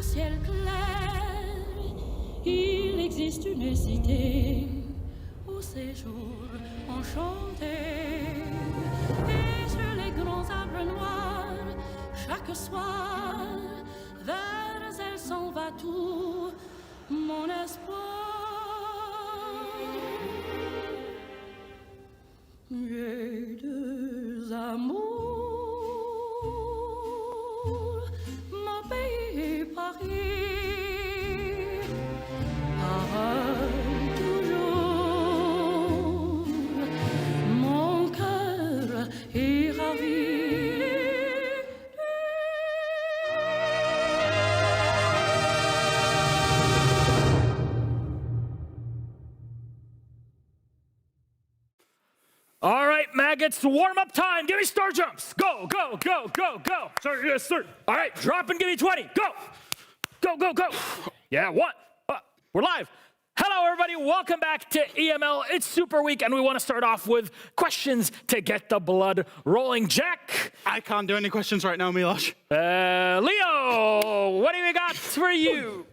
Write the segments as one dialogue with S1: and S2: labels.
S1: le ciel clair, il existe une cité au séjour enchanté. Et sur les grands arbres noirs, chaque soir, vers elle s'en va tout mon espoir. J'ai deux amours, mon pays et Paris. Pareil toujours, mon cœur est ravi.
S2: All right, maggots, warm-up time. Give me star jumps. Go, go, go, go, go. Sir, yes, sir. All right, drop and give me 20. Go. Go, go, go. Yeah, one. We're live. Hello, everybody. Welcome back to EML. It's Super Week, and we want to start off with questions to get the blood rolling. Jack.
S3: I can't do any questions right now, Milosh.
S2: Leo, what do we got for you?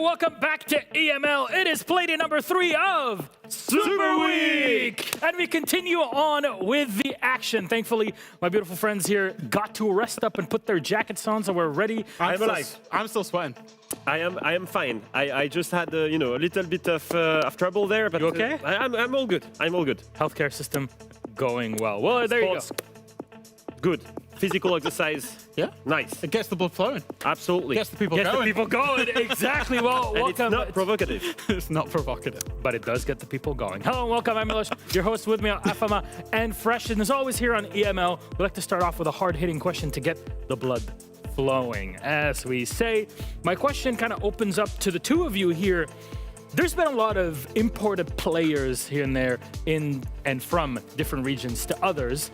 S2: Welcome back to EML. It is play day number 3 of Super Week. And we continue on with the action. Thankfully, my beautiful friends here got to rest up and put their jackets on, so we're ready.
S3: I'm still sweating.
S4: I am fine. I just had a little bit of trouble there, but
S2: you okay?
S4: I'm all good. I'm all good.
S2: Healthcare system going well. Well, there
S4: Sports,
S2: you go.
S4: Good. Physical exercise.
S3: Yeah.
S4: Nice.
S3: It gets the blood flowing.
S4: Absolutely.
S3: Gets the people
S2: Gets
S3: going.
S2: the people going. Exactly. Well,
S4: and
S2: welcome.
S4: It's not provocative.
S3: It's not provocative.
S2: But it does get the people going. Hello and welcome. I'm Milosh, your host with me on FMA and Fresh. And as always here on EML, we like to start off with a hard-hitting question to get the blood flowing. As we say, my question kind of opens up to the two of you here. There's been a lot of imported players here and there in and from different regions to others.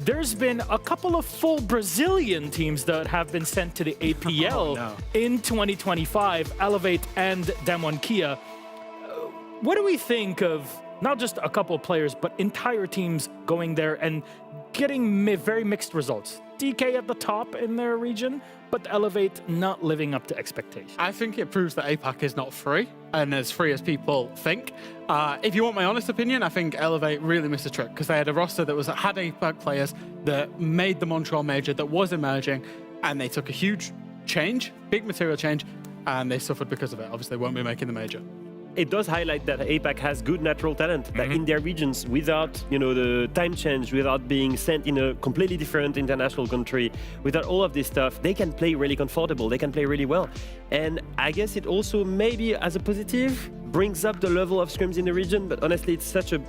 S2: There's been a couple of full Brazilian teams that have been sent to the APL in 2025, Elevate and Damwon Kia. What do we think of not just a couple of players, but entire teams going there and getting very mixed results? DK at the top in their region, but Elevate not living up to expectations.
S3: I think it proves that APAC is not free, and as free as people think. If you want my honest opinion, I think Elevate really missed a trick because they had a roster that had APAC players that made the Montreal major, that was emerging, and they took a huge change, big material change, and they suffered because of it. Obviously, they won't be making the major.
S4: It does highlight that APAC has good natural talent that in their regions, without the time change, without being sent in a completely different international country, without all of this stuff, they can play really comfortable. They can play really well. And I guess it also maybe as a positive brings up the level of scrims in the region, but honestly, it's such a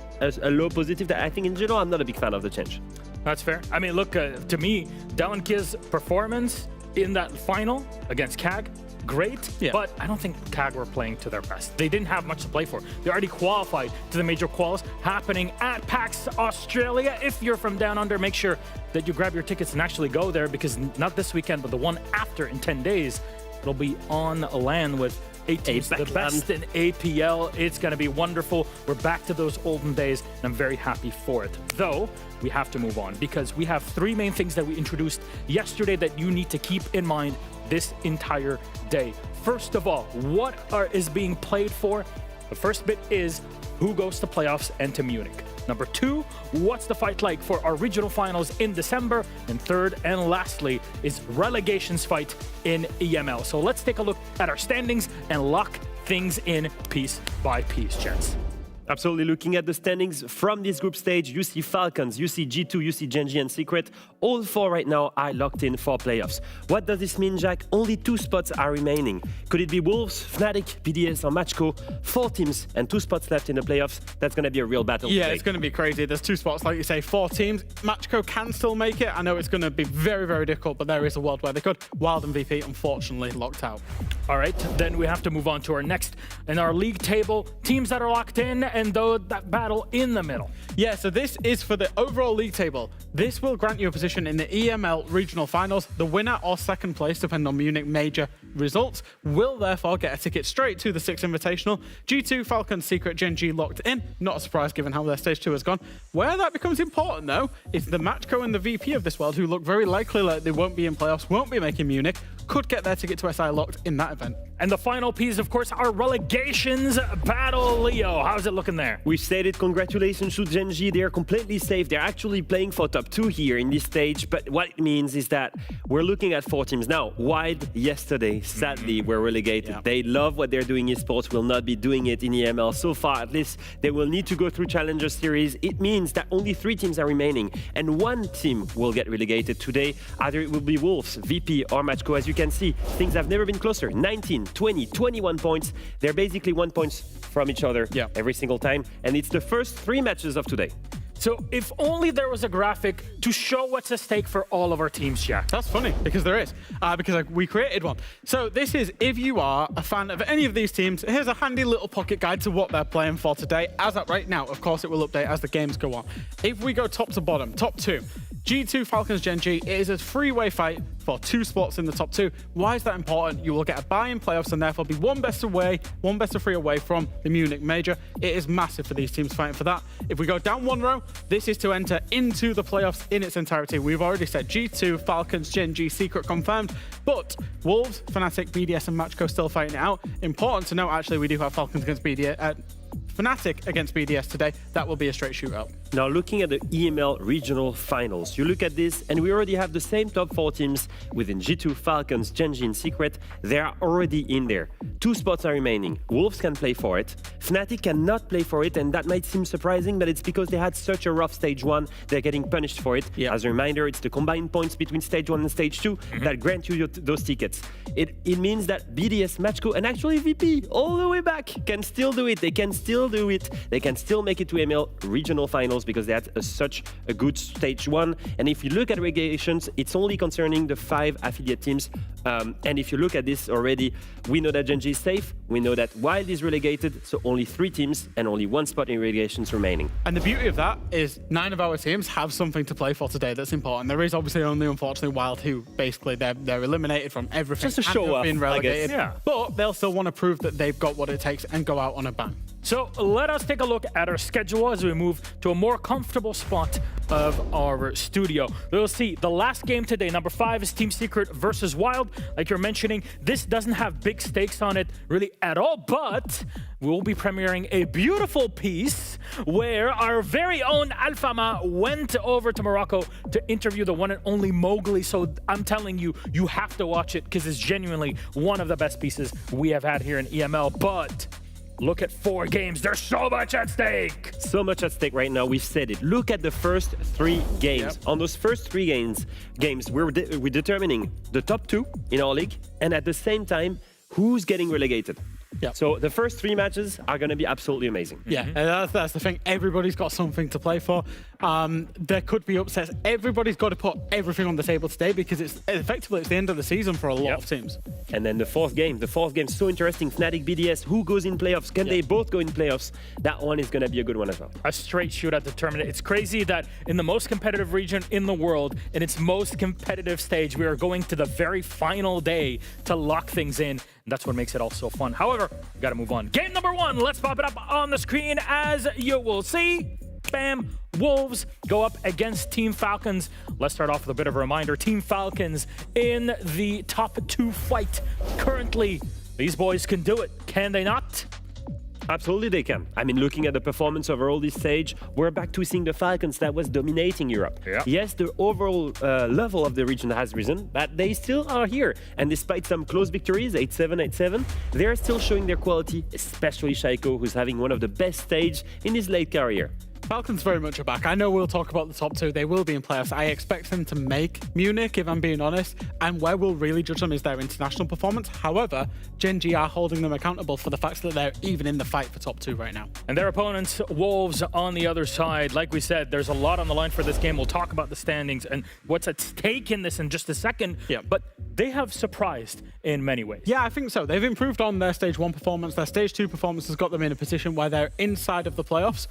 S4: low positive that I think in general, I'm not a big fan of the change.
S2: That's fair. I mean, look, to me, Damwon Kia's performance in that final against CAG, great, but I don't think CAG were playing to their best. They didn't have much to play for. They already qualified to the major quals happening at PAX Australia. If you're from down under, make sure that you grab your tickets and actually go there, because not this weekend, but the one after in 10 days, it'll be on LAN with 8 teams, the best in APL. It's going to be wonderful. We're back to those olden days, and I'm very happy for it. Though, we have to move on, because we have 3 main things that we introduced yesterday that you need to keep in mind this entire day. First of all, what is being played for? The first bit is who goes to playoffs and to Munich. Number 2, what's the fight like for our regional finals in December? And third and lastly is relegations fight in EML. So let's take a look at our standings and lock things in piece by piece, gents.
S4: Absolutely. Looking at the standings from this group stage, you see Falcons, you see G2, you see Genji and Secret. All four right now are locked in for playoffs. What does this mean, Jack? Only 2 spots are remaining. Could it be Wolves, Fnatic, BDS or MACKO? 4 teams and 2 spots left in the playoffs. That's going to be a real battle.
S3: Yeah, it's going to be crazy. There's 2 spots, like you say, 4 teams. MACKO can still make it. I know it's going to be very, very difficult, but there is a world where they could. Wild and VP, unfortunately, locked out.
S2: All right, then we have to move on to our next in our league table. Teams that are locked in and that battle in the middle.
S3: Yeah, so this is for the overall league table. This will grant you a position in the EML regional finals. The winner or second place, depending on Munich major results, will therefore get a ticket straight to the 6th Invitational. G2, Falcons, Secret, Genji locked in. Not a surprise given how their stage 2 has gone. Where that becomes important, though, is the MACKO and the VP of this world, who look very likely like they won't be in playoffs, won't be making Munich, could get their ticket to SI locked in that event.
S2: And the final piece, of course, our relegations battle. Leo, how's it looking there?
S4: We stated congratulations to Genji. They're completely safe. They're actually playing for top 2 here in this stage. But what it means is that we're looking at 4 teams. Now, Wild yesterday, sadly, were relegated.
S3: Yeah.
S4: They love what they're doing. Esports will not be doing it in EML. So far, at least, they will need to go through Challenger Series. It means that only 3 teams are remaining. And 1 team will get relegated today. Either it will be Wolves, VP or MACKO. As you can see, things have never been closer. 19, 20, 21 points. They're basically 1 point from each other every single time. And it's the first 3 matches of today.
S2: So if only there was a graphic to show what's at stake for all of our teams, Jack.
S3: That's funny, because there is, because we created one. So this is, if you are a fan of any of these teams, here's a handy little pocket guide to what they're playing for today. As at right now, of course, it will update as the games go on. If we go top to bottom, top 2, G2, Falcons, Genji, it is a 3-way fight for 2 spots in the top 2. Why is that important? You will get a bye in playoffs and therefore be 1 best of 3 away from the Munich major. It is massive for these teams fighting for that. If we go down 1 row, this is to enter into the playoffs in its entirety. We've already said G2, Falcons, Genji, Secret confirmed, but Wolves, Fnatic, BDS and MACKO still fighting it out. Important to note, actually, we do have Falcons against BDS, Fnatic against BDS today. That will be a straight shootout.
S4: Now, looking at the EML regional finals, you look at this, and we already have the same top 4 teams within G2, Falcons, Genji, and Secret. They are already in there. 2 spots are remaining. Wolves can play for it. Fnatic cannot play for it, and that might seem surprising, but it's because they had such a rough stage 1. They're getting punished for it. As a reminder, it's the combined points between stage 1 and stage 2 that grant you those tickets. It means that BDS, MACKO, and actually VP, all the way back, can still do it. They can still do it. They can still make it to EML regional finals because they had such a good stage 1. And if you look at relegations, it's only concerning the 5 affiliate teams. And if you look at this already, we know that Genji is safe. We know that Wild is relegated, so only 3 teams and only 1 spot in relegations remaining.
S3: And the beauty of that is 9 of our teams have something to play for today that's important. There is obviously only, unfortunately, Wild, who basically they're eliminated from everything.
S4: Just a show off,
S3: been relegated.
S2: I guess. Yeah.
S3: But they'll still want to prove that they've got what it takes and go out on a bang.
S2: So let us take a look at our schedule as we move to a more comfortable spot of our studio. We'll see the last game today. Number 5 is Team Secret versus Wild. Like you're mentioning, this doesn't have big stakes on it really at all, but we'll be premiering a beautiful piece where our very own Alfama went over to Morocco to interview the one and only Mowgli. So I'm telling you, you have to watch it because it's genuinely one of the best pieces we have had here in EML. But look at 4 games. There's so much at stake.
S4: So much at stake right now. We've said it. Look at the first 3 games. On those first 3 games, we're determining the top 2 in our league, and at the same time, who's getting relegated. So the first 3 matches are going to be absolutely amazing.
S3: And that's the thing. Everybody's got something to play for. There could be upsets. Everybody's got to put everything on the table today because it's effectively the end of the season for a lot of teams.
S4: And then the fourth game so interesting. Fnatic, BDS, who goes in playoffs? Can they both go in playoffs? That one is going to be a good one as well.
S2: A straight shootout determinant. It's crazy that in the most competitive region in the world, in its most competitive stage, we are going to the very final day to lock things in. And that's what makes it all so fun. However, we got to move on. Game number 1. Let's pop it up on the screen as you will see. Bam. Wolves go up against Team Falcons. Let's start off with a bit of a reminder. Team Falcons in the top 2 fight currently. These boys can do it. Can they not?
S4: Absolutely, they can. I mean, looking at the performance overall this stage, we're back to seeing the Falcons that was dominating Europe.
S2: Yeah.
S4: Yes, the overall level of the region has risen, but they still are here. And despite some close victories, 8-7, 8-7, they're still showing their quality, especially Shaiko, who's having one of the best stages in his late career.
S3: Falcons very much are back. I know we'll talk about the top two. They will be in playoffs. I expect them to make Munich, if I'm being honest. And where we'll really judge them is their international performance. However, Genji are holding them accountable for the fact that they're even in the fight for top two right now.
S2: And their opponents, Wolves, on the other side. Like we said, there's a lot on the line for this game. We'll talk about the standings and what's at stake in this in just a second.
S3: Yeah.
S2: But they have surprised in many ways.
S3: Yeah, I think so. They've improved on their stage 1 performance. Their stage 2 performance has got them in a position where they're inside of the playoffs.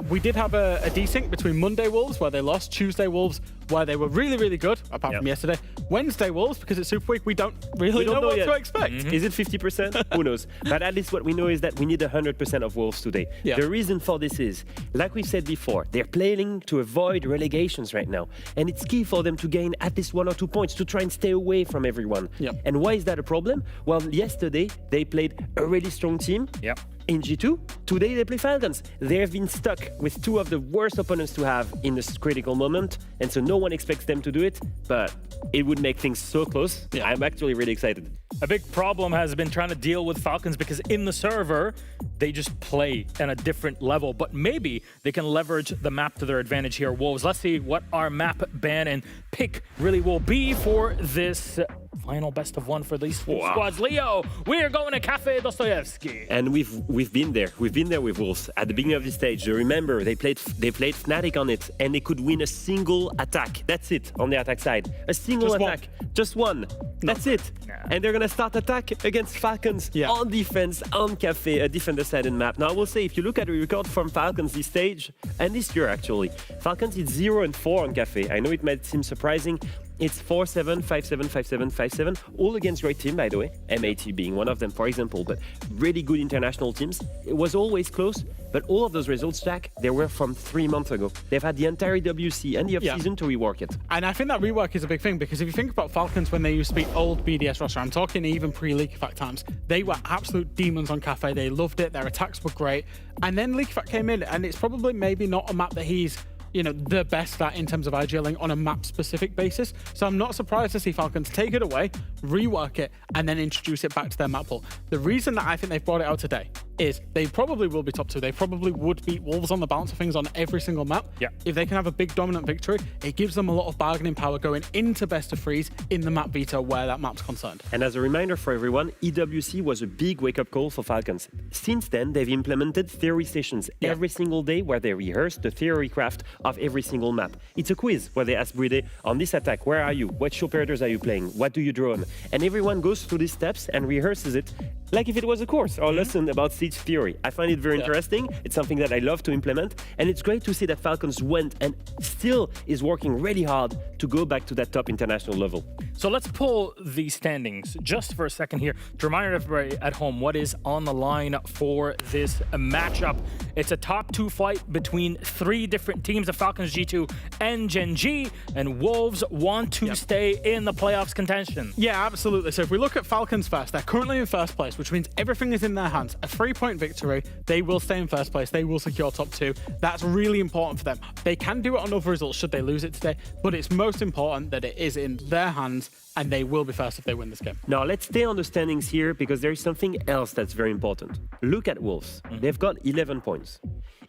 S3: We did have a desync between Monday Wolves, where they lost, Tuesday Wolves, where they were really, really good, apart from yesterday. Wednesday Wolves, because it's Super Week, we don't really know what to expect.
S4: Is it 50%? Who knows? But at least what we know is that we need 100% of Wolves today.
S3: Yeah.
S4: The reason for this is, like we said before, they're playing to avoid relegations right now. And it's key for them to gain at least 1 or 2 points to try and stay away from everyone.
S3: Yep.
S4: And why is that a problem? Well, yesterday they played a really strong team.
S2: Yep.
S4: In G2, today they play Falcons. They have been stuck with 2 of the worst opponents to have in this critical moment, and so no one expects them to do it, but it would make things so close.
S3: Yeah.
S4: I'm actually really excited.
S2: A big problem has been trying to deal with Falcons because in the server, they just play at a different level. But maybe they can leverage the map to their advantage here. Wolves, let's see what our map ban and pick really will be for this final best of 1 for these squads. Leo, we're going to Cafe Dostoevsky.
S4: And we've been there. We've been there with Wolves at the beginning of the stage. Remember, they played Fnatic on it, and they could win a single attack. That's it on the attack side. A single attack. Just one. That's it.
S2: Nah.
S4: And they're gonna start attack against Falcons on defense on Cafe, a defender-sided map. Now I will say, if you look at the record from Falcons this stage and this year actually, Falcons is 0-4 on Cafe. I know it might seem surprising. It's 4-7, 5-7, 5-7, 5-7, all against great team, by the way. MAT being one of them, for example, but really good international teams. It was always close, but all of those results, Jack, they were from 3 months ago. They've had the entire WC and the off-season to rework it.
S3: And I think that rework is a big thing, because if you think about Falcons when they used to be old BDS roster, I'm talking even pre-League Effect times, they were absolute demons on Cafe. They loved it. Their attacks were great. And then League Effect came in, and it's probably maybe not a map that he's the best at in terms of IGLing on a map-specific basis. So I'm not surprised to see Falcons take it away, rework it, and then introduce it back to their map pool. The reason that I think they've brought it out today is they probably will be top 2. They probably would beat Wolves on the balance of things on every single map.
S2: Yeah.
S3: If they can have a big dominant victory, it gives them a lot of bargaining power going into best of 3s in the map veto where that map's concerned.
S4: And as a reminder for everyone, EWC was a big wake-up call for Falcons. Since then, they've implemented theory sessions every single day where they rehearse the theory craft of every single map. It's a quiz where they ask Bride, on this attack, where are you? What show operators are you playing? What do you draw on? And everyone goes through these steps and rehearses it like if it was a course or a lesson about siege theory. I find it very interesting. It's something that I love to implement. And it's great to see that Falcons went and still is working really hard to go back to that top international level.
S2: So let's pull the standings just for a second here to remind everybody at home what is on the line for this matchup. It's a top 2 fight between 3 different teams, the Falcons, G2, and Genji, and Wolves want to stay in the playoffs contention.
S3: Yeah, absolutely. So if we look at Falcons first, they're currently in first place, which means everything is in their hands. A 3-point victory, they will stay in first place. They will secure top 2. That's really important for them. They can do it on other results should they lose it today, but it's most important that it is in their hands, and they will be first if they win this game.
S4: Now, let's stay on the standings here because there is something else that's very important. Look at Wolves. They've got 11 points.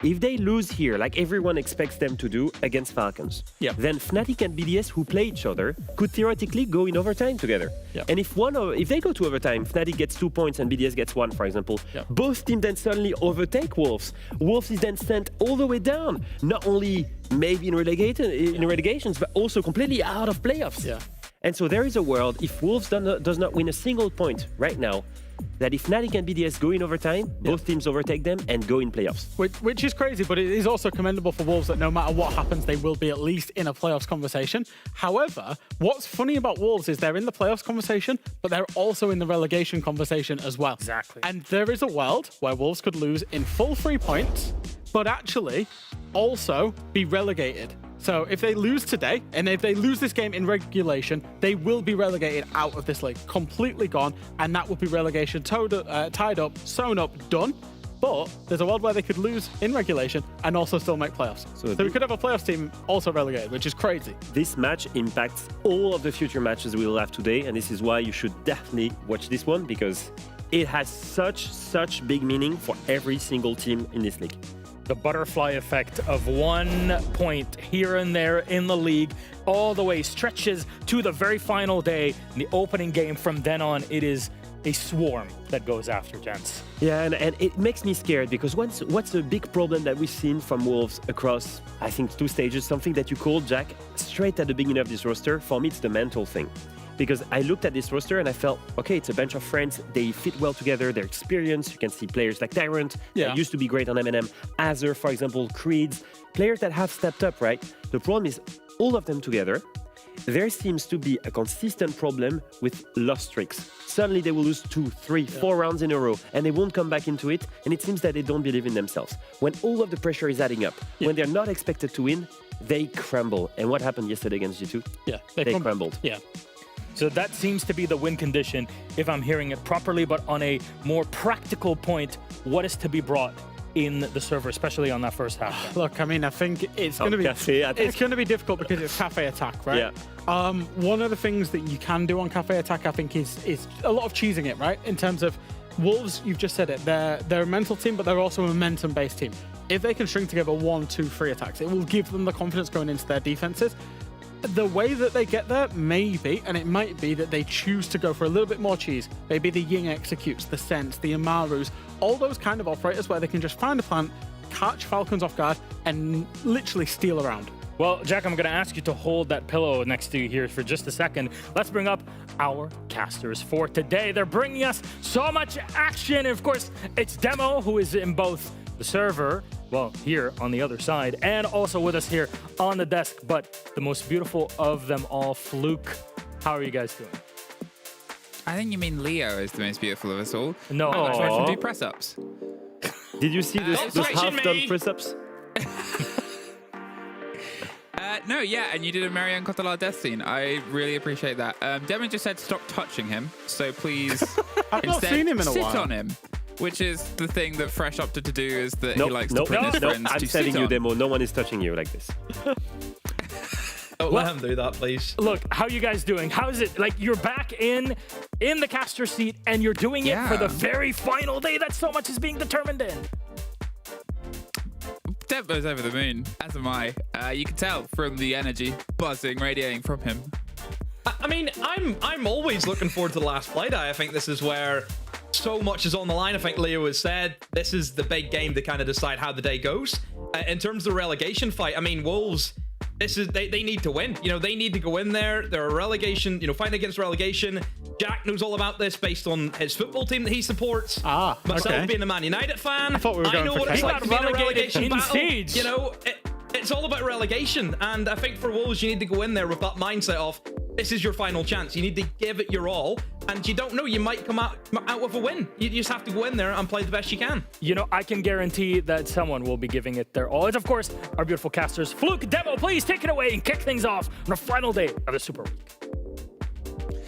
S4: If they lose here, like everyone expects them to do against Falcons, then Fnatic and BDS, who play each other, could theoretically go in overtime together. And if they go to overtime, Fnatic gets 2 points and BDS gets 1, for example, both teams then suddenly overtake Wolves. Wolves is then sent all the way down, not only maybe in relegations, but also completely out of playoffs. And so there is a world, if Wolves does not win a single point right now, that if Fnatic and BDS go in overtime, both teams overtake them and go in playoffs.
S3: Which is crazy, but it is also commendable for Wolves that no matter what happens, they will be at least in a playoffs conversation. However, what's funny about Wolves is they're in the playoffs conversation, but they're also in the relegation conversation as well.
S2: Exactly.
S3: And there is a world where Wolves could lose in full 3 points, but actually also be relegated. So if they lose today, and if they lose this game in regulation, they will be relegated out of this league, completely gone, and that will be relegation tied up, sewn up, done. But there's a world where they could lose in regulation and also still make playoffs. So we could have a playoffs team also relegated, which is crazy.
S4: This match impacts all of the future matches we will have today, and this is why you should definitely watch this one, because it has such big meaning for every single team in this league.
S2: The butterfly effect of 1 point here and there in the league all the way stretches to the very final day. In the opening game, from then on, it is a swarm that goes after, gents.
S4: Yeah, and it makes me scared, because what's a big problem that we've seen from Wolves across, I think, 2 stages, something that you called, Jack, straight at the beginning of this roster. For me, it's the mental thing. Because I looked at this roster and I felt, okay, it's a bunch of friends. They fit well together. They're experienced. You can see players like Tyrant, that used to be great on M&M, Azure, for example, Creeds, players that have stepped up, right? The problem is all of them together. There seems to be a consistent problem with loss streaks. Suddenly they will lose 2, 3, 4 rounds in a row and they won't come back into it. And it seems that they don't believe in themselves. When all of the pressure is adding up, when they're not expected to win, they crumble. And what happened yesterday against G2?
S3: Yeah,
S4: they crumbled.
S2: Yeah. So that seems to be the win condition, if I'm hearing it properly. But on a more practical point, what is to be brought in the server, especially on that first half?
S3: Look, I mean, I think it's going to be difficult because it's cafe attack, right?
S4: Yeah.
S3: One of the things that you can do on cafe attack, I think, is a lot of cheesing it, right? In terms of Wolves, you've just said it. They're a mental team, but they're also a momentum-based team. If they can string together 1, 2, 3 attacks, it will give them the confidence going into their defenses. The way that they get there may be, and it might be, that they choose to go for a little bit more cheese. Maybe the Ying executes, the Sense, the Amarus, all those kind of operators where they can just find a plant, catch Falcons off guard, and literally steal around.
S2: Well, Jack, I'm going to ask you to hold that pillow next to you here for just a second. Let's bring up our casters for today. They're bringing us so much action. And of course, it's Demo, who is in both the server, well, here on the other side, and also with us here on the desk. But the most beautiful of them all, Fluke. How are you guys doing?
S5: I think you mean Leo is the most beautiful of us all.
S2: No.
S5: I watch him do press-ups.
S4: Did you see those half-done press-ups?
S5: No, yeah, and you did a Marianne Cotillard death scene. I really appreciate that. Devin just said stop touching him, so please
S3: I've not seen him in a while.
S5: Sit on him. Which is the thing that Fresh opted to do, is that he likes to
S4: bring
S5: his friends
S4: I'm
S5: to
S4: telling
S5: sit
S4: you,
S5: on.
S4: Demo, no one is touching you like this.
S6: Don't let him do that, please.
S2: Look, how you guys doing? How is it? Like, you're back in the caster seat, and you're doing it for the very final day that so much is being determined in.
S5: Demo's over the moon, as am I. You can tell from the energy buzzing, radiating from him.
S6: I mean, I'm always looking forward to the last play day. I think this is where so much is on the line. I think Leo has said this is the big game to kind of decide how the day goes. In terms of the relegation fight, I mean, Wolves, they need to win. You know, they need to go in there. They're a relegation, fighting against relegation. Jack knows all about this based on his football team that he supports. Myself being a Man United fan,
S3: I thought we were going
S6: know
S3: for
S6: what it's like to be in a relegation
S2: in
S6: battle.
S2: Siege.
S6: You know, it's all about relegation. And I think for Wolves, you need to go in there with that mindset of, this is your final chance. You need to give it your all. And you don't know, you might come out with a win. You just have to go in there and play the best you can.
S2: You know, I can guarantee that someone will be giving it their all. It's, of course, our beautiful casters. Fluke, Demo, please take it away and kick things off on the final day of the Super Week.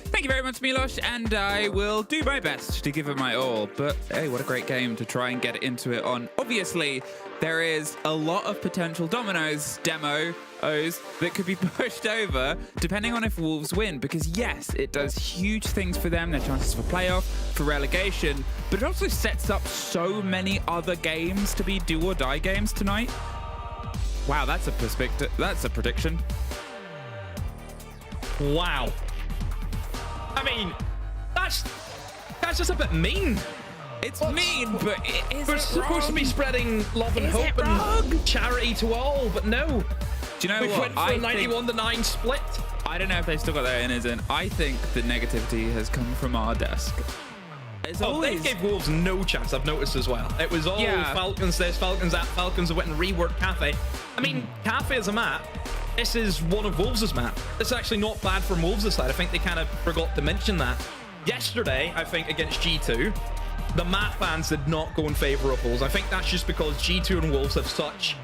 S5: Thank you very much, Milos, and I will do my best to give it my all. But hey, what a great game to try and get into it on. Obviously, there is a lot of potential demos that could be pushed over depending on if Wolves win, because yes, it does huge things for them, their chances for playoff, for relegation, but it also sets up so many other games to be do or die games tonight. Wow, that's a perspective. That's a prediction.
S6: Wow. I mean, that's just a bit mean.
S5: It's mean, but
S6: We're supposed to be spreading love and hope and charity to all, but no.
S5: Do you know
S6: We
S5: what?
S6: went for a 91-9 split.
S5: I don't know if they still got their inners in. I think the negativity has come from our desk.
S6: They gave Wolves no chance, I've noticed as well. It was all Falcons this, Falcons that, Falcons that went and reworked Cafe. I mean, Cafe as a map, this is one of Wolves' map. This is actually not bad from Wolves' side. I think they kind of forgot to mention that. Yesterday, I think, against G2, the map bans did not go in favor of Wolves. I think that's just because G2 and Wolves have such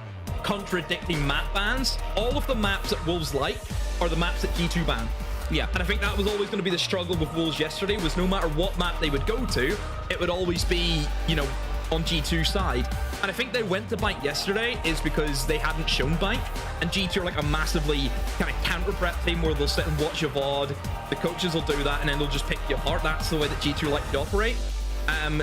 S6: contradicting map bans. All of the maps that Wolves like are the maps that G2 ban.
S5: Yeah.
S6: And I think that was always going to be the struggle with Wolves yesterday, was no matter what map they would go to, it would always be, on G2 side. And I think they went to bite yesterday is because they hadn't shown bite. And G2 are like a massively kind of counter prep team where they'll sit and watch your VOD. The coaches will do that and then they'll just pick you apart. That's the way that G2 like to operate.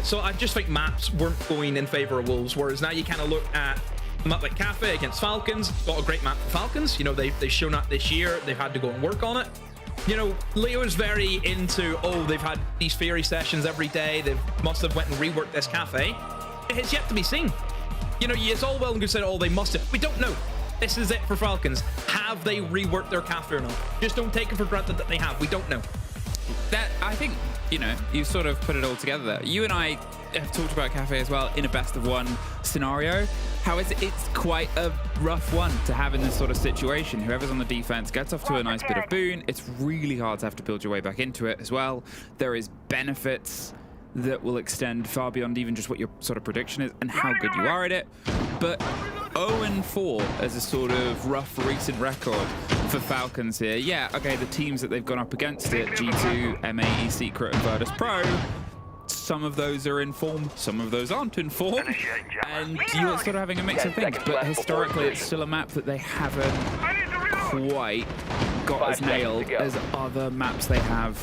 S6: So I just think maps weren't going in favor of Wolves, whereas now you kind of look at a map like Cafe against Falcons. Got a great map for Falcons. You know, they've shown that this year. They've had to go and work on it. You know, Leo is very into, oh, they've had these Fury sessions every day. They must have went and reworked this Cafe. It has yet to be seen. You know, it's all well and good saying, oh, they must have. We don't know. This is it for Falcons. Have they reworked their Cafe or not? Just don't take it for granted that they have. We don't know.
S5: That, I think, you know, you sort of put it all together there. You and I have talked about Cafe as well in a best of one scenario. How is it? It's quite a rough one to have in this sort of situation. Whoever's on the defense gets off to a nice bit of boon. It's really hard to have to build your way back into it as well. There is benefits that will extend far beyond even just what your sort of prediction is and how good you are at it. But 0-4 as a sort of rough recent record for Falcons here. Yeah, okay, the teams that they've gone up against it, G2, MAE, Secret, and Virtus.Pro, some of those are in form, some of those aren't in form, and you're sort of having a mix of things. But historically, it's still a map that they haven't quite got as nailed as other maps they have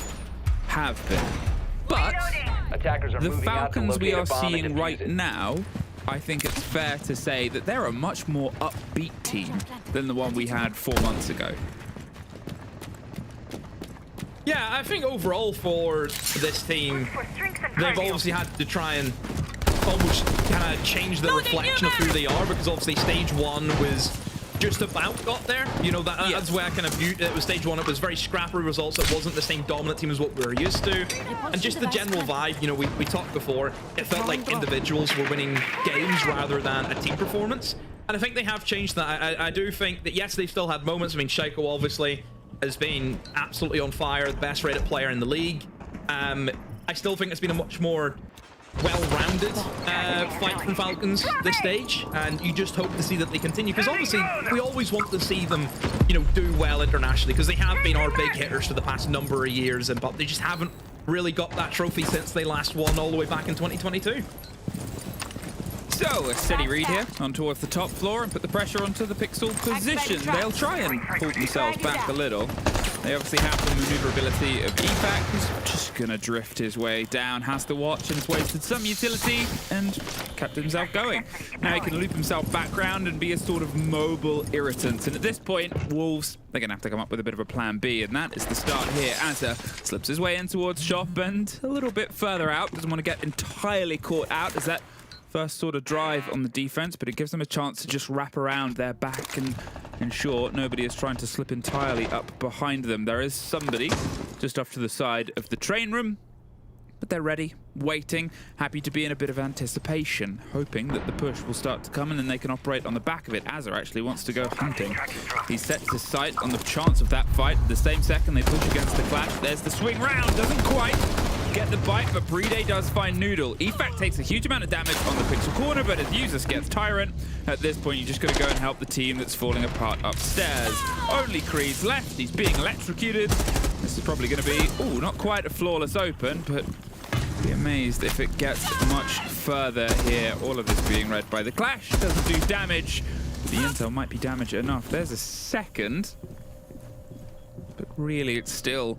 S5: been. But the Falcons we are seeing right now, I think it's fair to say that they're a much more upbeat team than the one we had 4 months ago.
S6: Yeah, I think overall for this team, they've obviously had to try and almost kind of change the reflection of who they are, because obviously stage 1 was just about got there. You know, that's where I kind of viewed it. It was stage 1, it was very scrappy results. It wasn't the same dominant team as what we were used to. And just the general vibe, you know, we talked before, it felt like individuals were winning games rather than a team performance. And I think they have changed that. I do think that, yes, they've still had moments. I mean, Shaiko obviously has been absolutely on fire, the best rated player in the league. I still think it's been a much more well-rounded fight from Falcons this stage, and you just hope to see that they continue, because obviously we always want to see them, you know, do well internationally, because they have been our big hitters for the past number of years, but they just haven't really got that trophy since they last won all the way back in 2022.
S5: So, a steady read here on towards the top floor and put the pressure onto the Pixel position. They'll try and pull themselves back a little. They obviously have the maneuverability of EFAC, who's just going to drift his way down, has to watch and has wasted some utility and kept himself going. Now he can loop himself background and be a sort of mobile irritant. And at this point, Wolves, they're going to have to come up with a bit of a plan B, and that is the start here. Azza slips his way in towards shop and a little bit further out. Doesn't want to get entirely caught out as that first sort of drive on the defense, but it gives them a chance to just wrap around their back and ensure nobody is trying to slip entirely up behind them. There is somebody just off to the side of the train room, but they're ready, waiting, happy to be in a bit of anticipation, hoping that the push will start to come and then they can operate on the back of it. Azza actually wants to go hunting. He sets his sight on the chance of that fight. The same second they push against the clash, there's the swing round, doesn't quite get the bite, but Brede does find Noodle. EFAC takes a huge amount of damage on the Pixel corner, but as Usus gets Tyrant, at this point you just got to go and help the team that's falling apart upstairs. Only Creed's left, he's being electrocuted. This is probably going to be, oh, not quite a flawless open, but be amazed if it gets much further here. All of this being read by the clash, doesn't do damage. The intel might be damage enough. There's a second, but really it's still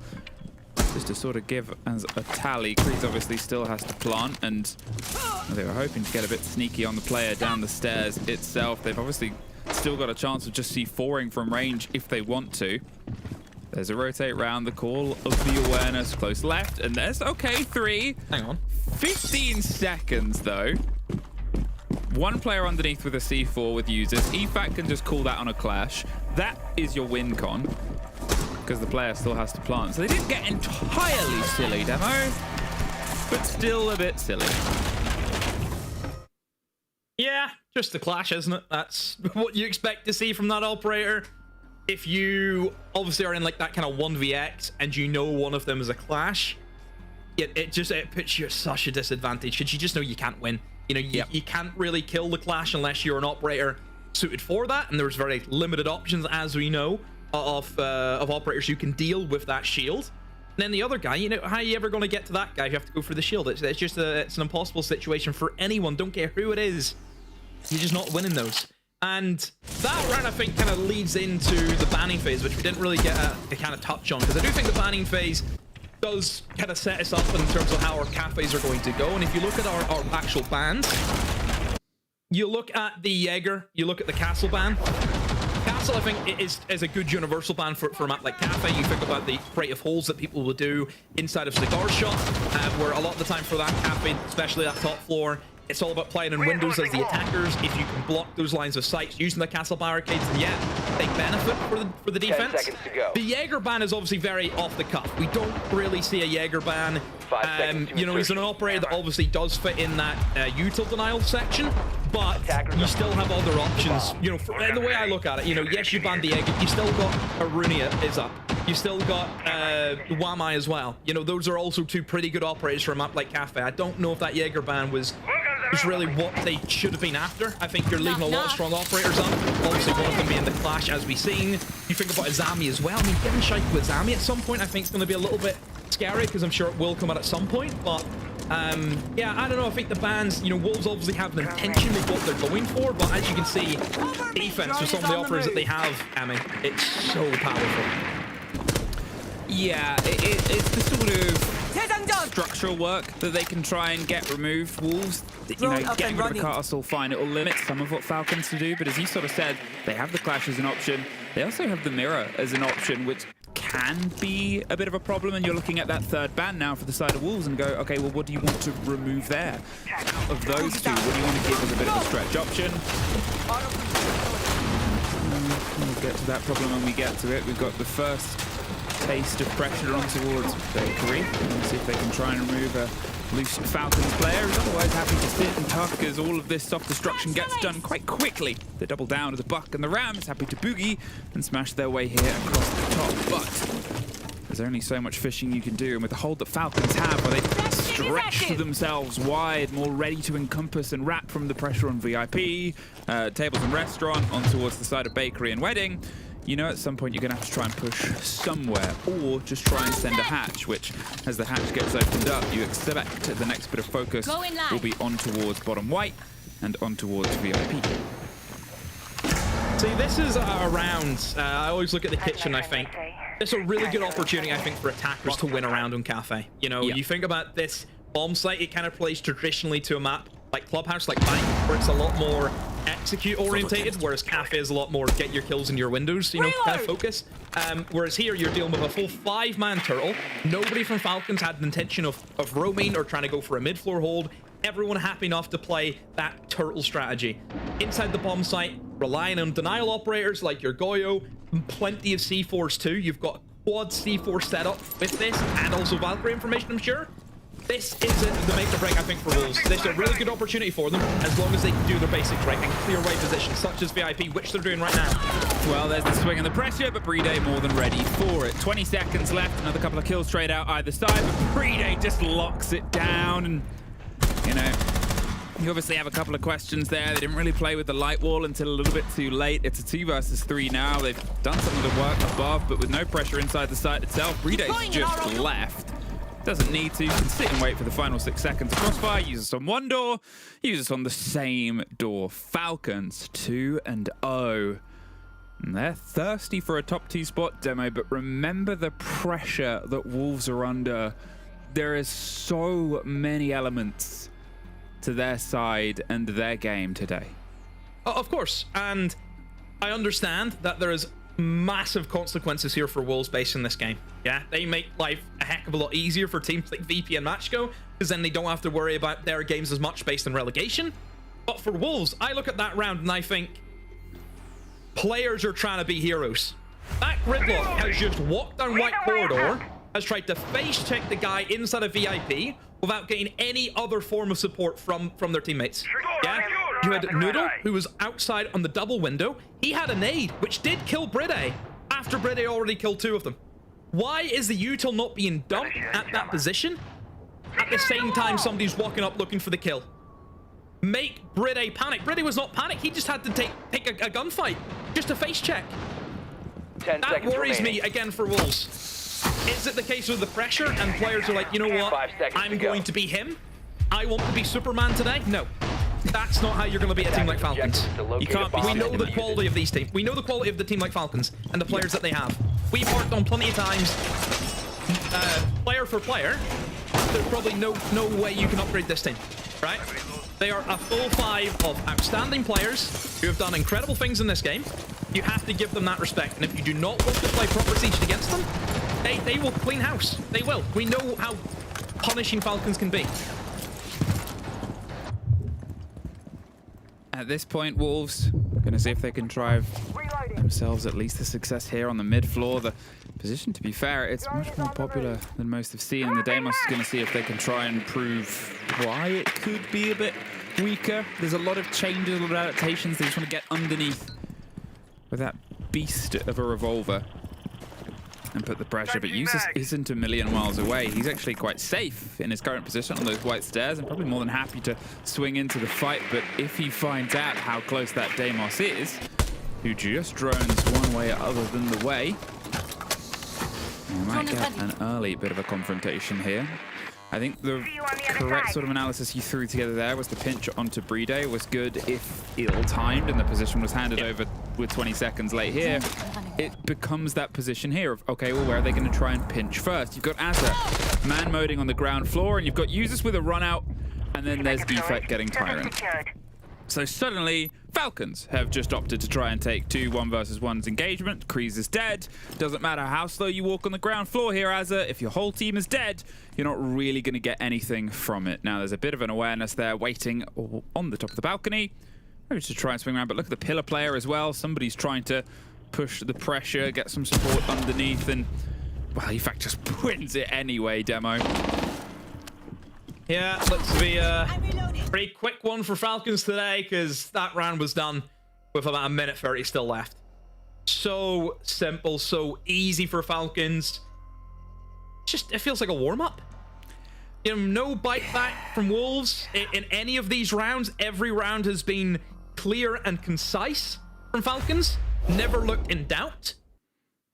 S5: just to sort of give as a tally. Creed obviously still has to plant, and they were hoping to get a bit sneaky on the player down the stairs itself. They've obviously still got a chance of just C4ing from range if they want to. There's a rotate round, the call of the awareness, close left, and there's, okay, 3.
S6: Hang on.
S5: 15 seconds, though. One player underneath with a C4 with users. EFAC can just call that on a clash. That is your win con, because the player still has to plant. So they didn't get entirely silly, Demo, but still a bit silly.
S6: Yeah, just a clash, isn't it? That's what you expect to see from that operator. If you obviously are in like that kind of 1vx and you know one of them is a clash, it puts you at such a disadvantage, because you just know you can't win. You know, you can't really kill the clash unless you're an operator suited for that, and there's very limited options, as we know, of operators who can deal with that shield. And then the other guy, you know, how are you ever going to get to that guy if you have to go for the shield? It's just it's an impossible situation for anyone. Don't care who it is. You're just not winning those. And that round, I think, kind of leads into the banning phase, which we didn't really get a kind of touch on, because I do think the banning phase does kind of set us up in terms of how our cafes are going to go. And if you look at our actual bans, you look at the Jaeger, you look at the Castle ban. Castle, I think, is a good universal ban for a map like Cafe. You think about the creative holes that people will do inside of Cigar Shop, where a lot of the time for that Cafe, especially that top floor, it's all about playing in windows as the attackers. If you can block those lines of sight using the castle barricades, then yeah, big benefit for the defense.
S7: 10 seconds to go.
S6: The Jaeger ban is obviously very off the cuff. We don't really see a Jaeger ban.
S7: 5 seconds to
S6: You know, he's an operator that obviously does fit in that util denial section, but you still have other options. You know, the way I look at it, you know, yes, you banned the Jaeger, you still got Arunia is up. You still got Wamai as well. You know, those are also two pretty good operators for a map like Cafe. I don't know if that Jaeger ban was really what they should have been after. I think you're leaving a lot of strong operators up. Obviously, one of them being the Clash, as we've seen. You think about Azami as well. I mean, giving Shaika with Azami at some point, I think, is going to be a little bit scary, because I'm sure it will come out at some point. But yeah, I don't know. I think the bans, you know, Wolves obviously have an intention with what they're going for, but as you can see, defense with some of the offers that they have, Amy, it's so powerful.
S5: Yeah, it's the sort of structural work that they can try and get removed. Wolves, you know, getting rid of the castle, fine, it will limit some of what Falcons to do, but as you sort of said, they have the Clash as an option. They also have the Mirror as an option, which can be a bit of a problem, and you're looking at that third ban now for the side of Wolves and go, okay, well, what do you want to remove there? Of those two, what do you want to give as a bit of a stretch option? We'll get to that problem when we get to it. We've got the first taste of pressure on towards Bakery. Let's see if they can try and remove a loose Falcons player. He's otherwise happy to sit and tuck as all of this soft destruction gets done quite quickly. They double down as a Buck, and the Rams happy to boogie and smash their way here across the top. But there's only so much fishing you can do, and with the hold that Falcons have, where they stretch themselves wide, more ready to encompass and wrap from the pressure on VIP, tables and restaurant, on towards the side of Bakery and Wedding, you know at some point you're going to have to try and push somewhere, or just try and send a hatch, which, as the hatch gets opened up, you expect the next bit of focus will be on towards bottom white and on towards VIP.
S6: See, this is a round. I always look at the kitchen, I think. It's a really good opportunity, I think, for attackers to win a round on Cafe. You know, you think about this bomb site, it kind of plays traditionally to a map like Clubhouse, like Bank, where it's a lot more execute orientated, whereas Cafe is a lot more get your kills in your windows, you know, kind of focus. Whereas here you're dealing with a full 5-man turtle. Nobody from Falcons had an intention of roaming or trying to go for a mid-floor hold. Everyone happy enough to play that turtle strategy. Inside the bomb site, relying on denial operators like your Goyo, and plenty of C4s too. You've got quad C4 setup with this, and also Valkyrie information, I'm sure. This is the make or break, I think, for Wolves. This is a really good opportunity for them, as long as they can do their basics right and clear away positions, such as VIP, which they're doing right now.
S5: Well, there's the swing and the pressure, but Brede more than ready for it. 20 seconds left, another couple of kills straight out either side, but Brede just locks it down, and, you know, you obviously have a couple of questions there. They didn't really play with the light wall until a little bit too late. It's a 2 versus 3 now. They've done some of the work above, but with no pressure inside the site itself. Brede's just left. Doesn't need to, can sit and wait for the final 6 seconds. Crossfire, uses on one door, uses on the same door. Falcons 2-0. And they're thirsty for a top 2 spot, Demo, but remember the pressure that Wolves are under. There is so many elements to their side and their game today.
S6: Of course, and I understand that there is massive consequences here for Wolves based in this game. Yeah, they make life a heck of a lot easier for teams like VP and MACKO, because then they don't have to worry about their games as much based on relegation. But for Wolves, I look at that round and I think players are trying to be heroes. That Gridlock has just walked down White Corridor, has tried to face check the guy inside of VIP without getting any other form of support from their teammates. Yeah, you had Noodle, who was outside on the double window. He had a nade, which did kill Brede after Brede already killed 2 of them. Why is the util not being dumped at that position at the same time somebody's walking up looking for the kill? Make Brede panic. Brede was not panicked. He just had to take a gunfight just to face check.
S7: 10
S6: that
S7: seconds
S6: worries
S7: remaining.
S6: me again for Wolves. Is it the case with the pressure and players are like, you know what, I'm going to be him? I want to be Superman today? No. That's not how you're going to beat a team like Falcons.
S5: You can't be.
S6: We know the quality of these teams. We know the quality of the team like Falcons and the players that they have. We've worked on plenty of times, player for player. There's probably no way you can upgrade this team, right? They are a full 5 of outstanding players who have done incredible things in this game. You have to give them that respect. And if you do not want to play proper siege against them, they will clean house. They will. We know how punishing Falcons can be.
S5: At this point, Wolves going to see if they can drive themselves at least a success here on the mid floor. The position, to be fair, it's much more popular than most have seen. The Deimos is going to see if they can try and prove why it could be a bit weaker. There's a lot of changes, a lot of adaptations. They just want to get underneath with that beast of a revolver and put the pressure, but Usus isn't a million miles away. He's actually quite safe in his current position on those white stairs and probably more than happy to swing into the fight, but if he finds out how close that Deimos is, who just drones one way other than the way, we might get an early bit of a confrontation here. I think the correct sort of analysis you threw together there was the pinch onto Bride was good if ill-timed and the position was handed over with 20 seconds late here. It becomes that position here of, okay, well, where are they going to try and pinch first? You've got Azza man-moding on the ground floor, and you've got Usus with a run-out, and then there's Defect getting Tyrant. So suddenly, Falcons have just opted to try and take 2 1 versus 1's engagement. Kreese is dead. Doesn't matter how slow you walk on the ground floor here, Azza. If your whole team is dead, you're not really going to get anything from it. Now, there's a bit of an awareness there waiting on the top of the balcony. Maybe to try and swing around, but look at the pillar player as well. Somebody's trying to push the pressure, get some support underneath, and, well, in fact, just wins it anyway, Demo.
S6: Yeah, looks to be a pretty quick one for Falcons today because that round was done with about 1 minute 30 still left. So simple, so easy for Falcons. Just, it feels like a warm-up. You know, no bite back from Wolves in any of these rounds. Every round has been clear and concise from Falcons. Never looked in doubt.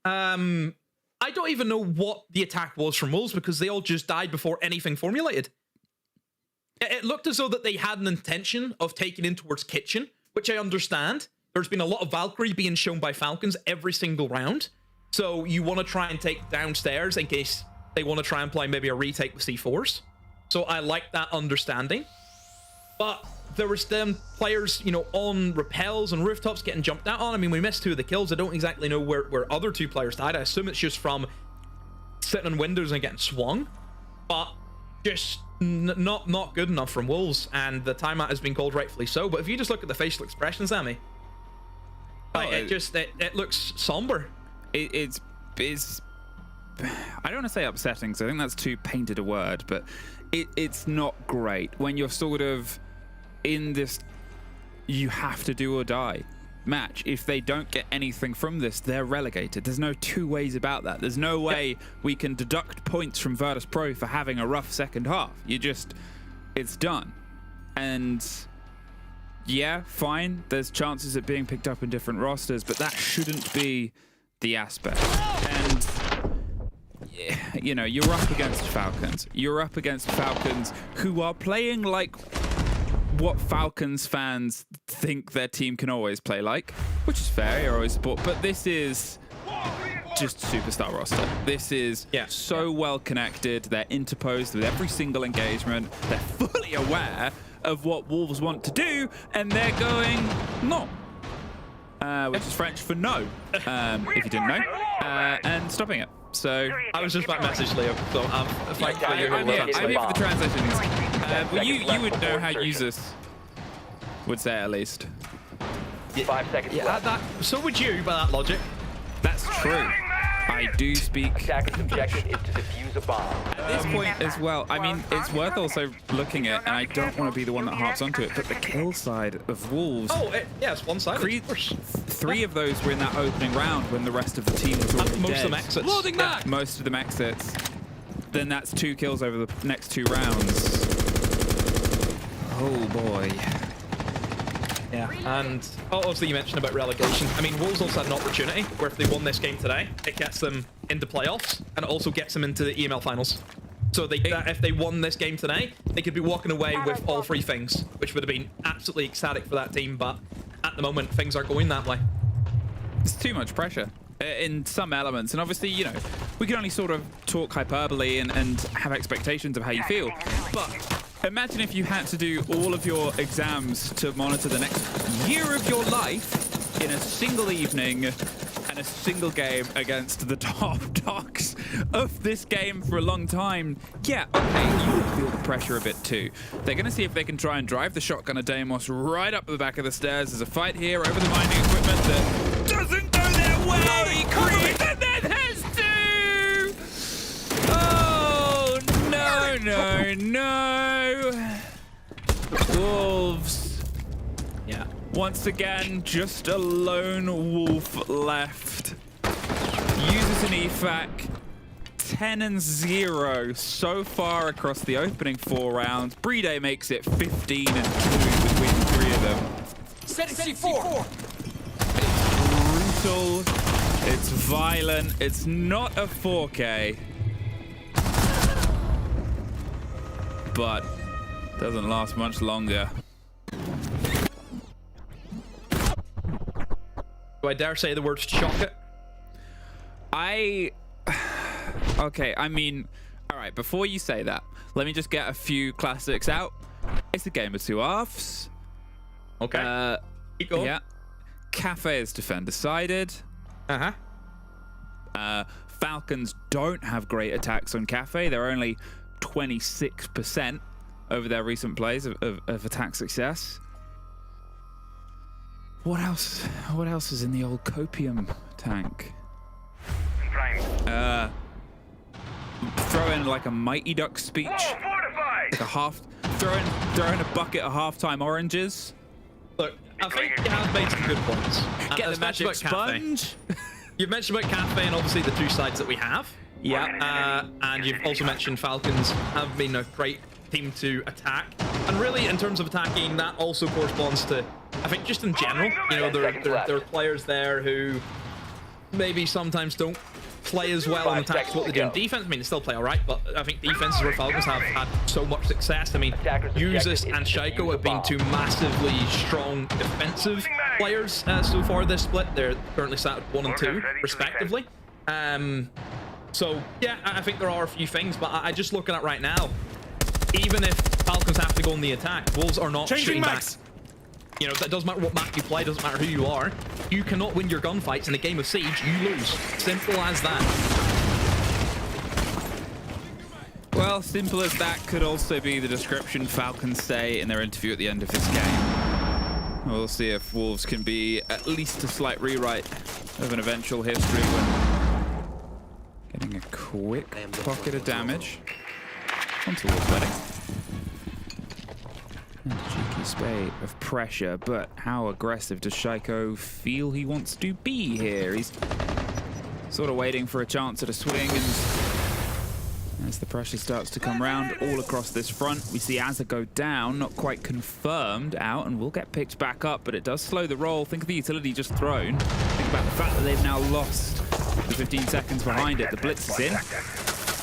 S6: I don't even know what the attack was from Wolves because they all just died before anything formulated. It looked as though that they had an intention of taking in towards Kitchen, which I understand. There's been a lot of Valkyrie being shown by Falcons every single round. So you want to try and take downstairs in case they want to try and play maybe a retake with C4s. So I like that understanding. But there was them players, you know, on rappels and rooftops getting jumped out on. I mean, we missed 2 of the kills. I don't exactly know where other 2 players died. I assume it's just from sitting on windows and getting swung. But just not good enough from Wolves, and the timeout has been called rightfully so. But if you just look at the facial expressions, Sammy, it looks somber.
S5: It's I don't want to say upsetting, because I think that's too painted a word, but it's not great when you're sort of in this you have to do or die match. If they don't get anything from this, they're relegated. There's no 2 ways about that. There's no way we can deduct points from Virtus.Pro for having a rough second half. It's done. And yeah, fine, there's chances of being picked up in different rosters, but that shouldn't be the aspect. And you know, you're up against Falcons. You're up against Falcons who are playing like what Falcons fans think their team can always play like, which is fair, you're always support, but this is just superstar roster. This is so well connected. They're interposed with every single engagement. They're fully aware of what Wolves want to do, and they're going no, which is French for no, if you didn't know, and stopping it. So
S6: I was just about to message Leo, so I'm
S5: here for the translations. Well, you would know how users would say it at least.
S7: 5 seconds left.
S6: So would you, by that logic.
S5: That's true. I do speak.
S7: Attacker's objective is to defuse a bomb.
S5: At this point as well, I mean, it's worth also looking at, and I don't want to be the one that harps onto it, but the kill side of Wolves.
S6: Oh, yeah, it's one-sided.
S5: 3 of those were in that opening round when the rest of the team was already
S6: most
S5: dead.
S6: of them exits.
S5: Loading back. Most of them exits. Then that's 2 kills over the next 2 rounds. Oh boy.
S6: Yeah, and obviously you mentioned about relegation. I mean, Wolves also had an opportunity where if they won this game today, it gets them into playoffs, and it also gets them into the EML finals. So if they won this game today, they could be walking away with all 3 things, which would have been absolutely ecstatic for that team. But at the moment, things aren't going that way.
S5: It's too much pressure in some elements, and obviously, you know, we can only sort of talk hyperbole and have expectations of how you feel. But imagine if you had to do all of your exams to monitor the next year of your life in a single evening and a single game against the top dogs of this game for a long time. Yeah, okay, you would feel the pressure a bit too. They're going to see if they can try and drive the shotgun of Deimos right up the back of the stairs. There's a fight here over the mining equipment that doesn't go their way. Creep, and then there's 2! Oh, no. Wolves.
S6: Yeah.
S5: Once again, just a lone wolf left. Uses an efac. 10-0 so far across the opening 4 rounds. Brede makes it 15-2 between the 3 of them.
S8: Setting C4.
S5: It's brutal. It's violent. It's not a 4K. But doesn't last much longer.
S6: Do I dare say the words chocolate?
S5: Okay, I mean, all right, before you say that, let me just get a few classics out. It's a game of 2 halves.
S6: Okay. Keep going.
S5: Yeah. Cafe is defender-sided. Falcons don't have great attacks on Cafe. They're only 26% over their recent plays of attack success. What else? What else is in the old copium tank? Throw in like a Mighty Duck speech. Like a throw in a bucket of halftime oranges.
S6: Look, I think you have made some good points.
S5: Get the magic sponge.
S6: You've mentioned about Cafe and obviously the 2 sides that we have.
S5: Yeah.
S6: And you've also mentioned Falcons have been a great team to attack. And really, in terms of attacking, that also corresponds to, I think, just in general, you know, there are players there who maybe sometimes don't play as well on attack as what they do in defense. I mean, they still play all right, but I think defense is where Falcons have had so much success. I mean, Usus and Shaiko have been 2 massively strong defensive players so far this split. They're currently sat at 1 and 2, respectively. So, yeah, I think there are a few things, but I just looking at right now, even if Falcons have to go on the attack, Wolves are not shooting back. You know, that doesn't matter what map you play, doesn't matter who you are. You cannot win your gunfights in a game of Siege, you lose. Simple as that.
S5: Well, simple as that could also be the description Falcons say in their interview at the end of this game. We'll see if Wolves can be at least a slight rewrite of an eventual history when getting a quick pocket of damage onto Wolf Wedding. And a cheeky spate of pressure, but how aggressive does Shaiko feel he wants to be here? He's sort of waiting for a chance at a swing, and as the pressure starts to come round all across this front, we see Azza go down, not quite confirmed out, and will get picked back up, but it does slow the roll. Think of the utility just thrown. Think about the fact that they've now lost the 15 seconds behind it. The blitz is in.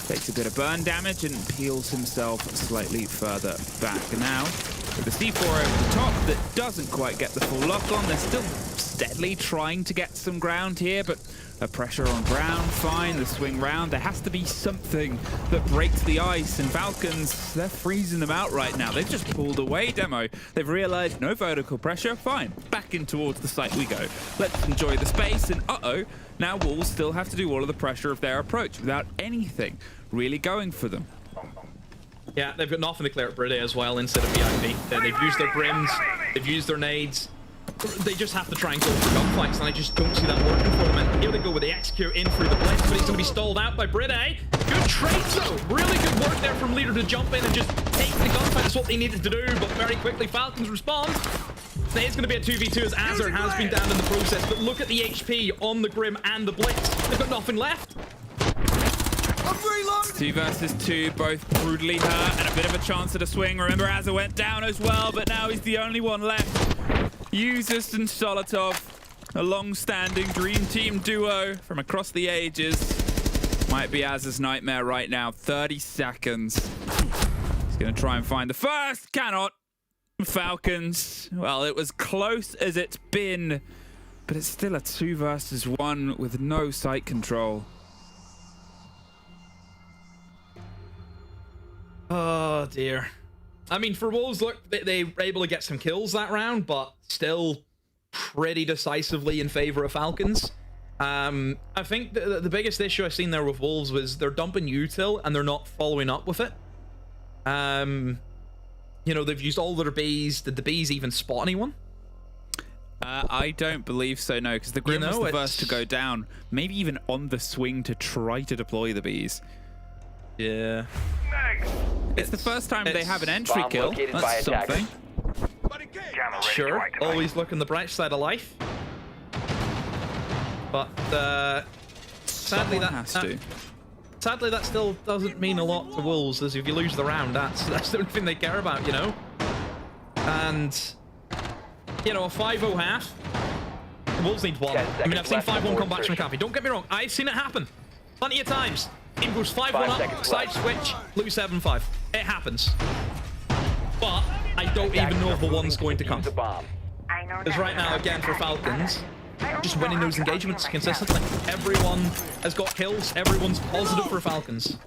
S5: Takes a bit of burn damage and peels himself slightly further back. Now, with the C4 over the top that doesn't quite get the full lock on, they're still steadily trying to get some ground here, but a pressure on ground, fine, the swing round. There has to be something that breaks the ice, and Falcons, they're freezing them out right now. They've just pulled away, Demo. They've realized no vertical pressure, fine. Back in towards the site we go. Let's enjoy the space, and now Wolves still have to do all of the pressure of their approach without anything really going for them.
S6: Yeah, they've got nothing to clear at Bride as well instead of VIP. They've used their brims, they've used their nades. They just have to try and go for gunfights, and I just don't see that working for them. And here they go with the execute in through the blitz, but he's going to be stalled out by Bride. Good trades though, really good work there from Leader to jump in and just take the gunfight. That's what they needed to do, but very quickly Falcons respond. It's going to be a 2v2 as Azur has been down in the process, but look at the HP on the Grim and the Blitz. They've got nothing left.
S5: 2 versus 2, both brutally hurt, and a bit of a chance at a swing. Remember, Azur went down as well, but now he's the only one left. Usus and Solotov, a long-standing dream team duo from across the ages. Might be Az's nightmare right now. 30 seconds. He's going to try and find the first. Cannot. Falcons. Well, it was close as it's been, but it's still a 2 versus 1 with no site control.
S6: Oh, dear. I mean, for Wolves, look, they were able to get some kills that round, but still pretty decisively in favor of Falcons. I think the biggest issue I've seen there with Wolves was they're dumping util and they're not following up with it. You know, they've used all their Bs. Did the Bs even spot anyone?
S5: I don't believe so, no, because the Grim was the first to go down. Maybe even on the swing to try to deploy the Bs.
S6: Yeah.
S5: It's the first time they have an entry kill. That's something.
S6: Sure, always look on the bright side of life. But sadly that still doesn't mean a lot to Wolves, as if you lose the round, that's the only thing they care about, you know. And you know, a 5-0 half. The Wolves need 1. I mean, I've seen 5-1 come back from McAfee. Don't get me wrong, I've seen it happen plenty of times. Team goes 5-1 up, side switch, lose 7-5. It happens. But I don't even know if the one's going to come. Because right now, again, for Falcons, just winning those engagements consistently. Everyone has got kills. Everyone's positive for Falcons.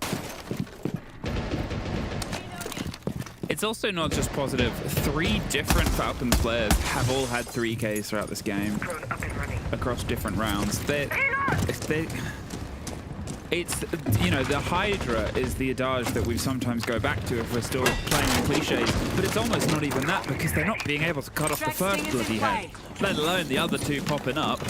S5: It's also not just positive. 3 different Falcons players have all had 3Ks throughout this game across different rounds. It's, you know, the Hydra is the adage that we sometimes go back to if we're still playing in cliches, but it's almost not even that because they're not being able to cut off the first bloody head, let alone the other 2 popping up.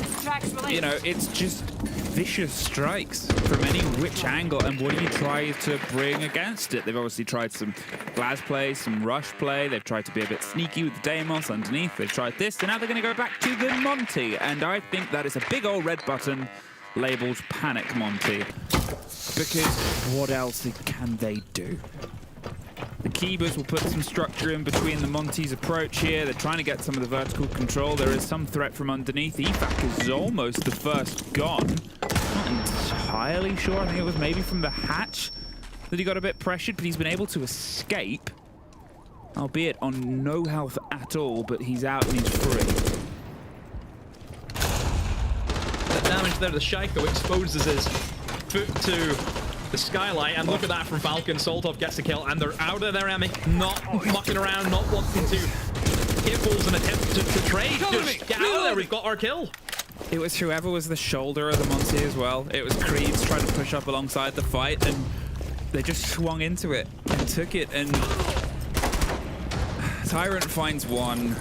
S5: You know, it's just vicious strikes from any which angle, and what do you try to bring against it? They've obviously tried some glass play, some rush play, they've tried to be a bit sneaky with the Deimos underneath, they've tried this, and now they're going to go back to the Monty, and I think that is a big old red button labeled Panic Monty, because what else can they do? The Keybers will put some structure in between the Monty's approach here. They're trying to get some of the vertical control. There is some threat from underneath. EFAC is almost the first gone. Not entirely sure. I think it was maybe from the hatch that he got a bit pressured, but he's been able to escape, albeit on no health at all, but he's out and he's free.
S6: Damage there, the Shaiko exposes his foot to the skylight, and look at that from Falcon. Soltov gets a kill, and they're out of their Emic, not mucking around, not wanting to hit balls and attempt to trade. Just get out of there, we've got our kill.
S5: It was whoever was the shoulder of the Monty as well. It was Creeds trying to push up alongside the fight, and they just swung into it and took it, and Tyrant finds 1.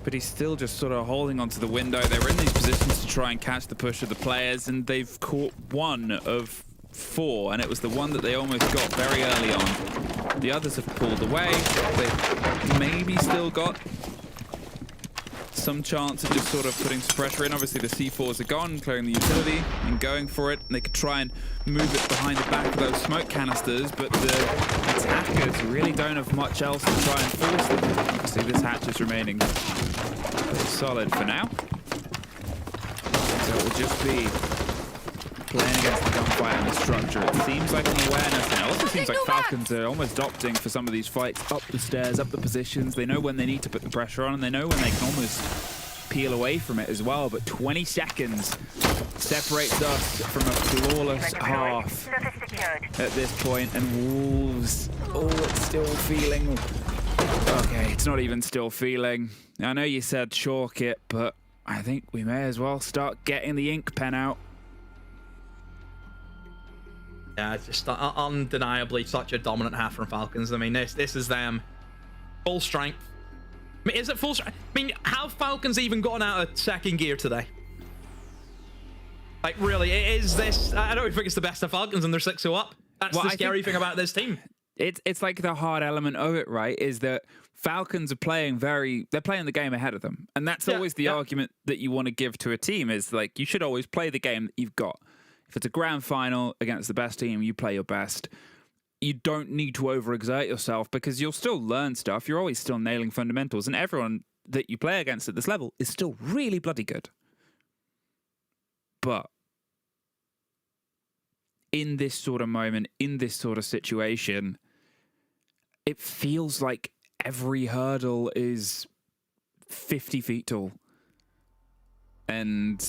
S5: But he's still just sort of holding onto the window. They were in these positions to try and catch the push of the players, and they've caught 1 of 4, and it was the one that they almost got very early on. The others have pulled away. They've maybe still got some chance of just sort of putting some pressure in. Obviously, the C4s are gone, clearing the utility and going for it. And they could try and move it behind the back of those smoke canisters, but the attackers really don't have much else to try and force them. See, this hatch is remaining pretty solid for now. So it will just be playing against the gunfight and the structure. It seems like an awareness, and it also seems like Falcons are almost opting for some of these fights up the stairs, up the positions. They know when they need to put the pressure on, and they know when they can almost peel away from it as well. But 20 seconds separates us from a flawless half at this point, and Wolves, oh, it's still feeling. Okay, it's not even still feeling. I know you said chalk it, but I think we may as well start getting the ink pen out.
S6: Yeah, it's just undeniably such a dominant half from Falcons. I mean, this is them full strength. I mean, is it full strength? I mean, have Falcons even gotten out of second gear today? Like, really, is this? I don't think it's the best of Falcons, and they're 6-0 up. That's the scary thing about this team.
S5: It's like the hard element of it, right? Is that Falcons are playing they're playing the game ahead of them, and that's always the argument that you want to give to a team. Is like, you should always play the game that you've got. If it's a grand final against the best team, you play your best. You don't need to overexert yourself because you'll still learn stuff. You're always still nailing fundamentals, and everyone that you play against at this level is still really bloody good. But in this sort of moment, in this sort of situation, it feels like every hurdle is 50 feet tall. And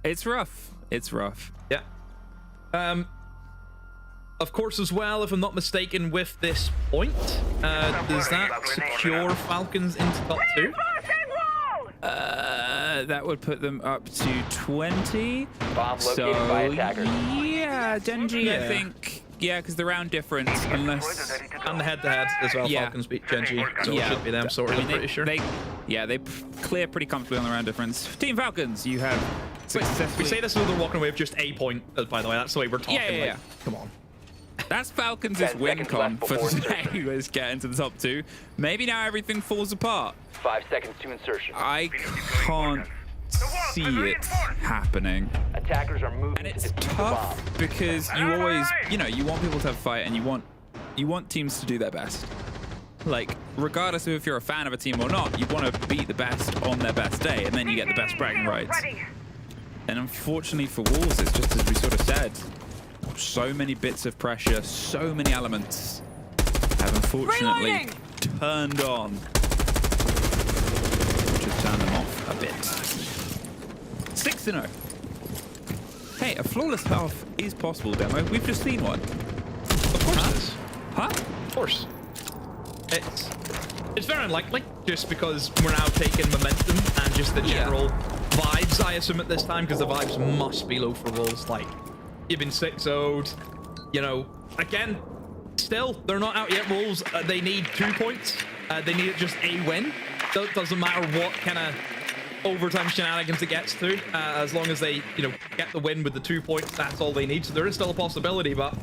S5: it's rough. It's rough.
S6: Yeah. Of course, as well, if I'm not mistaken, with this point, does that secure Falcons into top 2?
S5: That would put them up to 20.
S7: Bomb
S5: So,
S7: located by attackers.
S5: yeah, Genji, I think. Yeah, because the round difference, unless...
S6: And the head-to-head as well.
S5: Yeah.
S6: Falcons beat Genji, so it should be them sorted, I'm pretty sure.
S5: They clear pretty comfortably on the round difference. Team Falcons, you have successfully...
S6: We say this as though they're walking away with just a point, by the way. That's the way we're talking.
S5: Yeah.
S6: Come on.
S5: That's Falcons'
S7: 10
S5: win
S7: seconds
S5: con
S7: left
S5: for
S7: before
S5: today.
S7: insertion.
S5: Was getting to the top 2. Maybe now everything falls apart.
S7: 5 seconds to insertion.
S5: I can't see it happening.
S7: Attackers are moving
S5: And
S7: to
S5: it's
S7: defuse the
S5: tough
S7: bomb.
S5: because you always, you want people to have a fight and you want teams to do their best. Like, regardless of if you're a fan of a team or not, you want to beat the best on their best day, and then you get the best bragging rights. And unfortunately for Wolves, it's just as we sort of said, so many bits of pressure, so many elements have unfortunately turned on. Just turn them off a bit. 6-0. Hey, a flawless half is possible, Demo. We've just seen one.
S6: Of course it is.
S5: Huh?
S6: Of course. It's very unlikely, just because we're now taking momentum and just the general vibes, I assume, at this time, because the vibes must be low for Wolves. Like, you've been 6-0'd, again, still, they're not out yet, Wolves. They need 2 points. They need just a win. So it doesn't matter what kind of overtime shenanigans it gets to, as long as they, get the win with the 2 points, that's all they need. So there is still a possibility, but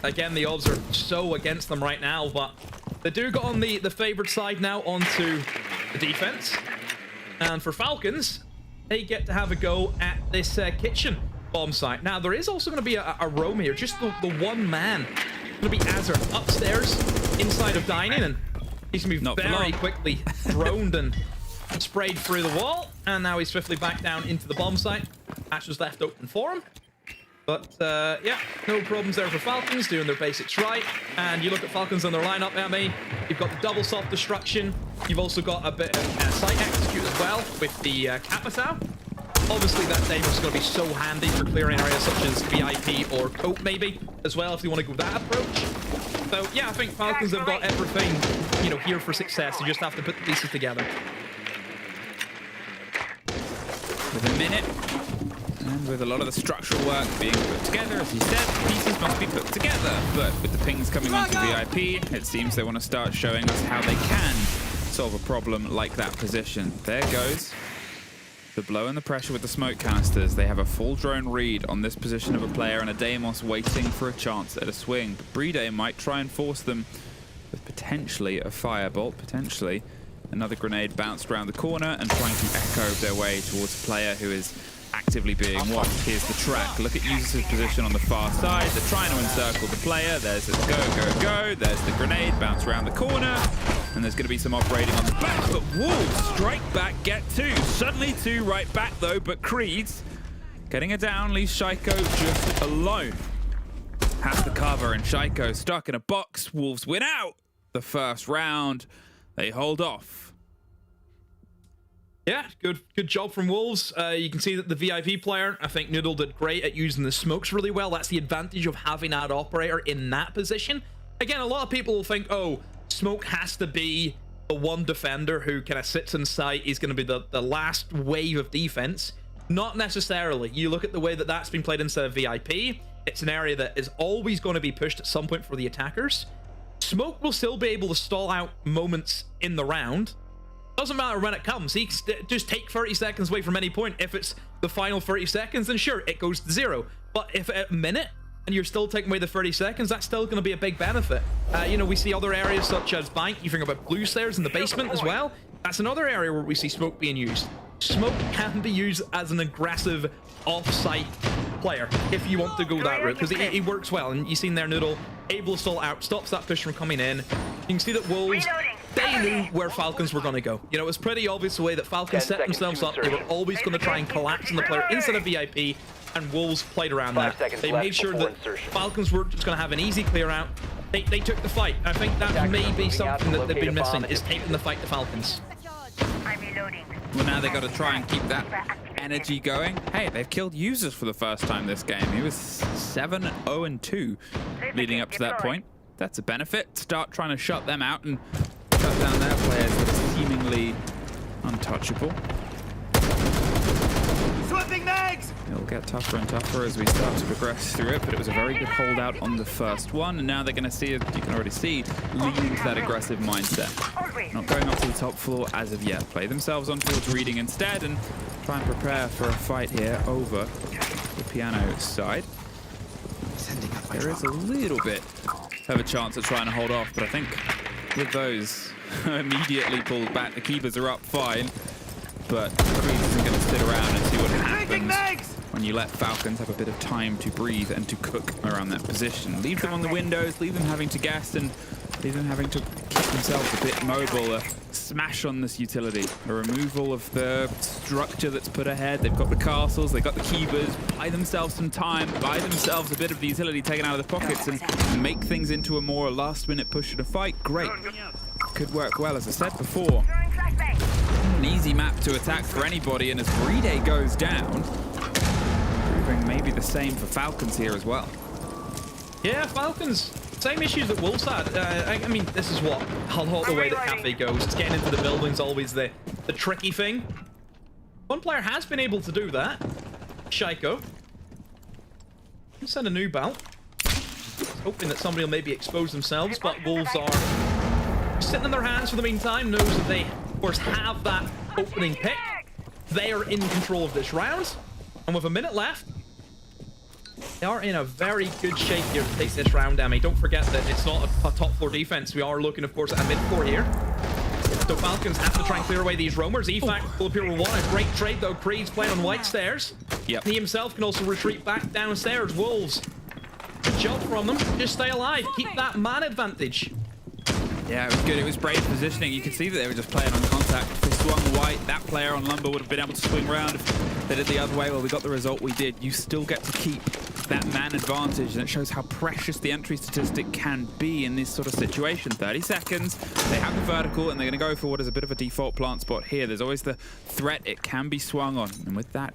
S6: again, the odds are so against them right now. But they do go on the favored side now onto the defense. And for Falcons, they get to have a go at this kitchen bomb site. Now, there is also going to be a roam here, just the one man. Going to be Azure upstairs inside of dining, and he's going to be very quickly thrown and sprayed through the wall, and now he's swiftly back down into the bomb site. Ash was left open for him. But, yeah, no problems there for Falcons, doing their basics right. And you look at Falcons on their lineup, Emmy. You've got the double self-destruction. You've also got a bit of site execute as well with the Katmatau. Obviously, that Dave is going to be so handy for clearing areas such as VIP or Cope, maybe, as well, if you want to go that approach. So, yeah, I think Falcons have got everything, here for success. You just have to put the pieces together.
S5: With a minute, and with a lot of the structural work being put together, as you said, pieces must be put together. But with the pings coming onto VIP, it seems they want to start showing us how they can solve a problem like that position. There goes the blow and the pressure with the smoke canisters. They have a full drone read on this position of a player and a Deimos waiting for a chance at a swing. But Bride might try and force them with potentially a firebolt, potentially another grenade bounced around the corner and trying to echo their way towards a player who is actively being watched. Here's the track. Look at Usus' position on the far side. They're trying to encircle the player. There's the go. There's the grenade, bounce around the corner. And there's going to be some operating on the back. But Wolves strike back, get 2. Suddenly 2 right back, though. But Creed's getting it down, leaves Shaiko just alone. Has the cover, and Shaiko stuck in a box. Wolves win out the first round. They hold off.
S6: Yeah, good job from Wolves. You can see that the VIP player, I think Noodle did great at using the smokes really well. That's the advantage of having that operator in that position. Again, a lot of people will think, oh, smoke has to be the one defender who kind of sits in sight, is going to be the last wave of defense. Not necessarily. You look at the way that that's been played instead of VIP. It's an area that is always going to be pushed at some point for the attackers. Smoke will still be able to stall out moments in the round. Doesn't matter when it comes. He can just take 30 seconds away from any point. If it's the final 30 seconds, then sure, it goes to 0. But if at a minute and you're still taking away the 30 seconds, that's still going to be a big benefit. We see other areas such as Bank. You think about blue stairs in the basement as well. That's another area where we see smoke being used. Smoke can be used as an aggressive off-site player if you want to go that route, because he works well. And you've seen there, Noodle able to stall out, stops that push from coming in. You can see that Wolves, they knew where Falcons were going to go. It was pretty obvious the way that Falcons set themselves up. They were always going to try and collapse on the player instead of VIP. and Wolves played around
S7: 5
S6: that.
S7: seconds
S6: They
S7: left
S6: made sure
S7: before
S6: that
S7: insertion.
S6: Falcons were just going to have an easy clear out. They took the fight. I think that
S7: Attackers
S6: may
S7: are
S6: be
S7: moving out
S6: something
S7: to
S6: that they've been
S7: locate a bomb
S6: missing, is
S7: and
S6: taking the fight to Falcons.
S9: I'm reloading.
S5: Well, now they've got to try and keep that energy going. Hey, they've killed users for the first time this game. He was 7-0-2 leading up to that point. That's a benefit. Start trying to shut them out and shut down their players that are seemingly untouchable.
S8: Swapping mags!
S5: It'll get tougher and tougher as we start to progress through it, but it was a very good holdout on the first one, and now they're going to see, as you can already see, lean into that aggressive mindset. Not going up to the top floor as of yet. Play themselves on towards reading instead and try and prepare for a fight here over the piano side. There is a little bit of a chance of trying to hold off, but I think with those immediately pulled back, the keepers are up fine. But Creed isn't going to sit around and see what happens when you let Falcons have a bit of time to breathe and to cook around that position. Leave them on the windows, leave them having to guess, and leave them having to keep themselves a bit mobile. A smash on this utility, a removal of the structure that's put ahead. They've got the castles, they've got the keepers. Buy themselves some time, buy themselves a bit of the utility taken out of the pockets and make things into a more last-minute push and a fight. Great. Could work well, as I said before. An easy map to attack for anybody, and as Brede goes down, proving maybe the same for Falcons here as well.
S6: Yeah, Falcons, same issues that Wolves had. I mean, this is what a lot the way that Cafe goes. It's getting into the building's always the tricky thing. One player has been able to do that. Shaiko. Send a new belt. Hoping that somebody will maybe expose themselves, but Wolves are sitting on their hands for the meantime. Knows that they, of course, have that opening pick. They are in control of this round. And with a minute left, they are in a very good shape here to take this round, Emmy. Don't forget that it's not a top floor defense. We are looking, of course, at a mid floor here. So Falcons have to try and clear away these roamers. EFAC will appear with one. A great trade, though. Creed's playing on white stairs.
S5: Yep.
S6: He himself can also retreat back downstairs. Wolves, good job from them. Just stay alive. Keep that man advantage.
S5: Yeah, it was good. It was brave positioning. You could see that they were just playing on contact. If they swung white, that player on Lumber would have been able to swing around. If they did the other way, well, we got the result we did. You still get to keep that man advantage, and it shows how precious the entry statistic can be in this sort of situation. 30 seconds, they have the vertical, and they're going to go for what is a bit of a default plant spot here. There's always the threat it can be swung on, and with that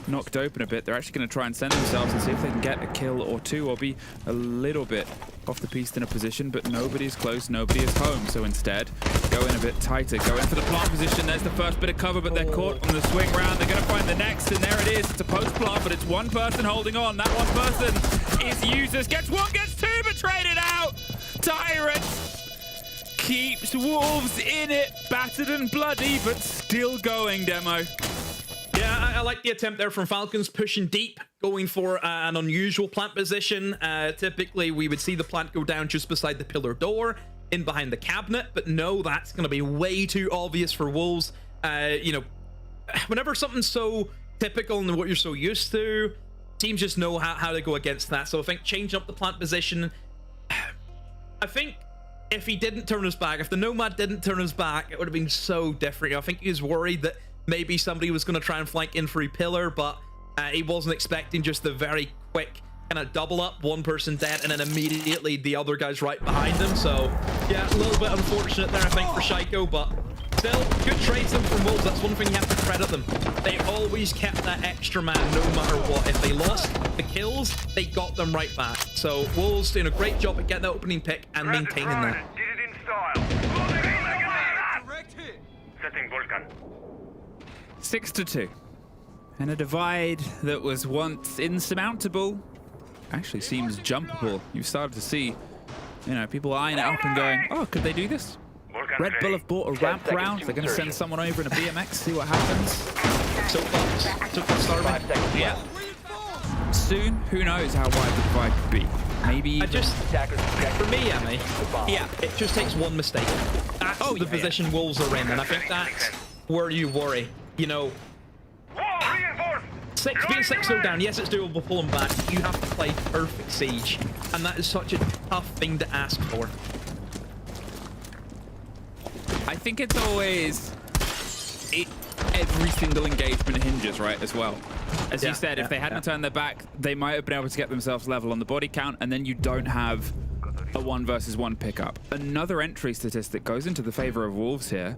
S5: knocked open a bit, they're actually going to try and send themselves and see if they can get a kill or two, or be a little bit off the piece in a position, but nobody is close, nobody is home. So instead, go in a bit tighter, go in for the plant position. There's the first bit of cover, but they're caught on the swing round. They're going to find the next, and there it is. It's a post plant, but it's one person holding on. That one person is users. Gets one, gets two, but traded out. Tyrant keeps Wolves in it, battered and bloody, but still going, Demo.
S6: Yeah, I like the attempt there from Falcons, pushing deep, going for an unusual plant position. Typically, we would see the plant go down just beside the pillar door, in behind the cabinet, but no, that's going to be way too obvious for Wolves. You know, whenever something's so typical and what you're so used to, teams just know how to go against that. So I think changing up the plant position, I think if he didn't turn his back, if the Nomad didn't turn his back, it would have been so different. I think he was worried that maybe somebody was going to try and flank in for a pillar, but he wasn't expecting just the very quick kind of double up, one person dead, and then immediately the other guy's right behind him. So yeah, a little bit unfortunate there, I think, for Shaiko, but still, good trades them from Wolves. That's one thing you have to credit them. They always kept that extra man no matter what. If they lost the kills, they got them right back. So Wolves doing a great job at getting that opening pick and maintaining that.
S9: Did it in style.
S8: Direct hit.
S9: Setting Vulcan.
S5: 6-2. And a divide that was once insurmountable actually seems jumpable. You've started to see, you know, people eyeing it up and going, oh, could they do this? Red Bull have bought a ramp round. They're going to send someone over in a BMX, see what happens.
S6: So far, started.
S7: 5 seconds
S5: Yeah.
S7: left.
S5: Soon, who knows how wide the divide could be. Maybe
S6: I
S5: even...
S6: just,
S7: Attackers protect
S6: for me, Emmy,
S7: the bomb.
S6: yeah, it just takes one mistake. That's the position Wolves are in, and I think that's where you worry. You know, being 6-0 down, yes, it's doable pulling back. You have to play perfect siege, and that is such a tough thing to ask for.
S5: I think it's always... every single engagement hinges, right, as well. As you said, if they hadn't turned their back, they might have been able to get themselves level on the body count, and then you don't have a 1 versus 1 pickup. Another entry statistic goes into the favor of Wolves here.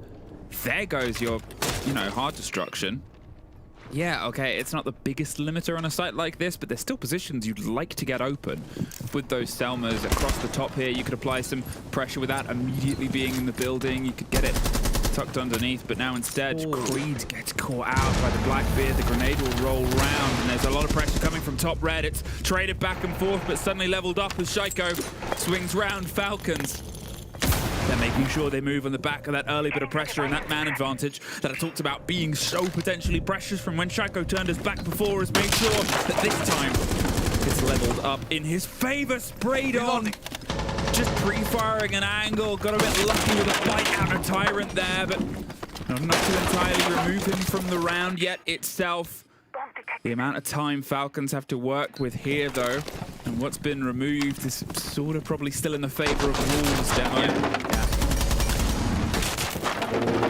S5: There goes your, hard destruction. Yeah, okay, it's not the biggest limiter on a site like this, but there's still positions you'd like to get open. With those Selmas across the top here, you could apply some pressure without immediately being in the building. You could get it tucked underneath, but now instead, Creed gets caught out by the Blackbeard. The grenade will roll round, and there's a lot of pressure coming from top red. It's traded back and forth, but suddenly leveled up as Shaiko swings round Falcons. They're making sure they move on the back of that early bit of pressure and that man advantage that I talked about being so potentially precious from when Shaiko turned his back before has made sure that this time it's leveled up in his favor. Sprayed on. Just pre-firing an angle. Got a bit lucky with a bite out of Tyrant there, but not enough to entirely remove him from the round yet itself. The amount of time Falcons have to work with here, though, and what's been removed is sort of probably still in the favor of Wolves, Demo.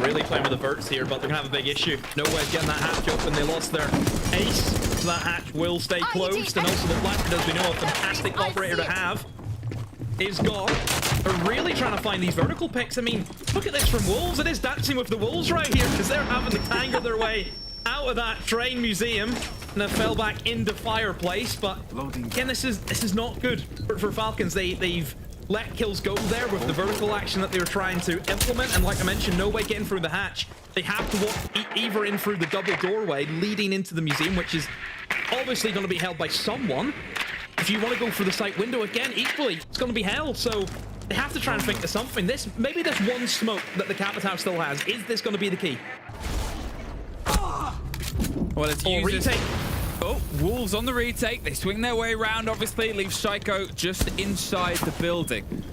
S6: Really playing with the Virts here, but they're gonna have a big issue. No way of getting that hatch open. They lost their ace, so that hatch will stay closed. And also the Blackbeard, as we know, a fantastic operator to have, is gone. They're really trying to find these vertical picks. I mean, look at this from Wolves. It is dancing with the Wolves right here, because they're having to tangle their way out of that train museum, and they fell back into Fireplace. But again, this is not good for Falcons. They've let kills go there with the vertical action that they were trying to implement, and like I mentioned, no way getting through the hatch. They have to walk either in through the double doorway leading into the museum, which is obviously going to be held by someone. If you want to go for the site window again, equally, it's going to be held. So they have to try and think of something. Maybe this one smoke that the Capitao still has, is this going to be the key?
S5: Well, it's retake. Oh, Wolves on the retake. They swing their way around, obviously. Leaves Shaiko just inside the building.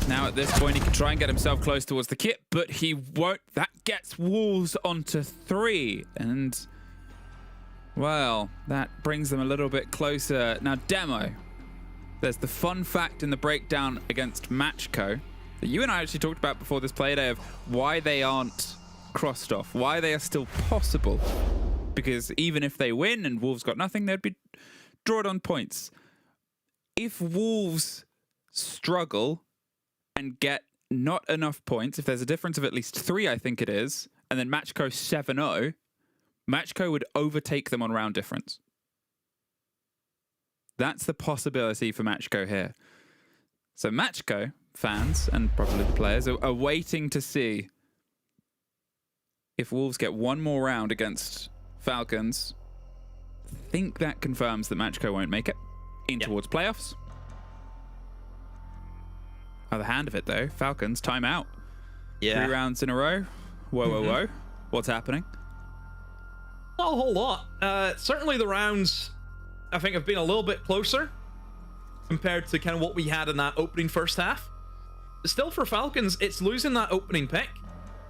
S5: Now, at this point, he can try and get himself close towards the kit, but he won't. That gets Wolves onto 3. And, well, that brings them a little bit closer. Now, Demo, there's the fun fact in the breakdown against MACKO that you and I actually talked about before this play day of why they aren't crossed off, why they are still possible. Because even if they win and Wolves got nothing, they'd be drawn on points. If Wolves struggle and get not enough points, if there's a difference of at least 3, I think it is, and then MACKO 7-0, MACKO would overtake them on round difference. That's the possibility for MACKO here. So MACKO fans, and probably the players, are waiting to see if Wolves get one more round against Falcons. I think that confirms that MACKO won't make it in towards playoffs. Other hand of it, though, Falcons, timeout. 3 rounds in a row. Whoa. What's happening?
S6: Not a whole lot. Certainly the rounds, I think, have been a little bit closer compared to kind of what we had in that opening first half. But still, for Falcons, it's losing that opening pick.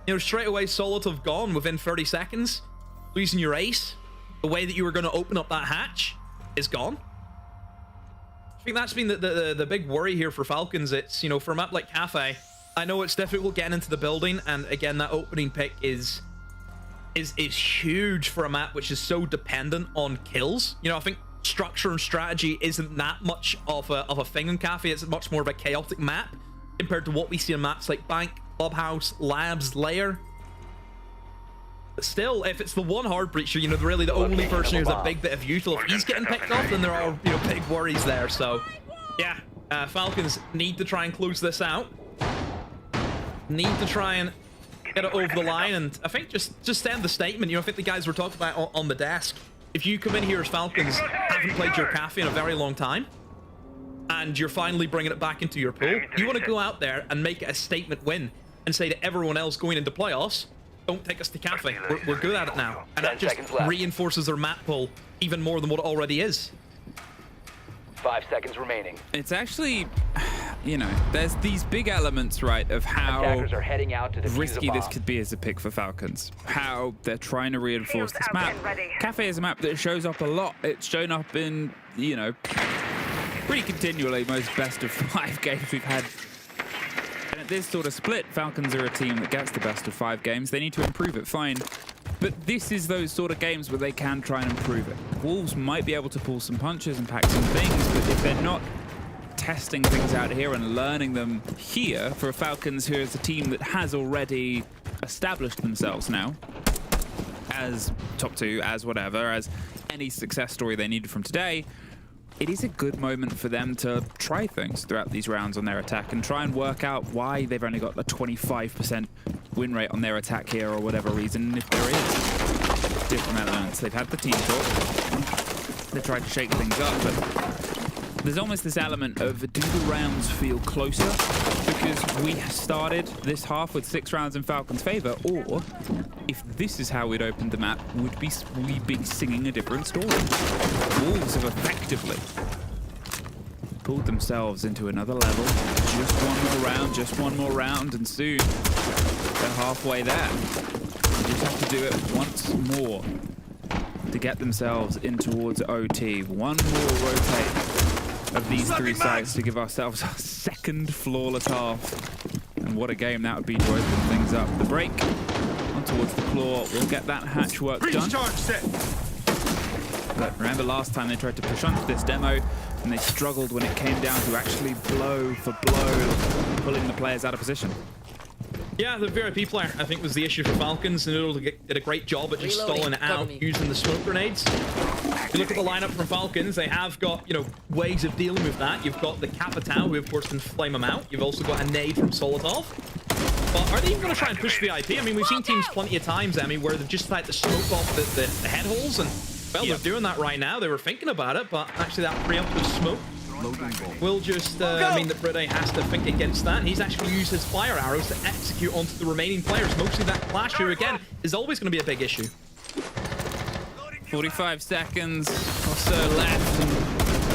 S6: You know, straight away, Solid have gone within 30 seconds. Losing your ace, the way that you were going to open up that hatch is gone. I think that's been the big worry here for Falcons. It's, you know, for a map like Cafe, I know it's difficult getting into the building, and again, that opening pick is huge for a map which is so dependent on kills. You know, I think structure and strategy isn't that much of a thing in Cafe. It's much more of a chaotic map compared to what we see in maps like Bank, Clubhouse, Labs, Lair. But still, if it's the one hard breacher, you know, really the only person who's a big bit of util, if he's getting picked off, then there are, you know, big worries there. So, yeah, Falcons need to try and close this out. Need to try and get it over the line, and I think just send the statement. You know, I think the guys were talking about on the desk. If you come in here as Falcons, haven't played your Cafe in a very long time, and you're finally bringing it back into your pool, you want to go out there and make it a statement win and say to everyone else going into playoffs, don't take us to Cafe. We're good at it now. And that just reinforces their map pull even more than what it already is.
S7: 5 seconds remaining.
S5: It's actually, you know, there's these big elements, right, of how
S7: Attackers are heading out to
S5: risky this could be as a pick for Falcons. How they're trying to reinforce this map. Cafe is a map that shows up a lot. It's shown up in, you know, pretty continually most best of 5 games we've had. And at this sort of split, Falcons are a team that gets the best of 5 games. They need to improve it, fine. But this is those sort of games where they can try and improve it. Wolves might be able to pull some punches and pack some things, but if they're not testing things out here and learning them here for Falcons, who is a team that has already established themselves now as top 2, as whatever, as any success story they needed from today, it is a good moment for them to try things throughout these rounds on their attack and try and work out why they've only got a 25% win rate on their attack here or whatever reason. If there is different elements, they've had the team talk, they tried to shake things up, but there's almost this element of, do the rounds feel closer? Because we started this half with 6 rounds in Falcons' favor, or if this is how we'd opened the map, would we be singing a different story? Wolves have effectively pulled themselves into another level. Just one more round, and soon they're halfway there. They just have to do it once more to get themselves in towards OT. One more rotate of these 3 sides to give ourselves a second flawless half. And what a game that would be to open things up. The break on towards the claw. We'll get that hatch work done. But remember last time they tried to push onto this demo and they struggled when it came down to actually blow for blow, pulling the players out of position.
S6: Yeah, the VIP player, I think, was the issue for Falcons. Noodle did a great job at just stalling it out using the smoke grenades. If you look at the lineup from Falcons, they have got, you know, ways of dealing with that. You've got the Capitao, who of course can flame them out. You've also got a nade from Solotov. But are they even going to try and push VIP? I mean, we've seen teams plenty of times, Emmy, where they've just tried to smoke off the head holes, and, well, they're doing that right now. They were thinking about it, but actually that preemptive smoke will just mean that Brede has to think against that. He's actually used his fire arrows to execute onto the remaining players. Mostly that clash here, again, is always going to be a big issue.
S5: 45 seconds or so left. And,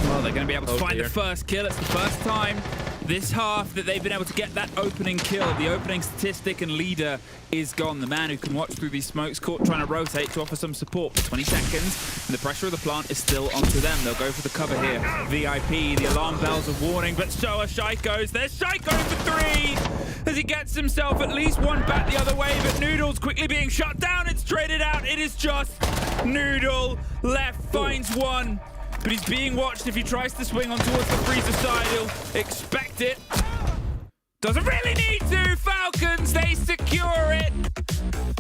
S5: well, they're going to be able to find the first kill. It's the first time this half that they've been able to get that opening kill. The opening statistic and leader is gone. The man who can watch through these smokes, caught trying to rotate to offer some support for 20 seconds. And the pressure of the plant is still onto them. They'll go for the cover here. VIP, the alarm bells are warning, but so are Shaikos. There's Shaiko for 3 as he gets himself at least one back the other way, but Noodle's quickly being shut down. It's traded out. It is just Noodle left, finds one. But he's being watched. If he tries to swing on towards the freezer side, he'll expect it. Doesn't really need to. Falcons, they secure it.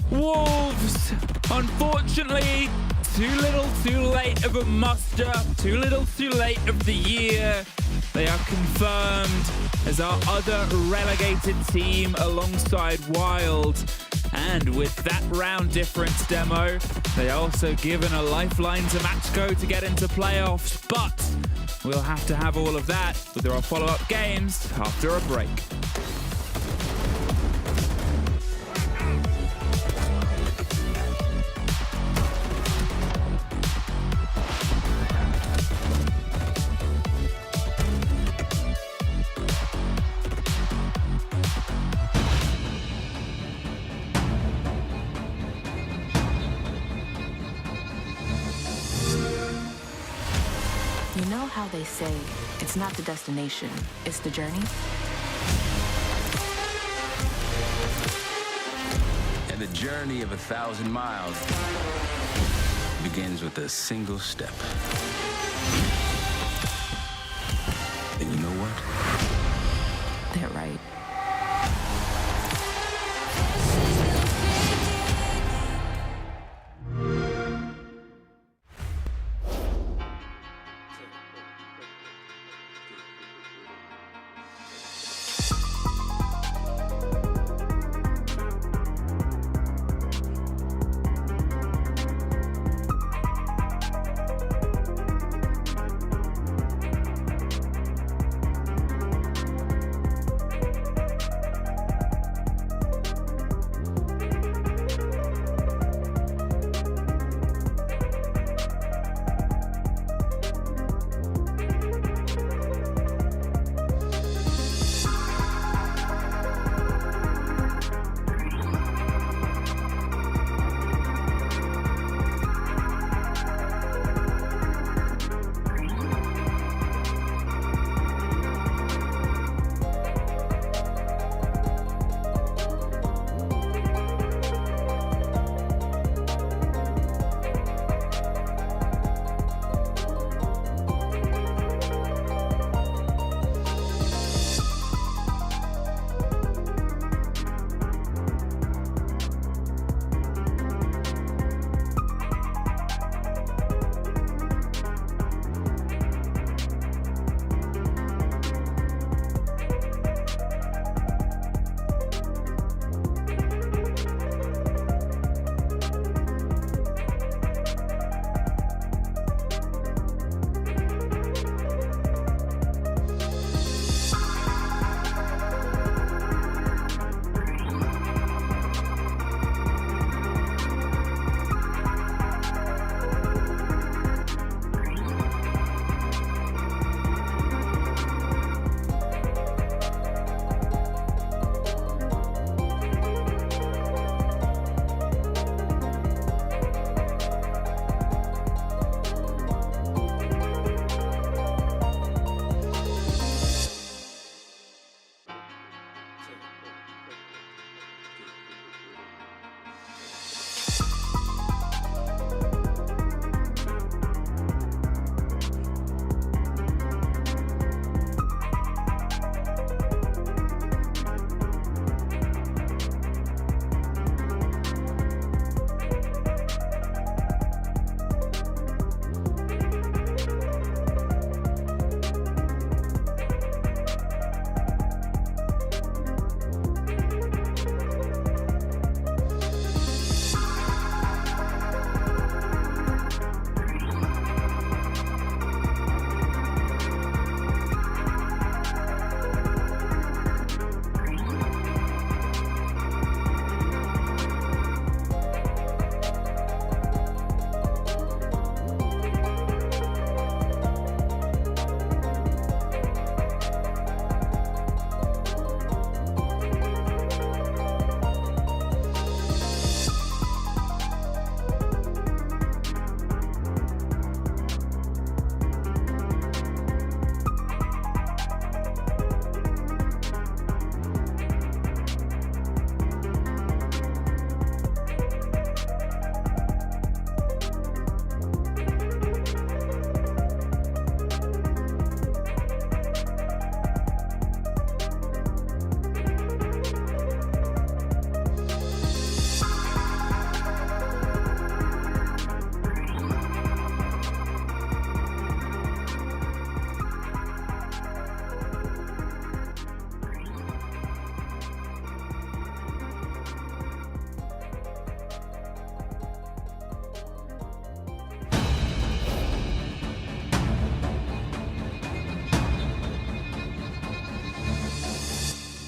S5: Wolves, unfortunately, too little too late of a muster. Too little too late of the year. They are confirmed as our other relegated team alongside Wild. And with that round difference demo, they are also given a lifeline to MACKO to get into playoffs. But we'll have to have all of that with our follow-up games after a break.
S10: You know how they say, it's not the destination, it's the journey?
S11: And the journey of 1,000 miles begins with a single step. And you know what?
S10: They're right.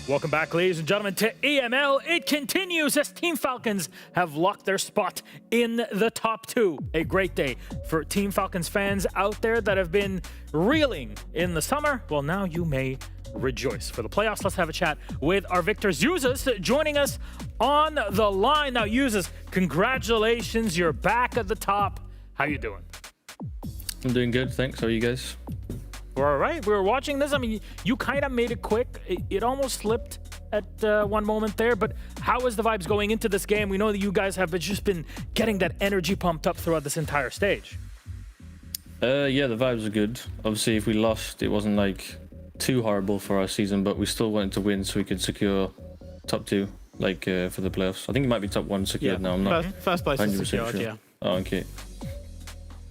S2: Welcome back, ladies and gentlemen, to EML. It continues as Team Falcons have locked their spot in the top 2. A great day for Team Falcons fans out there that have been reeling in the summer. Well, now you may rejoice. For the playoffs, let's have a chat with our victors. Yuzas joining us on the line. Now, Yuzas, congratulations. You're back at the top. How you doing?
S12: I'm doing good, thanks. How are you guys?
S2: We're all right. We were watching this. I mean, you kind of made it quick. It almost slipped at one moment there, but how is the vibes going into this game? We know that you guys have just been getting that energy pumped up throughout this entire stage.
S12: Yeah, the vibes are good. Obviously, if we lost, it wasn't like too horrible for our season, but we still wanted to win so we could secure top 2, like for the playoffs. I think it might be top 1 secured now. I'm not
S3: first place is secured,
S12: sure.
S3: yeah.
S12: Oh, okay.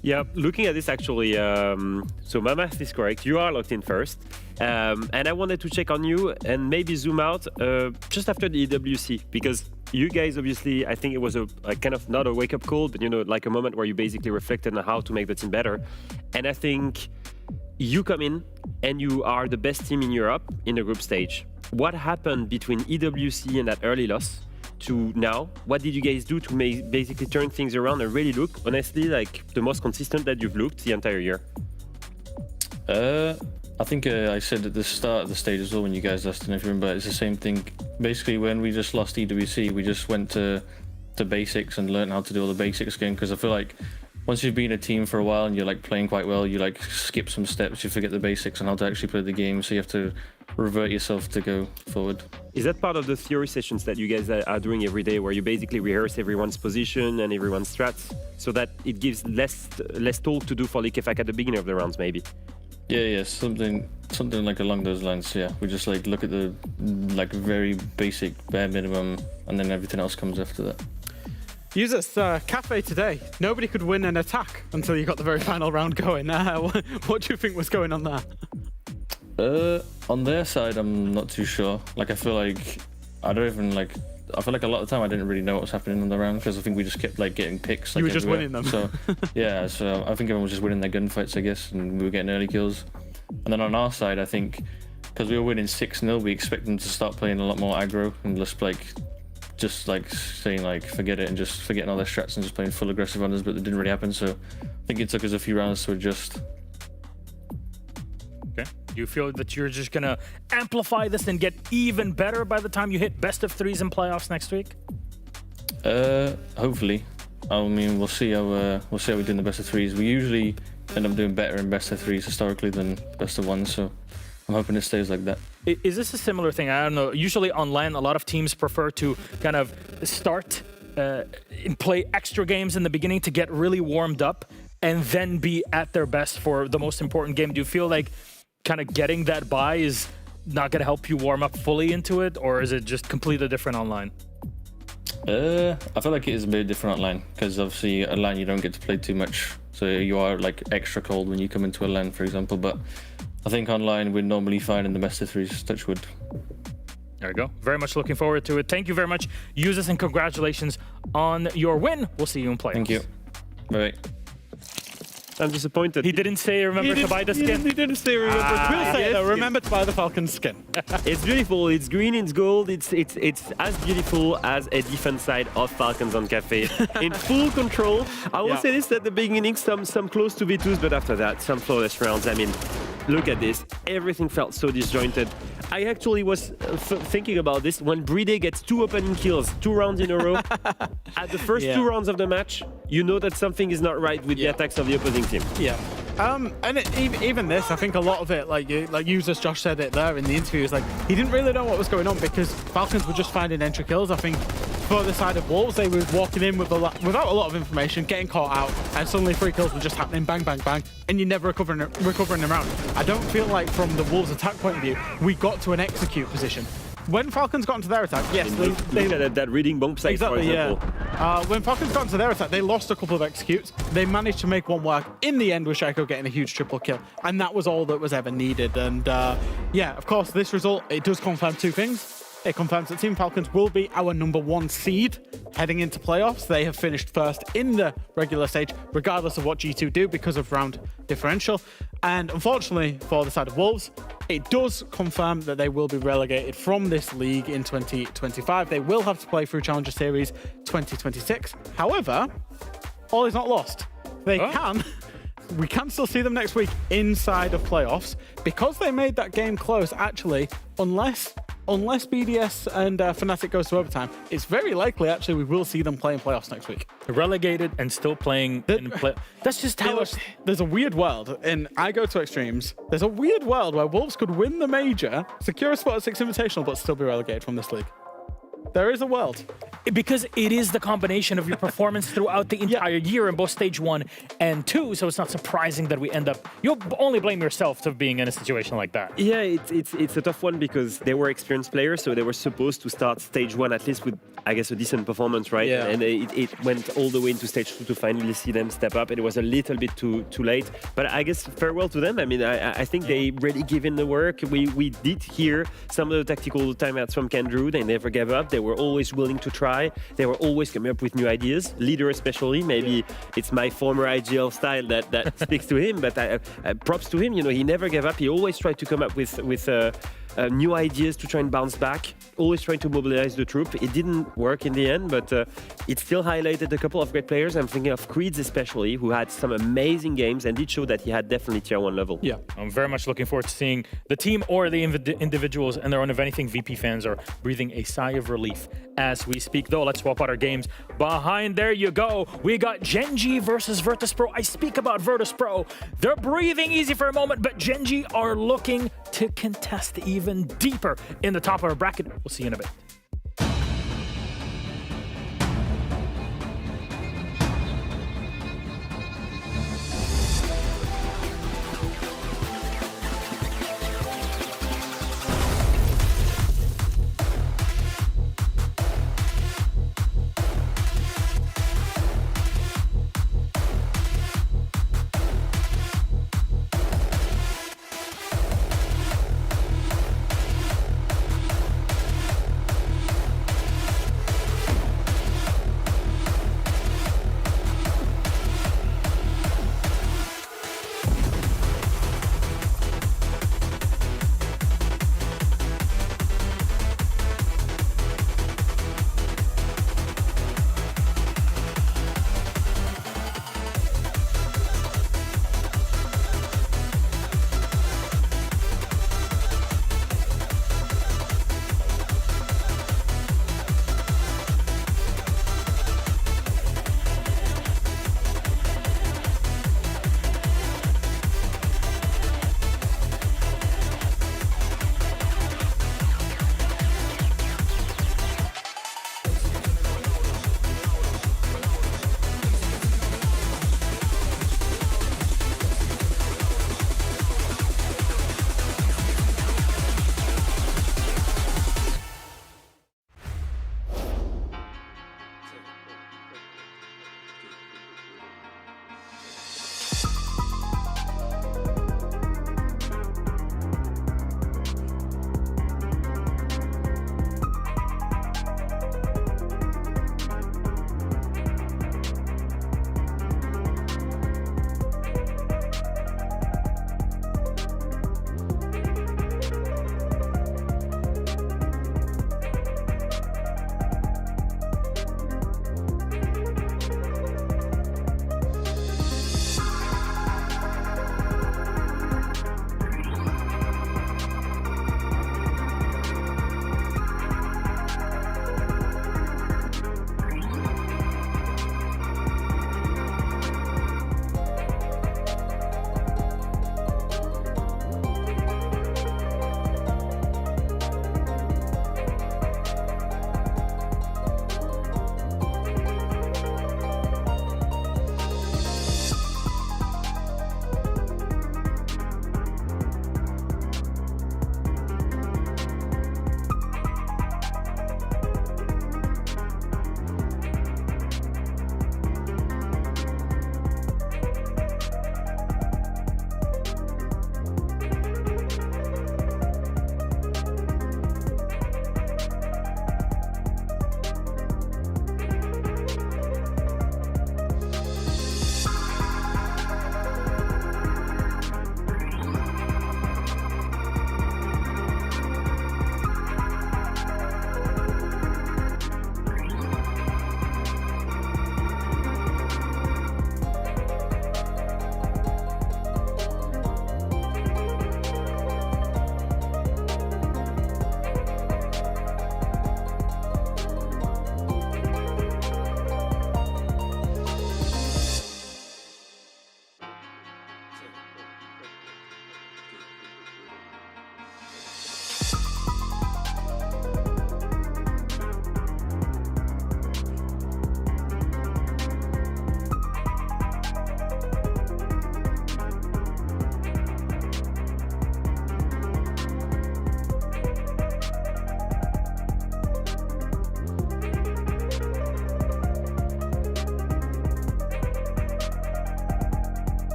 S4: Yeah, looking at this actually, so my math is correct. You are locked in first. And I wanted to check on you and maybe zoom out just after the EWC, because you guys obviously, I think it was a kind of not a wake-up call, but you know, like a moment where you basically reflected on how to make the team better. And I think you come in and you are the best team in Europe in the group stage. What happened between EWC and that early loss to now? What did you guys do to basically turn things around and really look, honestly, like the most consistent that you've looked the entire year?
S12: I think I said at the start of the stage as well when you guys asked, and if you remember, it's the same thing. Basically, when we just lost EWC, we just went to basics and learned how to do all the basics again, because I feel like once you've been a team for a while and you're like playing quite well, you like skip some steps, you forget the basics and how to actually play the game, so you have to revert yourself to go forward.
S4: Is that part of the theory sessions that you guys are doing every day, where you basically rehearse everyone's position and everyone's strats, so that it gives less talk to do for Likefak at the beginning of the rounds, maybe?
S12: Yeah, something like along those lines. Yeah, we just like look at the like very basic bare minimum, and then everything else comes after that.
S3: Yuzas, Cafe today, nobody could win an attack until you got the very final round going. What do you think was going on there?
S12: On their side, I'm not too sure. Like, I feel like I feel like a lot of the time I didn't really know what was happening on the round, because I think we just kept like getting picks. Like,
S3: you were just
S12: everywhere.
S3: winning them.
S12: So yeah, so I think everyone was just winning their gunfights, I guess, and we were getting early kills. And then on our side, I think because we were winning 6-0, we expect them to start playing a lot more aggro and just saying like forget it and just forgetting all their strats and just playing full aggressive on us, but it didn't really happen. So I think it took us a few rounds to adjust.
S2: Okay. Do you feel that you're just gonna amplify this and get even better by the time you hit best of 3s in playoffs next week?
S12: Hopefully. I mean, we'll see how we do in the best of 3s. We usually end up doing better in best of 3s historically than best of 1s, so I'm hoping it stays like that.
S2: Is this a similar thing? I don't know. Usually online, a lot of teams prefer to kind of start and play extra games in the beginning to get really warmed up and then be at their best for the most important game. Do you feel like kind of getting that bye is not going to help you warm up fully into it, or is it just completely different online?
S12: I feel like it is a bit different online, because obviously online you don't get to play too much, so you are like extra cold when you come into a LAN, for example. But I think online we're normally fine in the best of 3s, touch wood.
S2: There you go. Very much looking forward to it. Thank you very much, Yuzas, and congratulations on your win. We'll see you in playoffs.
S12: Thank you. Bye.
S4: I'm disappointed.
S2: He didn't say remember to buy the skin.
S4: He didn't say remember to buy the skin.
S3: Remember to buy the Falcons skin.
S4: It's beautiful. It's green, it's gold. It's as beautiful as a defense side of Falcons on Cafe. In full control. I will say this at the beginning, some close to V2s, but after that, some flawless rounds. I mean, look at this. Everything felt so disjointed. I actually was thinking about this when Bride gets 2 opening kills, 2 rounds in a row. At the first 2 rounds of the match, you know that something is not right with the attacks of the opposing team.
S3: Yeah. And even this, I think a lot of it, like Yuzas Josh said it there in the interview, is like he didn't really know what was going on because Falcons were just finding entry kills. I think for the side of Wolves, they were walking in with without a lot of information, getting caught out, and suddenly 3 kills were just happening, bang, bang, bang, and you're never recovering them around. I don't feel like from the Wolves attack point of view, we got to an execute position. When Falcons got into their attack, yes,
S4: they had that reading bomb site,
S3: exactly,
S4: for example.
S3: Yeah. When Falcons got into their attack, they lost a couple of executes. They managed to make one work in the end with Shaiko getting a huge triple kill, and that was all that was ever needed. And yeah, of course, this result, it does confirm 2 things. It confirms that Team Falcons will be our #1 seed heading into playoffs. They have finished first in the regular stage, regardless of what G2 do because of round differential. And unfortunately for the side of Wolves, it does confirm that they will be relegated from this league in 2025. They will have to play through Challenger Series 2026. However, all is not lost. We can still see them next week inside of playoffs because they made that game close. Actually, unless BDS and Fnatic goes to overtime, it's very likely actually we will see them play in playoffs next week.
S2: Relegated and still playing in play. That's just how
S3: there's a weird world, and I go to extremes. There's a weird world where Wolves could win the major, secure a spot at 6 Invitational, but still be relegated from this league. There is a world.
S2: Because it is the combination of your performance throughout the entire year in both stage 1 and 2, so it's not surprising that we end up... You'll only blame yourself for being in a situation like that.
S4: Yeah, it's a tough one because they were experienced players, so they were supposed to start stage 1 at least with, I guess, a decent performance, right?
S3: Yeah.
S4: And it went all the way into stage 2 to finally see them step up, and it was a little bit too late. But I guess farewell to them. I mean, I think they really give in the work. We did hear some of the tactical timeouts from Kendrew. They never gave up. They were always willing to try. They were always coming up with new ideas. Leader especially. Maybe it's my former IGL style that speaks to him, but props to him. You know, he never gave up. He always tried to come up with new ideas to try and bounce back. Always trying to mobilize the troop. It didn't work in the end, but it still highlighted a couple of great players. I'm thinking of Creeds especially, who had some amazing games and did show that he had definitely tier 1 level.
S2: Yeah, I'm very much looking forward to seeing the team or the individuals and their own. If anything, VP fans are breathing a sigh of relief as we speak. Though, let's swap out our games. Behind there you go. We got Genji versus Virtus.Pro. I speak about Virtus.Pro. They're breathing easy for a moment, but Genji are looking to contest even deeper in the top of our bracket. We'll see you in a bit.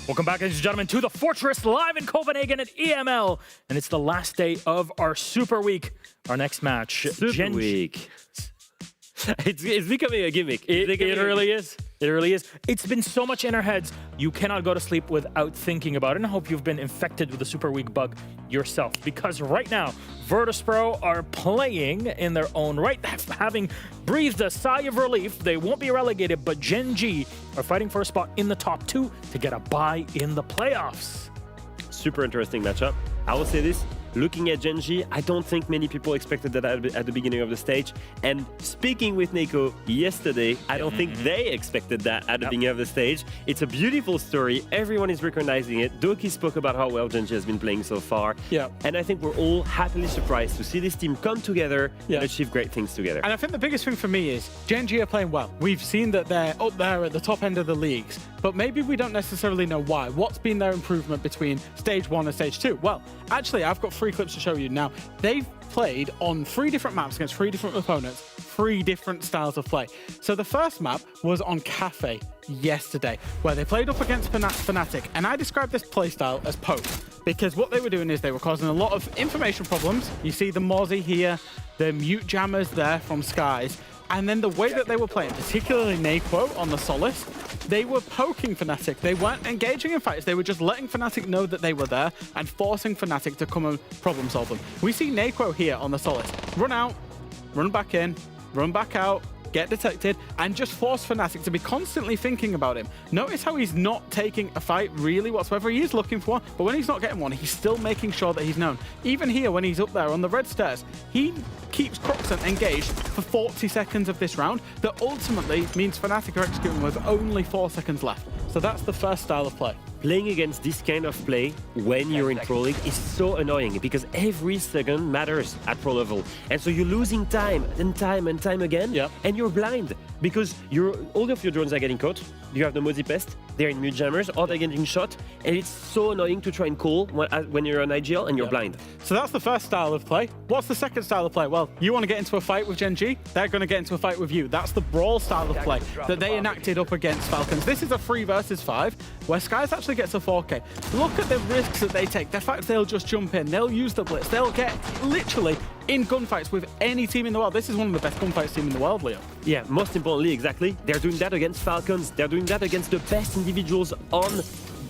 S2: Welcome back, ladies and gentlemen, to the Fortress live in Copenhagen at EML. And it's the last day of our Super Week. Our next match.
S4: Super Week. It's becoming a gimmick.
S2: It really is. It really is. It's been so much in our heads, you cannot go to sleep without thinking about it. And I hope you've been infected with the Super Week bug yourself. Because right now, Virtus.Pro are playing in their own right, having breathed a sigh of relief. They won't be relegated, but Genji are fighting for a spot in the top 2 to get a bye in the playoffs.
S4: Super interesting matchup. I will say this. Looking at Genji, I don't think many people expected that at the beginning of the stage. And speaking with MACKO yesterday, I don't think they expected that at the beginning of the stage. It's a beautiful story. Everyone is recognizing it. Doki spoke about how well Genji has been playing so far.
S3: Yeah.
S4: And I think we're all happily surprised to see this team come together and achieve great things together.
S3: And I think the biggest thing for me is Genji are playing well. We've seen that they're up there at the top end of the leagues, but maybe we don't necessarily know why. What's been their improvement between stage 1 and stage 2? Well, actually, I've got 3 clips to show you now. They've played on 3 different maps against 3 different opponents, 3 different styles of play. So the first map was on Cafe yesterday, where they played up against Fnatic, and I described this playstyle as poke, because what they were doing is they were causing a lot of information problems. You see the Mowgli here, the mute jammers there from Skies, and then the way that they were playing, particularly MACKO on the Solace, they were poking Fnatic. They weren't engaging in fights. They were just letting Fnatic know that they were there and forcing Fnatic to come and problem solve them. We see MACKO here on the Solace. Run out, run back in, run back out, get detected, and just force Fnatic to be constantly thinking about him. Notice how he's not taking a fight really whatsoever. He is looking for one, but when he's not getting one, he's still making sure that he's known. Even here, when he's up there on the red stairs, he keeps Croxant engaged for 40 seconds of this round. That ultimately means Fnatic are executing with only 4 seconds left. So that's the first style of play.
S4: Playing against this kind of play when you're in Pro League is so annoying because every second matters at Pro level. And so you're losing time and time and time again, and you're blind because all of your drones are getting caught. You have the Mozzie Pest, they're in mute jammers, or they're getting shot, and it's so annoying to try and call when you're on IGL and you're blind.
S3: So that's the first style of play. What's the second style of play? Well, you want to get into a fight with Genji, they're going to get into a fight with you. That's the brawl style of play that they enacted up against Falcons. This is a 3 versus 5, where Skies actually gets a 4K. Look at the risks that they take. The fact they'll just jump in, they'll use the blitz, they'll get literally in gunfights with any team in the world. This is one of the best gunfights team in the world, Leo.
S4: Yeah, most importantly, exactly. They're doing that against Falcons. They're doing that against the best individuals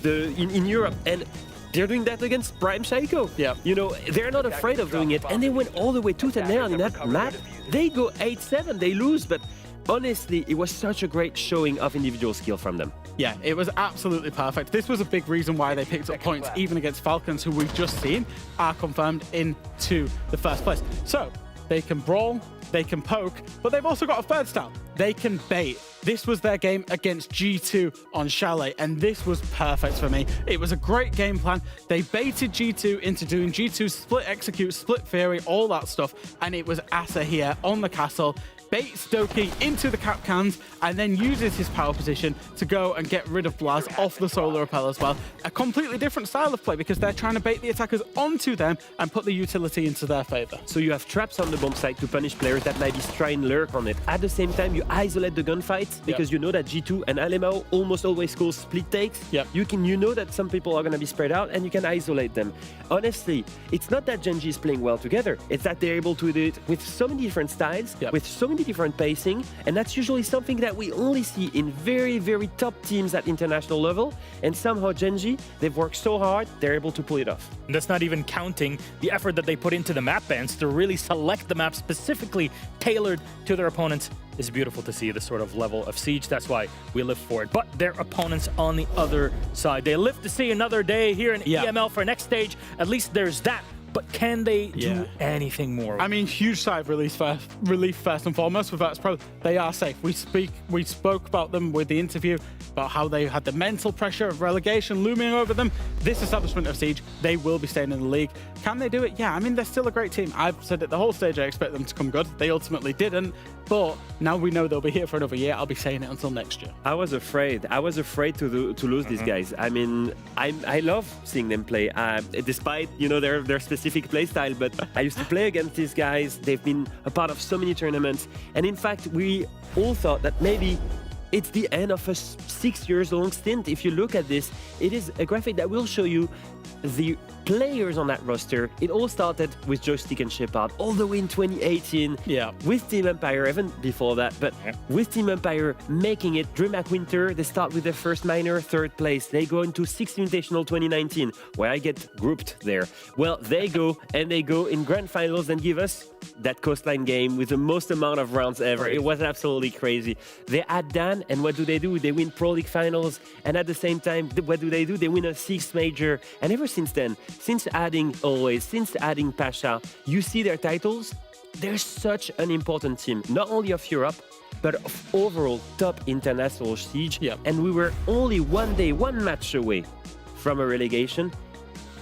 S4: in Europe. And they're doing that against Prime Shaiko.
S3: Yeah.
S4: You know, they're not afraid of doing it. And they went all the way tooth and nail in that map. They go 8-7, they lose, but honestly, it was such a great showing of individual skill from them.
S3: Yeah, it was absolutely perfect. This was a big reason why they picked up points, even against Falcons, who we've just seen are confirmed into the first place. So, they can brawl, they can poke, but they've also got a third style. They can bait. This was their game against G2 on Chalet, and this was perfect for me. It was a great game plan. They baited G2 into doing G2 split execute, split theory, all that stuff, and it was Asa here on the castle. Baits Doki into the cap cans and then uses his power position to go and get rid of Blaz off the solar repel as well. A completely different style of play because they're trying to bait the attackers onto them and put the utility into their favor.
S4: So you have traps on the bomb site to punish players that maybe try and lurk on it. At the same time, you isolate the gunfights because you know that G2 and Alemao almost always call split takes. You know that some people are going to be spread out and you can isolate them. Honestly, it's not that Genji is playing well together. It's that they're able to do it with so many different styles, with so many different pacing, and that's usually something that we only see in very, very top teams at international level. And somehow Genji, they've worked so hard, they're able to pull it off.
S2: And that's not even counting the effort that they put into the map bans to really select the map specifically tailored to their opponents. It's beautiful to see this sort of level of siege. That's why we live for it. But their opponents on the other side, they live to see another day here in EML for next stage. At least there's that. But can they do anything more?
S3: I mean, huge sigh of relief first and foremost with Virtus.Pro. They are safe. We spoke about them with the interview about how they had the mental pressure of relegation looming over them. This establishment of Siege, they will be staying in the league. Can they do it? Yeah, I mean, they're still a great team. I've said it the whole stage, I expect them to come good. They ultimately didn't, but now we know they'll be here for another year. I'll be saying it until next year.
S4: I was afraid to lose these guys. I mean, I love seeing them play, despite, you know, their specific play style, but I used to play against these guys. They've been a part of so many tournaments, and in fact, we all thought that maybe it's the end of a 6 years long stint. If you look at this, it is a graphic that will show you the players on that roster. It all started with Joystick and Shepard all the way in 2018 with Team Empire, even before that, but with Team Empire making it. DreamHack Winter, they start with their first minor, 3rd place. They go into 6th Invitational 2019, where I get grouped there. Well, they go in grand finals and give us that Coastline game with the most amount of rounds ever. It was absolutely crazy. They add Dan, and what do? They win Pro League finals, and at the same time, what do? They win a 6th major, and ever since then, since adding Pasha, you see their titles. They're such an important team, not only of Europe, but of overall top international siege. And we were only one match away from a relegation.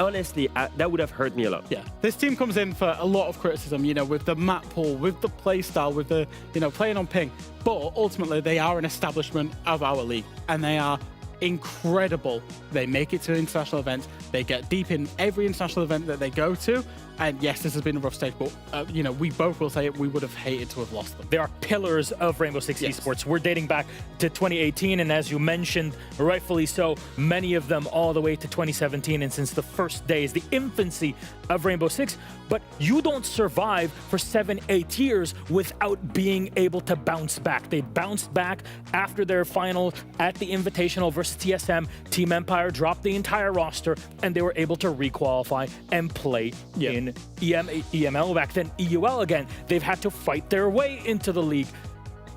S4: Honestly, that would have hurt me a lot.
S3: Yeah, this team comes in for a lot of criticism, you know, with the map pool, with the play style, with the, you know, playing on ping. But ultimately, they are an establishment of our league, and they are incredible. They make it to international events. They get deep in every international event that they go to. And yes, this has been a rough stage, but you know, we both will say it, we would have hated to have lost them.
S2: They are pillars of Rainbow Six Esports. We're dating back to 2018, and as you mentioned, rightfully so, many of them all the way to 2017, and since the first days, the infancy of Rainbow Six. But you don't survive for 7-8 years without being able to bounce back. They bounced back after their final at the Invitational versus TSM. Team Empire dropped the entire roster, and they were able to re-qualify and play in EML, back then EUL again. They've had to fight their way into the league.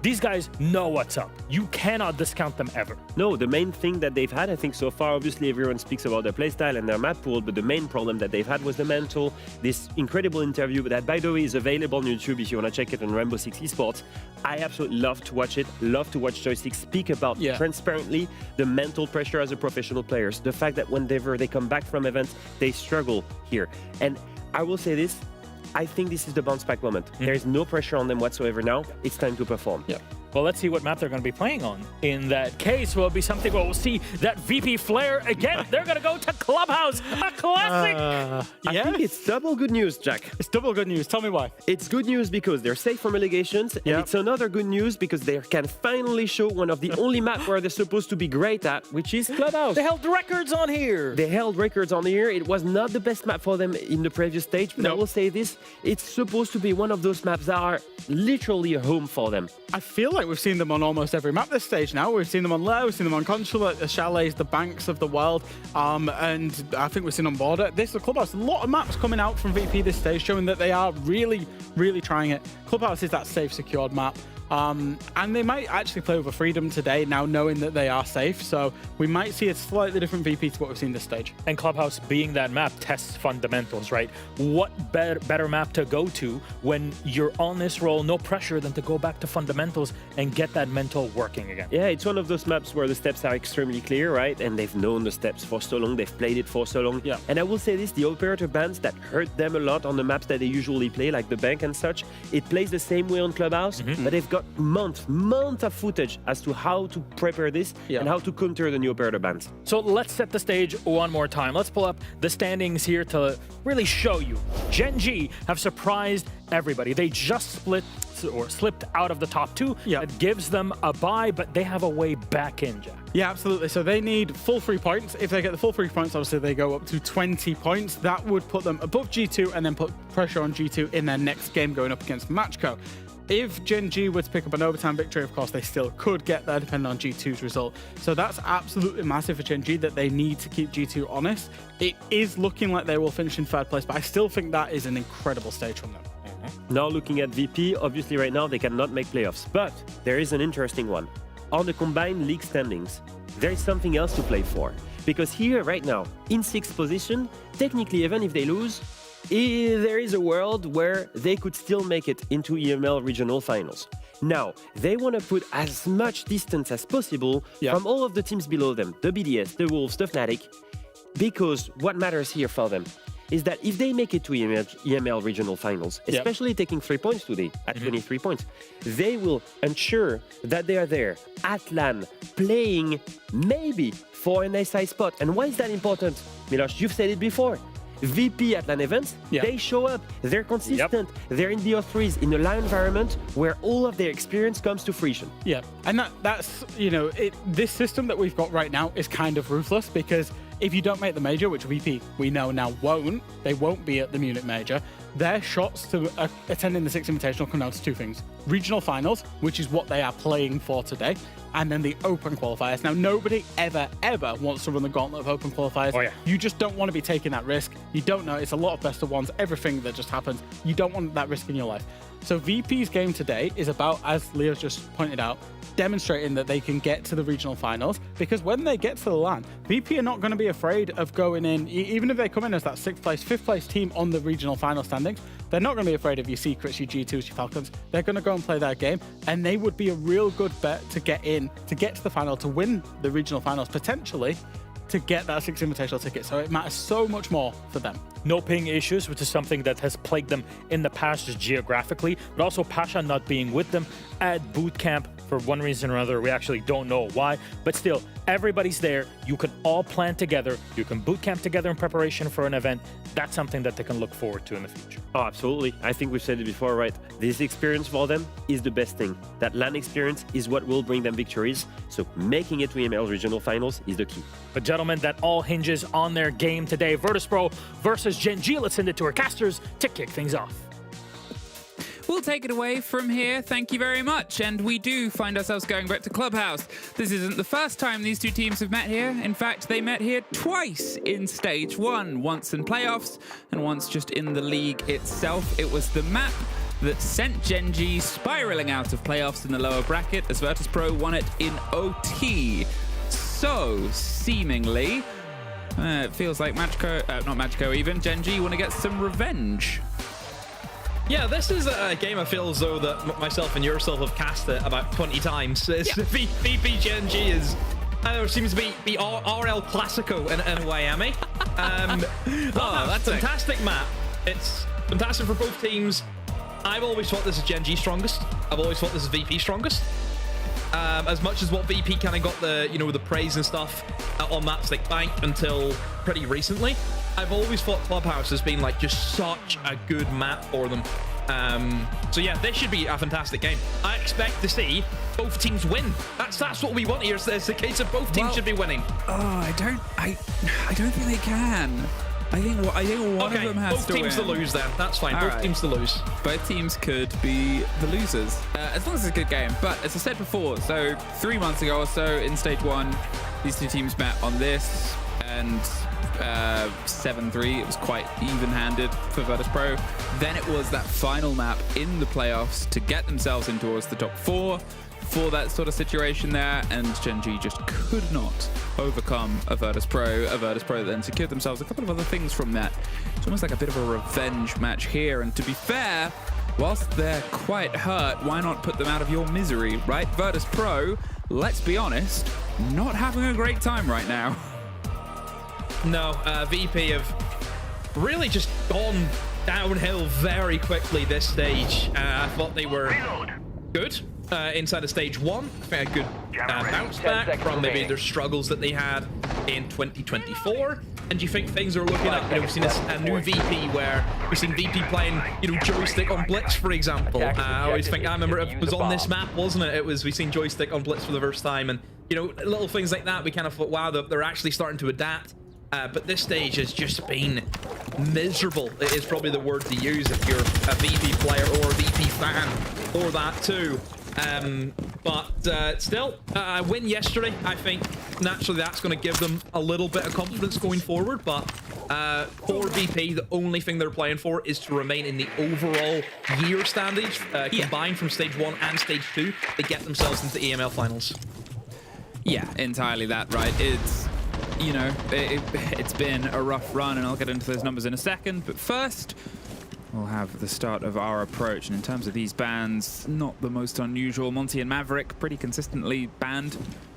S2: These guys know what's up. You cannot discount them ever.
S4: No, the main thing that they've had, I think so far, obviously everyone speaks about their playstyle and their map pool, but the main problem that they've had was the mental. This incredible interview that, by the way, is available on YouTube if you want to check it on Rainbow Six Esports. I absolutely love to watch it, love to watch Joystick speak about transparently the mental pressure as a professional players. The fact that whenever they come back from events, they struggle here. And I will say this, I think this is the bounce back moment. There is no pressure on them whatsoever now. It's time to perform.
S2: Well, let's see what map they're going to be playing on. In that case, will it be something where we'll see that VP Flare again? They're going to go to Clubhouse, a classic.
S4: I think it's double good news, Jack.
S3: It's double good news. Tell me why.
S4: It's good news because they're safe from relegations, and it's another good news because they can finally show one of the only map where they're supposed to be great at, which is Clubhouse.
S2: They held records on here.
S4: They held records on here. It was not the best map for them in the previous stage, but I will say this, it's supposed to be one of those maps that are literally a home for them.
S3: I feel like we've seen them on almost every map this stage now. We've seen them on Lair, we've seen them on Consulate, the Chalets, the Banks of the World, and I think we've seen on Border. This is the Clubhouse. A lot of maps coming out from VP this stage, showing that they are really, really trying it. Clubhouse is that safe, secured map. And they might actually play over Freedom today, now knowing that they are safe. So we might see a slightly different VP to what we've seen this stage.
S2: And Clubhouse being that map tests fundamentals, right? What better map to go to when you're on this roll, no pressure, than to go back to fundamentals and get that mental working again.
S4: Yeah, it's one of those maps where the steps are extremely clear, right? And they've known the steps for so long, they've played it for so long. And I will say this, the operator bans that hurt them a lot on the maps that they usually play, like the Bank and such, it plays the same way on Clubhouse, but they've got month of footage as to how to prepare this and how to counter the new operator bans.
S2: So let's set the stage one more time. Let's pull up the standings here to really show you. Genji have surprised everybody. They just slipped out of the top two. It gives them a bye, but they have a way back in, Jack.
S3: Yeah, absolutely. So they need full 3 points. If they get the full 3 points, obviously they go up to 20 points. That would put them above G2 and then put pressure on G2 in their next game going up against MACKO. If Genji were to pick up an overtime victory, of course, they still could get there depending on G2's result. So that's absolutely massive for Genji that they need to keep G2 honest. It is looking like they will finish in 3rd place, but I still think that is an incredible stage from them.
S4: Now looking at VP, obviously right now they cannot make playoffs, but there is an interesting one. On the combined league standings, there is something else to play for. Because here right now, in 6th position, technically even if they lose, there is a world where they could still make it into EML regional finals. Now, they want to put as much distance as possible from all of the teams below them, the BDS, the Wolves, the Fnatic, because what matters here for them is that if they make it to EML regional finals, especially taking 3 points today at 23 points, they will ensure that they are there at LAN, playing maybe for an SI spot. And why is that important? Miloš, you've said it before. VP at LAN events, they show up, they're consistent, they're in the O3s, in a LAN environment where all of their experience comes to fruition.
S3: Yeah, and that's, you know, this system that we've got right now is kind of ruthless, because if you don't make the major, which VP we know now they won't be at the Munich major, their shots to attending the Six Invitational come down to two things. Regional finals, which is what they are playing for today, and then the open qualifiers. Now, nobody ever wants to run the gauntlet of open qualifiers.
S2: Oh, yeah.
S3: You just don't want to be taking that risk. You don't know. It's a lot of best of ones, everything that just happens. You don't want that risk in your life. So VP's game today is about, as Leo's just pointed out, demonstrating that they can get to the regional finals, because when they get to the LAN, VP are not going to be afraid of going in, even if they come in as that 6th place, 5th place team on the regional final standings, they're not going to be afraid of your Secrets, your G2s, your Falcons. They're going to go and play their game, and they would be a real good bet to get in, to get to the final, to win the regional finals, potentially, to get that 6 Invitational ticket. So it matters so much more for them.
S2: No ping issues, which is something that has plagued them in the past just geographically, but also Pasha not being with them at boot camp for one reason or another. We actually don't know why, but still, everybody's there. You can all plan together. You can boot camp together in preparation for an event. That's something that they can look forward to in the future.
S4: Oh, absolutely. I think we've said it before, right? This experience for them is the best thing. That LAN experience is what will bring them victories. So making it to EML regional finals is the key.
S2: But gentlemen, that all hinges on their game today. Virtus.Pro versus Genji. Let's send it to our casters to kick things off.
S5: We'll take it away from here. Thank you very much. And we do find ourselves going back to Clubhouse. This isn't the first time these two teams have met here. In fact, they met here twice in Stage 1, once in playoffs and once just in the league itself. It was the map that sent Genji spiraling out of playoffs in the lower bracket as Virtus.Pro won it in OT. So, seemingly, it feels like not MACKO even, Genji want to get some revenge.
S6: Yeah, this is a game I feel as though that myself and yourself have cast it about 20 times. It's VP Genji is, I don't know, seems to be RL Classico in a way, Amy. That's a fantastic map. It's fantastic for both teams. I've always thought this is Genji strongest. I've always thought this is VP strongest. As much as what VP kind of got the, you know, the praise and stuff on maps like Bank until pretty recently, I've always thought Clubhouse has been like just such a good map for them. So yeah, this should be a fantastic game. I expect to see both teams win. That's what we want here. It's the case of both teams should be winning.
S5: Oh, I don't think they can. I think one of them has to win.
S6: Both teams to lose then. That's fine. Both teams to lose.
S5: Both teams could be the losers. As long as it's a good game. But as I said before, so 3 months ago or so in Stage 1, these two teams met on this, and 7-3. It was quite even-handed for Virtus.Pro. Then it was that final map in the playoffs to get themselves in towards the top 4 for that sort of situation there, and Genji just could not overcome a Virtus.Pro that then secured themselves a couple of other things from that. It's almost like a bit of a revenge match here, and to be fair, whilst they're quite hurt, why not put them out of your misery, right? Virtus.Pro, let's be honest, not having a great time right now.
S6: No, VP have really just gone downhill very quickly this stage. I thought they were good inside of Stage 1. I think a good bounce back from maybe their struggles that they had in 2024. And do you think things are looking up? You know, we've seen a new VP where we've seen VP playing, you know, joystick on Blitz, for example. I always think, I remember it was on this map, wasn't it? We've seen joystick on Blitz for the first time. And, you know, little things like that, we kind of thought, wow, they're actually starting to adapt. But this stage has just been miserable. It is probably the word to use if you're a VP player or a VP fan, or that too. But still, a win yesterday, I think naturally that's going to give them a little bit of confidence going forward. But for VP, the only thing they're playing for is to remain in the overall year standings, combined from Stage 1 and Stage 2. They get themselves into EML finals.
S5: Yeah, entirely that, right? It's, you know, it's been a rough run, and I'll get into those numbers in a second. But first, we'll have the start of our approach. And in terms of these bans, not the most unusual. Monty and Maverick pretty consistently banned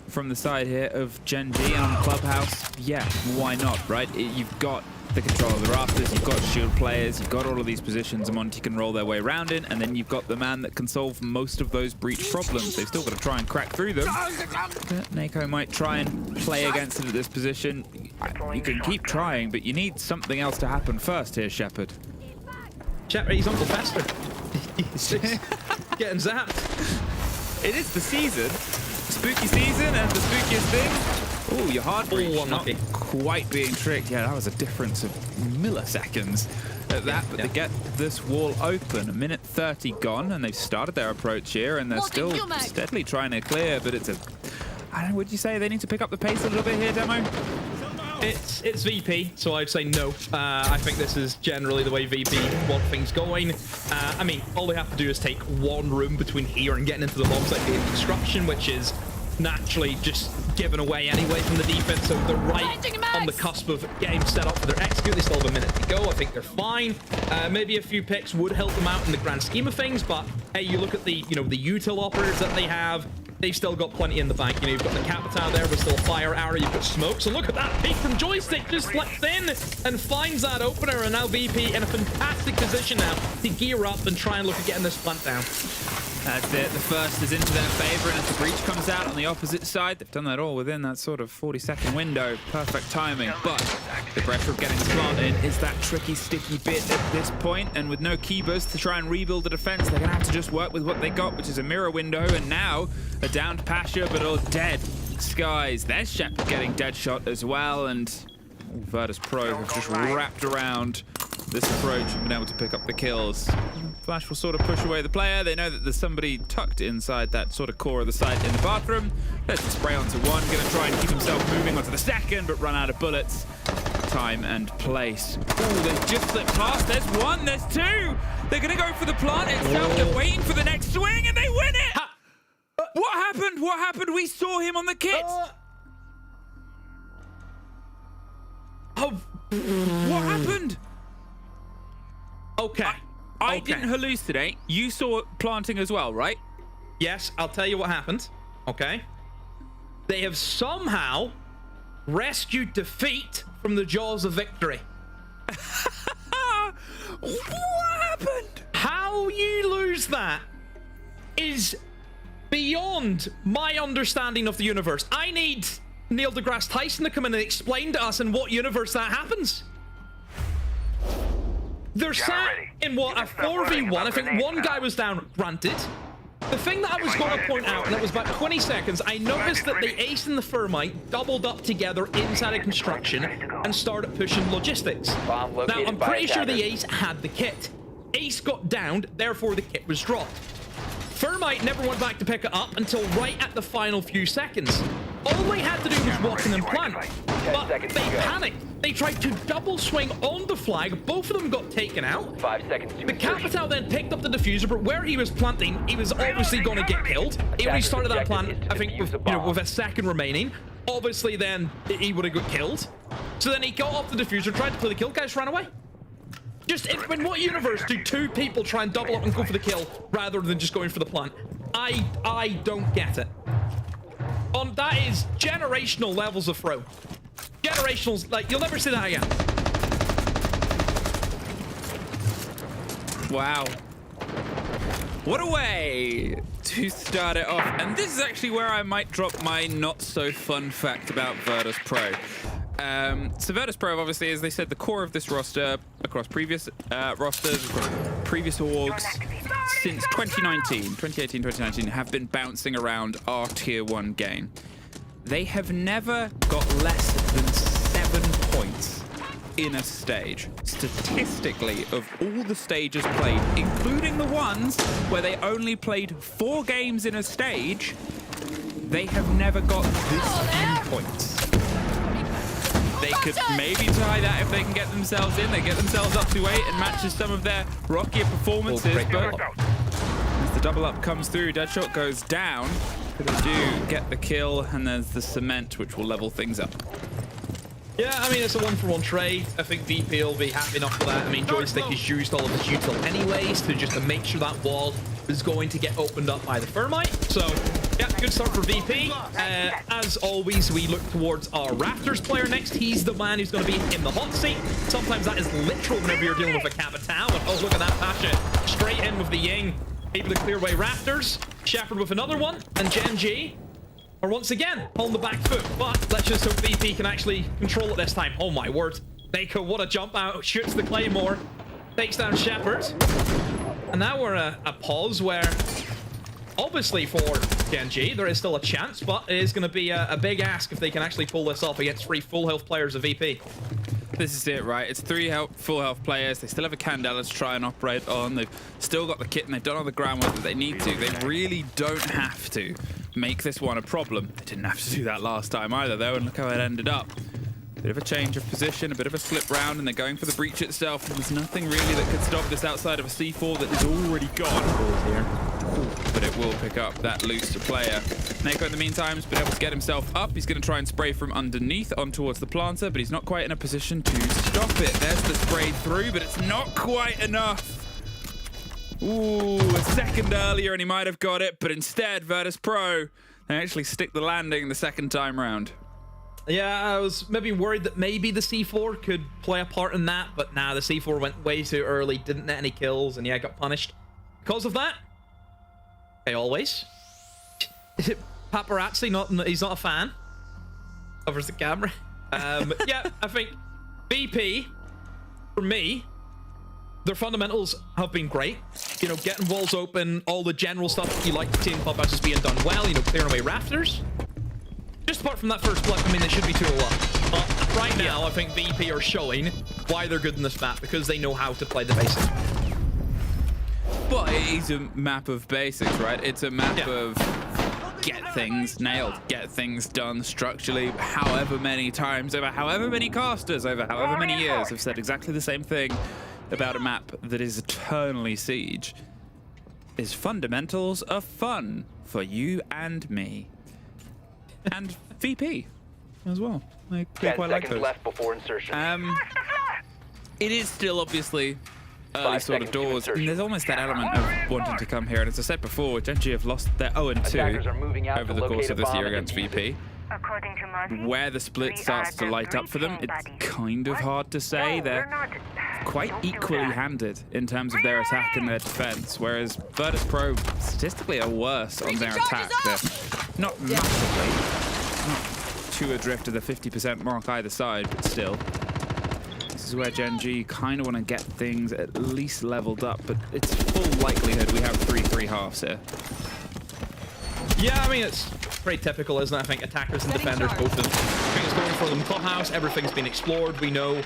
S5: from the side here of Genji. And on Clubhouse, yeah, why not, right? You've got the control of the rafters, you've got shield players, you've got all of these positions Monty can roll their way around in, and then you've got the man that can solve most of those breach problems. They've still got to try and crack through them. But MACKO might try and play against it at this position. You can keep trying, but you need something else to happen first here, Shepard.
S6: Shepard, he's Uncle Fester. He's just getting zapped.
S5: It is the season. Spooky season, and the spookiest thing. Oh, your hard breach not quite being tricked. Yeah, that was a difference of milliseconds at that, but they get this wall open. 1:30 gone, and they've started their approach here, and they're still steadily trying to clear, but it's a... I don't know, would you say they need to pick up the pace a little bit here, Demo?
S6: It's VP, so I'd say no. I think this is generally the way VP want things going. I mean, all they have to do is take one room between here and getting into the bomb site being construction, which is naturally just given away anyway from the defense. So they're right on the cusp of getting set up for their execute. They still have a minute to go. I think they're fine. Maybe a few picks would help them out in the grand scheme of things, but hey, you look at the the util operators that they have. They've still got plenty in the bank. You've got the Capitao there with still fire arrow. You've got smoke. So look at that peek from Joystick. Just slips in and finds that opener. And now VP in a fantastic position now to gear up and try and look at getting this plant down.
S5: That's it. The first is into their favor, and as the breach comes out on the opposite side, they've done that all within that sort of 40-second window. Perfect timing, but the pressure of getting planted is that tricky, sticky bit at this point, and with no keybers to try and rebuild the defense, they're going to have to just work with what they got, which is a mirror window, and now a downed Pasha, but all dead Skies. There's Shepard getting dead shot as well, and Virtus.Pro have just wrapped around this approach and been able to pick up the kills. Flash will sort of push away the player. They know that there's somebody tucked inside that sort of core of the site in the bathroom. Let's just spray onto one. Gonna try and keep himself moving onto the second, but run out of bullets. Time and place. Oh, they've just slipped past. There's one, there's two. They're gonna go for the plant itself. They're waiting for the next swing, and they win it. What happened? What happened? We saw him on the kit. What happened?
S6: Okay.
S5: I didn't hallucinate. You saw it planting as well, right?
S6: Yes, I'll tell you what happened. Okay. They have somehow rescued defeat from the jaws of victory.
S5: What happened?
S6: How you lose that is beyond my understanding of the universe. I need Neil deGrasse Tyson to come in and explain to us in what universe that happens. They're sat in what, a 4v1. I think one guy was down, granted. The thing that I was going to point out, and it was about 20 seconds, I noticed that the Ace and the Thermite doubled up together inside of construction and started pushing logistics. Now, I'm pretty sure the Ace had the kit. Ace got downed, therefore the kit was dropped. Thermite never went back to pick it up until right at the final few seconds. All they had to do was walk in and plant. But they panicked. They tried to double swing on the flag. Both of them got taken out.
S7: 5 seconds.
S6: The Capitao then picked up the diffuser, but where he was planting, he was obviously going to get killed. He only started that plant, I think, with a second remaining. Obviously, then he would have got killed. So then he got off the diffuser, tried to play the kill, guys ran away. Just in what universe do two people try and double up and go for the kill rather than just going for the plant? I don't get it. That is generational levels of throw. Generationals, like, you'll never see that again.
S5: Wow. What a way to start it off. And this is actually where I might drop my not so fun fact about Virtus.Pro. So Virtus.Pro, obviously, as they said, the core of this roster across previous rosters, across previous orgs, since 2018-2019, have been bouncing around our Tier 1 game. They have never got less than 7 points in a stage. Statistically, of all the stages played, including the ones where they only played 4 games in a stage, they have never got this few points. They could maybe tie that if they can get themselves in. They get themselves up to 8 and matches some of their rockier performances. But as the double up comes through, Deadshot goes down. They do get the kill, and there's the cement, which will level things up.
S6: Yeah, I mean, it's a 1-for-1 trade. I think VP will be happy enough for that. I mean, Joystick has used all of his util anyways to make sure that wall is going to get opened up by the Thermite. So Yeah, good start for VP. As always, we look towards our Raptors player next. He's the man who's going to be in the hot seat. Sometimes that is literal whenever you're dealing with a Capitao. And oh, look at that Pasha. Straight in with the Ying. Able to clear away Raptors. Shepherd with another one. And Genji are once again on the back foot. But let's just hope VP can actually control it this time. Oh my word. MACKO, what a jump out. Shoots the Claymore. Takes down Shepherd. And now we're a pause where... Obviously for Genji, there is still a chance, but it is going to be a big ask if they can actually pull this off against 3 full health players of VP.
S5: This is it, right? It's 3 full health players. They still have a Candela to try and operate on. They've still got the kit and they've done all the groundwork that they need to. They really don't have to make this one a problem. They didn't have to do that last time either, though, and look how it ended up. Bit of a change of position, a bit of a slip round, and they're going for the breach itself. And there's nothing really that could stop this outside of a C4 that is already gone. Here. But it will pick up that loose player. MACKO in the meantime has been able to get himself up. He's going to try and spray from underneath on towards the planter, but he's not quite in a position to stop it. There's the spray through, but it's not quite enough. Ooh, a second earlier and he might have got it, but instead Virtus.Pro, they actually stick the landing the second time round.
S6: Yeah, I was maybe worried that maybe the C4 could play a part in that, but nah, the C4 went way too early, didn't net any kills, and yeah, got punished because of that. Okay, always. Paparazzi, he's not a fan. Covers the camera. Yeah, I think VP, for me, their fundamentals have been great. You know, getting walls open, all the general stuff that you like to see in Clubhouse is being done well, you know, clearing away Rafters. Just apart from that first blood, I mean, they should be 2-1. But right now, I think VP are showing why they're good in this map, because they know how to play the basics.
S5: Well, it is a map of basics, right? It's a map of get things nailed, get things done structurally, however many times, over however many casters, over however many years have said exactly the same thing about a map that is eternally Siege. Is fundamentals of fun for you and me. And VP as well. I quite like those.
S7: Left before insertion.
S5: It is still obviously early sort of doors, and there's almost that element of wanting to come here. And as I said before, Genji have lost their 0-2 over the course of this year against VP. Where the split starts to light up for them, it's kind of hard to say. They're quite equally handed in terms of their attack and their defense, whereas Virtus.Pro statistically are worse on their attack. They're not massively, not too adrift to the 50% mark either side, but still. This is where Genji kind of want to get things at least leveled up, but it's full likelihood we have 3-3 halves here.
S6: Yeah, I mean, it's pretty typical, isn't it? I think attackers and defenders, both of them. I think it's going for them. Clubhouse, everything's been explored. We know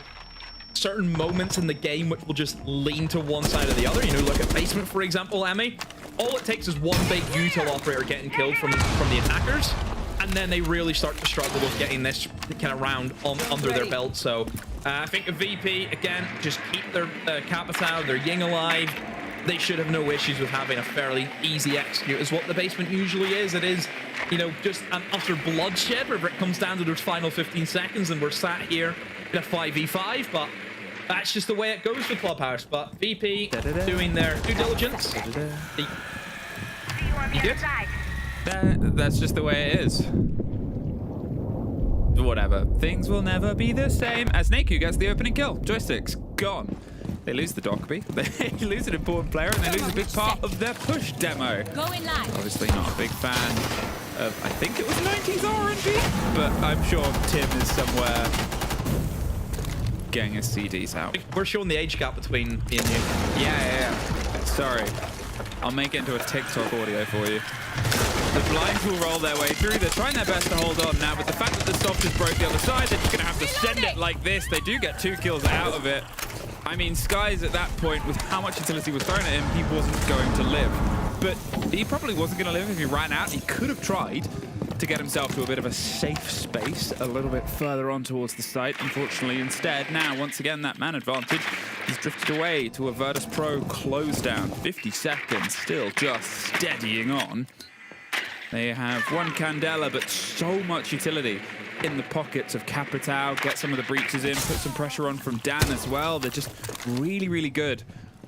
S6: certain moments in the game which will just lean to one side or the other. You know, look at basement, for example, Emmy. All it takes is one big util operator getting killed from the attackers, and then they really start to struggle with getting this kind of round under their belt. So I think a VP, again, just keep their Capitao, their Ying alive. They should have no issues with having a fairly easy execute, is what the basement usually is. It is, you know, just an utter bloodshed wherever it comes down to those final 15 seconds, and we're sat here in a 5v5, but that's just the way it goes for Clubhouse. But VP doing their due diligence. You good?
S5: That's just the way it is. Whatever. Things will never be the same as NACKO gets the opening kill. Joystick's gone. They lose the Dockerby, they lose an important player, and they lose a big part of their push demo.
S1: Going live.
S5: Obviously not a big fan of, I think it was 90s R&B, but I'm sure Tim is somewhere getting his CDs out.
S6: We're showing the age gap between me and you.
S5: Yeah. Sorry. I'll make it into a TikTok audio for you. The blinds will roll their way through. They're trying their best to hold on now, but the fact that the stop just broke the other side, they're just going to have to send it like this. They do get 2 kills out of it. I mean, Skies at that point, with how much utility was thrown at him, he wasn't going to live. But he probably wasn't going to live if he ran out. He could have tried to get himself to a bit of a safe space a little bit further on towards the site. Unfortunately, instead, now, once again, that man advantage is drifted away to a Virtus.Pro close down. 50 seconds, still just steadying on. They have 1 Candela, but so much utility in the pockets of Capitao. Get some of the breaches in, put some pressure on from Dan as well. They're just really, really good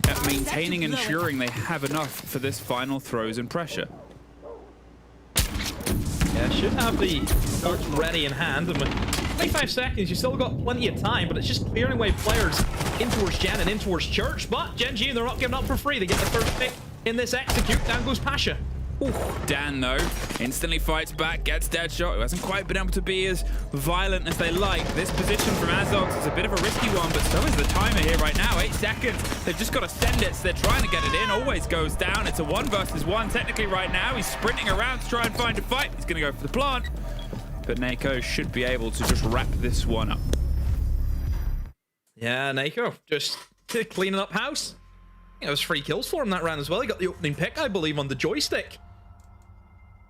S5: at maintaining and ensuring they have enough for this final throws and pressure.
S6: Yeah, should have the ult ready in hand. And with 25 seconds, you still got plenty of time, but it's just clearing away players in towards Gen and in towards Church. But Genji, they're not giving up for free. They get the first pick in this execute. Down goes Pasha.
S5: Ooh, Dan, though, instantly fights back, gets dead shot, who hasn't quite been able to be as violent as they like. This position from Azox is a bit of a risky one, but so is the timer here right now. 8 seconds. They've just got to send it, so they're trying to get it in. Always goes down. It's a 1 versus 1 technically right now. He's sprinting around to try and find a fight. He's going to go for the plant, but MACKO should be able to just wrap this one up.
S6: Yeah, MACKO just cleaning up house. It was 3 kills for him that round as well. He got the opening pick, I believe, on the joystick.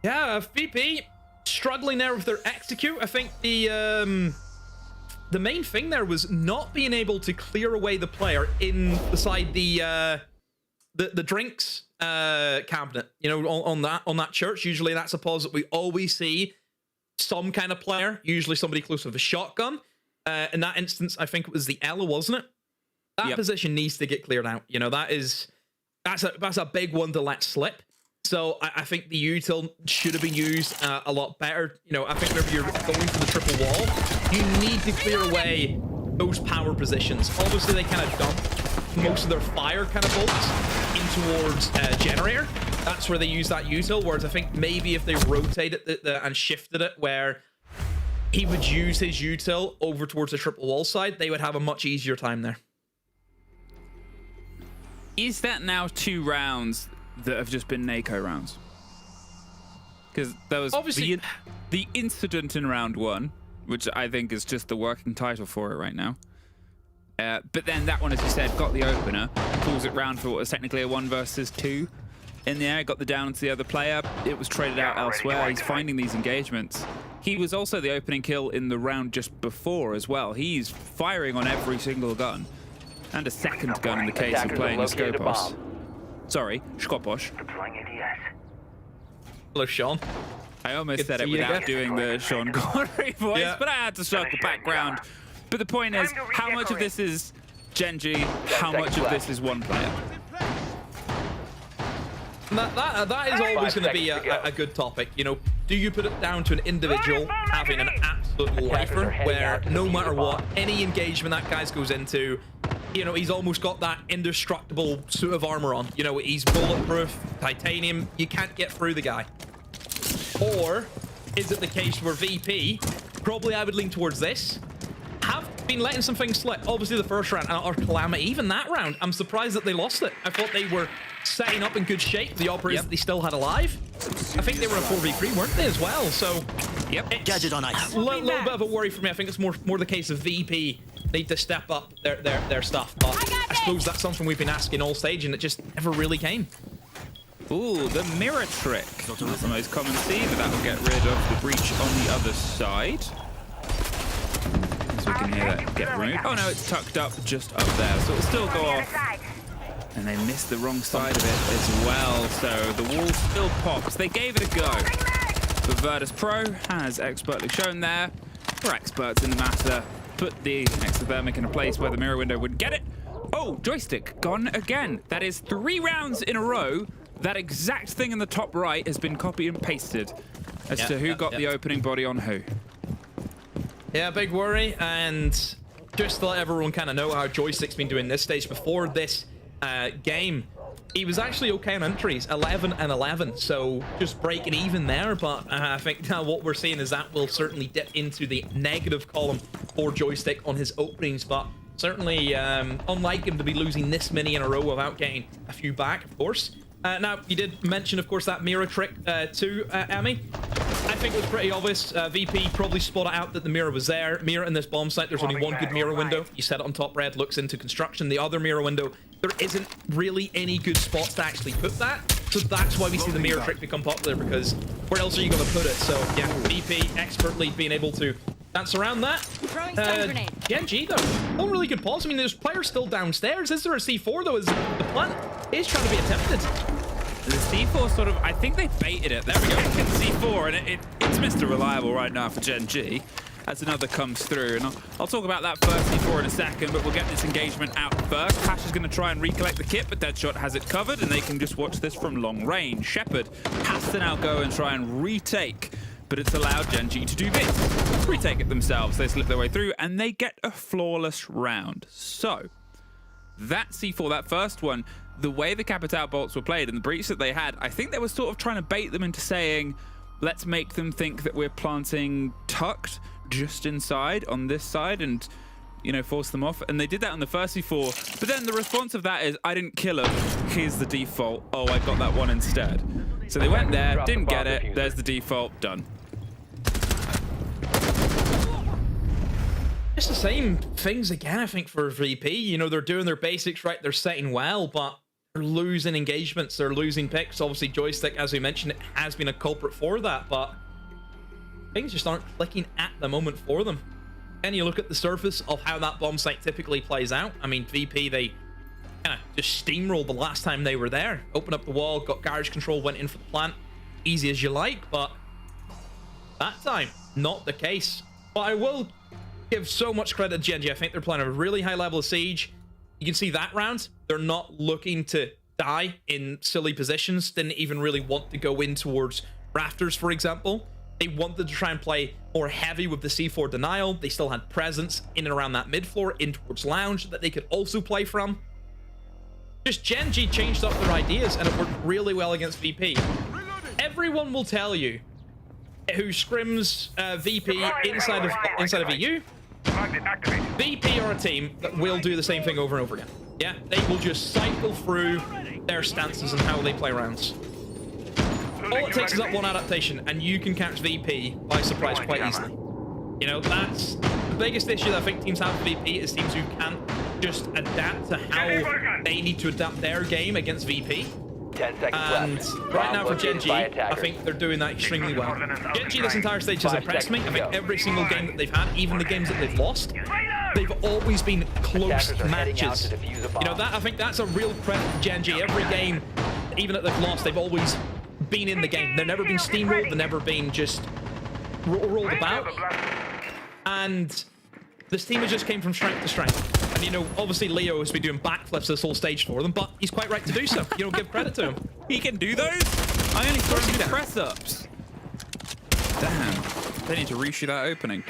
S6: Yeah, VP struggling there with their execute. I think the main thing there was not being able to clear away the player inside the drinks cabinet. You know, on that church. Usually that's a pause that we always see some kind of player, usually somebody close with a shotgun. In that instance, I think it was the Ella, wasn't it? That position needs to get cleared out. You know, that's a big one to let slip. So I think the util should have been used a lot better. You know, I think whenever you're going for the triple wall, you need to clear away those power positions. Obviously, they kind of dump most of their fire kind of bolts in towards generator. That's where they use that util. Whereas I think maybe if they rotated it and shifted it where he would use his util over towards the triple wall side, they would have a much easier time there.
S5: Is that now 2 rounds that have just been MACKO rounds? Because there was obviously the incident in round 1, which I think is just the working title for it right now. But then that one, as you said, got the opener, pulls it round for what was technically a 1 versus 2 in the air, got the down to the other player. It was traded out elsewhere. He's finding these engagements. He was also the opening kill in the round just before as well. He's firing on every single gun. And a second gun in the case of playing a Skopos. Sorry, Skopos.
S6: Hello, Sean.
S5: I almost said it without doing the Sean Connery voice, but I had to circle background. But the point is, how much of this is Genji, how much of this is one player?
S6: That is always going to be a good topic. You know, do you put it down to an individual having an absolute lifer where no matter what, any engagement that guy goes into, you know, he's almost got that indestructible suit of armor on. You know, he's bulletproof, titanium, you can't get through the guy. Or is it the case where VP, probably I would lean towards this, have been letting some things slip. Obviously the first round, or Calamity, even that round, I'm surprised that they lost it. I thought they were setting up in good shape, the operators that they still had alive. I think they were a 4v3, weren't they, as well? So,
S8: Gadget on ice.
S6: A little bit of a worry for me. I think it's more the case of VP need to step up their stuff. But I suppose that's something we've been asking all stage, and it just never really came.
S5: Ooh, the mirror trick. Not the most common theme, but that will get rid of the breach on the other side. So we can hear that get removed. Oh no, it's tucked up just up there, so it'll still go off. And they missed the wrong side of it as well, so the wall still pops. They gave it a go. But Virtus.Pro has expertly shown there. We're experts in the matter. Put the exothermic in a place where the mirror window would get it. Oh, joystick gone again. That is 3 rounds in a row. That exact thing in the top right has been copied and pasted as to who got the opening body on who.
S6: Yeah, big worry. And just to let everyone kind of know how Joystick's been doing this stage before this game, he was actually okay on entries, 11 and 11, so just breaking even there. But I think now what we're seeing is that will certainly dip into the negative column for Joystick on his openings, but certainly unlike him to be losing this many in a row without getting a few back, of course. Now, you did mention, of course, that mirror trick too, Amy. I think it was pretty obvious. VP probably spotted out that the mirror was there. Mirror in this bomb site, there's only one good mirror window. You set it on top red, looks into construction. The other mirror window, there isn't really any good spots to actually put that. So that's why we see the mirror trick become popular, because where else are you going to put it? So, yeah, VP expertly being able to dance around that. Genji, though, one really good pause. I mean, there's players still downstairs. Is there a C4, though? Is the plant is trying to be attempted?
S5: The C4 sort of, I think they baited it. There we go. C4, and it's Mr. Reliable right now for Genji. As another comes through, and I'll talk about that first C4 in a second, but we'll get this engagement out first. Pasha's going to try and recollect the kit, but Deadshot has it covered, and they can just watch this from long range. Shepard has to now go and try and retake but it's allowed Genji to do this. Retake it themselves, they slip their way through, and they get a flawless round. So, that C4, that first one, the way the Capital bolts were played and the breach that they had, I think they were sort of trying to bait them into saying, let's make them think that we're planting tucked just inside on this side and, you know, force them off. And they did that on the first C4, but then the response of that is, I didn't kill him, here's the default. Oh, I got that one instead. So they went there, didn't get it, there's the default, done.
S6: It's the same things again, I think, for VP. You know, they're doing their basics right, they're setting well, but they're losing engagements, they're losing picks. Obviously, Joystick, as we mentioned, it has been a culprit for that, but things just aren't clicking at the moment for them. And you look at the surface of how that bomb site typically plays out. I mean, VP, they kind of just steamrolled the last time they were there. Opened up the wall, got garage control, went in for the plant. Easy as you like, but that time, not the case. But I will give so much credit to Genji. I think they're playing a really high level of siege. You can see that round, they're not looking to die in silly positions. Didn't even really want to go in towards rafters, for example. They wanted to try and play more heavy with the C4 denial. They still had presence in and around that mid floor, in towards lounge, that they could also play from. Just Genji changed up their ideas, and it worked really well against VP. Everyone will tell you who scrims VP inside of EU. VP are a team that will do the same thing over and over again. Yeah, they will just cycle through their stances and how they play rounds. All it takes is that one adaptation, and you can catch VP by surprise quite easily. You know, that's the biggest issue that I think teams have with VP, is teams who can't just adapt to how they need to adapt their game against VP.
S7: 10 seconds left.
S6: Right now for Genji, I think they're doing that extremely well. Genji this entire stage has impressed me. I think every single game that they've had, even the games that they've lost, they've always been close matches. You know, that I think that's a real credit to Genji. Every game, even that they've lost, they've always been in the game. They've never been steamrolled, they've never been just rolled about. And this team has just came from strength to strength. And, you know, obviously Leo has been doing backflips this whole stage for them, but he's quite right to do so. You don't give credit to him.
S5: He can do those? I only saw him do press-ups. Damn. They need to reshoot that opening.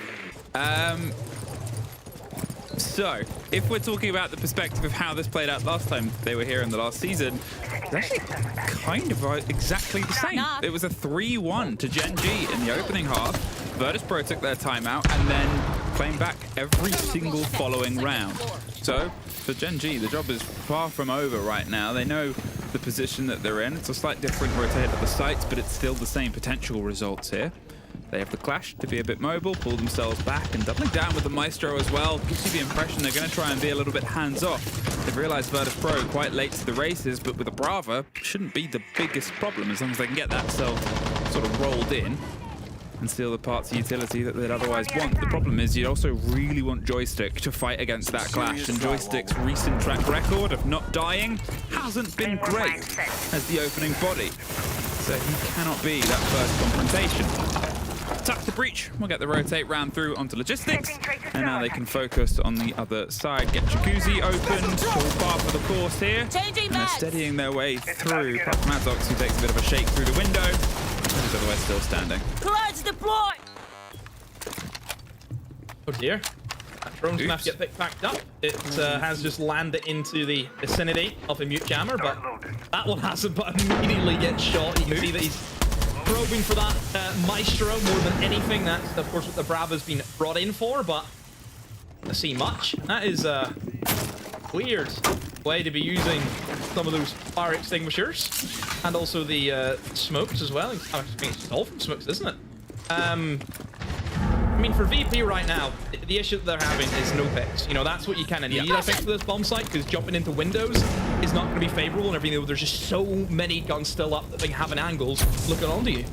S5: So, if we're talking about the perspective of how this played out last time they were here in the last season, it's actually kind of exactly the same. It was a 3-1 to Genji in the opening half. Virtus.Pro took their timeout and then claimed back every single following round. So, for Genji, the job is far from over right now. They know the position that they're in. It's a slight different rotate at the sites, but it's still the same potential results here. They have the Clash to be a bit mobile, pull themselves back, and doubling down with the Maestro as well gives you the impression they're going to try and be a little bit hands-off. They've realized Virtus.Pro quite late to the races, but with a Brava, shouldn't be the biggest problem as long as they can get that self sort of rolled in and steal the parts of utility that they'd otherwise want. The problem is you also really want Joystick to fight against that Clash, and Joystick's recent track record of not dying hasn't been great as the opening body. So he cannot be that first confrontation. Tuck the breach, we'll get the rotate round through onto logistics, and now they can focus on the other side. Get Jacuzzi opened, all par for the course here, and they're steadying their way through. Apart from Maddox, who takes a bit of a shake through the window, and is otherwise still standing.
S1: Collides deploy!
S6: Oh dear. That drone's gonna have to get backed up. It has just landed into the vicinity of a mute jammer, but that one hasn't, but immediately gets shot. You can see that he's probing for that Maestro more than anything. That's, of course, what the Brava's been brought in for, but I see much. That is a weird way to be using some of those fire extinguishers, and also the smokes as well. I think it's all from smokes, isn't it? I mean, for VP right now, the issue that they're having is no picks. You know, that's what you kind of need, I think, for this bomb site, because jumping into windows is not going to be favorable and everything. There's just so many guns still up that they have in angles looking onto you.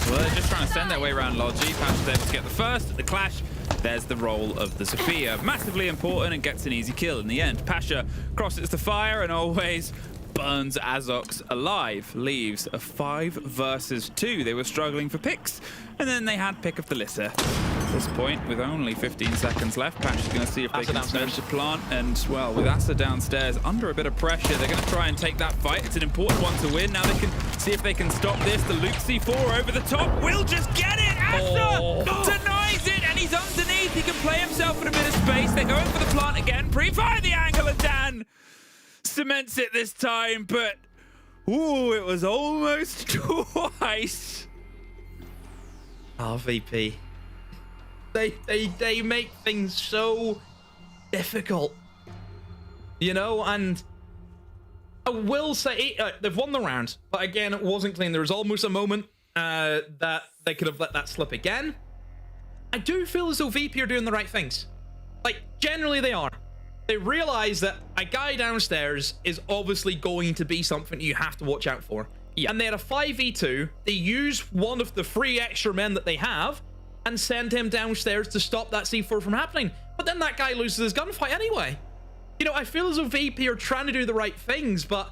S5: Well, they're just trying to send their way around Logi. Pasha's able to get the first. The Clash, there's the role of the Sophia. Massively important and gets an easy kill in the end. Pasha crosses the fire and always burns Azox alive. Leaves a 5 versus 2. They were struggling for picks, and then they had pick of the litter. at this point, with only 15 seconds left. Patch is going to see if they can finish the plant. And, well, with Asa downstairs, under a bit of pressure, they're going to try and take that fight. It's an important one to win. Now they can see if they can stop this. The Luke C4 over the top will just get it. Asa denies it, and he's underneath. He can play himself in a bit of space. They're going for the plant again. Pre-fire the angle, and Dan cements it this time, but ooh, it was almost twice.
S6: Oh, VP. They make things so difficult, you know, and I will say they've won the round, but again, it wasn't clean. There was almost a moment that they could have let that slip again. I do feel as though VP are doing the right things. Like, generally they are. They realize that a guy downstairs is obviously going to be something you have to watch out for. Yeah. And they had a 5v2. They used one of the 3 extra men that they have and send him downstairs to stop that C4 from happening. But then that guy loses his gunfight anyway. You know, I feel as though VP are trying to do the right things, but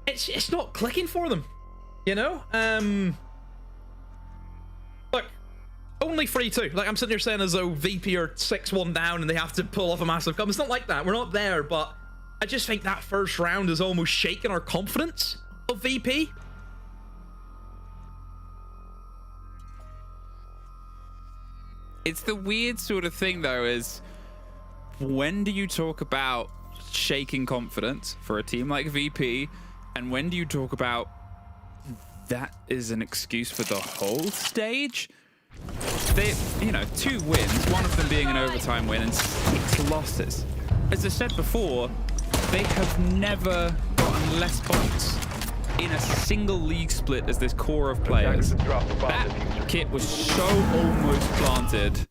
S6: it's not clicking for them. You know? Look, only 3-2. Like, I'm sitting here saying as though VP are 6-1 down and they have to pull off a massive come. It's not like that. We're not there, but I just think that first round has almost shaken our confidence of VP.
S5: It's the weird sort of thing, though, is when do you talk about shaking confidence for a team like VP, and when do you talk about that is an excuse for the whole stage? They, you know, 2 wins, one of them being an overtime win, and 6 losses. As I said before, they have never gotten less points in a single league split as this core of players. That kit was so almost planted.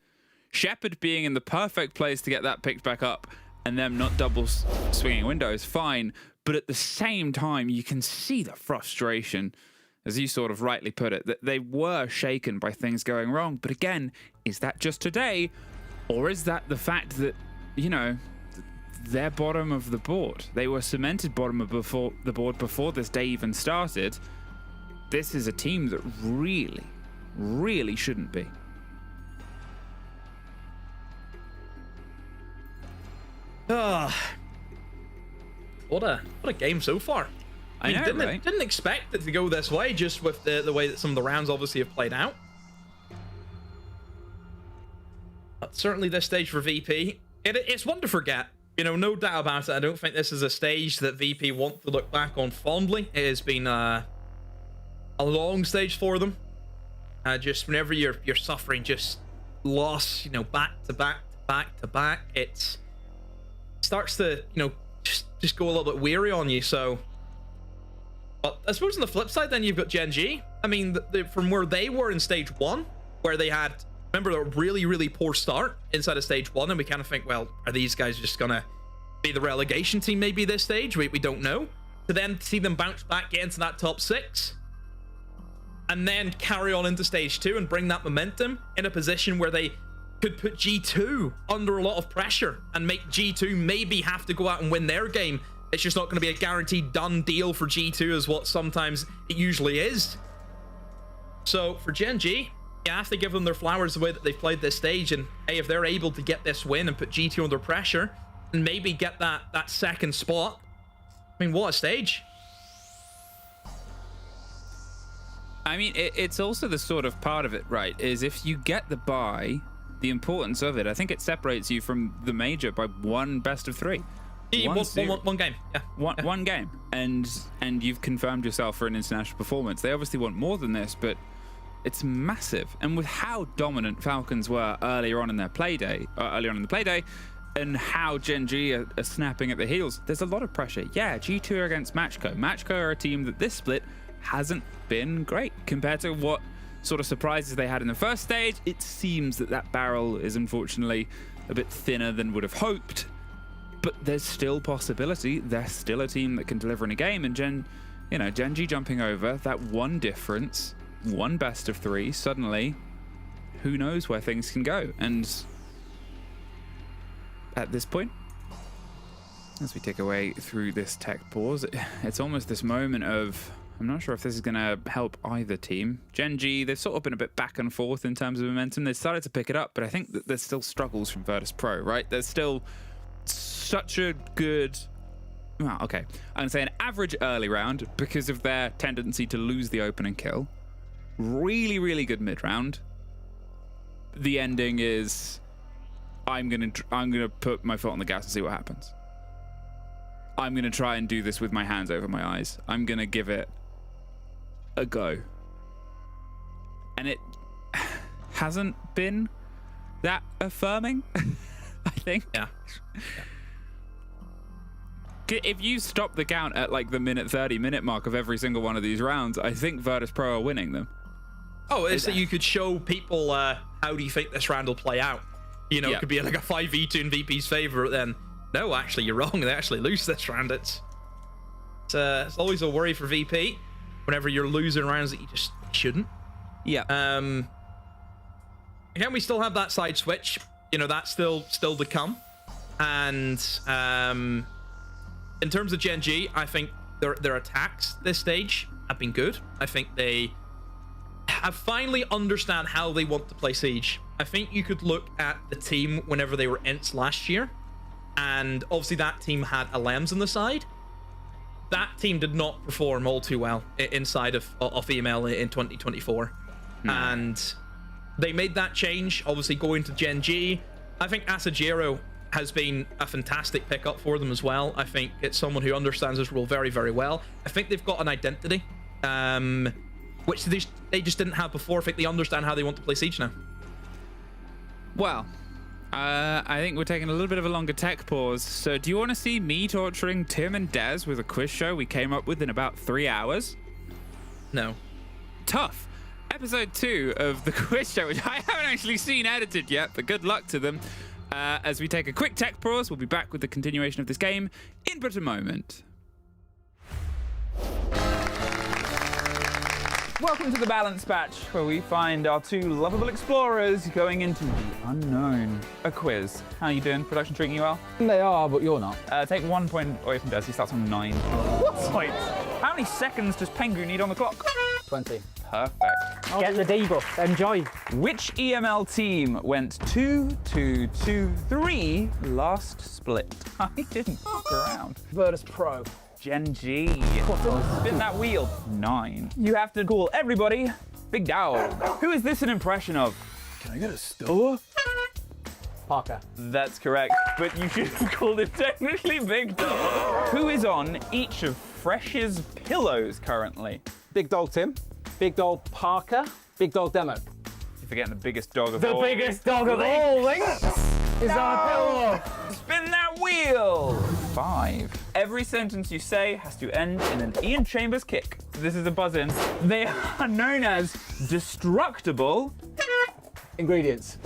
S5: Shepard being in the perfect place to get that picked back up and them not double swinging windows, fine. But at the same time, you can see the frustration, as you sort of rightly put it, that they were shaken by things going wrong. But again, is that just today? Or is that the fact that, you know, they're bottom of the board? They were cemented bottom of the board before this day even started. This is a team that really, really shouldn't be.
S6: What a game so far. I
S5: know,
S6: didn't expect it to go this way, just with the way that some of the rounds obviously have played out. But certainly this stage for VP, it's one to forget. You know, no doubt about it. I don't think this is a stage that VP want to look back on fondly. It has been a long stage for them. Just whenever you're suffering just loss, you know, back to back, it starts to, you know, just go a little bit weary on you. So, but I suppose on the flip side, then you've got Genji. I mean, from where they were in stage 1, where they had, remember, a really, really poor start inside of stage 1, and we kind of think, well, are these guys just gonna be the relegation team maybe this stage? We don't know. To then see them bounce back, get into that top 6, and then carry on into stage 2 and bring that momentum in a position where they could put G2 under a lot of pressure and make G2 maybe have to go out and win their game. It's just not going to be a guaranteed done deal for G2 as what sometimes it usually is. So for Genji, you have to give them their flowers the way that they've played this stage, and hey, if they're able to get this win and put G2 under pressure and maybe get that second spot, I mean, what a stage.
S5: I mean, it's also the sort of part of it, right, is if you get the bye, the importance of it, I think it separates you from the major by 1 best of 3.
S6: One game, yeah.
S5: One game, and you've confirmed yourself for an international performance. They obviously want more than this, but it's massive. And with how dominant Falcons were earlier on in their playday, and how Genji are snapping at the heels, there's a lot of pressure. Yeah, G2 are against MACKO. MACKO are a team that this split hasn't been great compared to what sort of surprises they had in the first stage. It seems that barrel is unfortunately a bit thinner than would have hoped, but there's still possibility. They're still a team that can deliver in a game, and Genji jumping over, that one difference, 1 best of 3, suddenly who knows where things can go. And at this point, as we take away through this tech pause, it's almost this moment of I'm not sure if this is going to help either team. Genji, they've sort of been a bit back and forth in terms of momentum. They started to pick it up, but I think that there's still struggles from Virtus.Pro, right? There's still such a good... Well, okay. I'm going to say an average early round because of their tendency to lose the opening kill. Really, really good mid-round. The ending is... I'm gonna put my foot on the gas and see what happens. I'm gonna try and do this with my hands over my eyes. I'm gonna give it a go. And it hasn't been that affirming, I think.
S6: Yeah.
S5: If you stop the count at like the 30-minute mark of every single one of these rounds, I think Virtus.Pro are winning them.
S6: Oh, it's that you could show people how do you think this round will play out. You know, it could be like a 5v2 in VP's favor, then no, actually, you're wrong. They actually lose this round. It's always a worry for VP whenever you're losing rounds that you just shouldn't.
S5: Yeah.
S6: Again, we still have that side switch. You know, that's still to come. And in terms of Genji, I think their attacks this stage have been good. I think they have finally understand how they want to play Siege. I think you could look at the team whenever they were Ints last year, and obviously that team had Alems on the side. That team did not perform all too well inside of EML in 2024. And they made that change, obviously going to Genji. I think Asajiro has been a fantastic pickup for them as well. I think it's someone who understands this role very, very well. I think they've got an identity, which they just didn't have before. I think they understand how they want to play Siege now.
S5: Well, I think we're taking a little bit of a longer tech pause. So do you want to see me torturing Tim and Dez with a quiz show we came up with in about 3 hours?
S6: No.
S5: Tough. Episode 2 of the quiz show, which I haven't actually seen edited yet, but good luck to them. As we take a quick tech pause, we'll be back with the continuation of this game in but a moment.
S13: Welcome to the Balance Patch, where we find our two lovable explorers going into the unknown. A quiz. How are you doing? Production treating you well?
S14: They are, but you're not.
S13: Take 1 point away from Des. He starts on 9. What? Points. How many seconds does Pengu need on the clock?
S14: 20.
S13: Perfect.
S14: Get the debuff. Enjoy.
S13: Which EML team went 2-2-2-3 last split? I didn't fuck around.
S14: Virtus.Pro.
S13: Genji. Spin that wheel. 9. You have to call everybody Big Dog. Who is this an impression of?
S14: Can I get a store? Parker.
S13: That's correct, but you should have called it technically Big Dog. Who is on each of Fresh's pillows currently?
S14: Big Dog Tim. Big Dog Parker. Big Dog Demo.
S13: You're forgetting the biggest dog of all.
S14: The biggest dog of all, Lynx, is our pillow.
S13: Spin that wheel. 5. Every sentence you say has to end in an Ian Chambers kick. This is a buzz-in. They are known as destructible
S14: ingredients.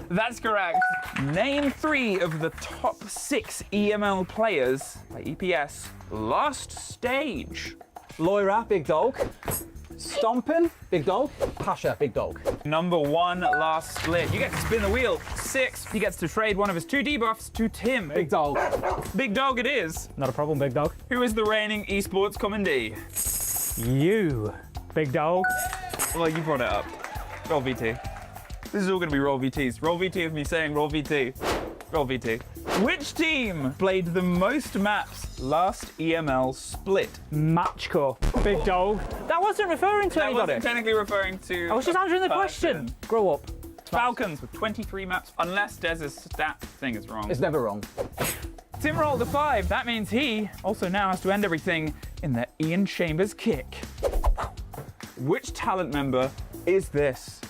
S13: That's correct. Name 3 of the top 6 EML players by EPS last stage.
S14: Loira, Big Dog. Stompin', Big Dog. Pasha, Big Dog.
S13: Number 1 last split. You get to spin the wheel. 6. He gets to trade one of his 2 debuffs to Tim.
S14: Big Dog.
S13: Big Dog it is.
S14: Not a problem, Big Dog.
S13: Who is the reigning esports commandee?
S14: You, Big Dog.
S13: Well, you brought it up. Roll VT. This is all going to be roll VTs. Roll VT of me saying roll VT. Roll VT. Which team played the most maps last EML split?
S14: MACKO, Big Dog. That wasn't referring to anybody.
S13: That wasn't technically referring to...
S14: I was just answering the question. Grow up.
S13: Falcons with 23 maps, unless Dez's stat thing is wrong.
S14: It's never wrong.
S13: Tim rolled a 5. That means he also now has to end everything in the Ian Chambers kick. Which talent member is this?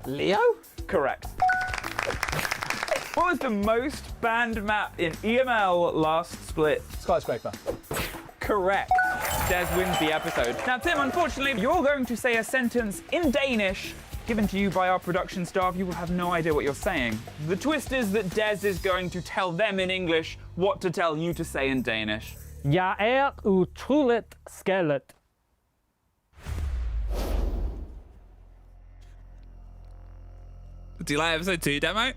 S14: Leo?
S13: Correct. What was the most banned map in EML last split?
S14: Skyscraper.
S13: Correct. Des wins the episode. Now, Tim, unfortunately, you're going to say a sentence in Danish given to you by our production staff. You will have no idea what you're saying. The twist is that Des is going to tell them in English what to tell you to say in Danish.
S14: Jeg utroligt skaldet.
S5: Do you like episode 2, Demo?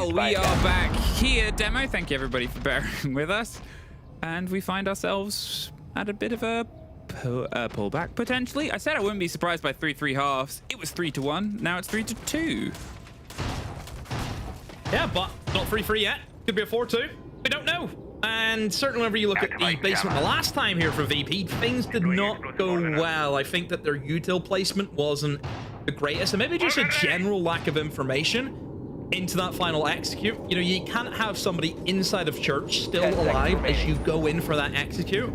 S5: Well, we are back here, Demo. Thank you, everybody, for bearing with us. And we find ourselves at a bit of a pullback, potentially. I said I wouldn't be surprised by 3-3 halves. It was 3-1. Now it's 3-2.
S6: Yeah, but not 3-3 yet. Could be a 4-2. We don't know. And certainly whenever you look at the basement the last time here for VP, things did not go well. I think that their util placement wasn't the greatest, and maybe just a general lack of information into that final execute. You know, you can't have somebody inside of church still alive as you go in for that execute,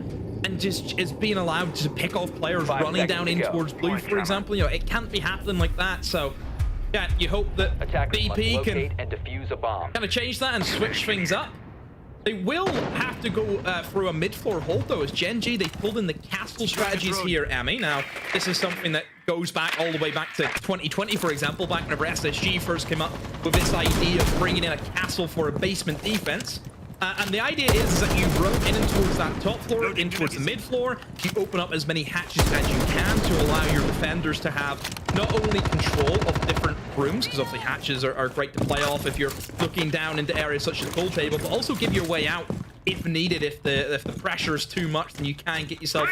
S6: and just is being allowed to pick off players running down in towards blue, for example. You know, it can't be happening like that. So yeah, you hope that VP can kind of change that and switch things up. They will have to go through a mid-floor hold, though, as Genji, they pulled in the castle strategies here, Emmy. Now, this is something that goes back all the way back to 2020, for example, back whenever SSG first came up with this idea of bringing in a castle for a basement defense. And the idea is that you rotate in towards that top floor, in towards the mid floor. You open up as many hatches as you can to allow your defenders to have not only control of different rooms, because obviously hatches are great to play off if you're looking down into areas such as cold table, but also give you a way out if needed. If the pressure is too much, then you can get yourself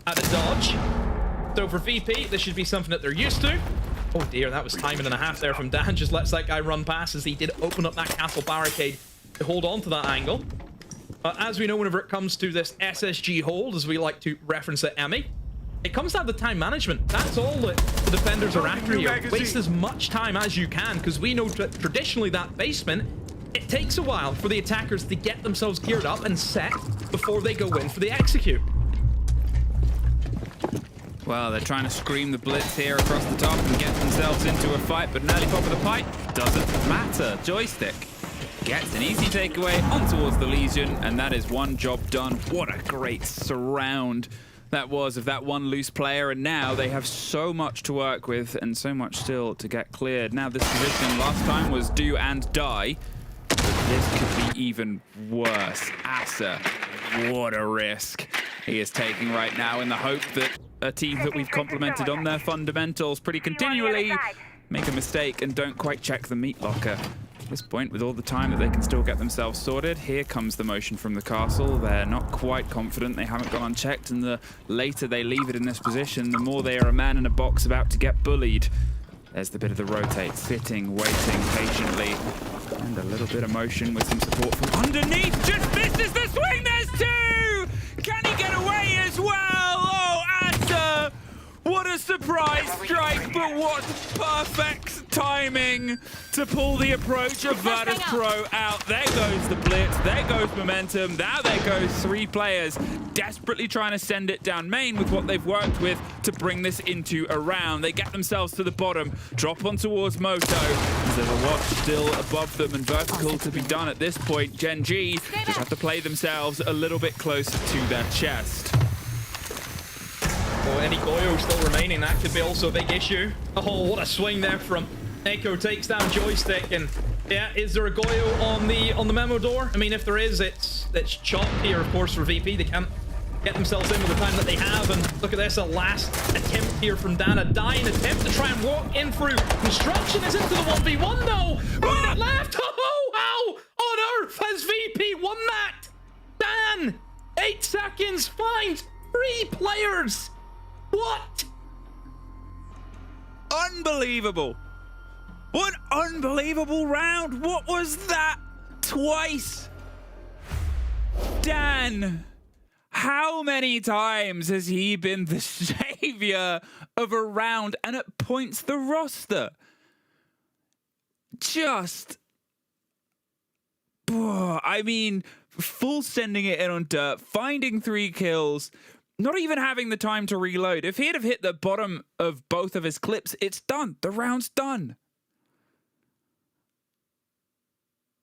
S6: out of dodge. So for VP, this should be something that they're used to. Oh dear, that was timing and a half there from Dan. Just lets that guy run past as he did open up that castle barricade to hold on to that angle. As we know, whenever it comes to this SSG hold, as we like to reference it, Emmy, it comes down to time management. That's all that the defenders are after here. Waste as much time as you can, because we know traditionally that basement, it takes a while for the attackers to get themselves geared up and set before they go in for the execute.
S5: Well, they're trying to scream the blitz here across the top and get themselves into a fight, but an early pop of the pipe doesn't matter. Joystick gets an easy takeaway on towards the Legion, and that is one job done. What a great surround that was of that one loose player, and now they have so much to work with and so much still to get cleared. Now this position last time was do and die, but this could be even worse. Asa, what a risk he is taking right now in the hope that a team that we've complimented on their fundamentals pretty continually make a mistake and don't quite check the meat locker. At this point, with all the time that they can still get themselves sorted, here comes the motion from the castle. They're not quite confident. They haven't gone unchecked, and the later they leave it in this position, the more they are a man in a box about to get bullied. There's the bit of the rotate, sitting, waiting patiently, and a little bit of motion with some support from underneath. Just misses the swing. There's two. Can he get away as well? Oh, Asa! What a surprise strike, but what perfect timing to pull the approach of Virtus.Pro out. There goes the blitz, there goes momentum, now there goes three players desperately trying to send it down main with what they've worked with to bring this into a round. They get themselves to the bottom, drop on towards Moto. There's a watch still above them and vertical to be done at this point. Genji just have to play themselves a little bit closer to their chest.
S6: Oh, any Goyo still remaining, that could be also a big issue. Oh, what a swing there from MACKO, takes down Joystick, and yeah, is there a Goyo on the memo door? I mean, if there is, it's chopped here, of course, for VP. They can't get themselves in with the time that they have, and look at this, a last attempt here from Dan, a dying attempt to try and walk in through. Construction is into the 1v1 though. Right left. Oh, how on earth has VP won that? Dan, 8 seconds, finds 3 players. What?
S5: Unbelievable. What unbelievable round. What was that? Twice. Dan, how many times has he been the savior of a round and at points the roster? Just, I mean, full sending it in on dirt, finding 3 kills, not even having the time to reload. If he'd have hit the bottom of both of his clips, it's done. The round's done.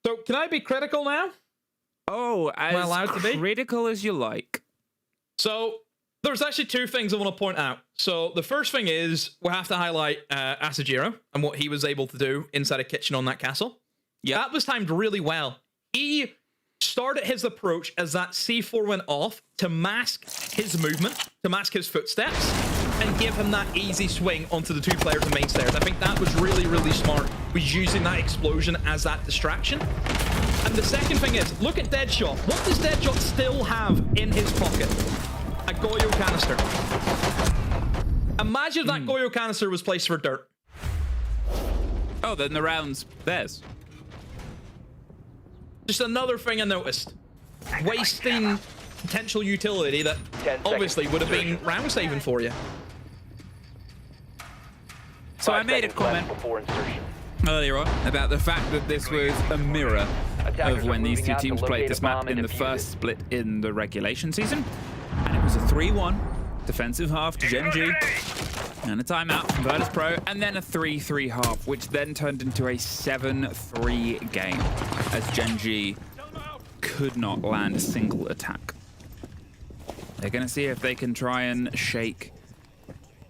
S6: So, can I be critical now?
S5: Oh, as critical as you like.
S6: So, there's actually 2 things I want to point out. So, the first thing is, we have to highlight Asajiro and what he was able to do inside a kitchen on that castle. Yeah, that was timed really well. He started his approach as that C4 went off to mask his movement, to mask his footsteps. and give him that easy swing onto the 2 players in main stairs. I think that was really, really smart, was using that explosion as that distraction. And the second thing is, look at Deadshot. What does Deadshot still have in his pocket? A Goyo canister. Imagine that Goyo canister was placed for dirt.
S5: Oh, then the round's theirs.
S6: Just another thing I noticed. Wasting potential utility that obviously would have been round saving for you.
S5: So I made a comment earlier on about the fact that this was a mirror of when these 2 teams played this map in the first split in the regulation season. And it was a 3-1 defensive half to Genji, and a timeout from Virtus.Pro, and then a 3-3 half, which then turned into a 7-3 game as Genji could not land a single attack. They're going to see if they can try and shake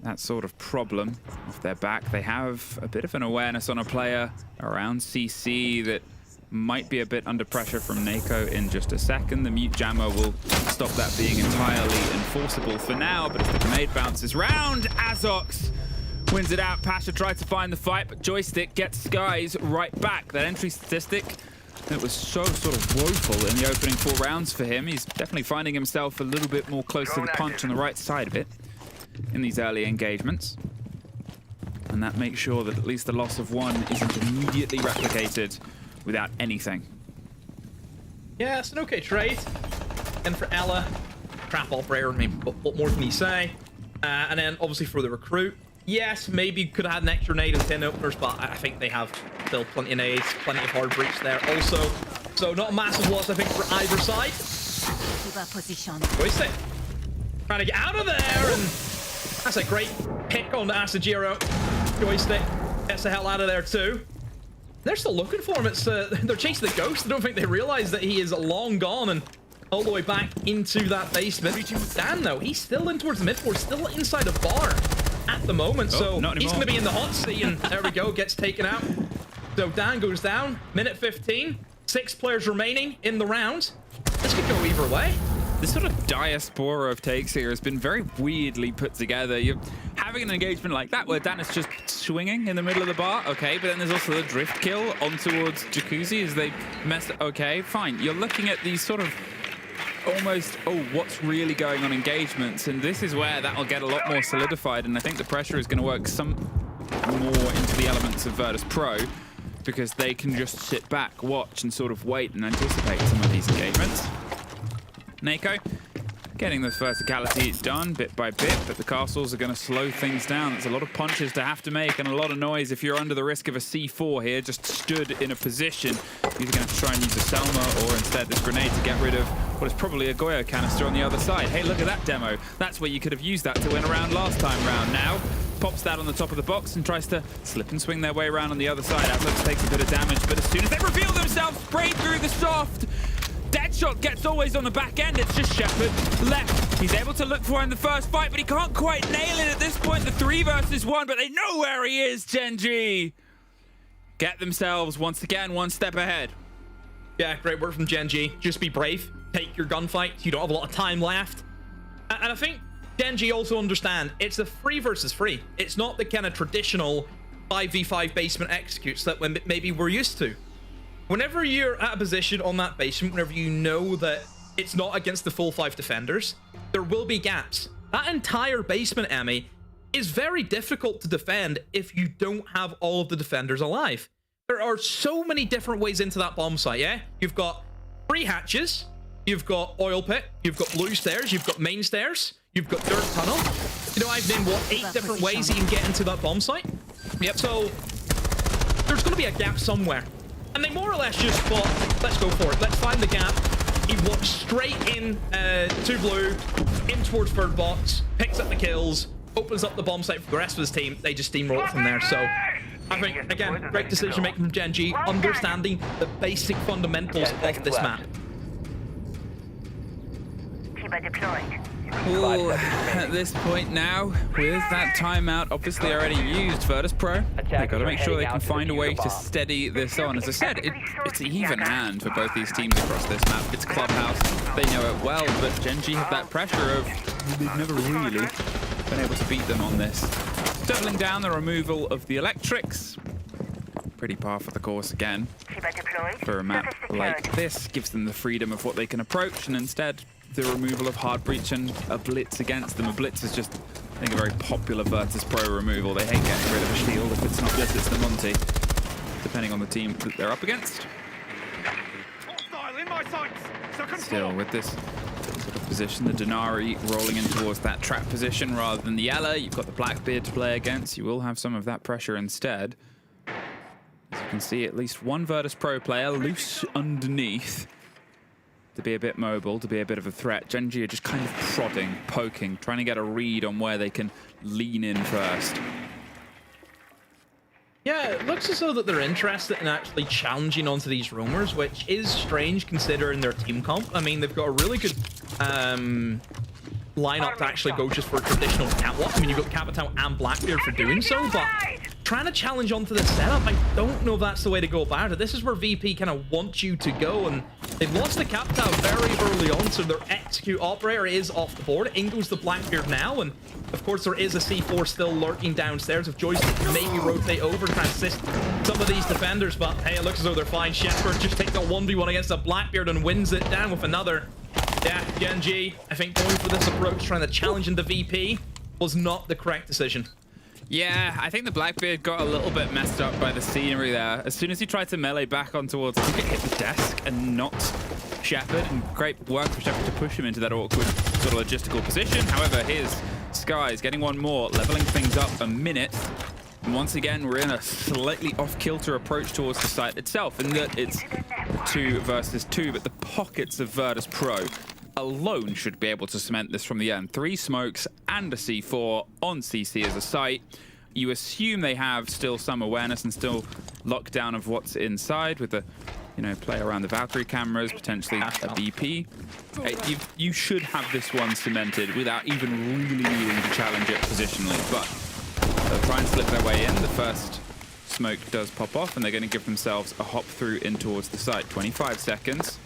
S5: that sort of problem off their back. They have a bit of an awareness on a player around CC that might be a bit under pressure from MACKO in just a second. The mute jammer will stop that being entirely enforceable for now, but as the grenade bounces round, Azox wins it out. Pasha tried to find the fight, but Joystick gets Skies right back. That entry statistic that was so sort of woeful in the opening 4 rounds for him. He's definitely finding himself a little bit more close to the punch on the right side of it in these early engagements. And that makes sure that at least the loss of 1 isn't immediately replicated without anything.
S6: Yeah, it's an okay trade. And for Ella, trap operator, I mean, what more can you say? And then obviously for the recruit, yes, maybe could have had an extra nade and 10 openers, but I think they have still plenty of nades, plenty of hard breach there also. So not a massive loss, I think, for either side. Joystick trying to get out of there, and that's a great pick on Asajiro. Joystick gets the hell out of there too. They're still looking for him. It's they're chasing the ghost. I don't think they realize that he is long gone and all the way back into that basement. Dan, though, he's still in towards the mid-board, still inside a bar at the moment. So he's going to be in the hot seat, and there we go, gets taken out. So Dan goes down. Minute 15. 6 players remaining in the round. This could go either way.
S5: This sort of diaspora of takes here has been very weirdly put together. You're having an engagement like that where Dan is just swinging in the middle of the bar, okay, but then there's also the drift kill on towards Jacuzzi as they mess, okay, fine. You're looking at these sort of almost, oh, what's really going on engagements, and this is where that'll get a lot more solidified, and I think the pressure is going to work some more into the elements of Virtus.Pro because they can just sit back, watch, and sort of wait and anticipate some of these engagements. MACKO getting the verticality done bit by bit, but the castles are going to slow things down. There's a lot of punches to have to make and a lot of noise if you're under the risk of a C4 here, just stood in a position. You're going to have to try and use a Selma or instead this grenade to get rid of what is probably a Goyo canister on the other side. Hey, look at that demo. That's where you could have used that to win a round last time round. Now, pops that on the top of the box and tries to slip and swing their way around on the other side. Atlas takes a bit of damage, but as soon as they reveal themselves, spray through the soft, Deadshot gets always on the back end. It's just Shepard left. He's able to look for him in the first fight, but he can't quite nail it at this point. The 3 versus 1, but they know where he is, Genji. Get themselves, once again, 1 step ahead.
S6: Yeah, great work from Genji. Just be brave. Take your gunfight. You don't have a lot of time left. And I think Genji also understand it's a 3 versus 3. It's not the kind of traditional 5v5 basement executes that maybe we're used to. Whenever you're at a position on that basement, whenever you know that it's not against the full 5 defenders, there will be gaps. That entire basement, Emmy, is very difficult to defend if you don't have all of the defenders alive. There are so many different ways into that bomb site, yeah? You've got 3 hatches, you've got oil pit, you've got blue stairs, you've got main stairs, you've got dirt tunnel. You know, I've named, what, 8 different ways you can get into that bomb site? Yep, so there's going to be a gap somewhere. And they more or less just thought, let's go for it. Let's find the gap. He walks straight in to blue, in towards third box, picks up the kills, opens up the bomb site for the rest of his team. They just steamroll it from there. So I think, again, great decision making from Genji, understanding the basic fundamentals of this map.
S9: T-Bot deployed.
S5: Ooh, at this point now, with that timeout obviously already used, Virtus.Pro, they've got to make sure they can find a way to steady this on. As I said, it's even hand for both these teams across this map. It's Clubhouse, they know it well, but Genji have that pressure of they've never really been able to beat them on this. Doubling down the removal of the electrics. Pretty par for the course again. For a map like this, gives them the freedom of what they can approach, and instead the removal of hard breach and a blitz against them. A blitz is just, I think, a very popular Virtus.Pro removal. They hate getting rid of a shield. If it's not blitz, it's the Monty, depending on the team that they're up against. Still with this sort of position, the Denari rolling in towards that trap position rather than the Ela. You've got the Blackbeard to play against. You will have some of that pressure instead. As you can see, at least one Virtus.Pro player loose underneath to be a bit mobile, to be a bit of a threat. Genji are just kind of prodding, poking, trying to get a read on where they can lean in first.
S6: Yeah, it looks as though that they're interested in actually challenging onto these roamers, which is strange considering their team comp. I mean, they've got a really good lineup to actually go just for a traditional catwalk. I mean, you've got Capitão and Blackbeard for doing so, but trying to challenge onto the setup, I don't know if that's the way to go about it. This is where VP kind of wants you to go, and they've lost the Capitão very early on, so their execute operator is off the board. In goes the Blackbeard now, and of course there is a C4 still lurking downstairs. If Joyce can maybe rotate over and try and assist some of these defenders, but hey, it looks as though they're fine. Shepherd just takes that 1v1 against the Blackbeard and wins it down with another. Yeah, Genji, I think going for this approach, trying to challenge into VP, was not the correct decision.
S5: Yeah, I think the Blackbeard got a little bit messed up by the scenery there. As soon as he tried to melee back on towards, I think it hit the desk and not Shepherd, and great work for Shepherd to push him into that awkward sort of logistical position. However, here's Skies getting one more, leveling things up a minute. And once again, we're in a slightly off-kilter approach towards the site itself, in that it's 2 versus 2, but the pockets of Virtus.Pro alone should be able to cement this from the end. 3 smokes and a C4 on CC as a site. You assume they have still some awareness and still lockdown of what's inside with the, you know, play around the Valkyrie cameras, potentially a BP. You should have this one cemented without even really needing to challenge it positionally, but they'll try and slip their way in. The first smoke does pop off, and they're going to give themselves a hop through in towards the site. 25 seconds.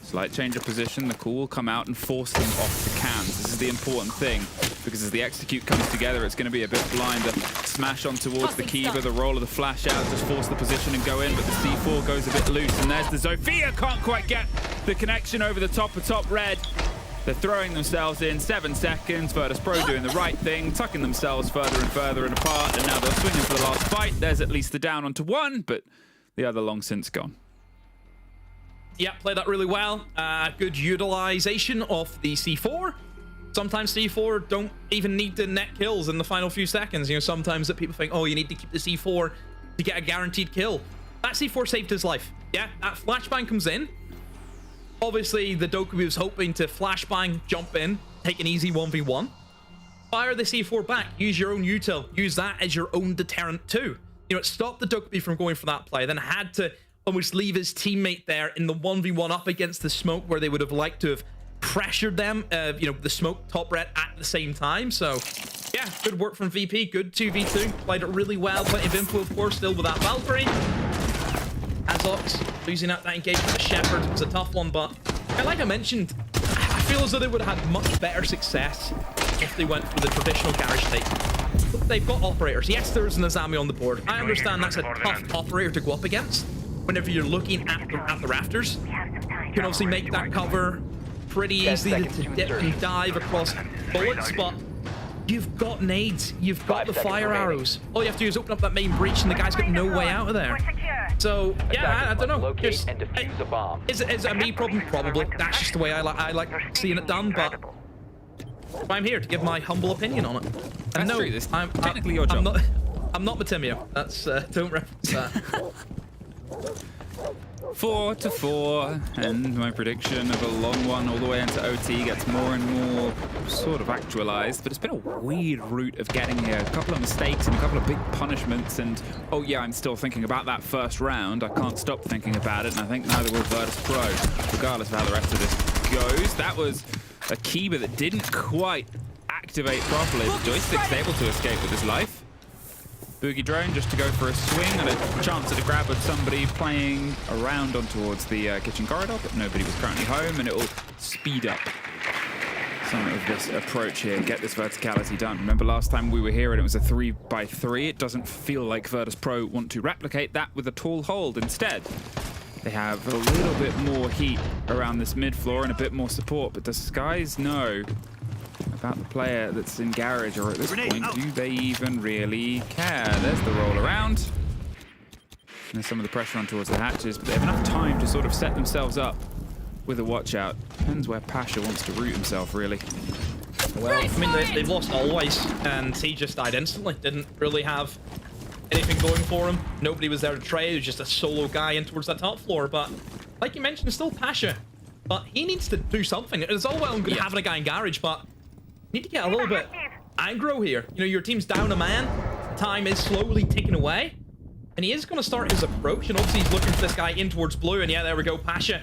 S5: Slight change of position, the call will come out and force them off the cans. This is the important thing, because as the execute comes together, it's going to be a bit blind. The smash on towards the Kiva, the roll of the flash out, just force the position and go in, but the C4 goes a bit loose, and there's the Zofia, can't quite get the connection over the top of top red. They're throwing themselves in, 7 seconds, Virtus.Pro doing the right thing, tucking themselves further and further and apart, and now they're swinging for the last fight. There's at least the down onto one, but the other long since gone.
S6: Yeah, played that really well. Good utilization of the C4. Sometimes C4 don't even need to net kills in the final few seconds. You know, sometimes that people think, oh, you need to keep the C4 to get a guaranteed kill. That C4 saved his life. Yeah, that flashbang comes in. Obviously, the Dokubi was hoping to flashbang, jump in, take an easy 1v1. Fire the C4 back. Use your own util. Use that as your own deterrent too. You know, it stopped the Dokubi from going for that play, then had to almost leave his teammate there in the 1v1 up against the smoke, where they would have liked to have pressured them, you know, the smoke top red at the same time. So yeah, good work from VP. Good 2v2, played it really well. Plenty of info, of course, still with that Valkyrie. Azox losing out that engagement with Shepherd was a tough one, but like I mentioned, I feel as though they would have had much better success if they went for the traditional garage take. They've got operators. Yes, there's an Azami on the board. I understand that's a tough operator to go up against. Whenever you're looking at the rafters, you can obviously make that cover pretty easily to dip and dive across bullets, but you've got nades, you've got the fire arrows. All you have to do is open up that main breach and the guy's got no way out of there. So yeah, I don't know. Is it a me problem? Probably. That's just the way I like seeing it done, but I'm here to give my humble opinion on it. And no, I'm technically your job. I'm not Matimio. That's don't reference that.
S5: 4-4, and my prediction of a long one all the way into OT gets more and more sort of actualized, but it's been a weird route of getting here. A couple of mistakes and a couple of big punishments, and oh yeah, I'm still thinking about that first round. I can't stop thinking about it, and I think neither will Virtus.Pro, regardless of how the rest of this goes. That was a Kiba that didn't quite activate properly. The joystick's able to escape with his life. Boogie drone just to go for a swing and a chance at a grab of somebody playing around on towards the kitchen corridor, but nobody was currently home, and it will speed up some of this approach here, get this verticality done. Remember last time we were here and it was a 3-by-3. It doesn't feel like Virtus.Pro want to replicate that with a tall hold. Instead, they have a little bit more heat around this mid floor and a bit more support, but does Skies know about the player that's in garage, or at this point, do they even really care? There's the roll around. And there's some of the pressure on towards the hatches, but they have enough time to sort of set themselves up with a watch out. Depends where Pasha wants to root himself, really.
S6: Well, I mean, they've lost always, and he just died instantly. Didn't really have anything going for him. Nobody was there to trade. He was just a solo guy in towards that top floor. But like you mentioned, still Pasha. But he needs to do something. It's all well and good having a guy in garage, but you need to get a little bit aggro here. You know, your team's down a man. Time is slowly ticking away. And he is going to start his approach. And obviously he's looking for this guy in towards blue. And yeah, there we go, Pasha.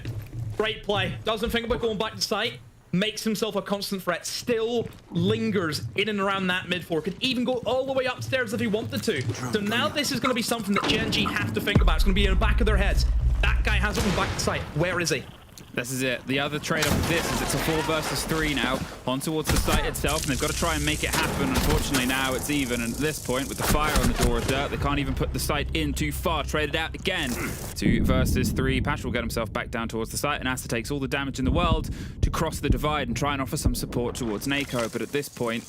S6: Great play. Doesn't think about going back to site. Makes himself a constant threat. Still lingers in and around that mid floor. Could even go all the way upstairs if he wanted to. So now this is going to be something that Genji have to think about. It's going to be in the back of their heads. That guy hasn't gone back to site. Where is he?
S5: This is it. The other trade-off of this is it's a 4 versus 3 now, on towards the site itself, and they've got to try and make it happen. Unfortunately, now it's even, and at this point, with the fire on the door of dirt, they can't even put the site in too far. Traded out again. 2 versus 3. Pash will get himself back down towards the site, and Asta takes all the damage in the world to cross the divide and try and offer some support towards MACKO, but at this point,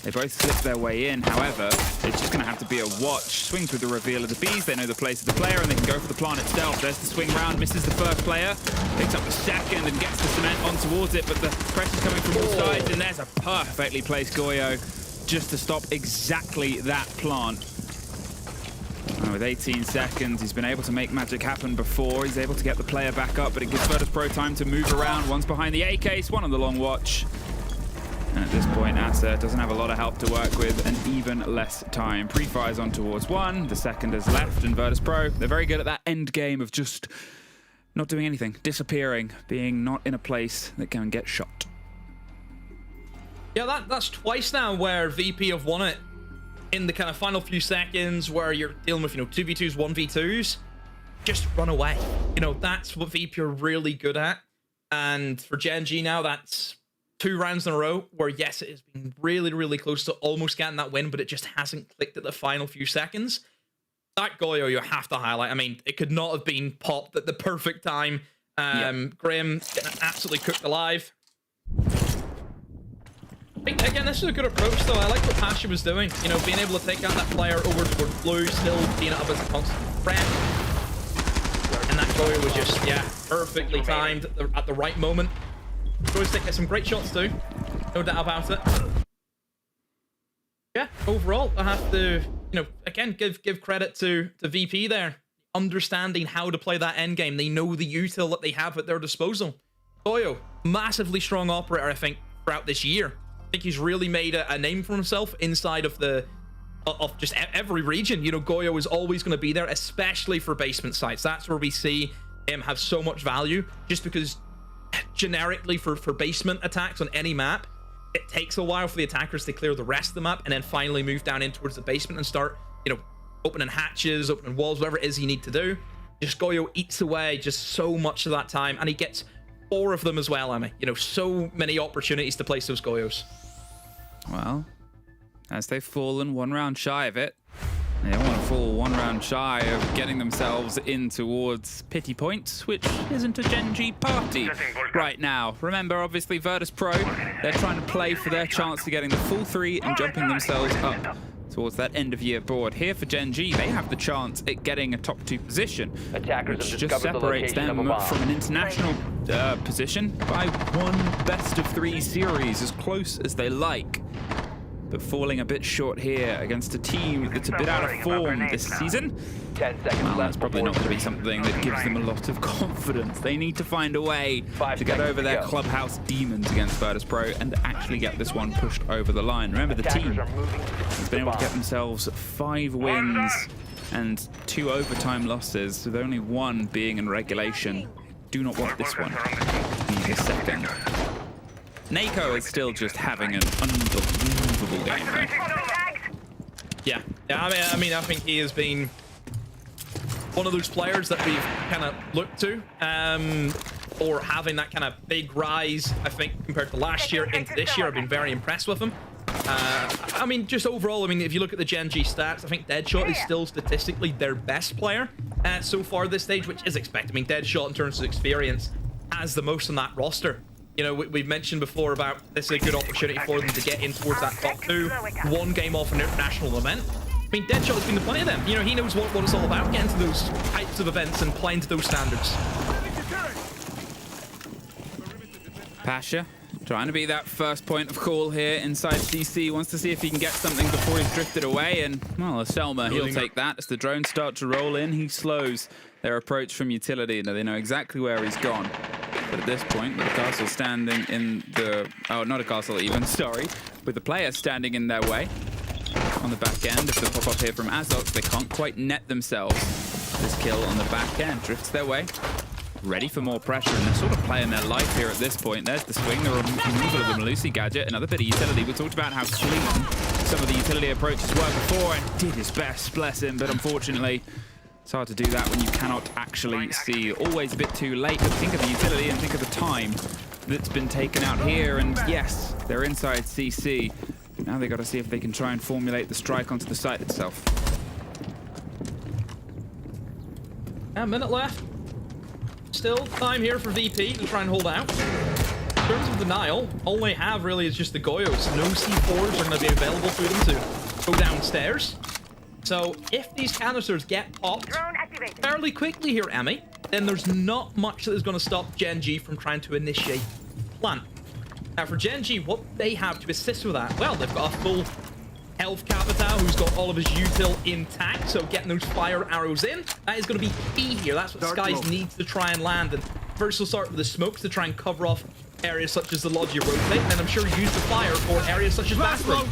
S5: they both slip their way in. However, it's just going to have to be a watch. Swings with the reveal of the bees. They know the place of the player, and they can go for the plant itself. There's the swing round. Misses the first player. Picks up the second and gets the cement on towards it, but the pressure's coming from all sides, and there's a perfectly placed Goyo just to stop exactly that plant. And with 18 seconds, he's been able to make magic happen before. He's able to get the player back up, but it gives Virtus.Pro time to move around. One's behind the A-case, one on the long watch. And at this point, Asa doesn't have a lot of help to work with, and even less time. Pre-fires on towards one, the second is left, and Virtus.Pro, they're very good at that end game of just not doing anything, disappearing, being not in a place that can get shot.
S6: Yeah, that's twice now where VP have won it in the kind of final few seconds where you're dealing with, 2v2s, 1v2s. Just run away. That's what VP are really good at. And for Genji now, that's 2 rounds in a row where, yes, it has been really, really close to almost getting that win, but it just hasn't clicked at the final few seconds. That Goyo you have to highlight. I mean, it could not have been popped at the perfect time. Grim getting absolutely cooked alive. Again, this is a good approach, though. I like what Pasha was doing. Being able to take out that player over towards blue, still being up as a constant threat. And that Goyo was just, perfectly timed at the right moment. Joystick gets some great shots too, no doubt about it. Yeah, overall, I have to, again, give credit to VP there. Understanding how to play that end game. They know the util that they have at their disposal. Goyo, massively strong operator, I think, throughout this year. I think he's really made a name for himself inside of just every region. Goyo is always going to be there, especially for basement sites. That's where we see him have so much value, just because generically for basement attacks on any map, it takes a while for the attackers to clear the rest of the map and then finally move down in towards the basement and start, opening hatches, opening walls, whatever it is you need to do. Just Goyo eats away just so much of that time, and he gets 4 of them as well, Emmy. So many opportunities to place those Goyos.
S5: Well, as they've fallen 1 round shy of it, they don't want to fall 1 round shy of getting themselves in towards pity points, which isn't a Genji party right now. Remember, obviously, Virtus.Pro, they're trying to play for their chance to getting the full 3 and jumping themselves up towards that end-of-year board. Here for Genji, they have the chance at getting a top 2 position, which just separates them from an international position by 1 best-of-3 series, as close as they like. But falling a bit short here against a team that's a bit out of form this season.
S7: 10 seconds
S5: well,
S7: left.
S5: that's probably not going to be something that gives them a lot of confidence. They need to find a way to get over their clubhouse demons against Virtus.Pro and actually get this one pushed over the line. Remember, the team has been able to get themselves 5 wins and 2 overtime losses, with only 1 being in regulation. Do not want this one. Need a second. MACKO is still just having an unbelievable game, though.
S6: Yeah. I mean, I think he has been one of those players that we've kind of looked to. for having that kind of big rise, I think, compared to last year into this year. I've been very impressed with him. I mean, just overall, I mean, if you look at the Genji stats, I think Deadshot is still statistically their best player so far this stage, which is expected. I mean, Deadshot, in terms of experience, has the most on that roster. You know, we've mentioned before about this is a good opportunity for them to get in towards that top 2, one game off an international event. I mean, Deadshot has been the plenty of them. You know, he knows what it's all about, getting to those types of events and playing to those standards.
S5: Pasha trying to be that first point of call here inside CC. Wants to see if he can get something before he's drifted away. And, well, Selma, he'll take that. As the drones start to roll in, he slows their approach from utility. Now, they know exactly where he's gone. But at this point, with the castle standing in the... Oh, not a castle even, sorry. With the player standing in their way. On the back end of the pop-up here from Azox, they can't quite net themselves. This kill on the back end drifts their way. Ready for more pressure, and they're sort of playing their life here at this point. There's the swing, the removal of the Melusi gadget, another bit of utility. We talked about how clean some of the utility approaches were before, and did his best, bless him, but unfortunately, it's hard to do that when you cannot actually see. Always a bit too late, but think of the utility and think of the time that's been taken out here, and yes, they're inside CC. Now they got to see if they can try and formulate the strike onto the site itself.
S6: A minute left. Still time here for VP to try and hold out. In terms of denial, all they have really is just the Goyos. No C4s are going to be available for them to go downstairs. So if these canisters get popped fairly quickly here, Emmy, then there's not much that is going to stop Genji from trying to initiate plant. Now for Genji, what they have to assist with that? Well, they've got a full health Capitao who's got all of his util intact, so getting those fire arrows in, that is going to be key here. That's what Skies needs to try and land. And first we'll start with the smokes to try and cover off areas such as the Logia rotate, and then I'm sure use the fire for areas such as bathroom.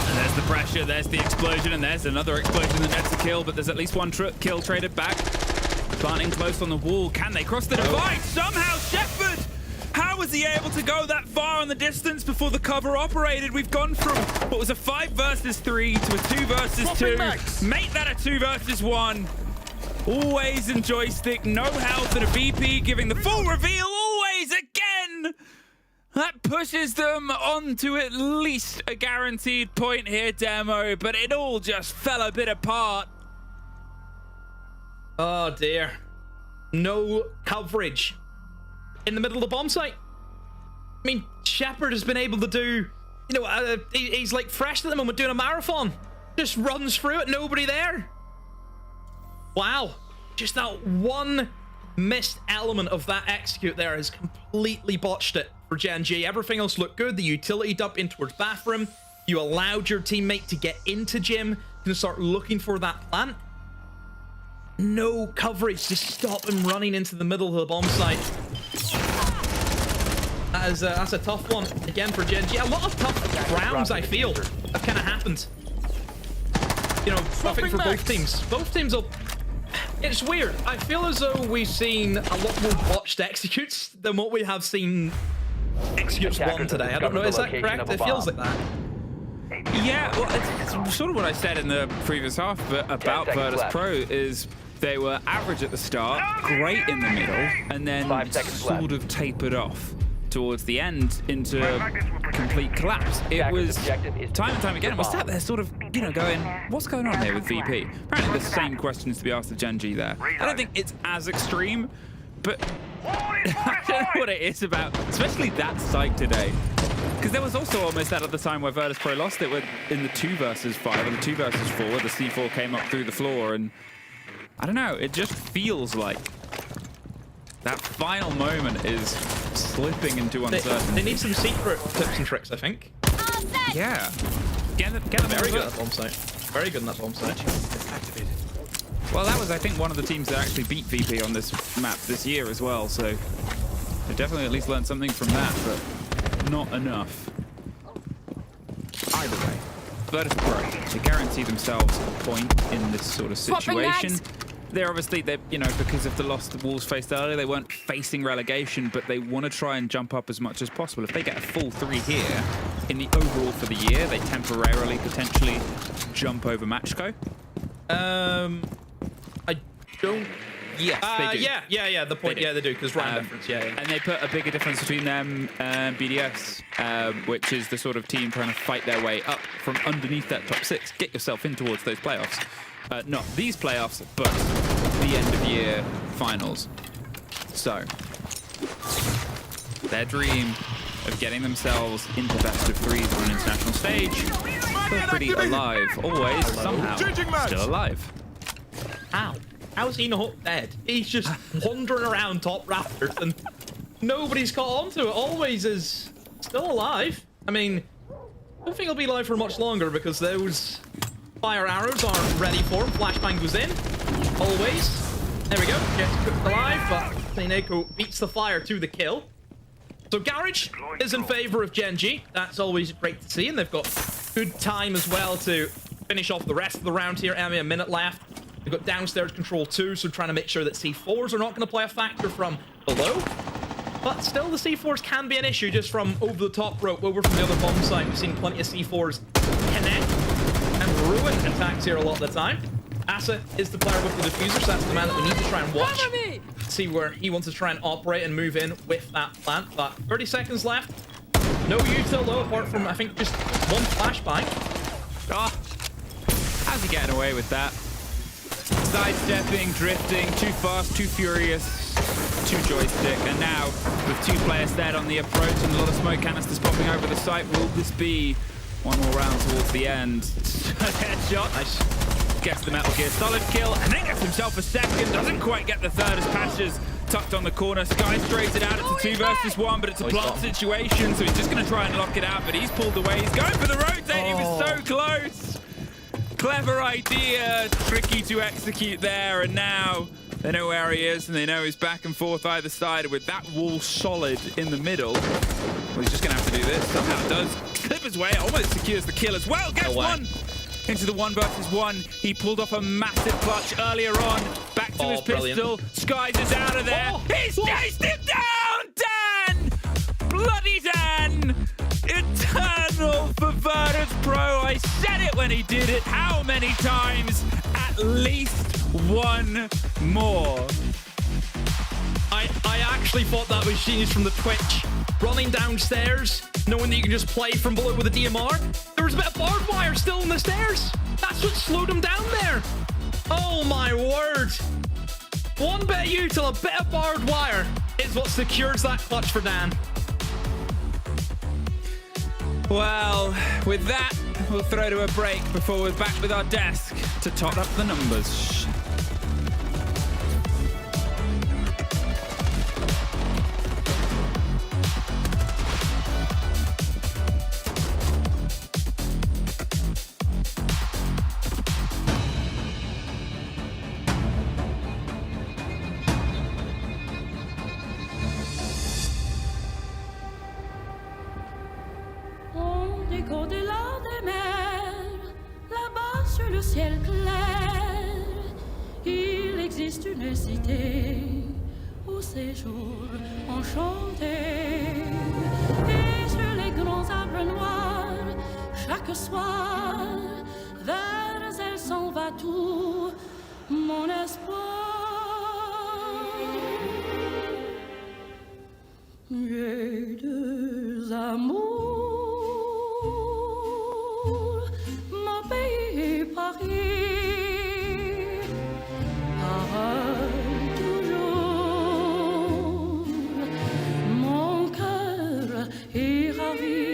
S5: And there's the pressure, there's the explosion, and there's another explosion that nets a kill, but there's at least one kill traded back. Planting close on the wall. Can they cross the divide? Somehow, Shepard! How was he able to go that far on the distance before the cover operated? We've gone from what was a 5 versus 3 to a 2 versus 2. Make that a 2 versus 1. Always in joystick, no health, and a VP giving the full reveal always again. That pushes them on to at least a guaranteed point here, Demo, but it all just fell a bit apart.
S6: Oh dear. No coverage in the middle of the bomb site. I mean, Shepard has been able to do, you know, he's like fresh at the moment doing a marathon. Just runs through it, nobody there. Wow. Just that one missed element of that execute there has completely botched it for Genji. Everything else looked good. The utility dump in towards bathroom. You allowed your teammate to get into gym and start looking for that plant. No coverage to stop him running into the middle of the bomb site. That's a tough one again for Genji. A lot of tough rounds, I feel, have kind of happened. You know, I think for both teams. Both teams will... It's weird. I feel as though we've seen a lot more botched executes than what we have seen executes won today. I don't know, is that correct? It feels like that.
S5: Yeah, well, it's sort of what I said in the previous half about Virtus.Pro is they were average at the start, great in the middle, and then sort of tapered off towards the end into complete collapse. It was time and time again, we sat there sort of, you know, going, what's going on here with VP? Apparently the same questions to be asked of Genji there. I don't think it's as extreme, but I don't know what it is about, especially that site today. Because there was also almost that at the time where Virtus.Pro lost it, in the 2 versus 5 and the 2 versus 4, where the C4 came up through the floor, and I don't know, it just feels like that final moment is slipping into uncertainty.
S6: They need some secret tips and tricks, I think.
S5: Yeah. Get them
S6: very good at that bomb site. Very good in that bomb site.
S5: Well, that was, I think, one of the teams that actually beat VP on this map this year as well, so they definitely at least learned something from that, but not enough. Either way, Virtus.Pro, they guarantee themselves a point in this sort of situation. They're obviously, you know, because of the loss the Wolves faced earlier, they weren't facing relegation, but they want to try and jump up as much as possible. If they get a full 3 here, in the overall for the year, they temporarily, potentially jump over MACKO.
S6: I don't
S5: Yes, they do.
S6: Yeah. The point, they do, because round difference,
S5: And they put a bigger difference between them and BDS, which is the sort of team trying to fight their way up from underneath that top 6. Get yourself in towards those playoffs. Not these playoffs, but the end of year finals. So, their dream of getting themselves into best of 3s on an international stage, still pretty alive, always, somehow, still alive.
S6: How? How's he not dead? He's just wandering around top rafters and nobody's caught onto it. Always is still alive. I mean, I don't think he'll be alive for much longer because those fire arrows aren't ready for him. Flashbang goes in. Always. There we go. Gets cooked alive, but MACKO beats the fire to the kill. So Garage is in favor of Genji. That's always great to see, and they've got good time as well to finish off the rest of the round here. Only a minute left. They've got downstairs control too, so trying to make sure that C4s are not going to play a factor from below. But still, the C4s can be an issue just from over the top rope, over from the other bomb site. We've seen plenty of C4s connect and ruin attacks here a lot of the time. Asa is the player with the diffuser, so that's the man that we need to try and watch. See where he wants to try and operate and move in with that plant. But 30 seconds left. No util though, apart from, I think, just one flashbang.
S5: Oh, how's he getting away with that? Sidestepping, drifting, too fast, too furious, too joystick. And now, with 2 players dead on the approach and a lot of smoke canisters popping over the site, will this be one more round towards the end? Headshot. Nice. Gets the Metal Gear Solid kill, and then gets himself a second. Doesn't quite get the third as Pasha's tucked on the corner. Sky straight it out. It's a 2 versus 1, but it's a plant situation, so he's just going to try and lock it out, but he's pulled away. He's going for the rotate. He was so close. Clever idea. Tricky to execute there, and now they know where he is, and they know he's back and forth either side. With that wall solid in the middle, well, he's just going to have to do this. Somehow does. Clip his way. Almost secures the kill as well. Gets one. Into the 1 versus 1. He pulled off a massive clutch earlier on. Back to his pistol. Skies is out of there. He's chased him down! Dan! Bloody Dan! Eternal for Virtus.Pro. I said it when he did it. How many times? At least one more.
S6: I actually thought that was genius from the Twitch. Running downstairs, knowing that you can just play from below with a DMR. There was a bit of barbed wire still in the stairs. That's what slowed him down there. Oh my word. One bit of util, a bit of barbed wire is what secures that clutch for Dan.
S5: Well, with that, we'll throw to a break before we're back with our desk to tot up the numbers.
S1: Au-delà des mers, là-bas sur le ciel clair, il existe une cité au séjour enchanté. Et sur les grands arbres noirs, chaque soir, vers elle s'en va tout mon espoir. J'ai 2 amours. Paris, toujours, mon cœur est ravi.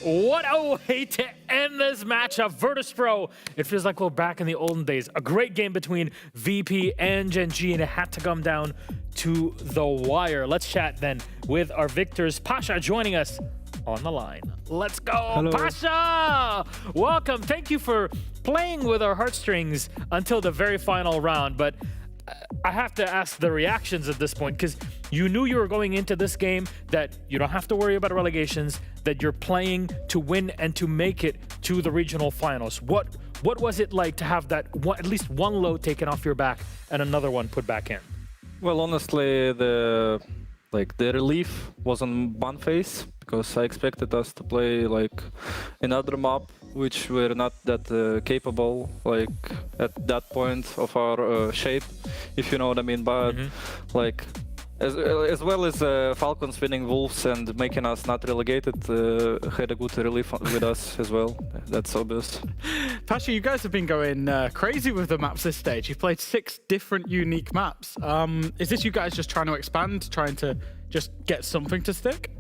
S2: What a way to end this matchup. Virtus.Pro, it feels like we're back in the olden days. A great game between VP and Genji, and it had to come down to the wire. Let's chat then with our victors. Pasha joining us on the line. Let's go, hello. Pasha! Welcome. Thank you for playing with our heartstrings until the very final round, but I have to ask the reactions at this point, because you knew you were going into this game that you don't have to worry about relegations, that you're playing to win and to make it to the regional finals. What was it like to have that at least one load taken off your back and another one put back in?
S15: Well, honestly, the relief was on one phase, because I expected us to play like another map which we're not that capable, like at that point of our shape, if you know what I mean. But like as well as Falcons winning Wolves and making us not relegated had a good relief with us as well. That's obvious.
S3: Pasha, you guys have been going crazy with the maps this stage. You've played 6 different unique maps. Is this you guys just trying to expand, trying to just get something to stick?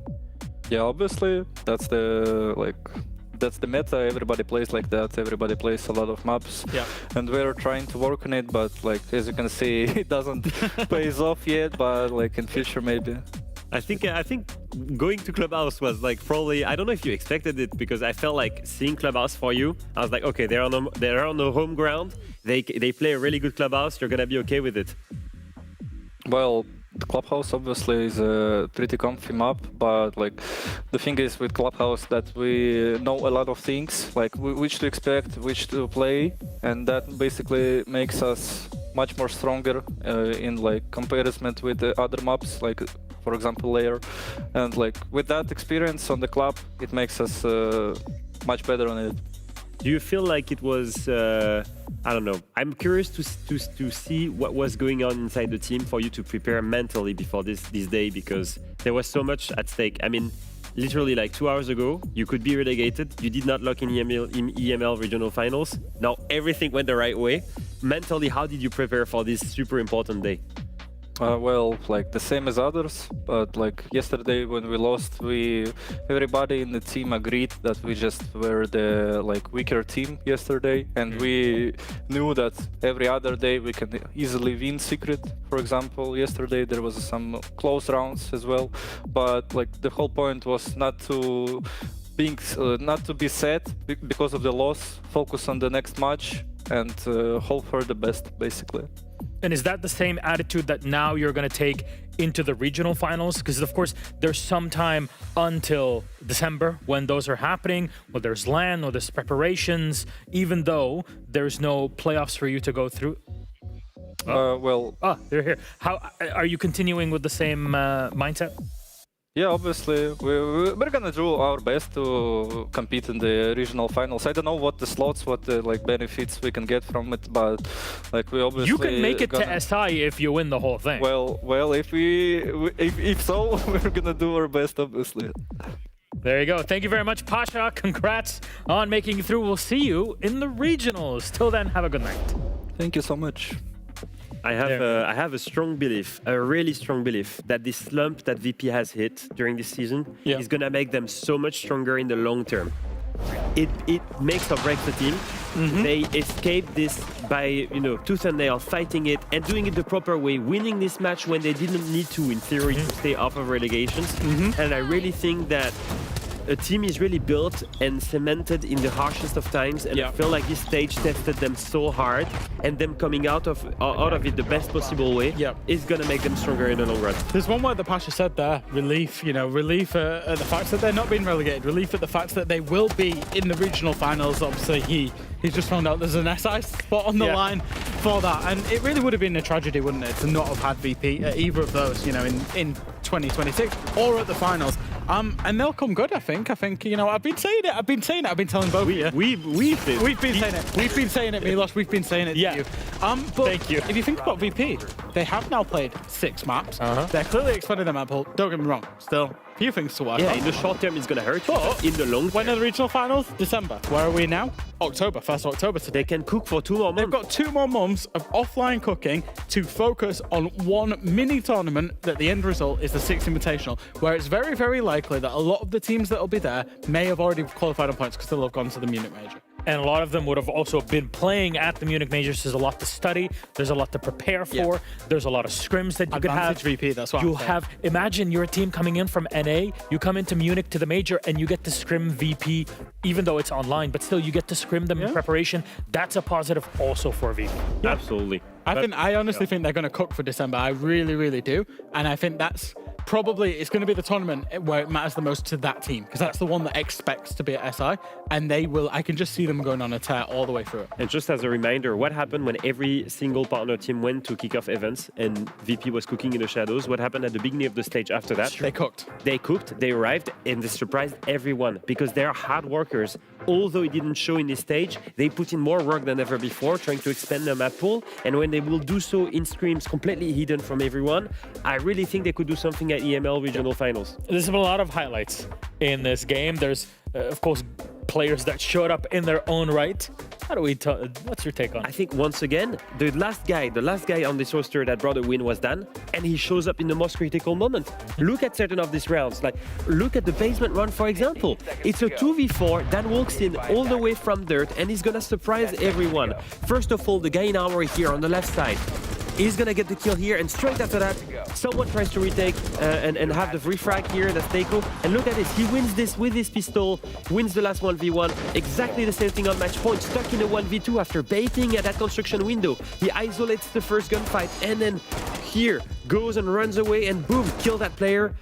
S15: Yeah, obviously that's the meta. Everybody plays like that. Everybody plays a lot of maps. Yeah. And we're trying to work on it, but like as you can see, it doesn't pays off yet. But like in future, maybe.
S4: I think going to Clubhouse was like probably, I don't know if you expected it, because I felt like seeing Clubhouse for you, I was like, okay, they're on the home ground. They play a really good Clubhouse. You're gonna be okay with it.
S15: Well, the Clubhouse obviously is a pretty comfy map, but like the thing is with Clubhouse that we know a lot of things, like which to expect, which to play, and that basically makes us much more stronger in like comparison with the other maps, like for example Layer, and like with that experience on the club, it makes us much better on it.
S4: Do you feel like it was, I don't know, I'm curious to see what was going on inside the team for you to prepare mentally before this day, because there was so much at stake. I mean, literally like 2 hours ago, you could be relegated. You did not lock in EML regional finals. Now everything went the right way. Mentally, how did you prepare for this super important day?
S15: Well, like the same as others, but like yesterday when we lost, everybody in the team agreed that we just were the like weaker team yesterday, and we knew that every other day we can easily win Secret. For example, yesterday there was some close rounds as well, but like the whole point was not to be sad because of the loss. Focus on the next match and hope for the best, basically.
S2: And is that the same attitude that now you're going to take into the regional finals? Because, of course, there's some time until December when those are happening, or there's LAN, or there's preparations, even though there's no playoffs for you to go through. They're here. How are you continuing with the same mindset?
S15: Yeah, obviously, we're gonna do our best to compete in the regional finals. I don't know what the slots, what the like benefits we can get from it, but like we obviously
S2: you can make it to SI if you win the whole thing.
S15: Well, if so, we're gonna do our best, obviously.
S2: There you go. Thank you very much, Pasha. Congrats on making it through. We'll see you in the regionals. Till then, have a good night.
S15: Thank you so much.
S4: I have a strong belief, a really strong belief, that this slump that VP has hit during this season is gonna make them so much stronger in the long term. It makes or breaks the team. They escaped this by tooth and nail, fighting it and doing it the proper way, winning this match when they didn't need to, in theory, to stay off of relegations. And I really think that a team is really built and cemented in the harshest of times, and I feel like this stage tested them so hard, and them coming out of it the best possible way is gonna make them stronger in the long run.
S3: There's one word that Pasha said there, relief. Relief at the fact that they're not being relegated, relief at the fact that they will be in the regional finals. Obviously, he's just found out there's an SI spot on the line for that, and it really would have been a tragedy, wouldn't it, to not have had VP at either of those, in 2026 or at the finals. And they'll come good, I think. I've been saying it. I've been telling both of you.
S4: We've been saying it.
S3: We've been saying it, Milos. We've been saying it to you. But thank you. If you think about VP, they have now played 6 maps. They're clearly expanding their map pool. Don't get me wrong. Still, few things to work
S4: Yeah,
S3: on.
S4: in the short term, it's going to hurt you.
S3: But
S4: In the long term,
S3: when are the regional finals? December. Where are we now? October, 1st of October today.
S4: they can cook for 2 more
S3: They've
S4: months.
S3: got 2 more months of offline cooking to focus on one mini tournament that the end result is the 6th Invitational, where it's very, very likely that a lot of the teams that will be there may have already qualified on points because they'll have gone to the Munich Major.
S2: And a lot of them would have also been playing at the Munich Majors. There's a lot to study. There's a lot to prepare for. There's a lot of scrims that you could have.
S3: Advantage VP, that's what
S2: you
S3: I'm saying.
S2: have. Imagine you're a team coming in from NA. You come into Munich to the major, and you get to scrim VP, even though it's online. But still, you get to scrim them in preparation. That's a positive also for VP.
S4: Absolutely.
S3: I honestly think they're going to cook for December. I really, really do. And I think that's probably, it's going to be the tournament where it matters the most to that team, because that's the one that expects to be at SI, and they will, I can just see them going on a tear all the way through it.
S4: And just as a reminder, what happened when every single partner team went to kick off events and VP was cooking in the shadows? What happened at the beginning of the stage after that?
S3: They cooked.
S4: They cooked, they arrived, and they surprised everyone because they are hard workers. Although it didn't show in this stage, they put in more work than ever before, trying to expand their map pool. And when they will do so in scrims completely hidden from everyone, I really think they could do something at EML regional finals.
S2: There's been a lot of highlights in this game. There's, of course, players that showed up in their own right. How do we what's your take on it?
S4: I think once again, the last guy on this roster that brought a win was Dan, and he shows up in the most critical moment. Look at certain of these rounds, like look at the basement run, for example. It's a 2v4, Dan walks in all the way from dirt, and he's gonna surprise everyone. First of all, the guy in armor here on the left side. He's gonna get the kill here, and straight after that, someone tries to retake and have the refrag here. That's Teiko. And look at this, he wins this with his pistol, wins the last 1v1. Exactly the same thing on match point, stuck in a 1v2 after baiting at that construction window. He isolates the first gunfight, and then here goes and runs away, and boom, kill that player.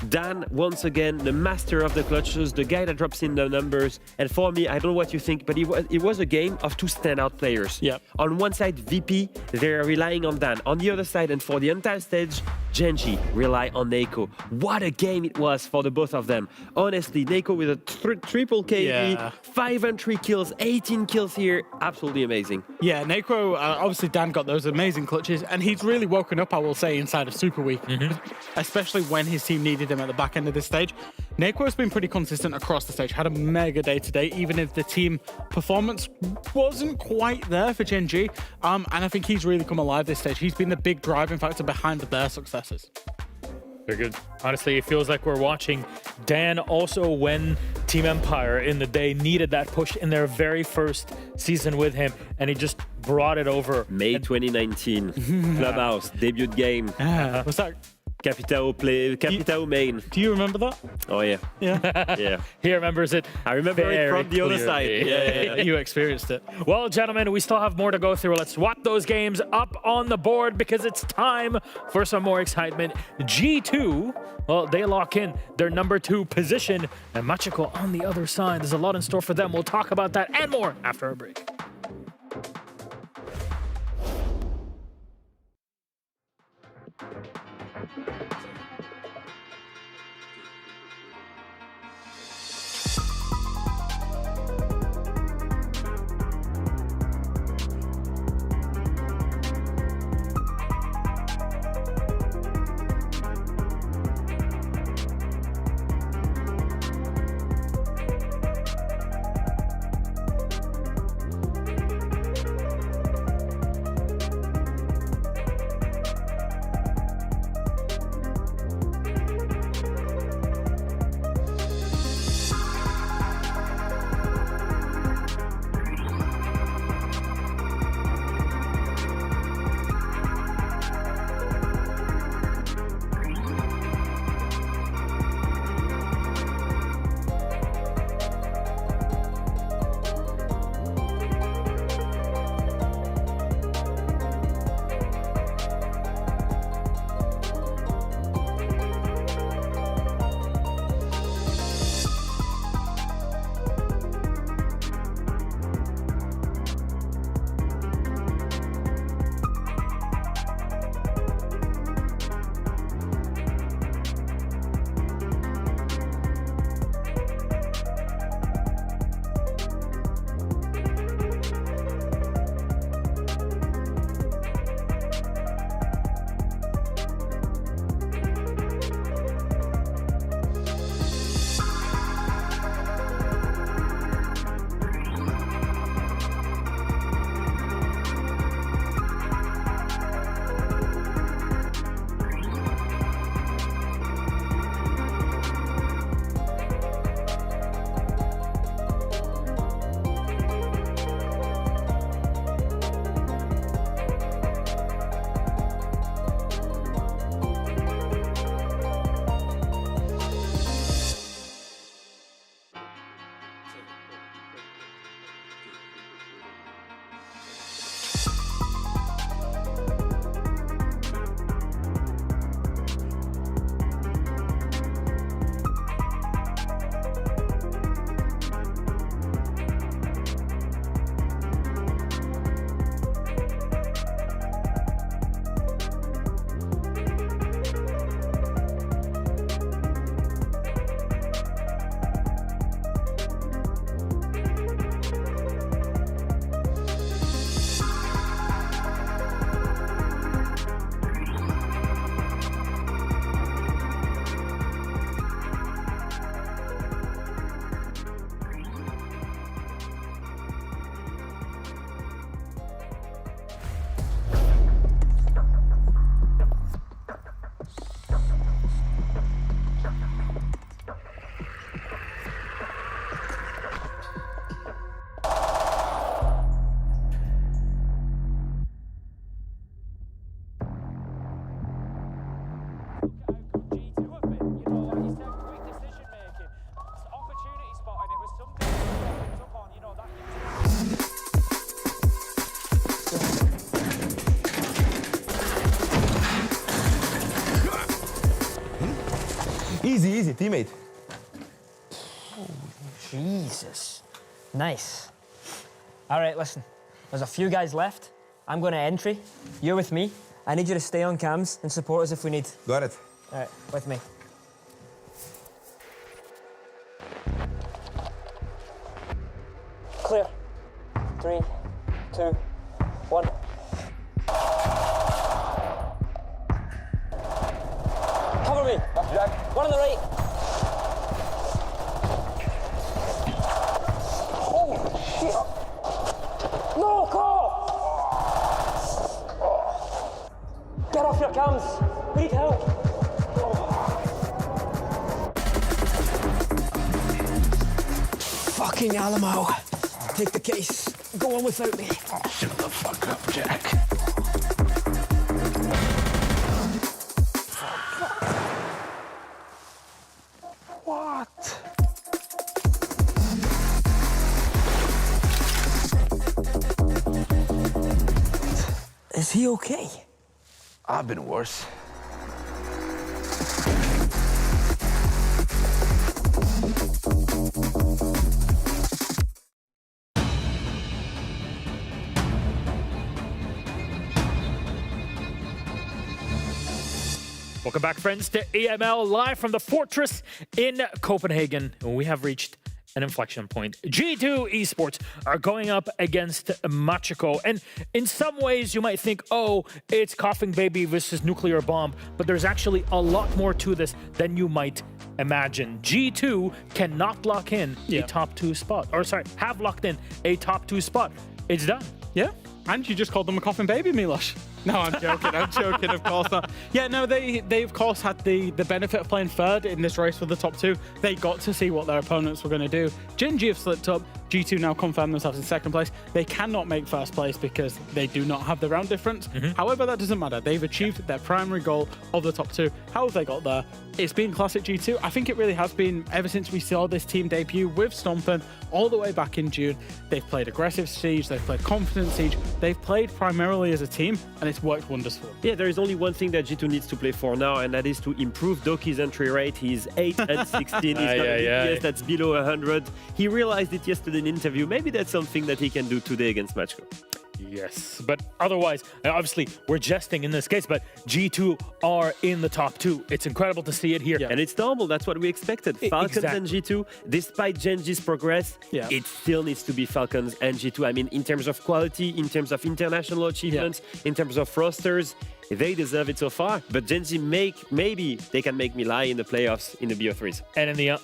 S4: Dan, once again, the master of the clutches, the guy that drops in the numbers. And for me, I don't know what you think, but it was a game of 2 standout players.
S3: Yeah.
S4: On one side, VP, they're relying on Dan. On the other side, and for the entire stage, Genji rely on Neiko. What a game it was for the both of them. Honestly, Neiko with a triple KD, 5 and 3 kills, 18 kills here. Absolutely amazing.
S3: Yeah, Neiko, obviously Dan got those amazing clutches, and he's really woken up, I will say, inside of Super Week, especially when his team needed him at the back end of this stage. Neiko has been pretty consistent across the stage, had a mega day today, even if the team performance wasn't quite there for Genji. And I think he's really come alive this stage. He's been the big driving factor behind their successes.
S2: Very good. Honestly, it feels like we're watching Dan also when Team Empire in the day needed that push in their very first season with him, and he just brought it over.
S4: May 2019, Clubhouse, debut game.
S3: Was that
S4: Capitao main.
S3: Do you remember that?
S4: Oh yeah.
S3: Yeah.
S4: Yeah.
S2: He remembers it.
S4: I remember it from the other side. Yeah.
S3: You experienced it.
S2: Well, gentlemen, we still have more to go through. Let's swap those games up on the board because it's time for some more excitement. G2, well, they lock in their number 2 position, and MACKO on the other side. There's a lot in store for them. We'll talk about that and more after a break.
S16: easy, teammate.
S17: Jesus. Nice. All right, listen. There's a few guys left. I'm going to entry. You're with me. I need you to stay on cams and support us if we need.
S16: Got it.
S17: All right, with me. Clear. 3, 2, 1. Cover me. Jack. One on the right. Oh, shit. No, call! Get off your cams. We need help. Fucking Alamo. Take the case. Go on without me.
S11: Shut the fuck up, Jack.
S16: What?
S17: Is he okay?
S16: I've been worse.
S2: Welcome back, friends, to EML live from the Fortress in Copenhagen. We have reached an inflection point. G2 Esports are going up against MACKO. And in some ways, you might think, oh, it's Coughing Baby versus Nuclear Bomb. But there's actually a lot more to this than you might imagine. G2 cannot lock in a top 2 spot. Or sorry, have locked in a top 2 spot. It's done.
S3: Yeah. And you just called them a coughing baby, Milos. No, I'm joking. I'm joking, of course not. Yeah, no, they of course had the benefit of playing third in this race for the top 2. They got to see what their opponents were going to do. Genji have slipped up. G2 now confirm themselves in second place. They cannot make first place because they do not have the round difference. However, that doesn't matter. They've achieved their primary goal of the top 2. How have they got there? It's been classic G2. I think it really has been ever since we saw this team debut with Stompen all the way back in June. They've played aggressive siege, they've played confident siege, they've played primarily as a team, and it's worked wonders for them.
S4: Yeah, there is only one thing that G2 needs to play for now, and that is to improve Doki's entry rate. He's 8 and 16. He's got a DPS that's below 100. He realized it yesterday in an interview. Maybe that's something that he can do today against MACKO.
S2: Yes, but otherwise, obviously, we're jesting in this case, but G2 are in the top 2. It's incredible to see it here.
S4: And it's normal. That's what we expected. Falcons and G2, despite Genji's progress, it still needs to be Falcons and G2. I mean, in terms of quality, in terms of international achievements, in terms of rosters, they deserve it so far. But Genji maybe they can make me lie in the playoffs in the BO3s.
S2: And in the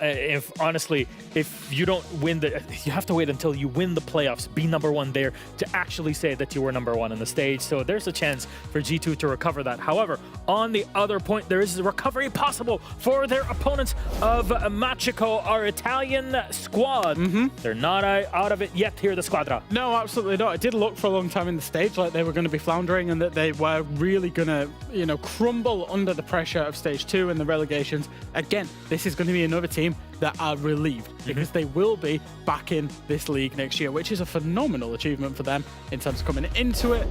S2: if you don't win you have to wait until you win the playoffs, be number 1 there to actually say that you were number 1 on the stage. So there's a chance for G2 to recover that. However, on the other point, there is a recovery possible for their opponents of MACKO, our Italian squad. They're not out of it yet here, the Squadra.
S3: No, absolutely not. It did look for a long time in the stage like they were going to be floundering and that they were really going to, crumble under the pressure of stage 2 and the relegations. Again, this is going to be another team that are relieved because they will be back in this league next year, which is a phenomenal achievement for them in terms of coming into it.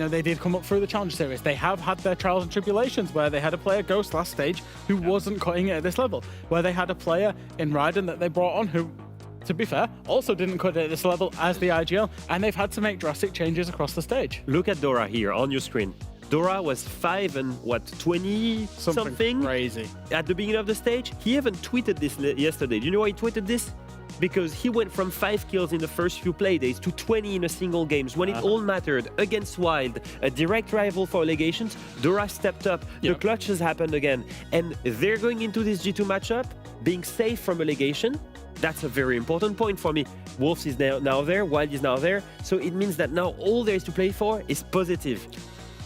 S3: They did come up through the Challenger Series. They have had their trials and tribulations where they had a player Ghost last stage who wasn't cutting it at this level, where they had a player in Raiden that they brought on who, to be fair, also didn't cut it at this level as the IGL, and they've had to make drastic changes across the stage.
S4: Look at Dora here on your screen. Dora was 5 and 20 something
S3: crazy
S4: at the beginning of the stage. He even tweeted this yesterday. Do you know why he tweeted this? Because he went from 5 kills in the first few play days to 20 in a single games when it all mattered against Wild, a direct rival for Legations. Dora stepped up. The clutches happened again, and they're going into this G2 matchup being safe from a Legation. That's a very important point for me. Wolves is now there, Wild is now there, so it means that now all there is to play for is positive.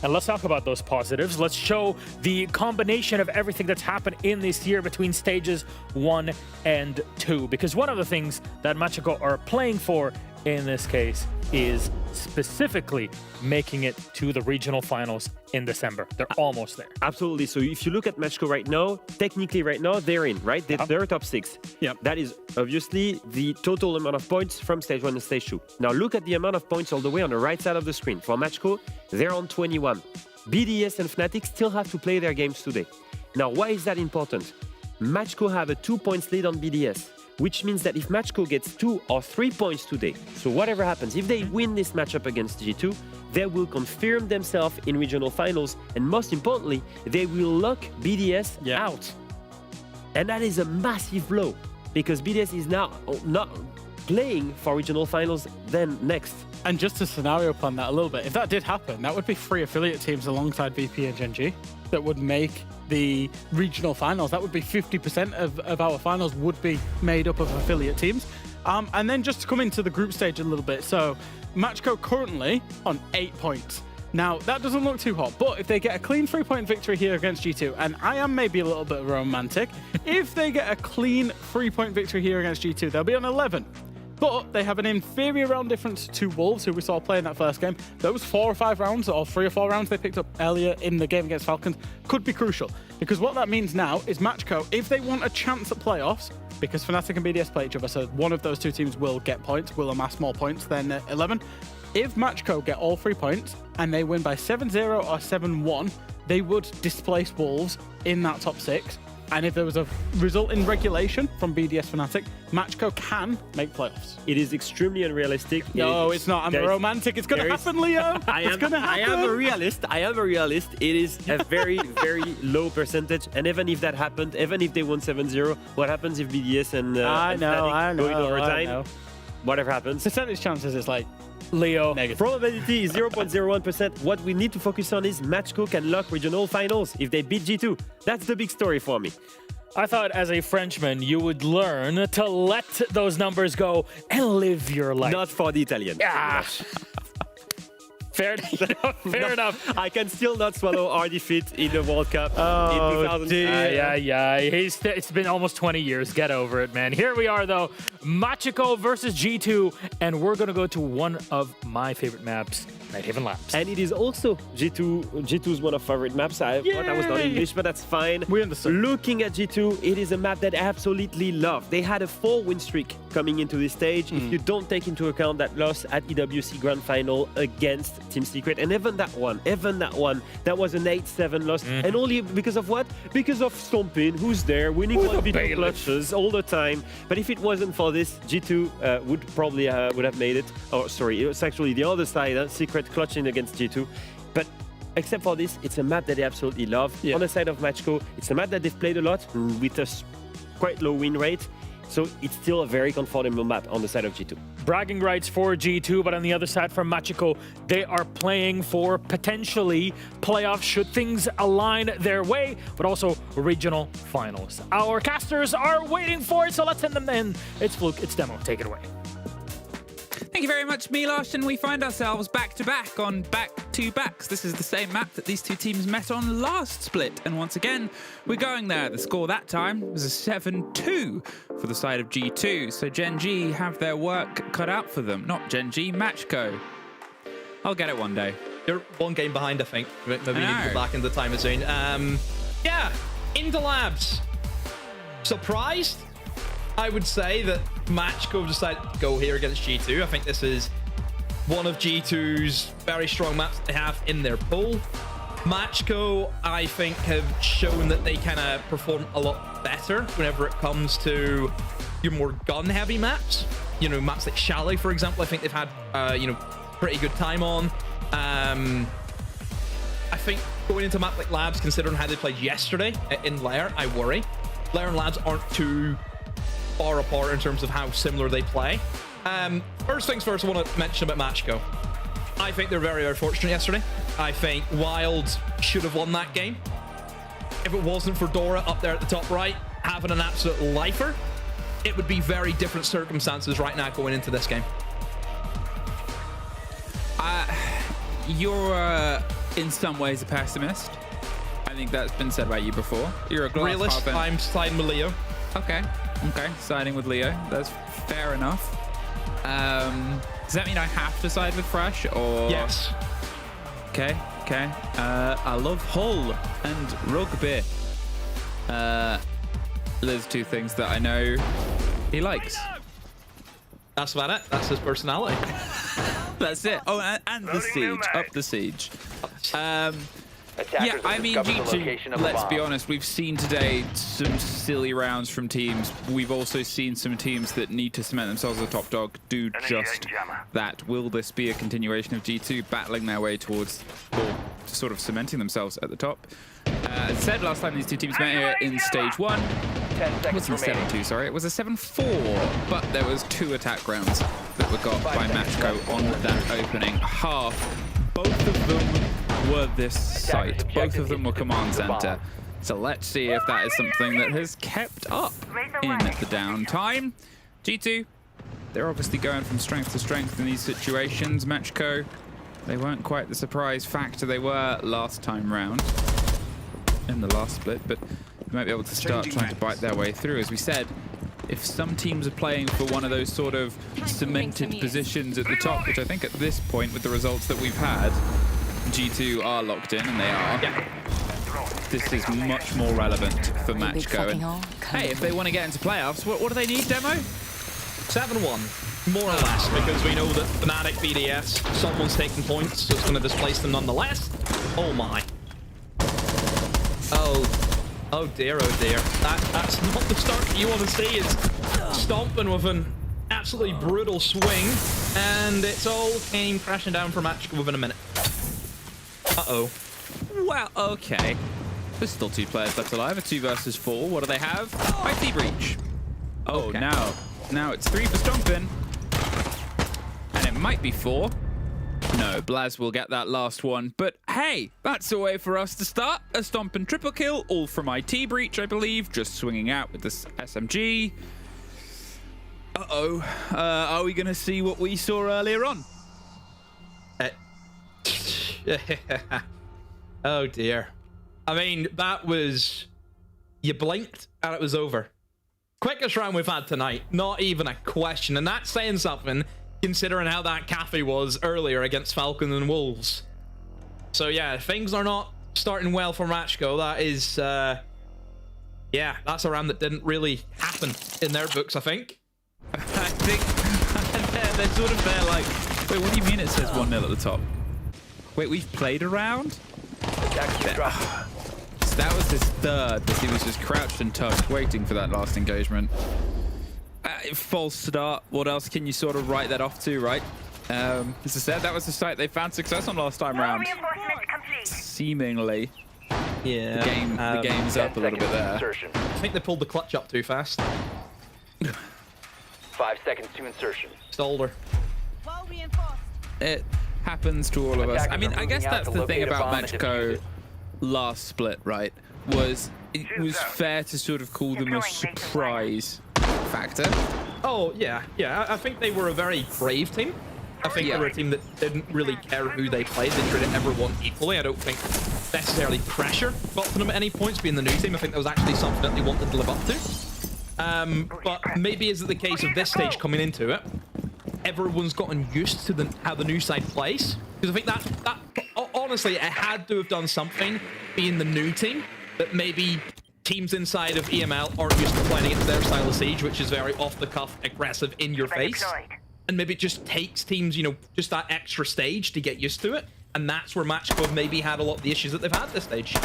S2: And let's talk about those positives. Let's show the combination of everything that's happened in this year between stages 1 and 2. Because one of the things that MACKO are playing for in this case is specifically making it to the regional finals in December. They're almost there.
S4: Absolutely. So if you look at MACKO right now, technically right now, they're in, right? They're top 6. That is obviously the total amount of points from stage 1 and stage 2. Now look at the amount of points all the way on the right side of the screen. For MACKO, they're on 21. BDS and Fnatic still have to play their games today. Now, why is that important? MACKO have a 2 points lead on BDS, which means that if MACKO gets 2 or 3 points today, so whatever happens, if they win this matchup against G2, they will confirm themselves in regional finals, and most importantly, they will lock BDS out. And that is a massive blow, because BDS is now not playing for regional finals then next.
S3: And just to scenario plan that a little bit, if that did happen, that would be 3 affiliate teams alongside VP and Genji that would make the regional finals. That would be 50% of our finals would be made up of affiliate teams. And then just to come into the group stage a little bit. So MACKO currently on 8 points. Now, that doesn't look too hot, but if they get a clean 3-point victory here against G2, and I am maybe a little bit romantic, if they get a clean 3-point victory here against G2, they'll be on 11. But they have an inferior round difference to Wolves, who we saw play in that first game. Those 4 or 5 rounds, or 3 or 4 rounds they picked up earlier in the game against Falcons, could be crucial. Because what that means now is MACKO, if they want a chance at playoffs, because Fnatic and BDS play each other, so one of those 2 teams will get points, will amass more points than 11. If MACKO get all 3 points, and they win by 7-0 or 7-1, they would displace Wolves in that top 6. And if there was a result in regulation from BDS Fnatic, MACKO can make playoffs.
S4: It is extremely unrealistic.
S3: No, it's not. I'm a romantic. It's going to happen, Leo. It's going to happen.
S4: I am a realist. It is a very, very low percentage. And even if that happened, even if they won 7-0, what happens if BDS and Fnatic go in overtime? Whatever happens.
S3: Percentage chances is like Leo negative.
S4: Probability is 0.01%. What we need to focus on is MACKO can lock regional finals if they beat G2. That's the big story for me.
S2: I thought as a Frenchman, you would learn to let those numbers go and live your life.
S4: Not for the Italian.
S2: Yeah. Fair enough.
S4: I can still not swallow our defeat in the World Cup in 2000.
S2: Yeah. It's been almost 20 years. Get over it, man. Here we are, though. MACKO versus G2, and we're going to go to one of my favorite maps, Nighthaven Labs.
S4: And it is also G2's one of favorite maps. I thought that was not English, but that's fine.
S3: We understand.
S4: Looking at G2, it is a map that I absolutely love. They had a 4-win streak coming into this stage. If you don't take into account that loss at EWC Grand Final against Team Secret, and even that one, that was an 8-7 loss, and only because of what? Because of Stompin, who's there, winning 1v2 clutches all the time. But if it wasn't for this, G2 would probably would have made it. Oh, sorry, it was actually the other side, Secret clutching against G2. But except for this, it's a map that they absolutely love. On the side of MACKO, it's a map that they've played a lot with a quite low win rate. So it's still a very comfortable map on the side of G2.
S2: Bragging rights for G2, but on the other side from MACKO, they are playing for potentially playoffs should things align their way, but also regional finals. Our casters are waiting for it, so let's send them in. It's Fluke, it's Demo, take it away.
S5: Thank you very much, Milosh, and we find ourselves back-to-back on back-to-backs. This is the same map that these 2 teams met on last split, and once again, we're going there. The score that time was a 7-2 for the side of G2, so Genji have their work cut out for them. Not Genji, MACKO. I'll get it one day.
S6: You're 1 game behind, I think. Maybe you need to go back in the timer zone. Yeah, into Labs. Surprised? I would say that MACKO decided to go here against G2. I think this is one of G2's very strong maps they have in their pool. MACKO, I think, have shown that they kind of perform a lot better whenever it comes to your more gun-heavy maps. You know, maps like Chalet, for example, I think they've had, pretty good time on. I think going into a map like Labs, considering how they played yesterday in Lair, I worry. Lair and Labs aren't too far apart in terms of how similar they play. First things first, I want to mention about MACKO. I think they're very, very fortunate yesterday. I think Wild should have won that game. If it wasn't for Dora up there at the top right, having an absolute lifer, it would be very different circumstances right now going into this game.
S5: You're in some ways a pessimist. I think that's been said about you before. You're a glass
S6: realist. I'm siding with Leo.
S5: Okay, siding with Leo. That's fair enough. Does that mean I have to side with Fresh, or?
S6: Yes.
S5: Okay. I love Hull and rugby. There's 2 things that I know he likes.
S6: That's about it. That's his personality.
S5: That's it. Oh, and the siege. Up the siege. Yeah, I mean, G2, let's be honest, we've seen today some silly rounds from teams. We've also seen some teams that need to cement themselves as a top dog do just that. Will this be a continuation of G2 battling their way towards, or sort of cementing themselves at the top? As I said, last time these two teams met here in stage 1, it wasn't a 7-2, sorry, it was a 7-4, but there was 2 attack rounds that were got by MACKO on that opening half. Both of them were this site. Both of them were command center. So let's see if that is something that has kept up in the downtime. G2, they're obviously going from strength to strength in these situations. MACKO, they weren't quite the surprise factor they were last time round in the last split, but they might be able to start trying to bite their way through. As we said, if some teams are playing for one of those sort of cemented positions at the top, which I think at this point, with the results that we've had, G2 are locked in, and they are. This is much more relevant for MACKO. And hey, if they want to get into playoffs, what do they need, Demo?
S6: 7-1, more or less, because we know that Fnatic, BDS, someone's taking points, so it's going to displace them nonetheless. Oh my. Oh dear, oh dear. That's not the start that you want to see. It's stomping with an absolutely brutal swing, and it's all came crashing down for MACKO within a minute. Uh-oh.
S5: Well, okay. There's still 2 players left alive, a 2 versus 4. What do they have? IP breach. Oh, okay. Now it's 3 for stomping. And it might be 4. No, Blaz will get that last one, but hey, that's a way for us to start. A stomping triple kill, all from IT breach, I believe, just swinging out with this SMG. Uh-oh, are we gonna see what we saw earlier on?
S6: Oh dear. I mean, that was, you blinked and it was over. Quickest round we've had tonight, not even a question, and that's saying something, considering how that cafe was earlier against Falcons and Wolves. So yeah, things are not starting well for MACKO. That is, yeah, that's a round that didn't really happen in their books, I think.
S5: I think they're sort of there like, wait, what do you mean it says 1-0 at the top? Wait, we've played a round? So that was his third, but he was just crouched and tucked, waiting for that last engagement. False start. What else can you sort of write that off to, right? As I said, that was the site they found success on last time round. Seemingly.
S6: Yeah.
S5: The game's up a little bit there.
S6: I think they pulled the clutch up too fast.
S7: 5 seconds to insertion.
S6: Stolder.
S5: It happens to all of us. I mean, I guess that's the thing about MACKO last split, right? It was fair to sort of call them a surprise factor.
S6: Oh, yeah. I think they were a very brave team. I think they were a team that didn't really care who they played. They treated everyone equally. I don't think necessarily pressure got to them at any points being the new team. I think that was actually something that they wanted to live up to. But maybe is it the case of this stage coming into it, everyone's gotten used to how the new side plays? Because I think that honestly, it had to have done something being the new team that maybe teams inside of EML aren't used to playing against their style of Siege, which is very off-the-cuff, aggressive, in your face. And maybe it just takes teams, you know, just that extra stage to get used to it. And that's where MACKO have maybe had a lot of the issues that they've had this stage.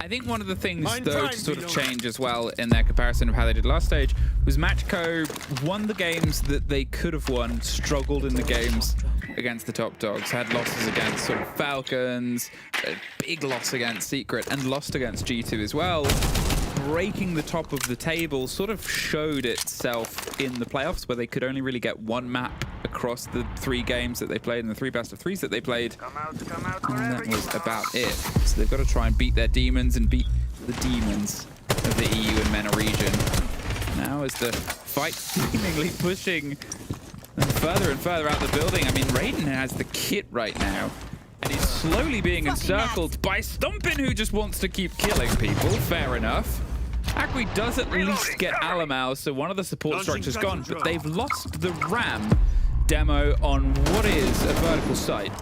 S5: I think one of the things, though, to sort of change as well in their comparison of how they did last stage was MACKO won the games that they could have won, struggled in the games against the top dogs, had losses against sort of Falcons, a big loss against Secret, and lost against G2 as well. Breaking the top of the table sort of showed itself in the playoffs, where they could only really get one map across the 3 games that they played and the 3 best-of-3s that they played. And that was about it. So they've got to try and beat their demons and beat the demons of the EU and MENA region. Now as the fight seemingly pushing them further out the building. I mean, Raiden has the kit right now, and he's slowly being encircled by Stompin, who just wants to keep killing people. Fair enough. Akwi does at least get Alamau, so one of the support structures gone, but they've lost the Ram Demo on what is a vertical site.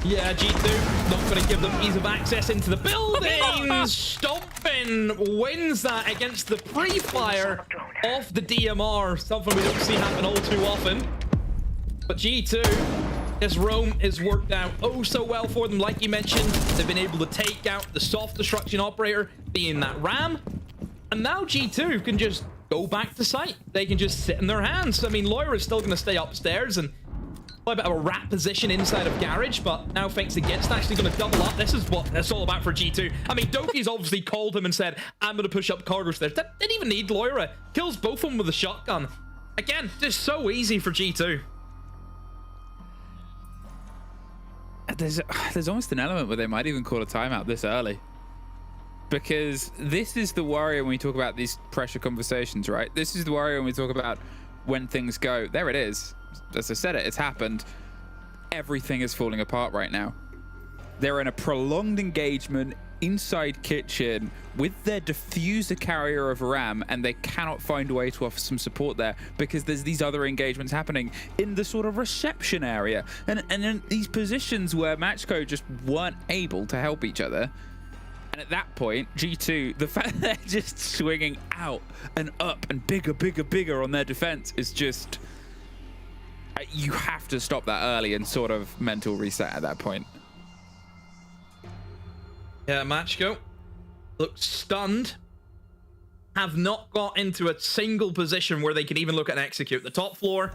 S6: Yeah, G2 not going to give them ease of access into the building. Stompin wins that against the pre-fire off the DMR, something we don't see happen all too often. But G2 This roam has worked out oh so well for them. Like you mentioned, they've been able to take out the soft destruction operator, being that ram. And now G2 can just go back to site. They can just sit in their hands. I mean, Lyra's still going to stay upstairs and play a bit of a rat position inside of Garage, but now thanks against actually going to double up. This is what it's all about for G2. I mean, Doki's obviously called him and said, I'm going to push up cargo stairs. Didn't even need Lyra. Kills both of them with a shotgun. Again, just so easy for G2.
S5: There's almost an element where they might even call a timeout this early. Because this is the worry when we talk about these pressure conversations, right? This is the worry when we talk about when things go. There it is. As I said, it's happened. Everything is falling apart right now. They're in a prolonged engagement inside kitchen with their diffuser carrier of RAM, and they cannot find a way to offer some support there because there's these other engagements happening in the sort of reception area and in these positions where MACKO just weren't able to help each other. And at that point, G2, the fact that they're just swinging out and up and bigger on their defense is just... You have to stop that early and sort of mental reset at that point.
S6: Yeah, MACKO looks stunned. Have not got into a single position where they can even look at and execute. The top floor,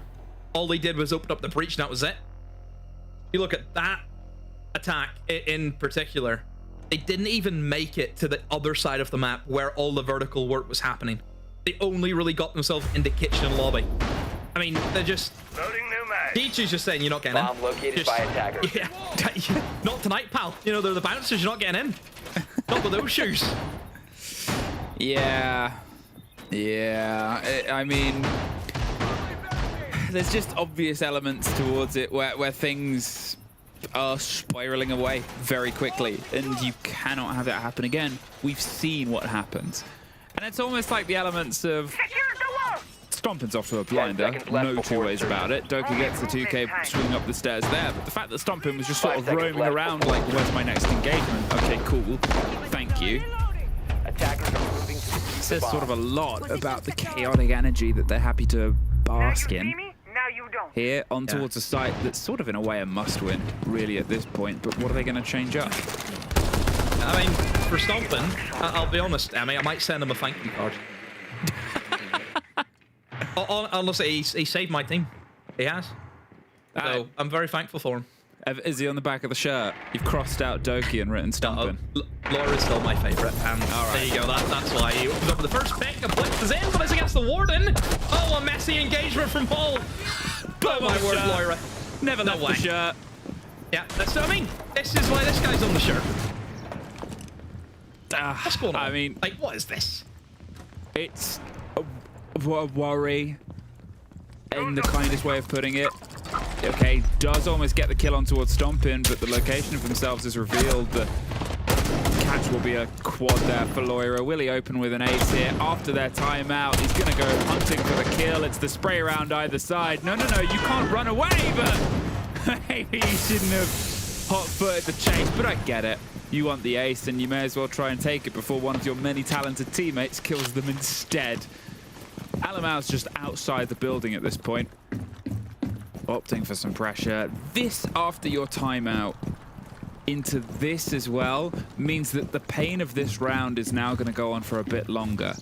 S6: all they did was open up the breach and that was it. You look at that attack in particular. They didn't even make it to the other side of the map where all the vertical work was happening. They only really got themselves into kitchen and lobby. I mean, they're just... G2's just saying, you're not getting
S7: Bomb
S6: in.
S7: located by attackers.
S6: Yeah. Not tonight, pal. You know, they're the bouncers, you're not getting in. Not with those shoes.
S5: Yeah. I mean, there's just obvious elements towards it where things are spiraling away very quickly, and you cannot have it happen again. We've seen what happens. And it's almost like the elements of... Stompin's off to a blinder, no two ways about it. Doki gets the 2K swinging up the stairs there, but the fact that Stompin was just sort of roaming around like, where's my next engagement? Okay, cool, thank you. It says sort of a lot about the chaotic energy that they're happy to bask in. Here, on towards a site that's sort of in a way a must-win, really, at this point, but what are they going to change up?
S6: I mean, for Stompin, I'll be honest, I might send him a thank you card. Honestly, he saved my team. He has. So I'm very thankful for him.
S5: Is he on the back of the shirt? You've crossed out Doki and written Stompin.
S6: Laura's still my favourite. And there you go. That's why he opens up with the first pick and Blitz is in, but it's against the Warden. Oh, a messy engagement from Paul. Oh my word, Laura.
S5: Never left the shirt.
S6: Yeah, that's what I mean. This is why this guy's on the shirt. What's going on?
S5: I mean,
S6: like, what is this?
S5: It's a worry in the kindest way of putting it. Okay, does almost get the kill on towards Stompin, but the location of themselves is revealed. The catch will be a quad there for Loira. Will he open with an ace here after their timeout? He's going to go hunting for the kill. It's the spray around either side. No, you can't run away, but maybe you shouldn't have hot-footed the chase, but I get it. You want the ace, and you may as well try and take it before one of your many talented teammates kills them instead. Alamau's just outside the building at this point, opting for some pressure. This, after your timeout, into this as well, means that the pain of this round is now going to go on for a bit longer.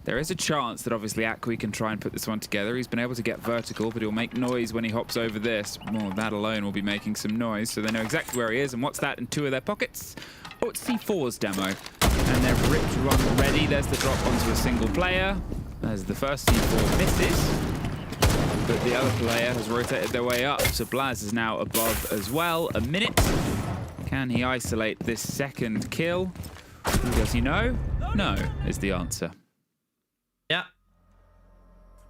S5: There is a chance that obviously Akwi can try and put this one together. He's been able to get vertical, but he'll make noise when he hops over this. Well, that alone will be making some noise, so they know exactly where he is. And what's that in two of their pockets? Oh, it's C4's demo. And they're ripped run ready. There's the drop onto a single player. As the first C4 misses, but the other player has rotated their way up, so Blaz is now above as well. A minute. Can he isolate this second kill? Does he know? No, is the answer.
S6: Yeah.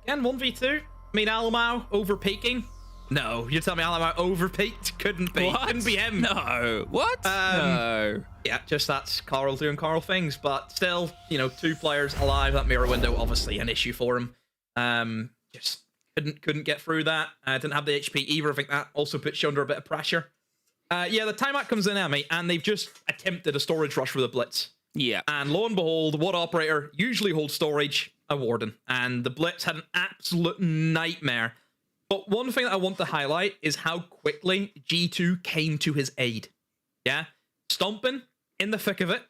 S6: Again, 1v2. I mean, Alamau over-peaking. No, you're telling me Alamau over-peaked? Couldn't be.
S5: What?
S6: Couldn't be him.
S5: No. What? No.
S6: Yeah, just that's Carl doing Carl things, but still, you know, 2 players alive. That mirror window, obviously an issue for him. Just couldn't get through that. Didn't have the HP either. I think that also puts you under a bit of pressure. Yeah, the timeout comes in, Emmy, and they've just attempted a storage rush with a Blitz.
S5: Yeah.
S6: And lo and behold, what operator usually holds storage? A Warden. And the Blitz had an absolute nightmare But one thing that I want to highlight is how quickly G2 came to his aid. Yeah? Stomping in the thick of it.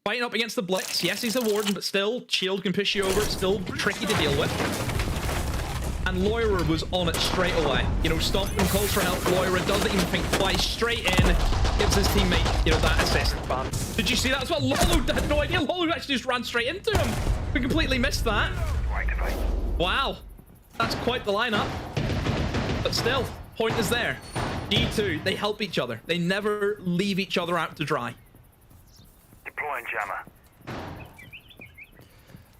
S6: Fighting up against the Blitz. Yes, he's a Warden, but still, shield can push you over. It's still tricky to deal with. And Loira was on it straight away. You know, Stomping calls for help. Loira doesn't even think twice. Straight in. Gives his teammate, you know, that assist. Did you see that as well? Lolo had no idea. Lolo actually just ran straight into him. We completely missed that. Wow. That's quite the lineup. But still, point is there. G2, they help each other. They never leave each other out to dry.
S9: Deploying jammer.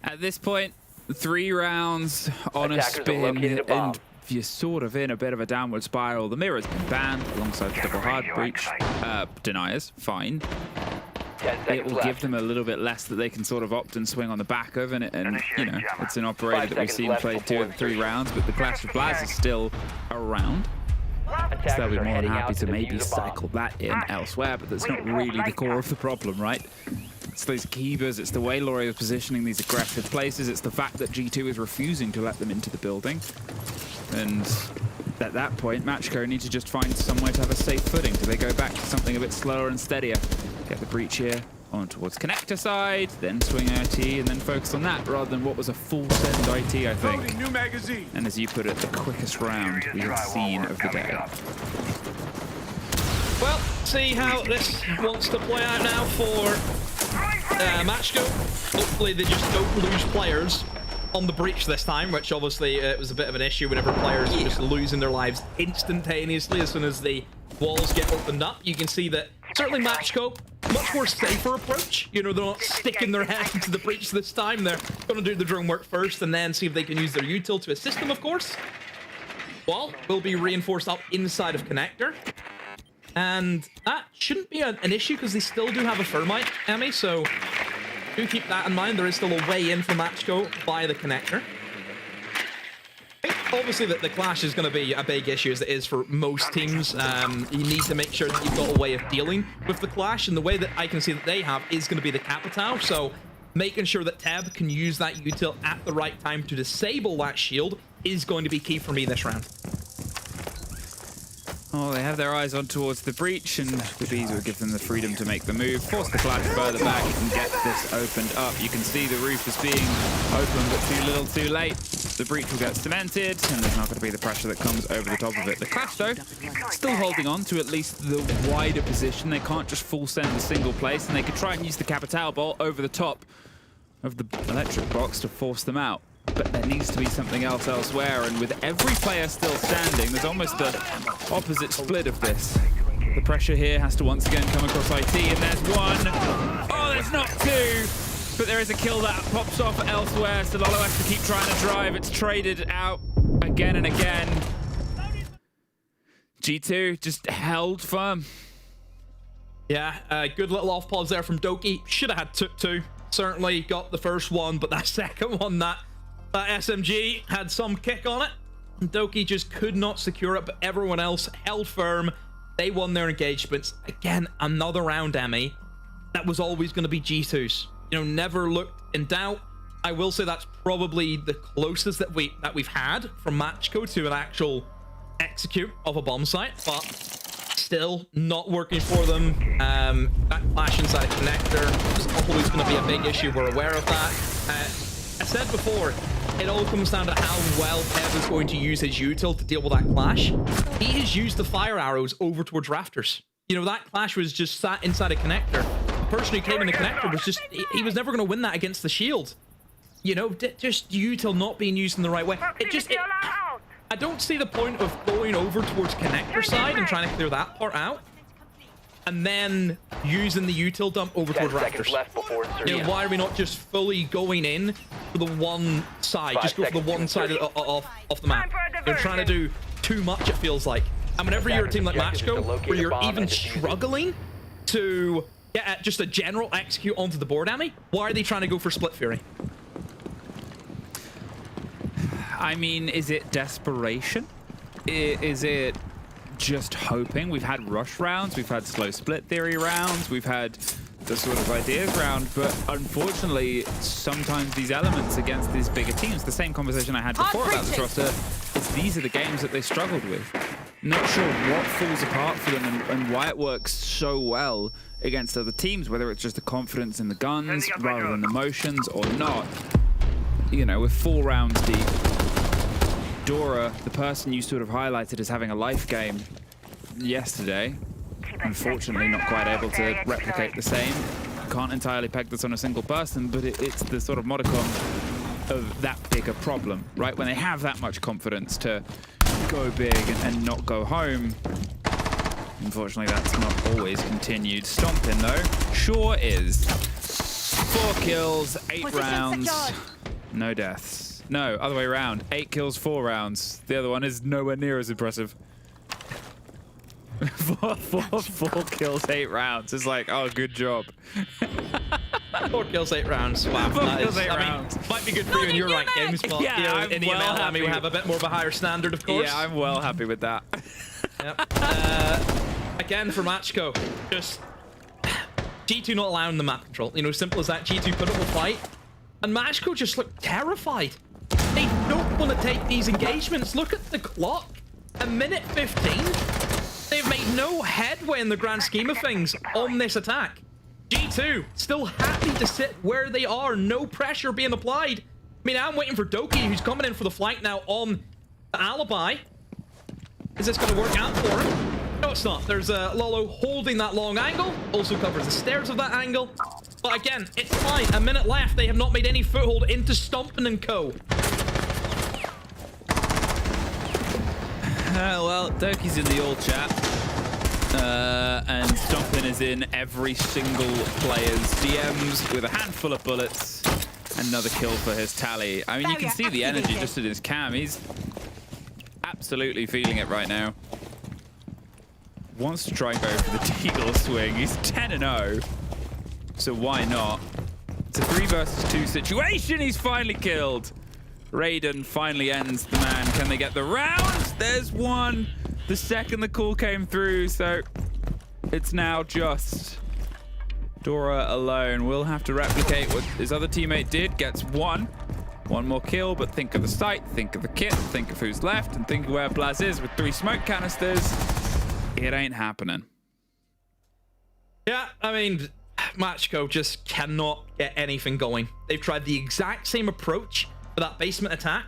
S5: At this point, 3 rounds on
S9: Attackers
S5: a spin,
S9: and
S5: you're sort of in a bit of a downward spiral. The mirror's been banned alongside the double hard breach. Deniers, fine. It will give them a little bit less that they can sort of opt and swing on the back of, and you know, it's an operator that we've seen play 2 of the 3 rounds, but the Clash of Blaz is still around. So they'll be more than happy to maybe cycle that in elsewhere, but that's not really the core of the problem, right? It's those keepers, it's the way Laurie is positioning these aggressive places, it's the fact that G2 is refusing to let them into the building. And at that point, MACKO need to just find somewhere to have a safe footing. Do they go back to something a bit slower and steadier? Get the breach here on towards connector side, then swing IT, and then focus on that rather than what was a full send IT, I think.
S18: New magazine.
S5: And as you put it, the quickest round we have seen of the day.
S6: Well, see how this wants to play out now for MACKO. Hopefully they just don't lose players on the breach this time, which obviously it was a bit of an issue whenever players were just losing their lives instantaneously as soon as the walls get opened up. You can see that certainly MACKO, much more safer approach. You know, they're not sticking their head into the breach this time. They're going to do the drone work first and then see if they can use their util to assist them, of course. Wall will be reinforced up inside of connector. And that shouldn't be an issue because they still do have a Thermite, Emmy, so do keep that in mind. There is still a way in for MACKO via the connector. I think obviously that the Clash is going to be a big issue as it is for most teams. You need to make sure that you've got a way of dealing with the Clash, and the way that I can see that they have is going to be the Capitao. So making sure that Teb can use that util at the right time to disable that shield is going to be key for me this round.
S5: Oh, they have their eyes on towards the breach, and the bees will give them the freedom to make the move, force the Clash further back and get this opened up. You can see the roof is being opened, but too little, too late. The breach will get cemented, and there's not going to be the pressure that comes over the top of it. The Clash, though, still holding on to at least the wider position. They can't just full send a single place, and they could try and use the Capitao bolt over the top of the electric box to force them out. But there needs to be something else elsewhere, and with every player still standing, there's almost the opposite split of this. The pressure here has to once again come across IT, and there's one. Oh, there's not 2! But there is a kill that pops off elsewhere, so Lolo has to keep trying to drive. It's traded out again and again. G2 just held firm.
S6: Yeah, good little off pause there from Doki. Should have had took 2. Certainly got the first one, but that second one, that SMG had some kick on it. Doki just could not secure it, but everyone else held firm. They won their engagements. Again, another round, Emmy. That was always going to be G2's. You know, never looked in doubt. I will say that's probably the closest that we've had from MACKO to an actual execute of a bomb site, but still not working for them. That Clash inside a connector is always going to be a big issue. We're aware of that. I said before, it all comes down to how well Pev is going to use his util to deal with that Clash. He has used the fire arrows over towards rafters. You know, that Clash was just sat inside a connector. The person who came in the connector was just, he was never going to win that against the shield. You know, just util not being used in the right way. I don't see the point of going over towards connector side and trying to clear that part out, and then using the util dump over towards rafters. You know, why are we not just fully going in for the one side? Just go for the one side off the map. You're trying to do too much, it feels like. And whenever you're a team like MACKO, where you're even struggling to get just a general execute onto the board, Amy, why are they trying to go for Split Fury?
S5: I mean, is it desperation? Is it just hoping? We've had rush rounds, we've had slow split theory rounds, we've had the sort of ideas round, but unfortunately, sometimes these elements against these bigger teams, the same conversation I had before about this roster, these are the games that they struggled with. Not sure what falls apart for them and why it works so well against other teams, whether it's just the confidence in the guns rather than the motions or not. You know, with 4 rounds deep, Dora, the person you sort of highlighted as having a life game yesterday, unfortunately not quite able to replicate the same. Can't entirely peg this on a single person, but it's the sort of modicum of that bigger problem, right? When they have that much confidence to go big and not go home. Unfortunately, that's not always continued. Stomping, though, sure is. 4 kills, 8 rounds, no deaths. No, other way around. 8 kills, 4 rounds. The other one is nowhere near as impressive. 4 kills, 8 rounds. It's like, oh, good job.
S6: 4 kills, 8 rounds. Wow.
S5: 4 kills, 8 rounds.
S6: Might be good for you in your ranked games, but
S5: yeah,
S6: in EML, I mean, we have a bit more of a higher standard, of course.
S5: Yeah, I'm well happy with that.
S6: Yep. Again, for MACKO, just G2 not allowing the map control. You know, simple as that. G2 put up a fight, and MACKO just looked terrified. They don't want to take these engagements. Look at the clock. 1:15. They've made no headway in the grand scheme of things on this attack. G2 still happy to sit where they are. No pressure being applied. I mean, I'm waiting for Doki, who's coming in for the flank now on the alibi. Is this going to work out for him? No, it's not. There's Lolo holding that long angle. Also covers the stairs of that angle. But again, it's fine. 1 minute left. They have not made any foothold into Stompin and Co.
S5: Well, Doki's in the all chat. And Stompin is in every single player's DMs with a handful of bullets. Another kill for his tally. I mean, you can see the energy just in his cam. He's absolutely feeling it right now. Wants to try and go for the Deagle swing. He's 10-0. So why not? It's a 3 versus 2 situation. He's finally killed. Raiden finally ends the man. Can they get the round? There's one. The second the call came through, so it's now just Dora alone. Will have to replicate what his other teammate did. Gets one more kill, but think of the site, think of the kit, think of who's left, and think of where Blaz is with 3 smoke canisters. It ain't happening.
S6: Yeah, I mean, MACKO just cannot get anything going. They've tried the exact same approach for that basement attack.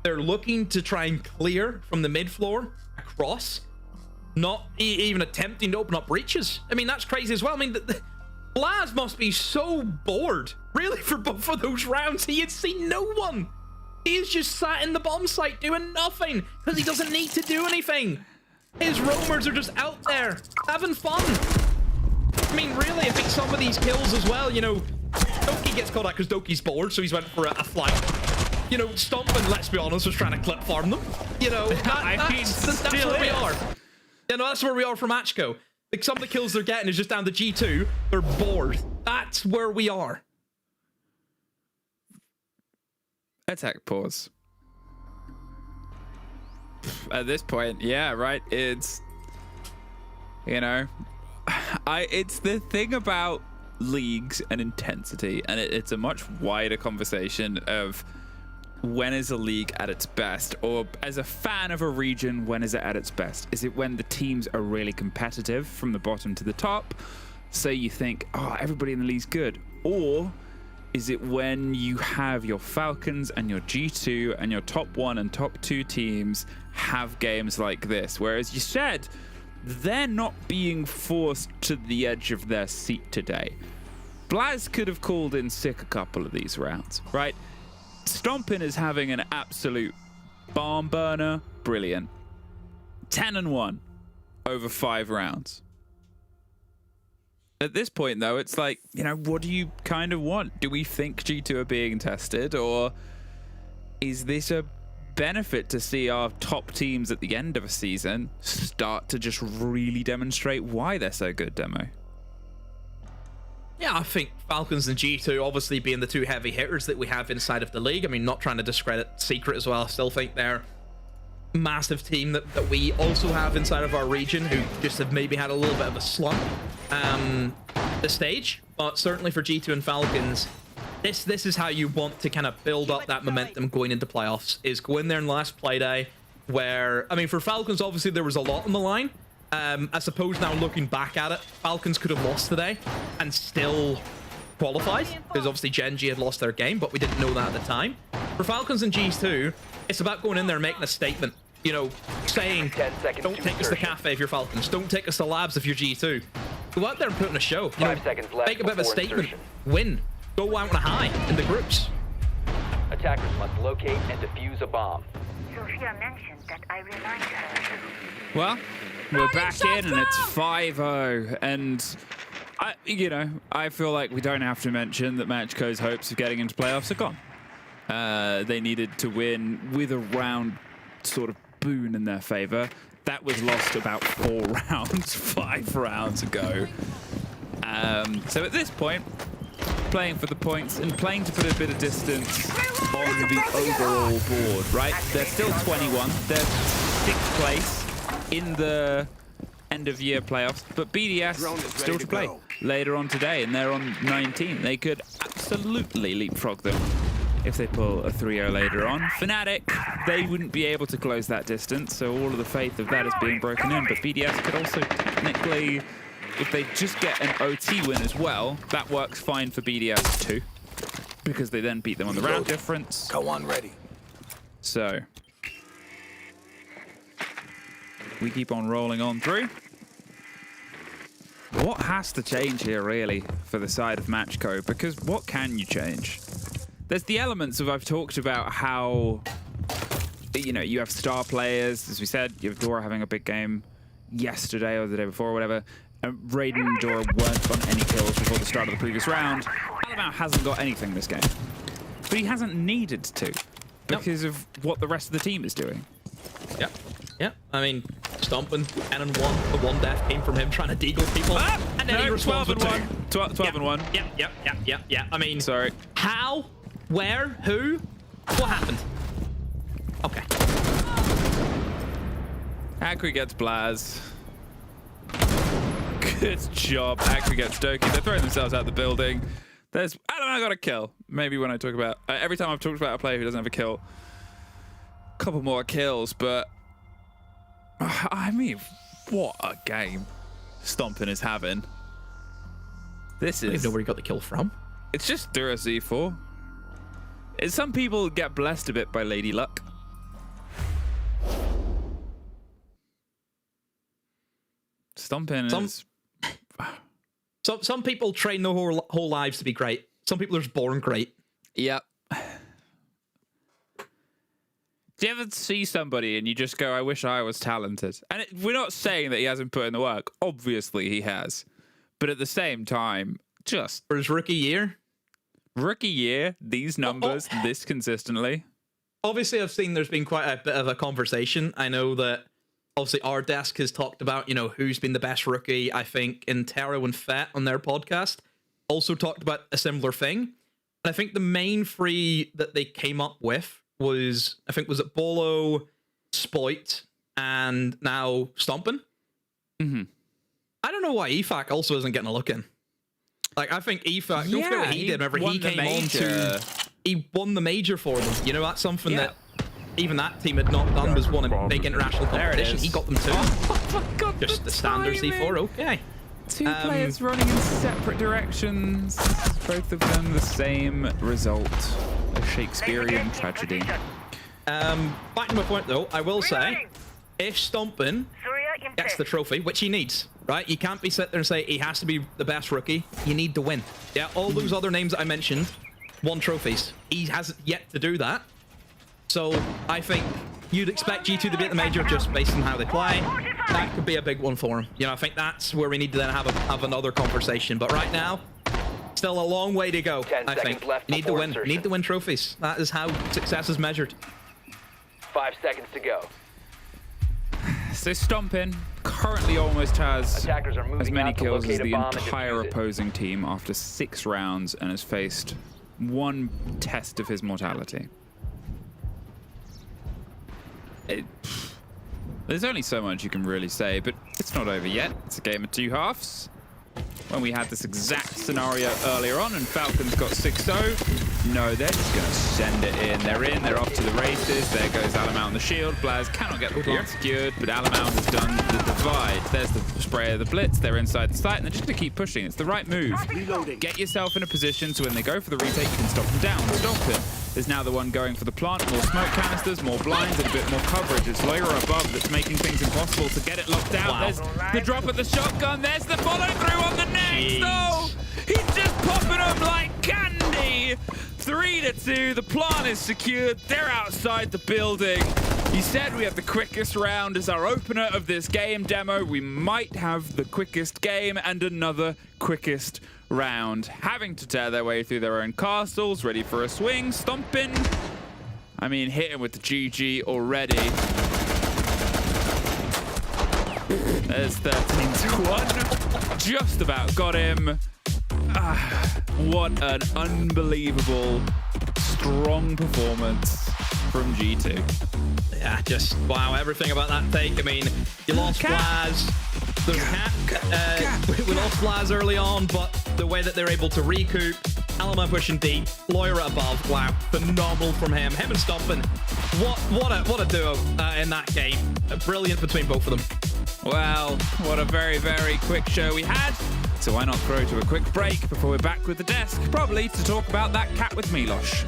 S6: They're looking to try and clear from the mid floor across, not even attempting to open up breaches. I mean, that's crazy as well. I mean, Blaz must be so bored, really, for both of those rounds. He had seen no one. He is just sat in the bomb site doing nothing because he doesn't need to do anything. His roamers are just out there having fun. I mean, really, I think some of these kills as well, you know, Doki gets caught out because Doki's bored, so he's went for a flank. You know, Stompin, let's be honest, was trying to clip farm them. You know, that's where we are. You know, that's where we are for MACKO. Like, some of the kills they're getting is just down to G2. They're bored. That's where we are.
S5: Attack pause. At this point, yeah, right. It's, you know, it's the thing about leagues and intensity, and it's a much wider conversation of when is a league at its best, or as a fan of a region, when is it at its best? Is it when the teams are really competitive from the bottom to the top, so you think, oh, everybody in the league's good? Or is it when you have your Falcons and your G2 and your top 1 and top 2 teams have games like this? Whereas you said, they're not being forced to the edge of their seat today. Blaz could have called in sick a couple of these rounds, right? Stompin is having an absolute barn burner. Brilliant. 10-1 over 5 rounds. At this point, though, it's like, you know, what do you kind of want? Do we think G2 are being tested, or is this a benefit to see our top teams at the end of a season start to just really demonstrate why they're so good, Demo?
S6: Yeah, I think Falcons and G2 obviously being the 2 heavy hitters that we have inside of the league. I mean, not trying to discredit Secret as well. I still think they're a massive team that we also have inside of our region, who just have maybe had a little bit of a slump this stage. But certainly for G2 and Falcons, This is how you want to kind of build up that momentum going into playoffs, is go in there in last play day where, I mean, for Falcons, obviously there was a lot on the line. I suppose now looking back at it, Falcons could have lost today and still qualified, because obviously Genji had lost their game, but we didn't know that at the time. For Falcons and G2, it's about going in there and making a statement. You know, saying, don't take us to Cafe if you're Falcons, don't take us to Labs if you're G2. Go out there and put in a show. You know, make a bit of a statement. Win. Go out on a high in the groups.
S7: Attackers must locate and defuse a bomb.
S18: Sophia mentioned that I remind her.
S5: Well, we're back in and it's 5-0. And, I feel like we don't have to mention that MACKO's hopes of getting into playoffs are gone. They needed to win with a round sort of boon in their favor. That was lost about 4 rounds, 5 rounds ago. So at this point, playing for the points and playing to put a bit of distance on the overall board, right? They're still 21. They're 6th place in the end of year playoffs, but BDS still to play later on today, and they're on 19. They could absolutely leapfrog them if they pull a 3-0 later on. Fnatic, they wouldn't be able to close that distance, so all of the faith of that is being broken in, but BDS could also technically, if they just get an OT win as well, that works fine for BDS too, because they then beat them on the round difference.
S16: Go on, ready.
S5: So we keep on rolling on through. What has to change here, really, for the side of MACKO? Because what can you change? There's the elements of, I've talked about how, you have star players, as we said, you have Dora having a big game yesterday or the day before or whatever. Raiden and Dora weren't on any kills before the start of the previous round. Alamau hasn't got anything this game. But he hasn't needed to, because of what the rest of the team is doing.
S6: Yep. Yeah, I mean, stomping, and 1. The 1 death came from him trying to deagle people. And then he responds with 2.
S5: 12 and 1.
S6: Yeah. I mean,
S5: sorry.
S6: How? Where? Who? What happened? Okay.
S5: Akri gets Blaz. Good job. Akri gets Doki. They're throwing themselves out the building. I got a kill. Maybe when I talk about... every time I've talked about a player who doesn't have a kill, a couple more kills, but... I mean, what a game Stompin is having. This is... I don't even
S6: know where he got the kill from.
S5: It's just Dura Z4. Some people get blessed a bit by Lady Luck. Stompin is...
S6: Some people train their whole lives to be great. Some people are just born great.
S5: Yep. Do you ever see somebody and you just go, I wish I was talented? And we're not saying that he hasn't put in the work. Obviously he has. But at the same time, just...
S6: For his rookie year?
S5: Rookie year, these numbers, this consistently.
S6: Obviously, I've seen there's been quite a bit of a conversation. I know that, obviously, our desk has talked about, who's been the best rookie, I think, in Taro and Fett on their podcast. Also talked about a similar thing. And I think the main 3 that they came up with was it Bolo, Spoit, and now Stompin?
S5: Mm-hmm.
S6: I don't know why EFAC also isn't getting a look in. Like, I think EFAC, don't forget what he did whenever he came on to... He won the major for them. That's something that even that team had not done, was won a big international competition. He got them too.
S5: Oh my God,
S6: just the standard C4, okay.
S5: 2 players running in separate directions. Both of them the same result. A Shakespearean tragedy.
S6: Back to my point though, I will say, if Stompin gets the trophy, which he needs, right? You can't be sitting there and say he has to be the best rookie. You need to win. Yeah, all those other names that I mentioned won trophies. He hasn't yet to do that. So I think you'd expect G2 to be at the major just based on how they play. That could be a big one for him. I think that's where we need to then have another conversation. But right now, still a long way to go. I think you need to win. You need to win trophies. That is how success is measured.
S7: 5 seconds to go.
S5: So Stompin currently almost has as many kills as the entire opposing team after 6 rounds and has faced 1 test of his mortality. There's only so much you can really say, but it's not over yet. It's a game of 2 halves. when we had this exact scenario earlier on and Falcons got 6-0. No, they're just going to send it in. They're off to the races. There goes Alamau on the shield. Blaz cannot get the plant secured, but Alamau has done the divide. There's the spray of the blitz. They're inside the site, and they're just going to keep pushing. It's the right move. Get yourself in a position so when they go for the retake, you can stop them down. Stop him. Is now the one going for the plant. More smoke canisters, more blinds, and a bit more coverage. It's Loira above that's making things impossible to get it locked out. There's the drop of the shotgun. There's the follow through on the next. Oh, he's just popping them like candy. 3-2. The plant is secured. They're outside the building. He said we have the quickest round as our opener of this game demo. We might have the quickest game and another quickest round. Having to tear their way through their own castles, ready for a swing, stomping. I mean, hit him with the GG already. There's 13-1. Just about got him. What an unbelievable, strong performance from G2.
S6: Yeah, just wow, everything about that take. I mean, you lost Blaz. There's Cat. We lost Blaz early on, but the way that they're able to recoup, Alamau pushing deep, Loira above, wow, phenomenal from him. Him and Stompin, what a duo in that game. Brilliant between both of them.
S5: Well, what a very, very quick show we had. So why not throw to a quick break before we're back with the desk, probably to talk about that cat with Milosh.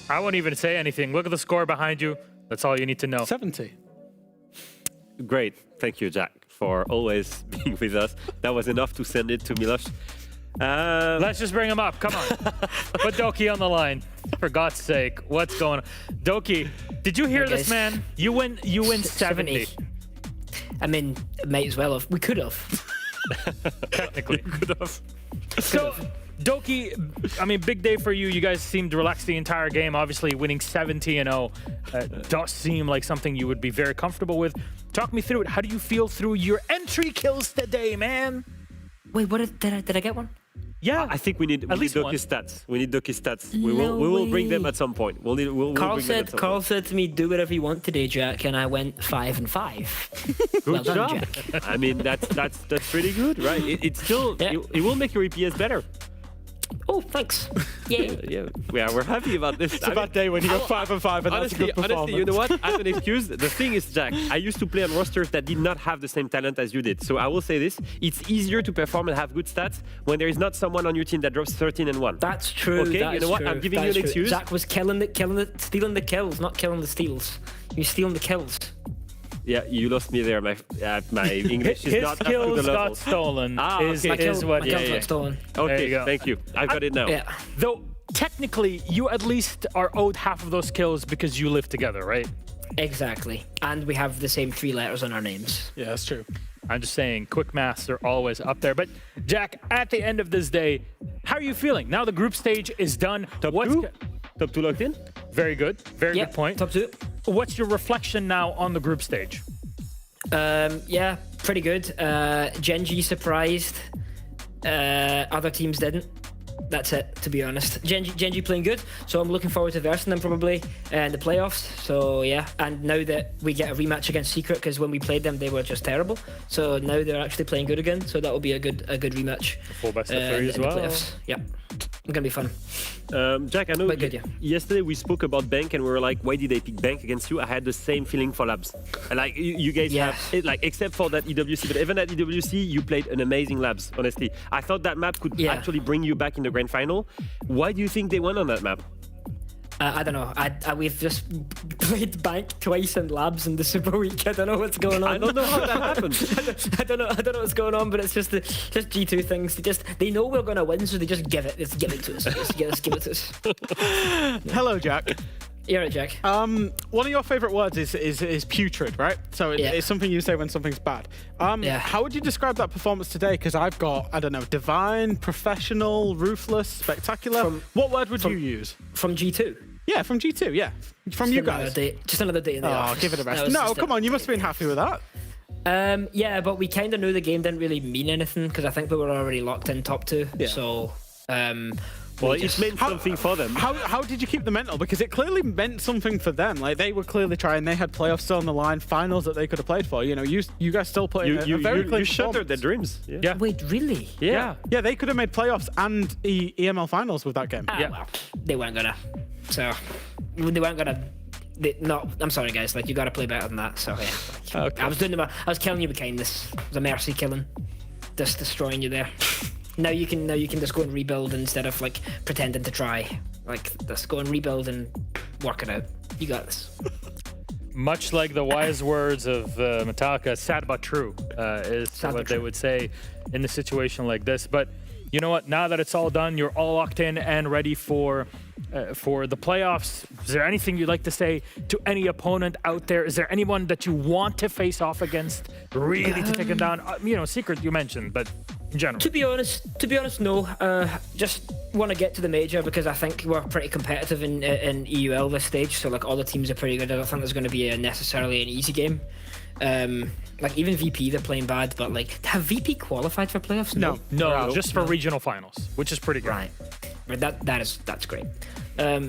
S2: I won't even say anything. Look at the score behind you. That's all you need to know.
S3: 70.
S4: Great. Thank you, Jack, for always being with us. That was enough to send it to Milos.
S2: Let's just bring him up. Come on. Put Doki on the line. For God's sake. What's going on? Doki, did you hear this, man? You win 70.
S17: I mean, might as well have. We could have.
S2: Technically. Could have. So, Doki, I mean, big day for you. You guys seemed relaxed the entire game. Obviously, winning 70-0 does seem like something you would be very comfortable with. Talk me through it. How do you feel through your entry kills today, man?
S17: Wait, what did I get one?
S2: Yeah,
S4: I think we need Doki's stats. We need Doki's stats. We will bring them at some point.
S17: Carl said to me, "Do whatever you want today, Jack," and I went 5 and 5.
S4: Good
S17: done,
S4: job.
S17: Jack.
S4: I mean, that's pretty good, right? It's still it will make your EPS better.
S17: Oh, thanks. Yeah.
S4: We're happy about this.
S3: It's a bad day when you go 5 and 5, and
S4: honestly,
S3: that's a good performance.
S4: Honestly, you know what? As an excuse, the thing is, Jack, I used to play on rosters that did not have the same talent as you did. So I will say this: it's easier to perform and have good stats when there is not someone on your team that drops 13 and 1.
S17: That's true.
S4: Okay, you know what? I'm giving you an excuse.
S17: Jack was stealing the kills, not killing the steals. You're stealing the kills.
S4: Yeah, you lost me there. My English is not up to the level.
S2: His kills got stolen. Is what?
S17: My kills got stolen.
S4: Okay, thank you. I've got it now.
S17: Yeah.
S2: Though technically, you at least are owed half of those kills because you live together, right?
S17: Exactly. And we have the same 3 letters on our names.
S3: Yeah, that's true.
S2: I'm just saying, quick maths are always up there. But Jack, at the end of this day, how are you feeling? Now the group stage is done.
S4: Top 2 locked in?
S2: Very good. Very good point.
S17: Top 2.
S2: What's your reflection now on the group stage?
S17: Yeah, pretty good. Genji surprised. Other teams didn't. That's it, to be honest. Genji playing good, so I'm looking forward to versing them probably in the playoffs. So yeah, and now that we get a rematch against Secret, because when we played them they were just terrible. So now they're actually playing good again. So that will be a good rematch.
S2: Full best of 3 as well.
S17: Yeah, it's gonna be fun.
S4: Jack, I know yesterday we spoke about Bank and we were like, why did they pick Bank against you? I had the same feeling for Labs. Like you guys have it, like except for that EWC, but even at EWC you played an amazing Labs. Honestly, I thought that map could actually bring you back in the grand final. Why do you think they won on that map?
S17: I don't know. We've just played Bank twice in Labs in the Super Week. I don't know what's going on.
S4: I don't know how that happened.
S17: I don't know what's going on, but it's just G2 things. They know we're gonna win, so they just give it. Just give it to us. Just give it to us.
S3: Hello, Jack.
S17: You're right, Jack.
S3: One of your favorite words is putrid, right? So it's something you say when something's bad. How would you describe that performance today? Because I've got, I don't know, divine, professional, ruthless, spectacular. What word would you use?
S17: From G2?
S3: Yeah, from G2, yeah. From you guys.
S17: Just another day in the office.
S3: Give it a rest. No, come on, you must have been happy with that.
S17: Yeah, but we kind of knew the game didn't really mean anything because I think we were already locked in top 2. Yeah. So,
S4: well, it meant something for them.
S3: How did you keep the mental? Because it clearly meant something for them. Like they were clearly trying. They had playoffs still on the line, finals that they could have played for. You know, you guys still played a very clean
S4: You shattered their dreams.
S2: Yeah.
S17: Wait, really?
S3: Yeah. They could have made playoffs and EML finals with that game.
S17: Well, they weren't gonna. So they weren't gonna. No, I'm sorry, guys. Like you got to play better than that. So yeah. Okay. I was killing you with kindness. It was a mercy killing, just destroying you there. Now you can just go and rebuild instead of like pretending to try. Like just go and rebuild and work it out. You got this.
S2: Much like the wise words of Metallica, sad but true is what they would say in a situation like this. But you know what? Now that it's all done, you're all locked in and ready for the playoffs. Is there anything you'd like to say to any opponent out there? Is there anyone that you want to face off against, really to take them down? Secret you mentioned, but in general. To be
S17: honest, no. Just want to get to the major because I think we're pretty competitive in EUL this stage. So like all the teams are pretty good. I don't think there's going to be necessarily an easy game. Like even VP, they're playing bad, but like have VP qualified for playoffs?
S2: No, just for regional finals, which is pretty good.
S17: Right. That's great.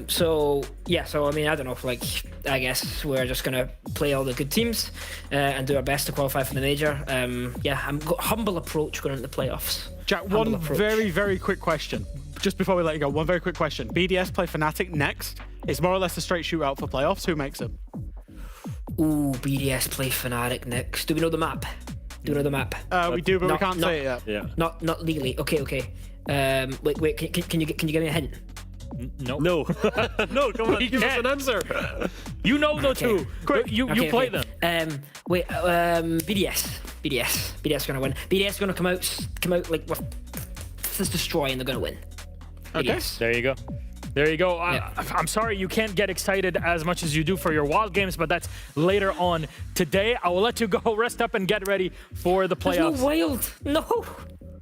S17: So I mean, I don't know. Like, I guess we're just gonna play all the good teams and do our best to qualify for the major. I'm humble approach going into the playoffs.
S3: Jack, one very, very quick question. Just before we let you go, one very quick question. BDS play Fnatic next. It's more or less a straight shootout for playoffs. Who makes it?
S17: Ooh, BDS play Fnatic next. Do we know the map?
S3: We do, but we can't say it yet.
S17: Yeah. Not legally. Okay. Wait. Can you give me a hint?
S2: No.
S4: No. No, come on, give us an answer.
S2: You know the two. Quick, you play them.
S17: BDS gonna win. BDS gonna come out like just destroy, and they're gonna win.
S2: Okay.
S17: BDS.
S2: There you go. There you go.
S17: Yeah.
S2: I'm sorry you can't get excited as much as you do for your wild games, but that's later on today. I will let you go rest up and get ready for the playoffs.
S17: There's no wild. No.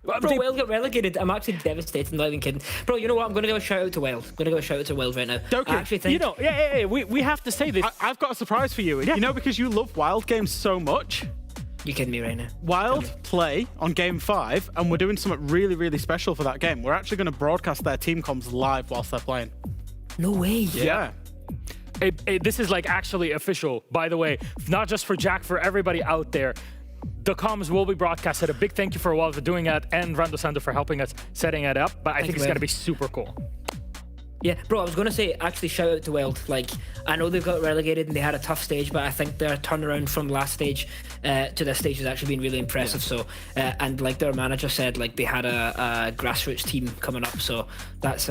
S17: Bro, Wild got relegated. I'm actually devastated. I'm not even kidding. Bro, you know what? I'm going to give a shout out to Wild. I'm going to give a shout out to Wild right now.
S3: Okay.
S17: I actually think...
S2: You know, yeah, we have to say this.
S3: I've got a surprise for you.
S2: Yeah.
S3: You know, because you love Wild games so much.
S17: You're kidding me right now.
S3: Wild play on Game 5, and we're doing something really, really special for that game. We're actually going to broadcast their team comms live whilst they're playing.
S17: No way.
S3: Yeah.
S2: This is like actually official, by the way, not just for Jack, for everybody out there. The comms will be broadcasted. A big thank you for Wild for doing that, and Rando Sando for helping us setting it up. But I think it's going to be super cool.
S17: Yeah, bro, I was going to say, actually, shout out to Wild. Like, I know they've got relegated and they had a tough stage, but I think their turnaround from last stage to this stage has actually been really impressive. Yeah. So, and like their manager said, like they had a grassroots team coming up. So that's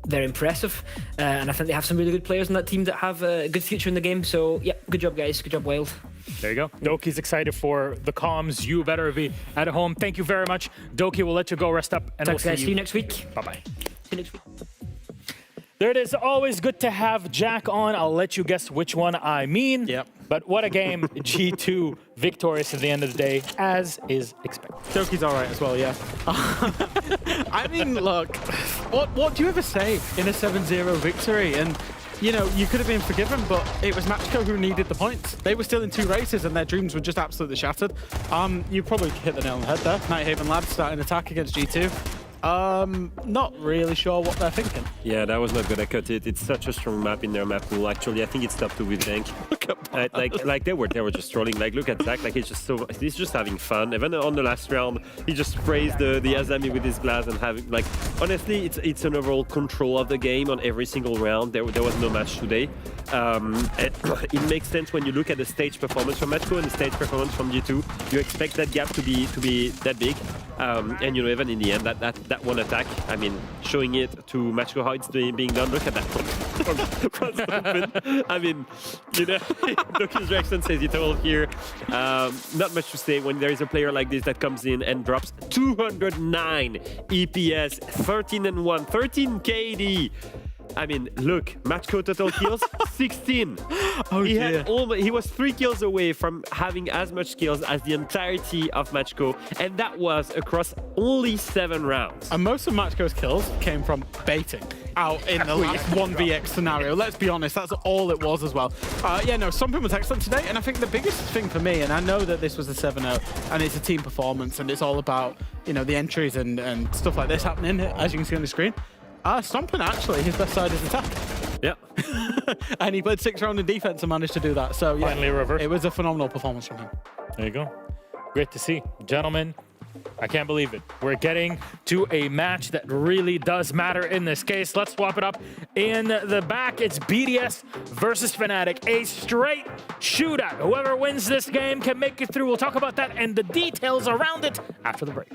S17: very impressive. And I think they have some really good players in that team that have a good future in the game. So, yeah, good job, guys. Good job, Wild.
S2: There you go. Doki's excited for the comms. You better be at home. Thank you very much. Doki, we'll let you go rest up. And
S17: thanks,
S2: we'll
S17: guys. See you next week.
S2: Bye-bye.
S17: See you next week.
S2: There it is. Always good to have Jack on. I'll let you guess which one I mean.
S3: Yep.
S2: But what a game. G2 victorious at the end of the day, as is expected.
S3: Doki's all right as well, yeah. I mean, look, what do you ever say in a 7-0 victory? And, you know, you could have been forgiven, but it was MACKO who needed the points. They were still in 2 races and their dreams were just absolutely shattered. You probably hit the nail on the head there. Nighthaven Labs starting attack against G2. Not really sure what they're thinking.
S4: Yeah, that was not gonna cut it. It's such a strong map in their map pool. Actually, I think it's top 2 with Dank. Like they were just trolling. Like, look at Zach. Like, he's just having fun. Even on the last round, he just sprays the Azami with his glass and having, like, honestly, it's an overall control of the game on every single round. There was no match today. It makes sense when you look at the stage performance from MACKO and the stage performance from G2. You expect that gap to be that big. And you know, even in the end, that one attack, I mean, showing it to MACKO how it's being done. Look at that from I mean, you know, Doki's reaction says it all here. Not much to say when there is a player like this that comes in and drops 209 EPS, 13-1, 13 KD. I mean, look, MACKO total kills, 16.
S3: Oh,
S4: he was 3 kills away from having as much kills as the entirety of MACKO, and that was across only 7 rounds.
S3: And most of MACKO's kills came from baiting out in the last 1vx scenario. Let's be honest, that's all it was as well. Yeah, no, Stomping was excellent today, and I think the biggest thing for me, and I know that this was a 7-0, and it's a team performance, and it's all about, you know, the entries and stuff like this happening, as you can see on the screen. Stomping, actually, his best side is attack.
S4: Yeah.
S3: And he played 6 rounds in defense and managed to do that. So, yeah,
S2: finally reversed.
S3: It was a phenomenal performance from him.
S2: There you go. Great to see. Gentlemen, I can't believe it. We're getting to a match that really does matter in this case. Let's swap it up. In the back, it's BDS versus Fnatic. A straight shootout. Whoever wins this game can make it through. We'll talk about that and the details around it after the break.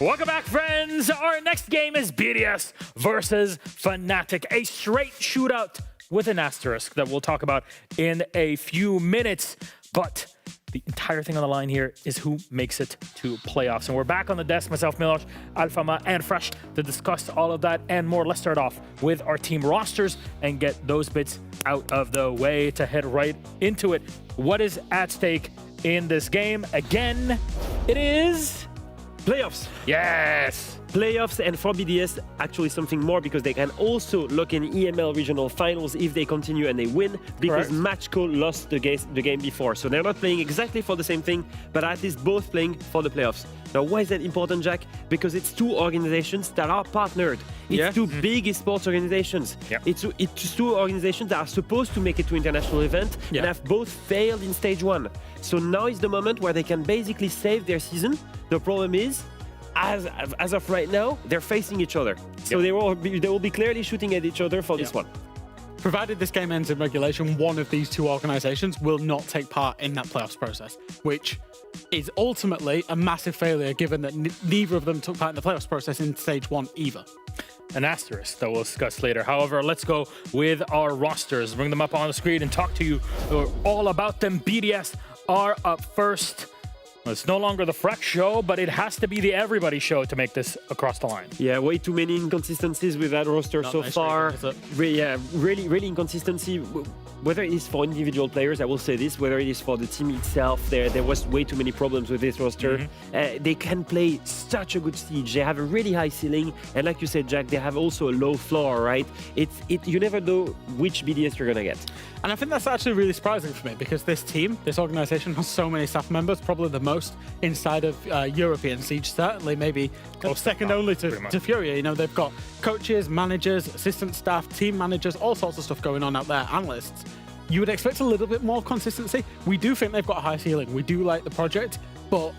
S2: Welcome back, friends. Our next game is BDS versus Fnatic, a straight shootout with an asterisk that we'll talk about in a few minutes. But the entire thing on the line here is who makes it to playoffs. And we're back on the desk, myself, Milos, Alfama, and Fresh, to discuss all of that and more. Let's start off with our team rosters and get those bits out of the way to head right into it. What is at stake in this game? Again, it is...
S4: playoffs.
S2: Yes.
S4: Playoffs, and for BDS, actually something more, because they can also lock in EML regional finals if they continue and they win, because MACKO lost the game before. So they're not playing exactly for the same thing, but at least both playing for the playoffs. Now, why is that important, Jack? Because it's two organizations that are partnered. It's two big esports organizations. It's two organizations that are supposed to make it to international event and have both failed in stage 1. So now is the moment where they can basically save their season. The problem is, as of right now, they're facing each other. So they will be clearly shooting at each other for this one.
S3: Provided this game ends in regulation, one of these two organizations will not take part in that playoffs process, which is ultimately a massive failure, given that neither of them took part in the playoffs process in stage 1 either.
S2: An asterisk that we'll discuss later. However, let's go with our rosters, bring them up on the screen and talk to you all about them. BDS are up first. It's no longer the Fresh show, but it has to be the everybody show to make this across the line.
S4: Yeah, way too many inconsistencies with that roster so far. Really inconsistency. Whether it is for individual players, I will say this, whether it is for the team itself, there was way too many problems with this roster. They can play such a good Siege. They have a really high ceiling, and like you said, Jack, they have also a low floor, right? You never know which BDS you're gonna get.
S3: And I think that's actually really surprising for me, because this team, this organization, has so many staff members, probably the most inside of European Siege, certainly maybe second only to Furia. You know, they've got coaches, managers, assistant staff, team managers, all sorts of stuff going on out there, analysts. You would expect a little bit more consistency. We do think they've got a high ceiling. We do like the project, but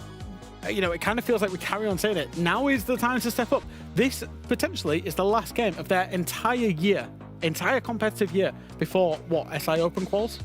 S3: you know, it kind of feels like we carry on saying it. Now is the time to step up. This potentially is the last game of their entire competitive year before SI Open quals,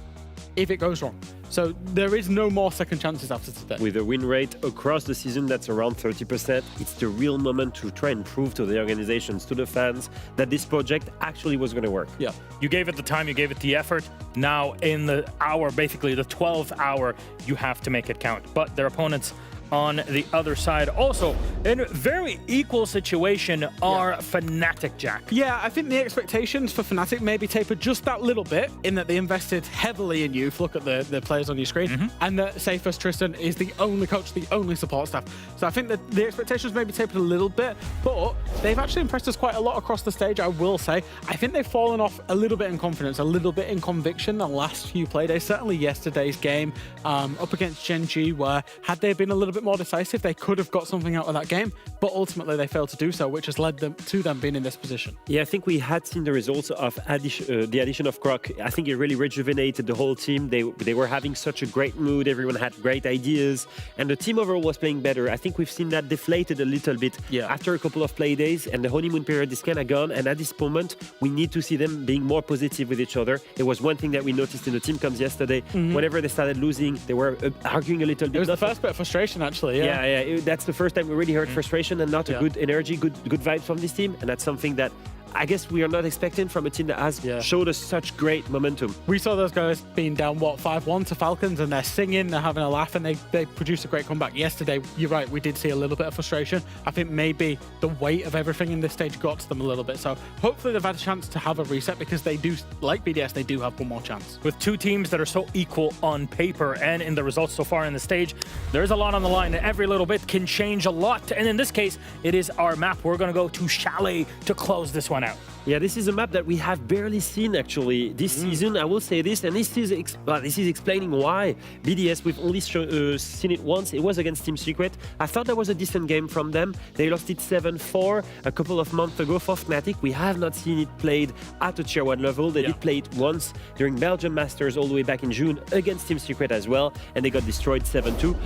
S3: if it goes wrong. So there is no more second chances after today.
S4: With a win rate across the season that's around 30%, it's the real moment to try and prove to the organizations, to the fans, that this project actually was going to work.
S3: Yeah.
S2: You gave it the time, you gave it the effort. Now in the hour, basically the 12th hour, you have to make it count. But their opponents on the other side, also in a very equal situation, are Fnatic, Jack.
S3: Yeah, I think the expectations for Fnatic maybe tapered just that little bit, in that they invested heavily in youth. Look at the players on your screen. And that Safest Tristan is the only coach, the only support staff. So I think that the expectations maybe tapered a little bit, but they've actually impressed us quite a lot across the stage, I will say. I think they've fallen off a little bit in confidence, a little bit in conviction the last few playdays, certainly yesterday's game up against Genji, where had they been a little bit more decisive, they could have got something out of that game, but ultimately they failed to do so, which has led them to being in this position.
S4: Yeah, I think we had seen the results of the addition of Croc. I think it really rejuvenated the whole team. They were having such a great mood, everyone had great ideas, and the team overall was playing better. I think we've seen that deflated a little bit after a couple of play days, and the honeymoon period is kind of gone, and at this moment we need to see them being more positive with each other. It was one thing that we noticed in the team comms yesterday. Whenever they started losing, they were arguing a little bit.
S3: It was the first bit of frustration, actually.
S4: Yeah, that's the first time we really heard frustration and not a good energy, good vibes from this team, and that's something that I guess we are not expecting from a team that has showed us such great momentum.
S3: We saw those guys being down, 5-1 to Falcons, and they're singing, they're having a laugh, and they produced a great comeback. Yesterday, you're right, we did see a little bit of frustration. I think maybe the weight of everything in this stage got to them a little bit. So hopefully they've had a chance to have a reset, because they do, like BDS, they do have one more chance.
S2: With two teams that are so equal on paper and in the results so far in the stage, there's a lot on the line, and every little bit can change a lot. And in this case, it is our map. We're going to go to Chalet to close this one out.
S4: Yeah, this is a map that we have barely seen actually this season. I will say this, and this is explaining why BDS, we've only seen it once. It was against Team Secret. I thought that was a decent game from them. They lost it 7-4 a couple of months ago for Fnatic. We have not seen it played at a tier 1 level. They did play it once during Belgium Masters all the way back in June against Team Secret as well, and they got destroyed 7-2.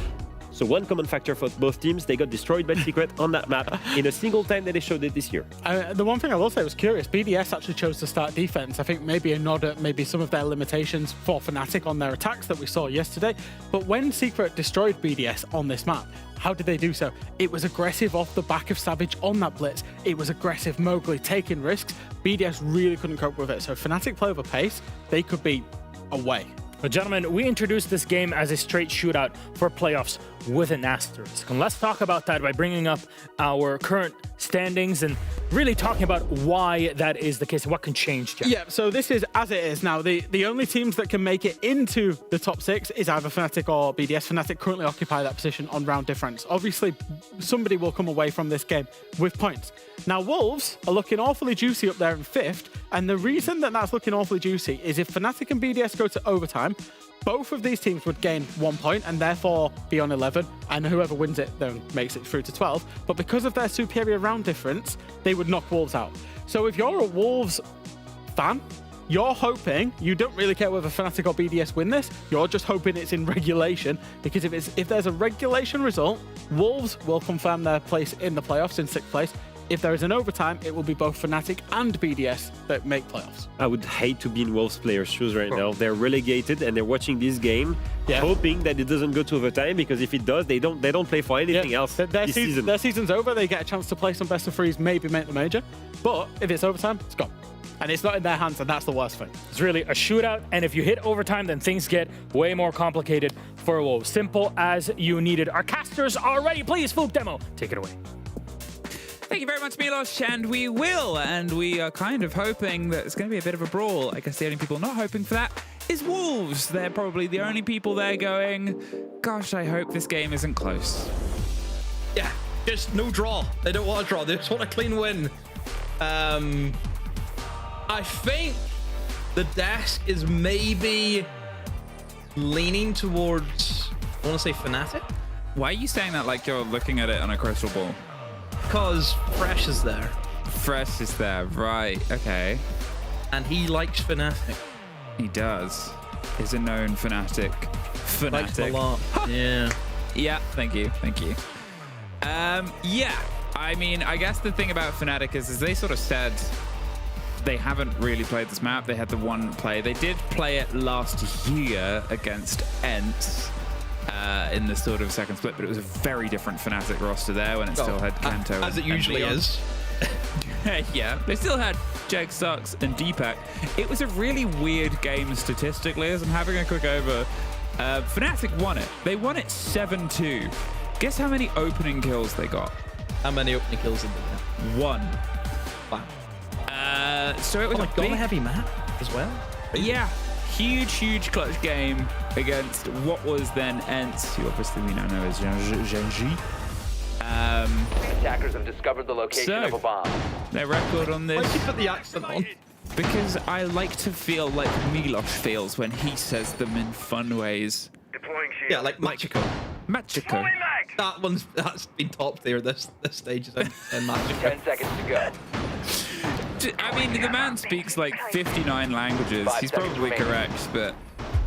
S4: So one common factor for both teams, they got destroyed by Secret on that map in a single time that they showed it this year.
S3: The one thing I will say was curious, BDS actually chose to start defense. I think maybe a nod at maybe some of their limitations for Fnatic on their attacks that we saw yesterday. But when Secret destroyed BDS on this map, how did they do so? It was aggressive off the back of Savage on that blitz. It was aggressive Mowgli taking risks. BDS really couldn't cope with it. So Fnatic play over pace, they could be away.
S2: But gentlemen, we introduced this game as a straight shootout for playoffs with an asterisk. And let's talk about that by bringing up our current standings and really talking about why that is the case and what can change, Jeff.
S3: Yeah, so this is as it is now. The only teams that can make it into the top 6 is either Fnatic or BDS. Fnatic currently occupy that position on round difference. Obviously, somebody will come away from this game with points. Now, Wolves are looking awfully juicy up there in 5th, and the reason that that's looking awfully juicy is if Fnatic and BDS go to overtime, both of these teams would gain 1 point and therefore be on 11, and whoever wins it then makes it through to 12. But because of their superior round difference, they would knock Wolves out. So if you're a Wolves fan, you're hoping, you don't really care whether Fnatic or BDS win this, you're just hoping it's in regulation, because if there's a regulation result, Wolves will confirm their place in the playoffs in 6th place. If there is an overtime, it will be both Fnatic and BDS that make playoffs.
S4: I would hate to be in Wolves players' shoes right now. They're relegated and they're watching this game, hoping that it doesn't go to overtime, because if it does, they don't play for anything else this season.
S3: Their season's over. They get a chance to play some best of threes, maybe make the major. But if it's overtime, it's gone. And it's not in their hands, and that's the worst thing.
S2: It's really a shootout, and if you hit overtime, then things get way more complicated for Wolves. Simple as you needed. Our casters are ready. Please, Fook Demo, take it away.
S5: Thank you very much, Milos, and we will. And we are kind of hoping that it's going to be a bit of a brawl. I guess the only people not hoping for that is Wolves. They're probably the only people there going, gosh, I hope this game isn't close.
S6: Yeah, just no draw. They don't want a draw. They just want a clean win. I think the desk is maybe leaning towards, I want to say Fnatic.
S5: Why are you saying that like you're looking at it on a crystal ball?
S6: Because Fresh is there.
S5: Fresh is there, right, okay.
S6: And he likes Fnatic.
S5: He does. He's a known Fnatic.
S6: Likes a lot. Yeah.
S5: Yeah, thank you. Yeah, I mean, I guess the thing about Fnatic is they sort of said they haven't really played this map. They had the one play. They did play it last year against Ents. In the sort of second split, but it was a very different Fnatic roster there when it still had Kanto.
S6: As it usually is.
S5: Yeah, they still had Jag Sucks and Deepak. It was a really weird game statistically, as I'm having a quick over. Fnatic won it. They won it 7-2. Guess how many opening kills they got?
S6: How many opening kills did they get?
S5: 1.
S6: Wow.
S5: So it was
S6: a big heavy map as well.
S5: Yeah. Huge clutch game against what was then Ents, who obviously we now know as Genji.
S7: Attackers have discovered the location of a bomb.
S5: Their record on this.
S6: Why did you put the accent on?
S5: Because I like to feel like Milos feels when he says them in fun ways.
S6: Yeah, like MACKO.
S5: MACKO.
S6: That's been top tier this stage in MACKO.
S7: 10 seconds to go.
S5: I mean, the man speaks like 59 languages. He's probably correct, but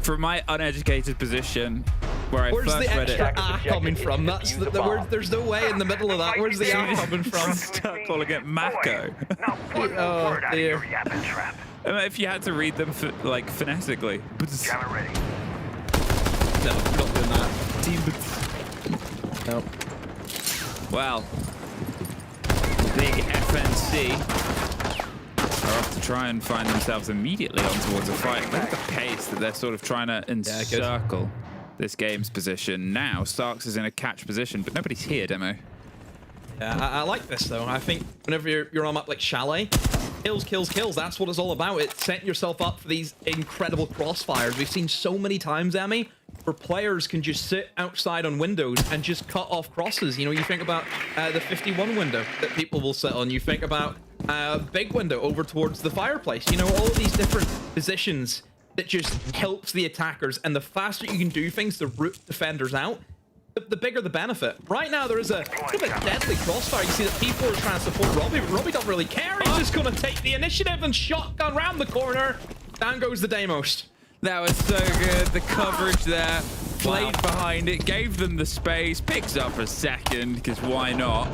S5: from my uneducated position, where I
S6: Where's
S5: first
S6: the
S5: read
S6: extra
S5: it,
S6: A coming from? That's the word. There's no way in the middle of that. Where's the A coming from?
S5: Start calling it MACKO.
S6: Oh dear.
S5: If you had to read them like phonetically.
S6: No, not doing that.
S5: Nope. Well, big FNC are off to try and find themselves immediately on towards a fight. Look at the pace that they're sort of trying to encircle this game's position. Now, Starks is in a catch position, but nobody's here, Demo.
S6: Yeah, I like this, though. I think whenever you're on a map like Chalet, kills, that's what it's all about. It's setting yourself up for these incredible crossfires. We've seen so many times, Emmy, where players can just sit outside on windows and just cut off crosses. You know, you think about the 51 window that people will sit on. You think about big window over towards the fireplace. You know, all of these different positions that just helps the attackers. And the faster you can do things to root defenders out, the bigger the benefit. Right now, there is a bit of a deadly crossfire. You see that people are trying to support Robbie, but Robbie doesn't really care. He's just going to take the initiative and shotgun round the corner. Down goes the Deimos.
S5: That was so good. The coverage there played behind it, gave them the space, picks up a second, because why not?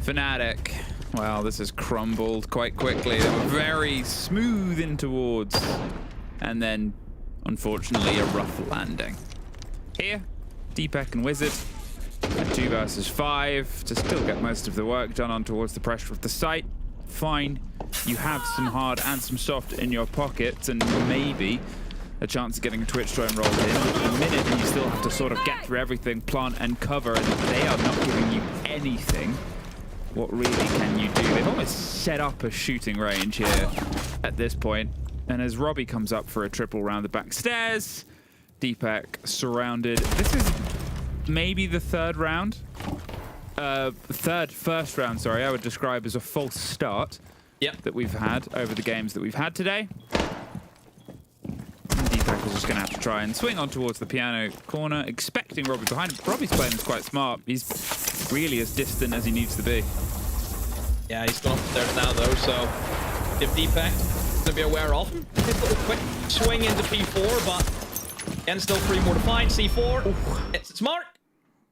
S5: Fnatic, well, this has crumbled quite quickly. They were very smooth in towards, and then, unfortunately, a rough landing. Here, Deepak and Wizard at 2 versus 5 to still get most of the work done on towards the pressure of the site. Fine, you have some hard and some soft in your pockets, and maybe a chance of getting a Twitch drone rolled in. At the minute, you still have to sort of get through everything, plant and cover, and they are not giving you anything. What really can you do? They've almost set up a shooting range here at this point. And as Robbie comes up for a triple round the back stairs, Deepak surrounded. This is maybe the third round. First round, sorry, I would describe as a false start that we've had over the games that we've had today. Deepak is just going to have to try and swing on towards the piano corner, expecting Robbie behind him. Robbie's playing this quite smart. He's really as distant as he needs to be.
S6: Yeah, he's gone upstairs now, though, so if Deepak to be aware of him. A little quick swing into P4, but again, still 3 more to find. C4, it's smart.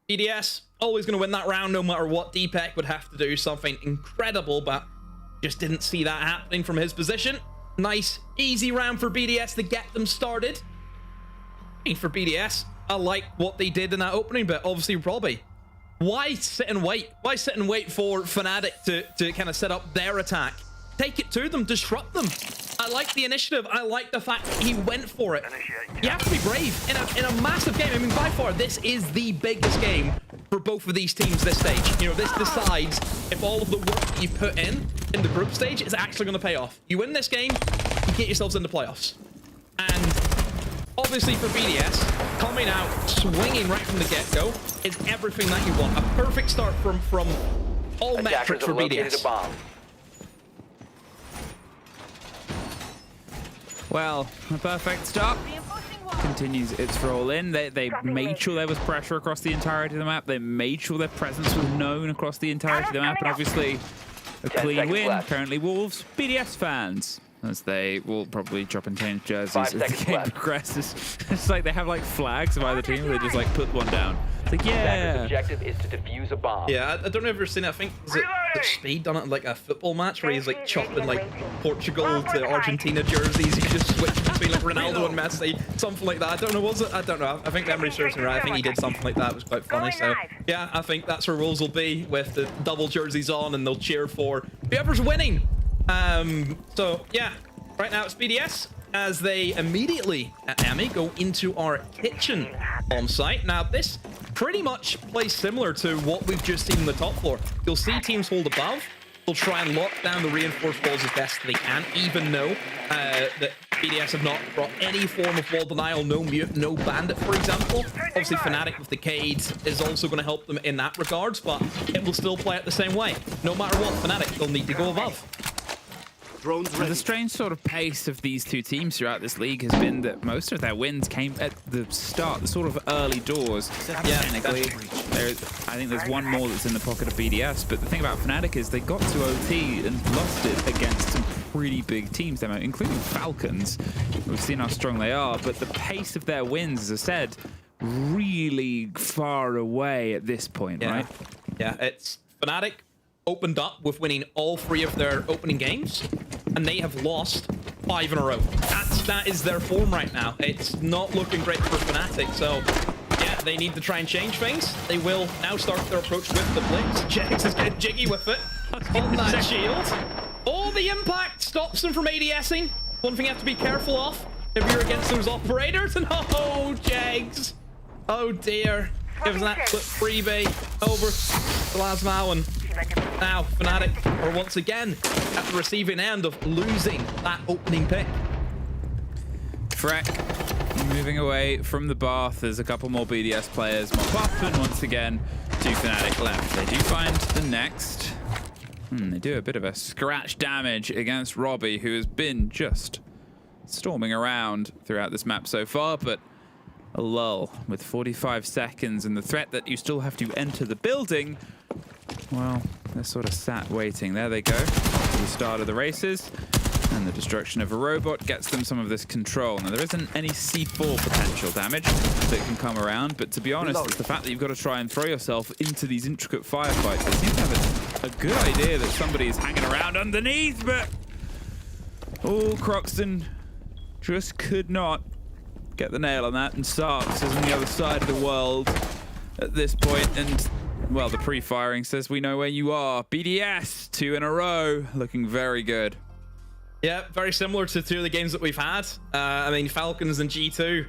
S6: BDS, always going to win that round no matter what. Deepak would have to do something incredible, but just didn't see that happening from his position. Nice, easy round for BDS to get them started. For BDS, I like what they did in that opening, but obviously Robbie, why sit and wait? Why sit and wait for Fnatic to kind of set up their attack? Take it to them, disrupt them. I like the initiative. I like the fact that he went for it. You have to be brave in a massive game. I mean, by far, this is the biggest game for both of these teams this stage. You know, this decides if all of the work that you put in the group stage is actually going to pay off. You win this game, you get yourselves into playoffs. And obviously for BDS, coming out, swinging right from the get-go is everything that you want. A perfect start from all metrics for BDS.
S5: Well, a perfect start. Continues its roll in. They made sure there was pressure across the entirety of the map. They made sure their presence was known across the entirety of the map. And obviously, a clean win. Left. Currently, Wolves, BDS fans, as they will probably chop and change jerseys as the game progresses. It's like they have like flags of either team. They just like put one down. It's like, yeah.
S7: Objective is to defuse a bomb.
S6: Yeah, I don't know if you've seen it. I think was it Speed done it in like a football match where he's like chopping like Portugal to Argentina jerseys. He just switched between like Ronaldo and Messi, something like that. I don't know, was it? I don't know. I think memory serves me right. I think he did something like that. It was quite funny. So yeah, I think that's where Wolves will be with the double jerseys on, and they'll cheer for whoever's winning. So yeah, right now it's BDS as they immediately at Emi go into our kitchen on site. Now this pretty much plays similar to what we've just seen in the top floor. You'll see teams hold above. They'll try and lock down the reinforced walls as best they can, even though that BDS have not brought any form of wall denial, no mute, no bandit, for example. Obviously, Fnatic with the Cades is also going to help them in that regards, but it will still play it the same way. No matter what, Fnatic, they'll need to go above.
S5: The strange sort of pace of these two teams throughout this league has been that most of their wins came at the start, the sort of early doors. Yeah, technically, I think there's one more that's in the pocket of BDS, but the thing about Fnatic is they got to OT and lost it against some pretty big teams, including Falcons. We've seen how strong they are, but the pace of their wins, as I said, really far away at this point, right?
S6: Yeah, it's Fnatic opened up with winning all 3 of their opening games, and they have lost 5 in a row. That is their form right now. It's not looking great for Fnatic, so yeah, they need to try and change things. They will now start their approach with the Blitz. Jax is getting jiggy with it on that shield. Oh, the impact stops them from ADSing. One thing you have to be careful of if you're against those operators. And oh, Jags. Oh dear. Gives an absolute freebie over to Lasmau, and now Fnatic are once again at the receiving end of losing that opening pick.
S5: Freck moving away from the bath. There's a couple more BDS players mop up, and once again, 2 Fnatic left. They do find the next. They do a bit of a scratch damage against Robbie, who has been just storming around throughout this map so far, but a lull with 45 seconds and the threat that you still have to enter the building. Well, they're sort of sat waiting. There they go. To the start of the races. And the destruction of a robot gets them some of this control. Now, there isn't any C4 potential damage that can come around, but to be honest, it's the fact that you've got to try and throw yourself into these intricate firefights. They seem to have a good idea that somebody is hanging around underneath, but... Oh, Croxton just could not get the nail on that, and Sarks is on the other side of the world at this point, and... Well, the pre-firing says we know where you are. BDS, 2 in a row, looking very good.
S6: Yeah, very similar to 2 of the games that we've had. I mean, Falcons and G2,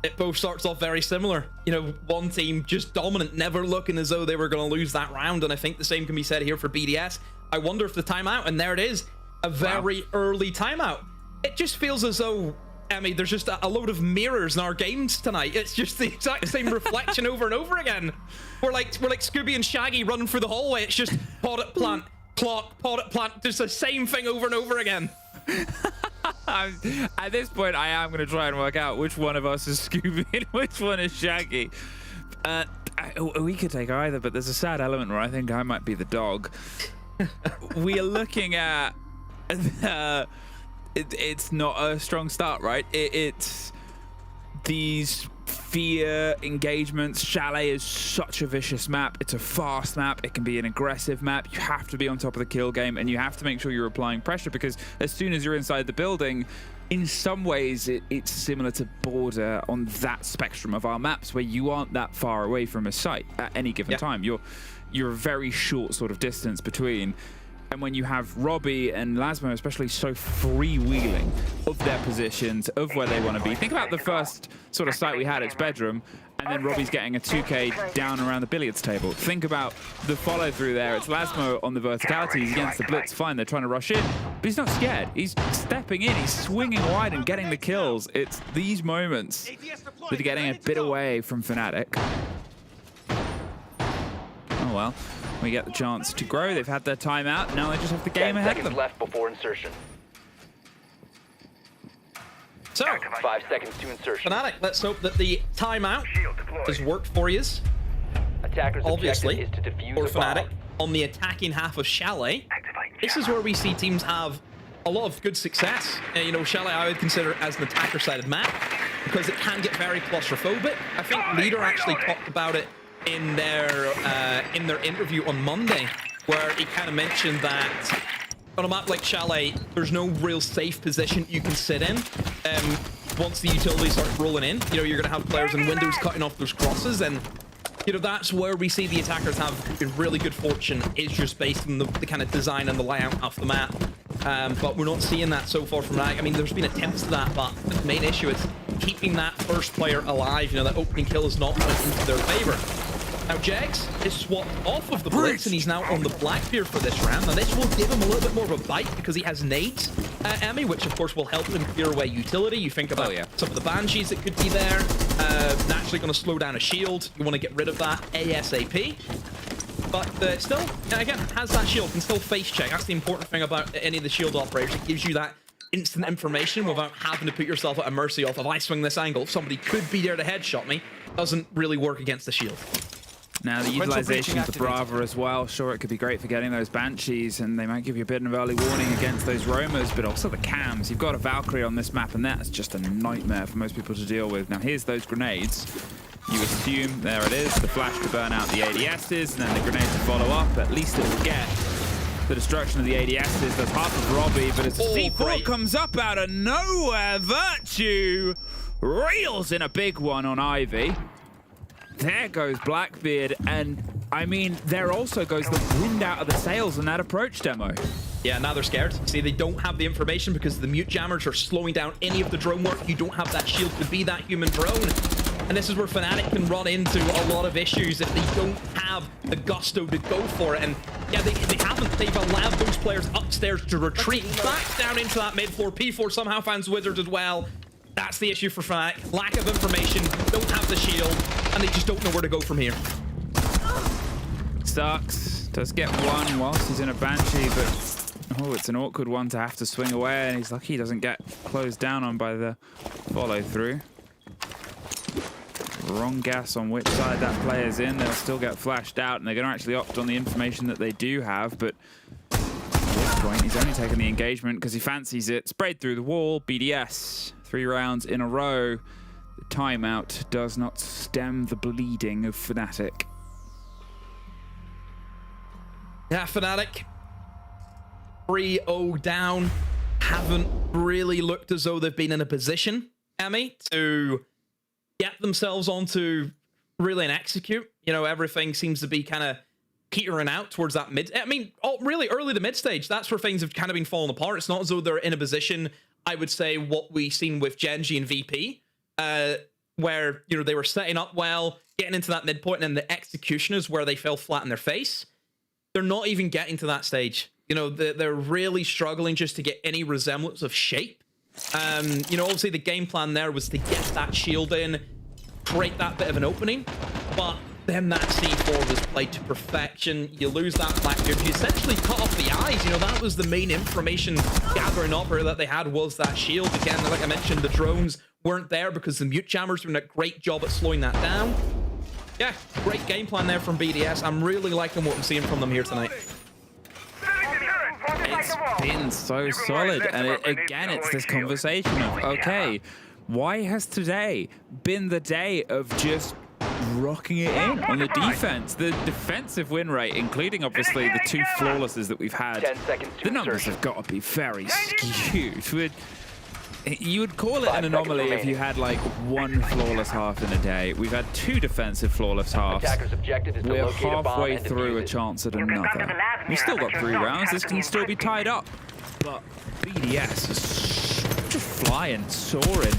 S6: it both starts off very similar. You know, one team just dominant, never looking as though they were going to lose that round, and I think the same can be said here for BDS. I wonder if the timeout, and there it is, a very early timeout. It just feels as though, I mean, there's just a load of mirrors in our games tonight. It's just the exact same reflection over and over again. We're like Scooby and Shaggy running through the hallway. It's just pod at plant, clock, pod at plant. Just the same thing over and over again.
S5: At this point, I am going to try and work out which one of us is Scooby and which one is Shaggy. We could take either, but there's a sad element where I think I might be the dog. We are looking at... it's not a strong start, right? It's these fear engagements. Chalet is such a vicious map. It's a fast map. It can be an aggressive map. You have to be on top of the kill game, and you have to make sure you're applying pressure, because as soon as you're inside the building, in some ways it's similar to Border on that spectrum of our maps, where you aren't that far away from a site at any given time. You're a very short sort of distance between. And when you have Robbie and Lasmo especially so freewheeling of their positions, of where they want to be. Think about the first sort of site we had, it's bedroom, and then Robbie's getting a 2K down around the billiards table. Think about the follow through there. It's Lasmo on the verticality. He's against the blitz, fine, they're trying to rush in, but he's not scared. He's stepping in, he's swinging wide and getting the kills. It's these moments that are getting a bit away from Fnatic. Oh well. We get the chance to grow. They've had their timeout. Now they just have the game ahead of them.
S7: 10 seconds left before insertion.
S6: So,
S7: 5 seconds to insertion.
S6: Fnatic, let's hope that the timeout has worked for you.
S7: Attackers'
S6: Obviously,
S7: objective is to defuse
S6: for
S7: a bomb.
S6: Fnatic, on the attacking half of Chalet, this is where we see teams have a lot of good success. You know, Chalet I would consider as an attacker-sided map, because it can get very claustrophobic. I think Leader actually talked about it in their interview on Monday, where he kind of mentioned that on a map like Chalet, there's no real safe position you can sit in. Once the utilities start rolling in, you know, you're going to have players in windows cutting off those crosses, and you know, that's where we see the attackers have really good fortune, is just based on the kind of design and the layout of the map. But we're not seeing that so far from Fnatic. I mean, there's been attempts to that, but the main issue is keeping that first player alive. You know, that opening kill is not went into their favor. Now, Jags is swapped off of the Blitz, and he's now on the Blackbeard for this round. Now, this will give him a little bit more of a bite, because he has nades, Emmy, which, of course, will help him clear away utility. You think about some of the Banshees that could be there. Naturally going to slow down a shield. You want to get rid of that ASAP. But still, again, has that shield, can still face check. That's the important thing about any of the shield operators. It gives you that instant information without having to put yourself at a mercy of, if I swing this angle, somebody could be there to headshot me. Doesn't really work against the shield.
S5: Now, the utilization of the Brava as well. Sure, it could be great for getting those Banshees, and they might give you a bit of early warning against those Roamers, but also the Cams. You've got a Valkyrie on this map, and that's just a nightmare for most people to deal with. Now, here's those grenades. You assume, there it is, the flash to burn out the ADSs, and then the grenade to follow up. At least it'll get the destruction of the ADSs. There's half of Robbie, but as the C4 comes up out of nowhere, Virtue reels in a big one on Ivy. There goes Blackbeard, and I mean, there also goes the wind out of the sails in that approach demo.
S6: Yeah, now they're scared. See, they don't have the information because the mute jammers are slowing down any of the drone work. You don't have that shield to be that human drone. And this is where Fnatic can run into a lot of issues if they don't have the gusto to go for it. And yeah, they haven't. They've allowed those players upstairs to retreat back down into that mid-floor. P4 somehow finds Wizards as well. That's the issue for Fnatic. Lack of information, don't have the shield, and they just don't know where to go from here.
S5: Sucks. Does get one whilst he's in a Banshee, but oh, it's an awkward one to have to swing away, and he's lucky he doesn't get closed down on by the follow-through. Wrong gas on which side that player's in. They'll still get flashed out, and they're going to actually opt on the information that they do have, but point. He's only taken the engagement because he fancies it. Sprayed through the wall. BDS, 3 rounds in a row. The timeout does not stem the bleeding of Fnatic.
S6: Yeah, Fnatic 3-0 down. Haven't really looked as though they've been in a position, Emmy, to get themselves onto really and execute. You know, everything seems to be kind of petering out towards that mid. I mean, really early to mid stage. That's where things have kind of been falling apart. It's not as though they're in a position, I would say, what we've seen with Genji and VP, where, you know, they were setting up well, getting into that midpoint, and the execution is where they fell flat in their face. They're not even getting to that stage. You know, they're really struggling just to get any resemblance of shape. You know, obviously the game plan there was to get that shield in, create that bit of an opening, but then that C4 was played to perfection. You lose that Blackbeard. You essentially cut off the eyes. You know, that was the main information gathering opera that they had, was that shield. Again, like I mentioned, the drones weren't there because the mute jammers were doing a great job at slowing that down. Yeah, great game plan there from BDS. I'm really liking what I'm seeing from them here tonight.
S5: It's been so solid, and again, it's this conversation of, okay, why has today been the day of just rocking it in on the defense? The defensive win rate, including obviously the 2 flawlesses that we've had, the numbers have got to be very skewed. You would call it an anomaly if you had like 1 flawless half in a day. We've had 2 defensive flawless halves. We're halfway through a chance at another. We've still got 3 rounds. This can still be tied up. But BDS is just flying, soaring.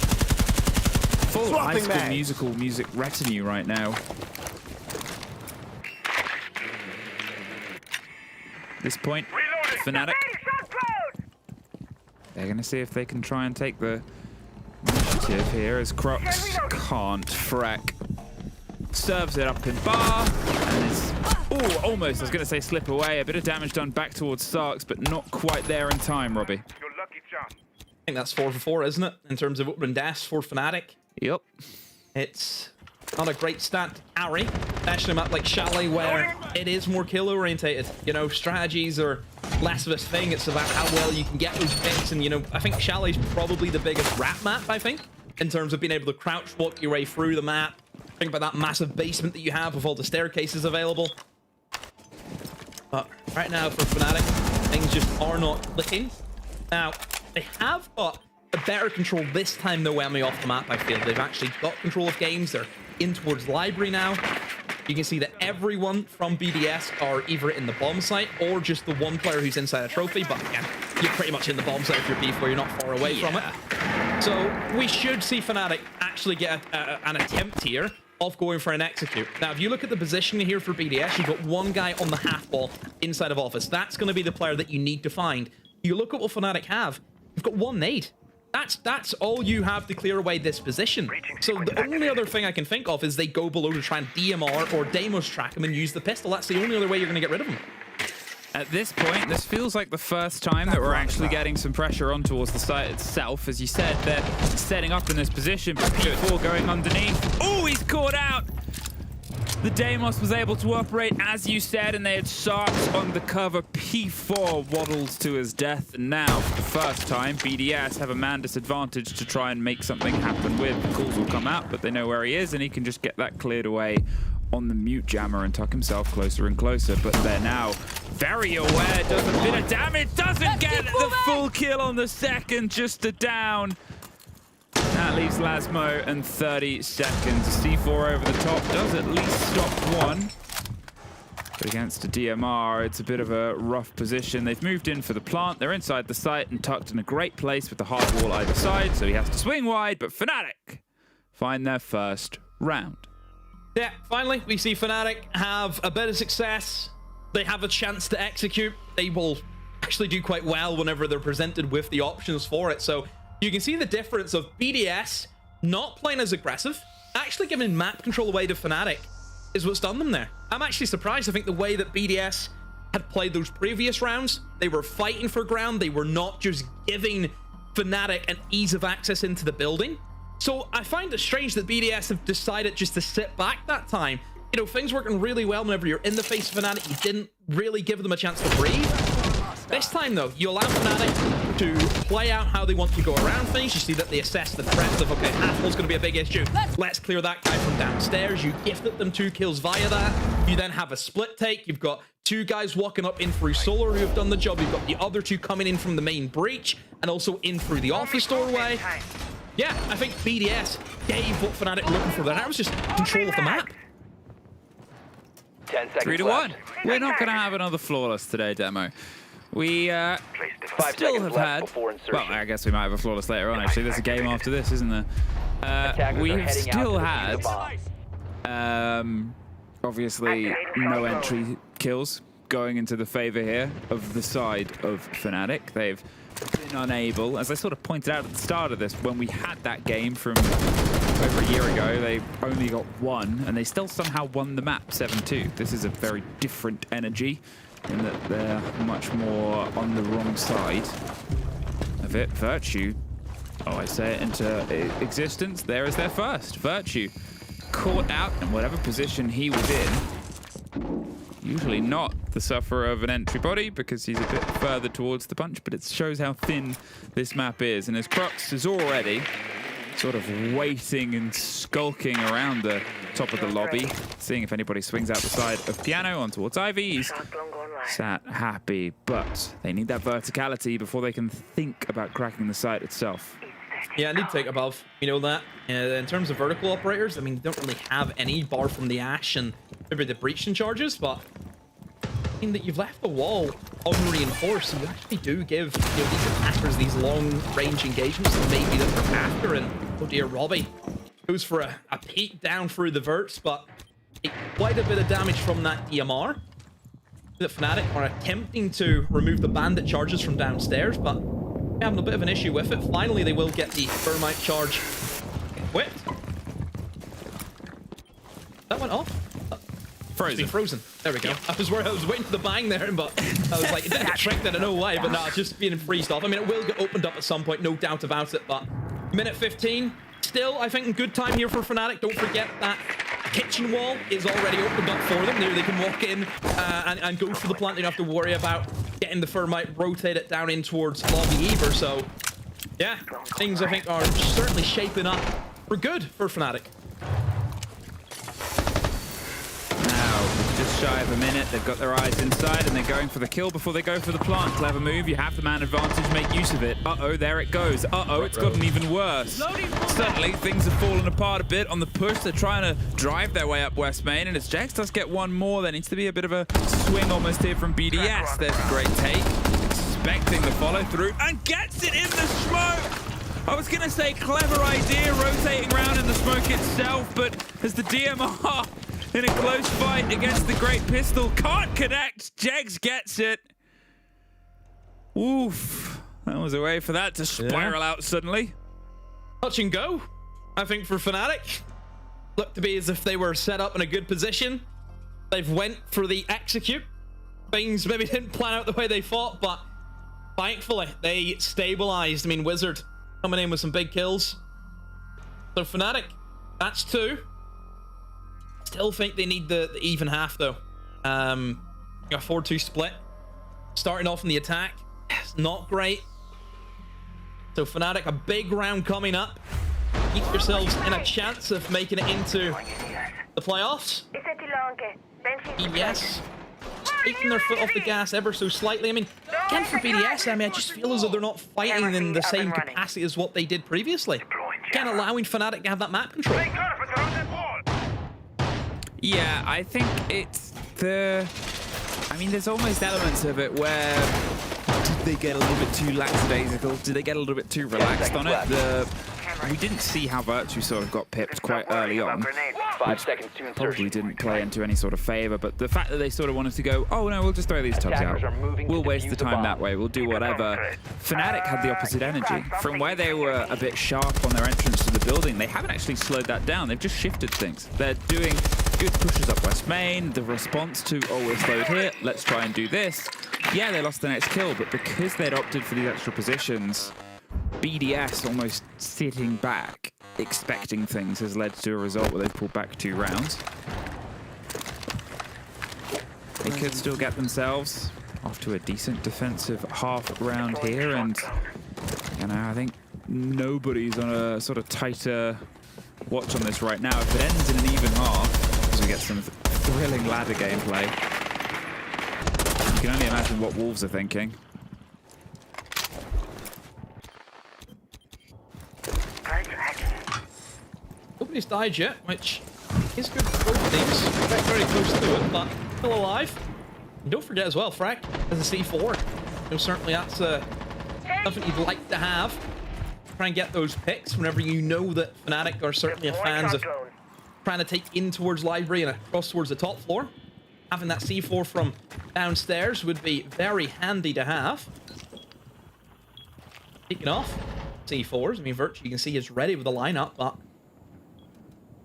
S5: Full High School Music retinue right now. This point, Fnatic. They're going to see if they can try and take the initiative here as Crocs can't. Freck serves it up in bar, and it's almost, I was going to say slip away. A bit of damage done back towards Sarks, but not quite there in time, Robbie.
S6: I think that's 4 for 4, isn't it? In terms of opening deaths for Fnatic.
S5: Yep.
S6: It's not a great stat, Ari, especially a map like Chalet, where it is more kill orientated. You know, strategies are less of a thing. It's about how well you can get those picks. And, you know, I think Chalet's probably the biggest rat map, I think, in terms of being able to crouch walk your way through the map. Think about that massive basement that you have with all the staircases available. But right now for Fnatic, things just are not clicking. Now, they have got a better control this time, though, Emmy, off the map, I feel. They've actually got control of games. They're in towards Library now. You can see that everyone from BDS are either in the bomb site or just the one player who's inside a trophy. But again, you're pretty much in the bomb site if you're B4, you're not far away from it. So we should see Fnatic actually get an attempt here of going for an execute. Now, if you look at the position here for BDS, you've got one guy on the half wall inside of office. That's going to be the player that you need to find. You look at what Fnatic have. You've got 1 nade. That's all you have to clear away this position. So the only other thing I can think of is they go below to try and DMR or Deimos track him and use the pistol. That's the only other way you're going to get rid of him.
S5: At this point, this feels like the first time that we're actually getting some pressure on towards the site itself. As you said, they're setting up in this position, but P4 going underneath. Oh, he's caught out! The Deimos was able to operate, as you said, and they had Sarks on the cover. P4 waddles to his death, and now, for the first time, BDS have a man disadvantage to try and make something happen with. The calls will come out, but they know where he is, and he can just get that cleared away on the mute jammer and tuck himself closer and closer. But they're now very aware, does a bit of damage, doesn't get the full kill on the second, just a down. That leaves Lasmo and 30 seconds. C4 over the top does at least stop one. But against a DMR, it's a bit of a rough position. They've moved in for the plant. They're inside the site and tucked in a great place with the hard wall either side, so he has to swing wide, but Fnatic find their first round.
S6: Yeah, finally, we see Fnatic have a bit of success. They have a chance to execute. They will actually do quite well whenever they're presented with the options for it. So you can see the difference of BDS not playing as aggressive, actually giving map control away to Fnatic is what's done them there. I'm actually surprised. I think the way that BDS had played those previous rounds, they were fighting for ground. They were not just giving Fnatic an ease of access into the building. So I find it strange that BDS have decided just to sit back that time. You know, things working really well whenever you're in the face of Fnatic. You didn't really give them a chance to breathe. They This time, though, you allow Fnatic to play out how they want to go around things. You see that they assess the threats of, okay, Apple's going to be a big issue. Let's clear that guy from downstairs. You gifted them 2 kills via that. You then have a split take. You've got 2 guys walking up in through Solar who have done the job. You've got the other 2 coming in from the main breach and also in through the office doorway. Yeah, I think BDS gave what Fnatic were looking for there. That was just control of the map.
S7: 10 seconds
S5: 3-1.
S7: left.
S5: We're not going to have another flawless today, Demo. We still have had... Well, I guess we might have a flawless later on, actually. There's a game after this, isn't there? We've still had... obviously, no entry kills going into the favor here of the side of Fnatic. They've been unable, as I sort of pointed out at the start of this, when we had that game from over a year ago, they only got 1, and they still somehow won the map 7-2. This is a very different energy in that they're much more on the wrong side of it. Virtue, oh, I say it into existence. There is their first. Virtue caught out in whatever position he was in. Usually not the sufferer of an entry body because he's a bit further towards the punch, but it shows how thin this map is. And as Crux is already sort of waiting and skulking around the top of the lobby, seeing if anybody swings out the side of Piano on towards Ivy. He's sat happy, but they need that verticality before they can think about cracking the site itself.
S6: Yeah, I need to take above. You know that. In terms of vertical operators, I mean, they don't really have any bar from the Ash and maybe the breaching charges, but I mean that you've left the wall unreinforced, and you actually do give these attackers these long-range engagements that maybe that they're after. And oh dear, Robbie goes for a peek down through the verts, but quite a bit of damage from that DMR. The Fnatic are attempting to remove the bandit charges from downstairs, but having a bit of an issue with it. Finally, they will get the thermite charge whipped. That went off. Frozen. There we go. I was waiting for the bang there, but I was like, it didn't get tricked, I don't know why, but no, it's just being freezed off. I mean, it will get opened up at some point, no doubt about it, but minute 15, still, I think, in good time here for Fnatic. Don't forget that kitchen wall is already opened up for them. There they can walk in and go for the plant. They don't have to worry about getting the thermite, rotate it down in towards Lobby Eber. So, yeah, things I think are certainly shaping up for good for Fnatic.
S5: Just shy of a minute, they've got their eyes inside and they're going for the kill before they go for the plant. Clever move, you have the man advantage, make use of it. Uh-oh, there it goes. Uh-oh, it's gotten even worse. Suddenly, things have fallen apart a bit on the push. They're trying to drive their way up West Main, and as Jax does get one more, there needs to be a bit of a swing almost here from BDS. There's a great take, expecting the follow through, and gets it in the smoke! I was gonna say clever idea, rotating around in the smoke itself, but as the DMR in a close fight against the Great Pistol can't connect, Jegs gets it. Oof, that was a way for that to spiral out suddenly.
S6: Touch and go, I think, for Fnatic. Looked to be as if they were set up in a good position. They've went for the execute. Things maybe didn't plan out the way they thought, but thankfully they stabilized. I mean, Wizard coming in with some big kills. So Fnatic, that's 2. Still think they need the even half, though. A 4-2 split. Starting off in the attack. It's not great. So Fnatic, a big round coming up. Keep yourselves in a chance of making it into the playoffs. BDS taking their foot off the gas ever so slightly. I mean, again for BDS, I mean, I just feel as though they're not fighting in the same capacity as what they did previously. Again, allowing Fnatic to have that map control.
S5: Yeah, I think it's the... I mean, there's almost elements of it where did they get a little bit too lackadaisical? Did they get a little bit too relaxed on it? We didn't see how Virtue sort of got pipped quite early on, which probably didn't play into any sort of favor, but the fact that they sort of wanted to go, oh no, we'll just throw these tubs out. We'll waste the time that way. We'll do whatever. Fnatic had the opposite energy. From where they were a bit sharp on their entrance to the building, they haven't actually slowed that down. They've just shifted things. They're doing good pushes up West Main, the response to, oh, we're slowed here, let's try and do this. Yeah, they lost the next kill, but because they'd opted for these extra positions, BDS almost sitting back, expecting things, has led to a result where they've pulled back 2 rounds. They could still get themselves off to a decent defensive half round here, and you know, I think nobody's on a sort of tighter watch on this right now. If it ends in an even half, because we get some thrilling ladder gameplay, you can only imagine what Wolves are thinking.
S6: Nobody's died yet, which is good for both teams. Frack very close to it, but still alive. And don't forget as well, Frack has a C4. You know, certainly that's something you'd like to have. Try and get those picks whenever you know that Fnatic are certainly fans of trying to take in towards library and across towards the top floor. Having that C4 from downstairs would be very handy to have. Taking off C4s. I mean, Virtue, you can see, is ready with the lineup, but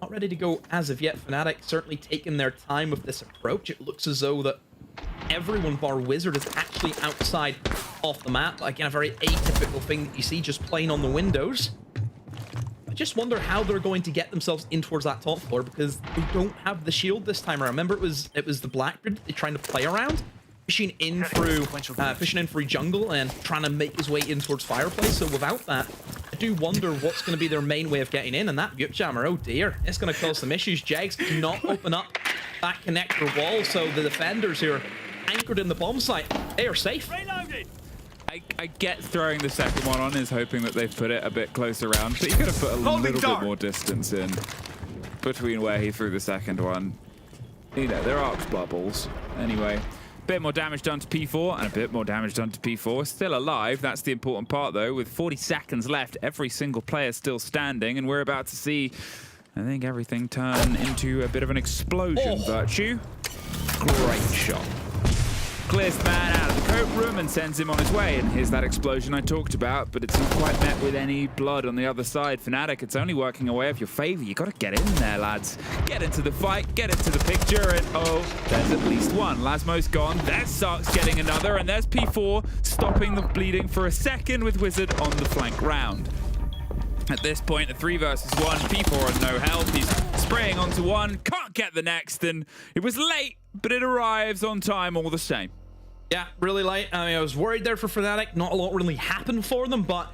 S6: not ready to go as of yet. Fnatic certainly taking their time with this approach. It looks as though that everyone bar Wizard is actually outside off the map. Again, a very atypical thing that you see just playing on the windows. I just wonder how they're going to get themselves in towards that top floor, because they don't have the shield this time around. Remember, it was the Blackbeard they're trying to play around, pushing in through jungle and trying to make his way in towards Fireplace. So without that, I do wonder what's going to be their main way of getting in. And that Butte Jammer, oh dear, it's going to cause some issues. Jags cannot open up that connector wall, so the defenders who are anchored in the bomb site, they are safe.
S5: Reloaded. I get throwing the second one on is hoping that they've put it a bit closer around, but you could have put a little bit more distance in between where he threw the second one. You know, they're arcs bubbles. Anyway, bit more damage done to P4 and a bit more damage done to P4. Still alive, that's the important part though. With 40 seconds left, every single player still standing, and we're about to see, I think, everything turn into a bit of an explosion. Virtue, great shot. Clears the man out of the coat room and sends him on his way. And here's that explosion I talked about, but it's not quite met with any blood on the other side. Fnatic, it's only working away of your favor. You got to get in there, lads. Get into the fight, get into the picture, and oh, there's at least one. Lasmo's gone. There's Sark's getting another, and there's P4 stopping the bleeding for a second with Wizard on the flank round. At this point, a 3 versus 1. P4 on no health. He's spraying onto one, can't get the next, and it was late, but it arrives on time all the same.
S6: Yeah, really late. I mean, I was worried there for Fnatic. Not a lot really happened for them, but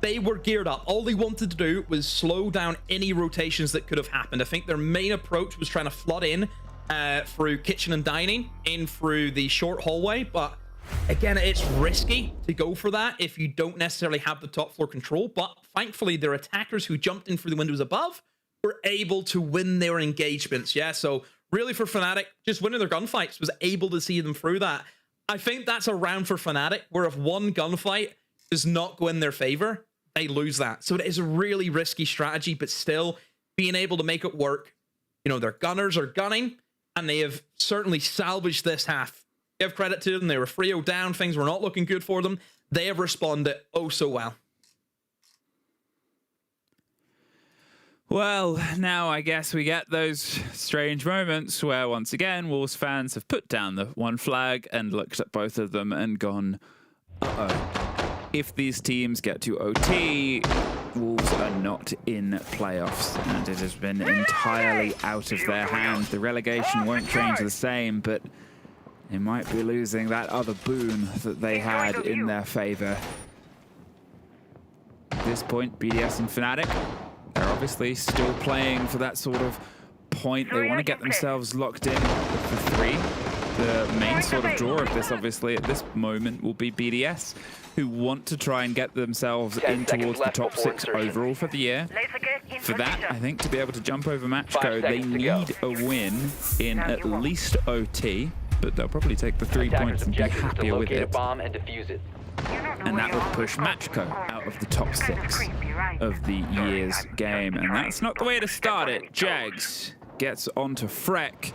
S6: they were geared up. All they wanted to do was slow down any rotations that could have happened. I think their main approach was trying to flood in through kitchen and dining, in through the short hallway, but again, it's risky to go for that if you don't necessarily have the top floor control. But thankfully, their attackers who jumped in through the windows above were able to win their engagements. Yeah, so really for Fnatic, just winning their gunfights was able to see them through that. I think that's a round for Fnatic where if one gunfight does not go in their favor, they lose that. So it is a really risky strategy, but still being able to make it work. You know, their gunners are gunning, and they have certainly salvaged this half. Give credit to them. They were 3-0 down. Things were not looking good for them. They have responded oh so well.
S5: Well, now I guess we get those strange moments where once again Wolves fans have put down the one flag and looked at both of them and gone, uh-oh. If these teams get to OT, Wolves are not in playoffs, and it has been entirely out of their hands. The relegation won't change the same, but they might be losing that other boon that they had in their favor. At this point, BDS and Fnatic, they're obviously still playing for that sort of point. They want to get themselves locked in for 3. The main sort of draw of this, obviously, at this moment will be BDS, who want to try and get themselves in towards the top 6 overall for the year. For that, I think, to be able to jump over MACKO, they need a win in at least OT, but they'll probably take the 3 points and be happier with it. And that would push MACKO out of the top 6 of the year's game. And that's not the way to start it. Jags gets onto Freck,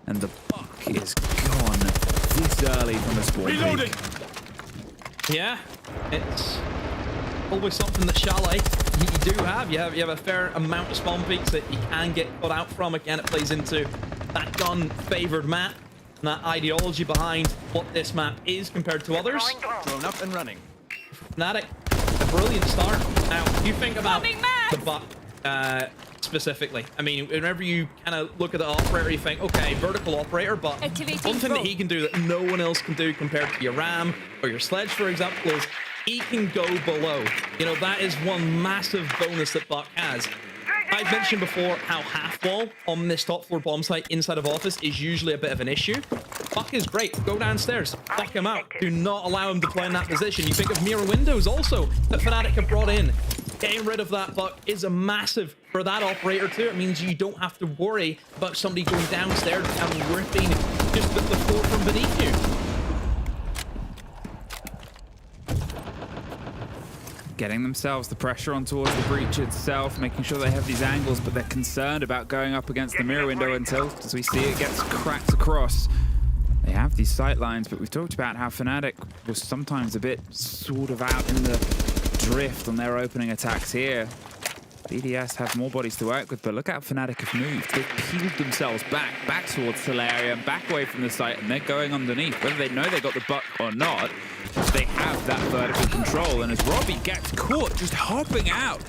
S5: and the buck is gone this early from the spawn peak.
S6: Yeah, it's always something that Chalet you do have. You have a fair amount of spawn peaks that you can get cut out from. Again, it plays into that gun-favored map and that ideology behind what this map is compared to others.
S8: Thrown up and running.
S6: Fnatic, a brilliant start. Now, you think about the buck specifically. I mean, whenever you kind of look at the operator, you think, okay, vertical operator, but one thing that he can do that no one else can do compared to your ram or your sledge, for example, is he can go below. You know, that is one massive bonus that Buck has. I've mentioned before how half wall on this top floor bomb site inside of office is usually a bit of an issue. Buck is great. Go downstairs. Buck him out. Do not allow him to play in that position. You think of mirror windows also that Fnatic have brought in. Getting rid of that Buck is a massive for that operator too. It means you don't have to worry about somebody going downstairs and ripping just the floor from beneath you.
S5: Getting themselves the pressure on towards the breach itself, making sure they have these angles, but they're concerned about going up against the mirror window until, as we see, it gets cracked across. They have these sight lines, but we've talked about how Fnatic was sometimes a bit sort of out in the drift on their opening attacks here. BDS have more bodies to work with, but look how Fnatic have moved. They've peeled themselves back towards Solaria, back away from the site, and they're going underneath. Whether they know they got the buck or not, they have that vertical control. And as Robbie gets caught just hopping out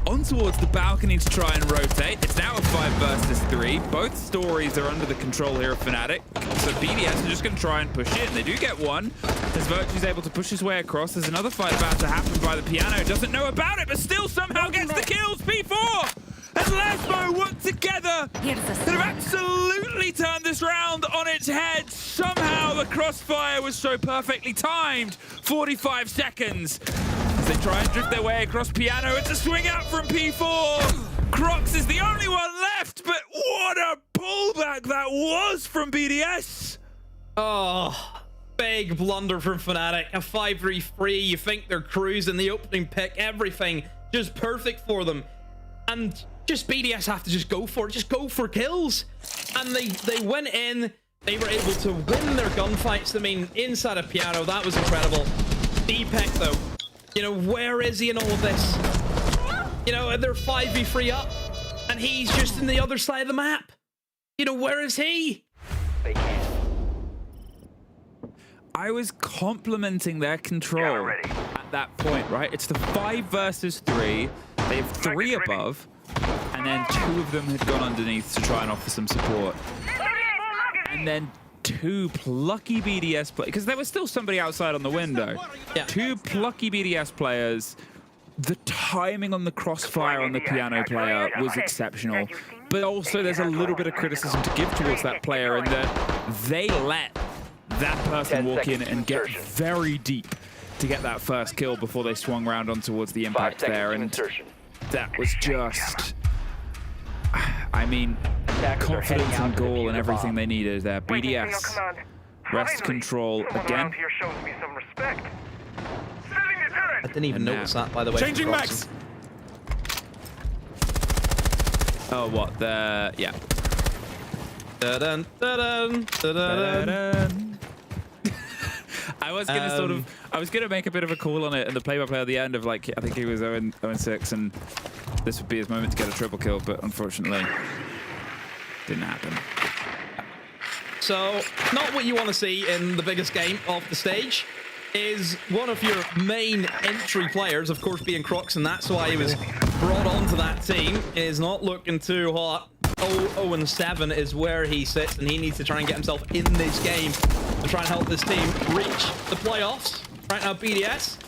S5: on towards the balcony to try and rotate, it's now a 5 versus 3. Both stories are under the control here of Fnatic, so BDS are just going to try and push in. They do get one, as Virtue's able to push his way across. There's another fight about to happen by the piano. Doesn't know about it, but still somehow gets the kills. P4 and Lesmo work together and have absolutely turned this round on its head. Somehow the crossfire was so perfectly timed. 45 seconds. As they try and drift their way across piano, it's a swing out from P4. Crocs is the only one left, but what a pullback that was from BDS.
S6: Oh, big blunder from Fnatic. A 5-3-3. You think they're cruising the opening pick, everything just perfect for them. And just BDS have to just go for it, just go for kills. And they went in, they were able to win their gunfights. I mean, inside of piano, that was incredible. Deepek though, you know, where is he in all of this? You know, they're 5v3 up, and he's just in the other side of the map. You know, where is he?
S5: I was complimenting their control at that point, right? It's the 5 versus 3. They have 3 above, and then 2 of them had gone underneath to try and offer some support. And then 2 plucky BDS players, because there was still somebody outside on the window. Yeah. 2 plucky BDS players. The timing on the crossfire on the piano player was exceptional. But also there's a little bit of criticism to give towards that player in that they let that person walk in and get very deep to get that first kill before they swung around on towards the impact there. And that was just, I mean, confidence and goal and everything they needed there. BDS, rest control again.
S6: I didn't even notice that, by the way.
S3: Changing max.
S5: Oh, what? The, yeah.
S6: Da-dun, da-dun, da-dun, da-dun.
S5: I was gonna I was gonna make a bit of a call on it, and the play-by-play at the end of, like, I think he was 0-6, and this would be his moment to get a triple kill, but unfortunately, didn't happen.
S6: So, not what you want to see in the biggest game of the stage is one of your main entry players, of course, being Crocs, and that's why he was brought onto that team, is not looking too hot. 0-7 is where he sits, and he needs to try and get himself in this game to try and help this team reach the playoffs. Right now, BDS,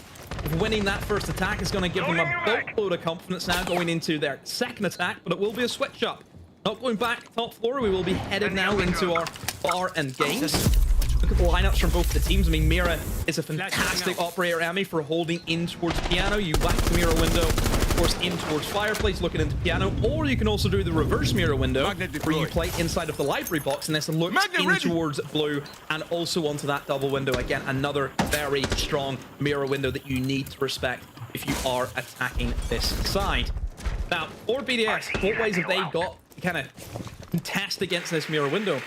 S6: winning that first attack is going to give them a boatload of confidence now going into their second attack, but it will be a switch up. Not going back top floor, we will be headed now into our bar and games. Look at the lineups from both the teams. I mean, Mira is a fantastic operator Emmy for holding in towards piano. You whack the mirror window, of course, in towards fireplace, looking into piano, or you can also do the reverse mirror window, where you play inside of the library box, and this looks in towards blue, and also onto that double window. Again, another very strong mirror window that you need to respect if you are attacking this side. Now, for BDS, what ways have they got to kind of contest against this mirror window?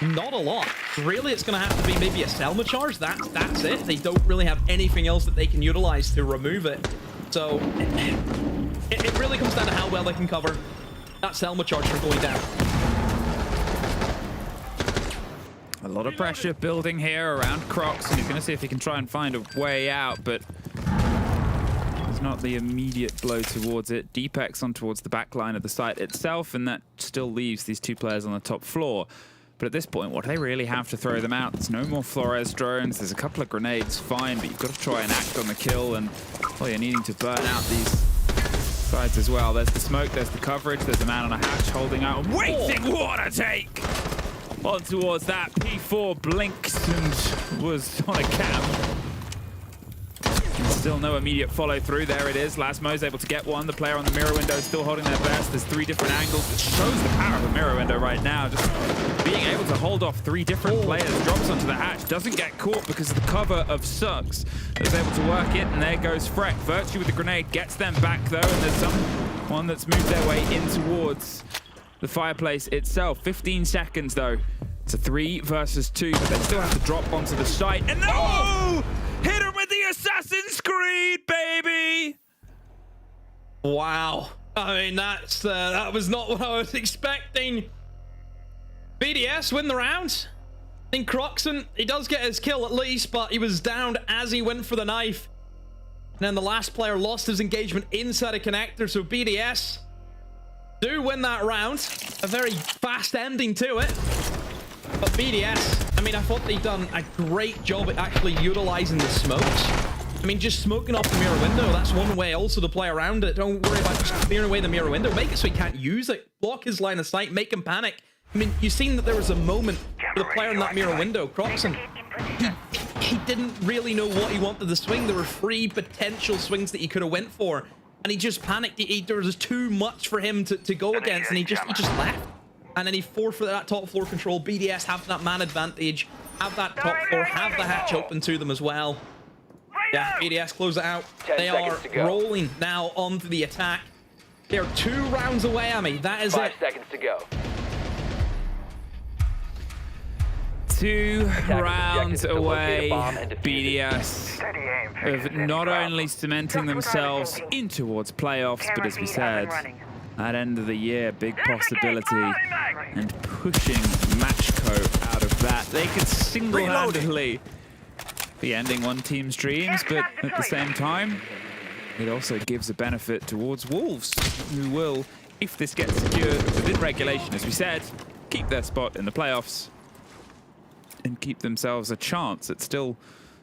S6: Not a lot. Really, it's going to have to be maybe a Selma charge. That's it. They don't really have anything else that they can utilize to remove it. So it really comes down to how well they can cover that Selma charge from going down.
S5: A lot of pressure building here around Crocs, and he's going to see if he can try and find a way out, but he's not the immediate blow towards it. Deepek's on towards the back line of the site itself, and that still leaves these two players on the top floor. But at this point, what do they really have to throw them out? There's no more Flores drones. There's a couple of grenades, fine, but you've got to try and act on the kill, and well, you're needing to burn out these sides as well. There's the smoke, there's the coverage, there's a man on a hatch holding out, waiting water take! On towards that, P4 blinks and was on a cam. Still no immediate follow through. There it is. Lasmo's able to get one. The player on the mirror window is still holding their best. There's 3 different angles. It shows the power of a mirror window right now. Just being able to hold off 3 different players. Drops onto the hatch. Doesn't get caught because of the cover of Sucks. Is able to work it, and there goes Freck. Virtue with the grenade gets them back though, and there's someone that's moved their way in towards the fireplace itself. 15 seconds though. It's a 3 versus 2, but they still have to drop onto the site. And no! Hit him with the Assassin's Creed, baby!
S6: Wow. I mean, that was not what I was expecting. BDS win the round. I think Croxon, he does get his kill at least, but he was downed as he went for the knife. And then the last player lost his engagement inside a connector, so BDS do win that round. A very fast ending to it. But BDS, I mean, I thought they'd done a great job at actually utilizing the smokes. I mean, just smoking off the mirror window, that's one way also to play around it. Don't worry about just clearing away the mirror window. Make it so he can't use it. Block his line of sight, make him panic. I mean, you've seen that there was a moment for the player in that mirror window, Croxon. He didn't really know what he wanted to swing. There were 3 potential swings that he could have went for. And he just panicked. There was too much for him to go against, and he just left. And then he forfeited that top floor control. BDS have that man advantage, have that top floor, have the hatch open to them as well. Yeah, BDS close it out. They are rolling now onto the attack. They're 2 rounds away, Ami. That is
S7: 5
S6: it.
S7: seconds to go.
S5: 2 rounds away. BDS of not only cementing themselves in towards playoffs, but as we said, at end of the year, big possibility, and pushing MACKO out of that. They could single-handedly be ending one team's dreams, but at the same time, it also gives a benefit towards Wolves, who will, if this gets secured within regulation, as we said, keep their spot in the playoffs and keep themselves a chance at still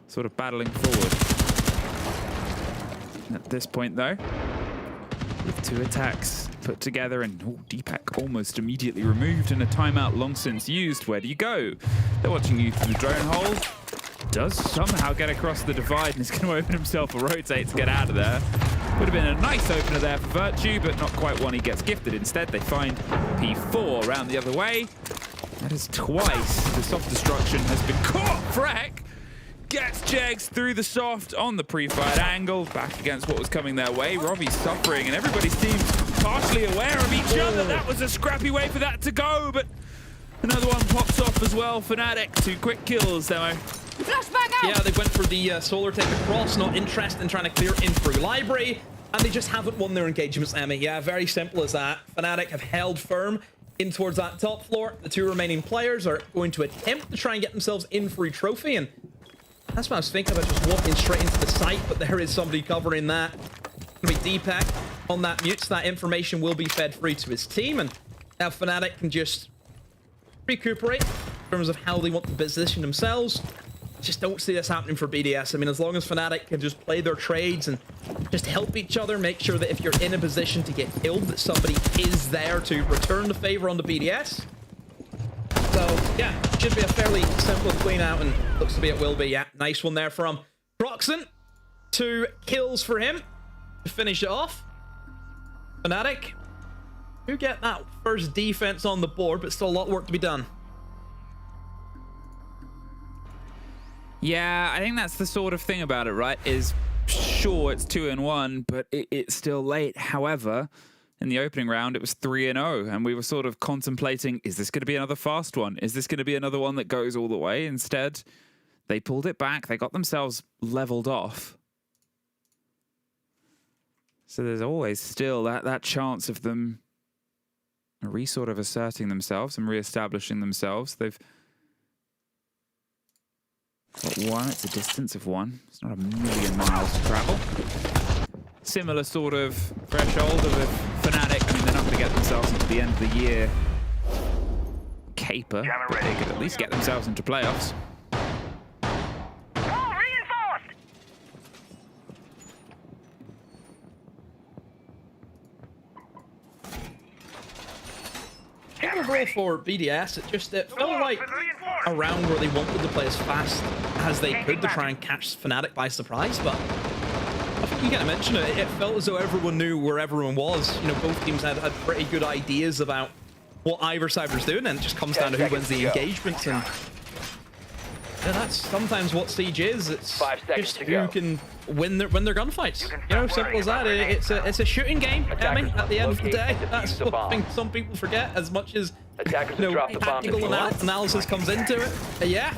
S5: sort of battling forward. At this point, though, with 2 attacks put together, and Deepek almost immediately removed and a timeout long since used. Where do you go? They're watching you through the drone hole. Does somehow get across the divide and is going to open himself a rotate to get out of there. Would have been a nice opener there for Virtue, but not quite one he gets gifted. Instead, they find P4 around the other way. That is twice the soft destruction has been caught. Freck gets Jegs through the soft on the pre-fired angle, back against what was coming their way. Robbie's suffering, and everybody seems partially aware of each other. That was a scrappy way for that to go, but another one pops off as well. Fnatic, 2 quick kills, Demo.
S6: Yeah, they went for the solar take across, not interested in trying to clear in through library, and they just haven't won their engagements, Emmy. Yeah, very simple as that. Fnatic have held firm in towards that top floor. The 2 remaining players are going to attempt to try and get themselves in free trophy, and that's what I was thinking about, just walking straight into the site, but there is somebody covering that. It's going to be Deepek on that mute, so that information will be fed free to his team, and now Fnatic can just recuperate in terms of how they want to position themselves. Just don't see this happening for BDS. I mean, as long as Fnatic can just play their trades and just help each other, make sure that if you're in a position to get killed, that somebody is there to return the favor on the BDS. So, yeah, should be a fairly simple clean out, and looks to be it will be. Yeah, nice one there from Croxon. 2 kills for him to finish it off. Fnatic, who get that first defense on the board, but still a lot of work to be done.
S5: Yeah, I think that's the sort of thing about it, right? Is sure, it's 2-1, but it's still late. However, in the opening round, it was 3-0, and we were sort of contemplating, is this going to be another fast one? Is this going to be another one that goes all the way? Instead, they pulled it back. They got themselves leveled off. So there's always still that chance of them sort of asserting themselves and re-establishing themselves. They've got 1. It's a distance of 1. It's not a million miles to travel. similar sort of threshold of a Fnatic. I mean, they're not going to get themselves into the end of the year caper. They could at least get themselves into playoffs.
S6: Overall for BDS, it felt like a round where they wanted to play as fast as they could to try and catch Fnatic by surprise, but I think you gotta mention it, it felt as though everyone knew where everyone was. You know, both teams had pretty good ideas about what either side was doing, and it just comes down to who wins the engagements, and yeah, that's sometimes what Siege is. It's just who can win their gunfights. You know, simple as that. It's a shooting game, Emmy, at the end of the day. That's something some people forget, as much as, you know, tactical analysis comes into it. Yeah,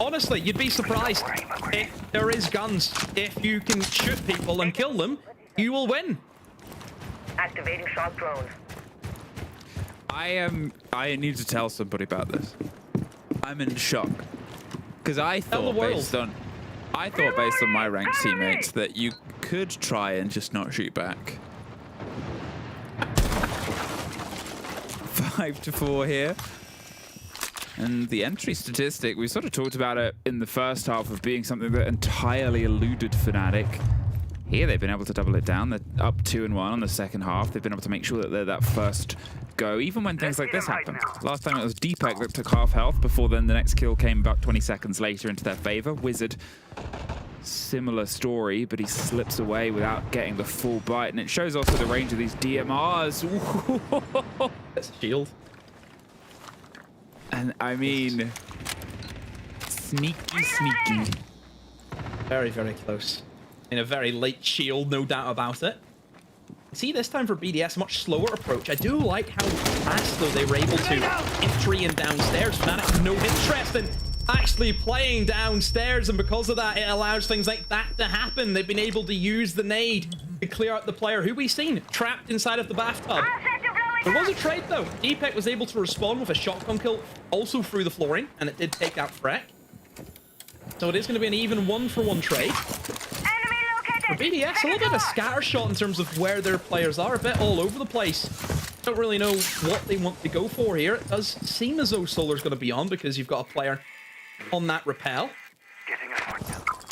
S6: honestly, you'd be surprised if there is guns. If you can shoot people and kill them, you will win.
S18: Activating shock drone.
S5: I need to tell somebody about this. I'm in shock. Because I thought based on my ranked teammates that you could try and just not shoot back. 5-4 here. And the entry statistic, we sort of talked about it in the first half of being something that entirely eluded Fnatic. Here they've been able to double it down. They're up 2-1 on the second half. They've been able to make sure that they're that first go, even when things like this happen. Last time it was Deepak that took half health, before then the next kill came about 20 seconds later into their favor. Wizard, similar story, but he slips away without getting the full bite, and it shows also the range of these DMRs.
S6: That's a shield.
S5: And I mean, sneaky.
S6: Very, very close. In a very late shield, no doubt about it. See, this time for BDS, a much slower approach. I do like how fast, though, they were able to entry and downstairs. Fnatic have no interest in actually playing downstairs, and because of that, it allows things like that to happen. They've been able to use the nade to clear out the player who we've seen trapped inside of the bathtub. There was a trade, though. Deepak was able to respond with a shotgun kill, also through the flooring, and it did take out Freck. So it is going to be an even 1-for-1 trade. For BDS, a little bit of a scatter shot in terms of where their players are, a bit all over the place. Don't really know what they want to go for here. It does seem as though Solar's going to be on, because you've got a player on that repel.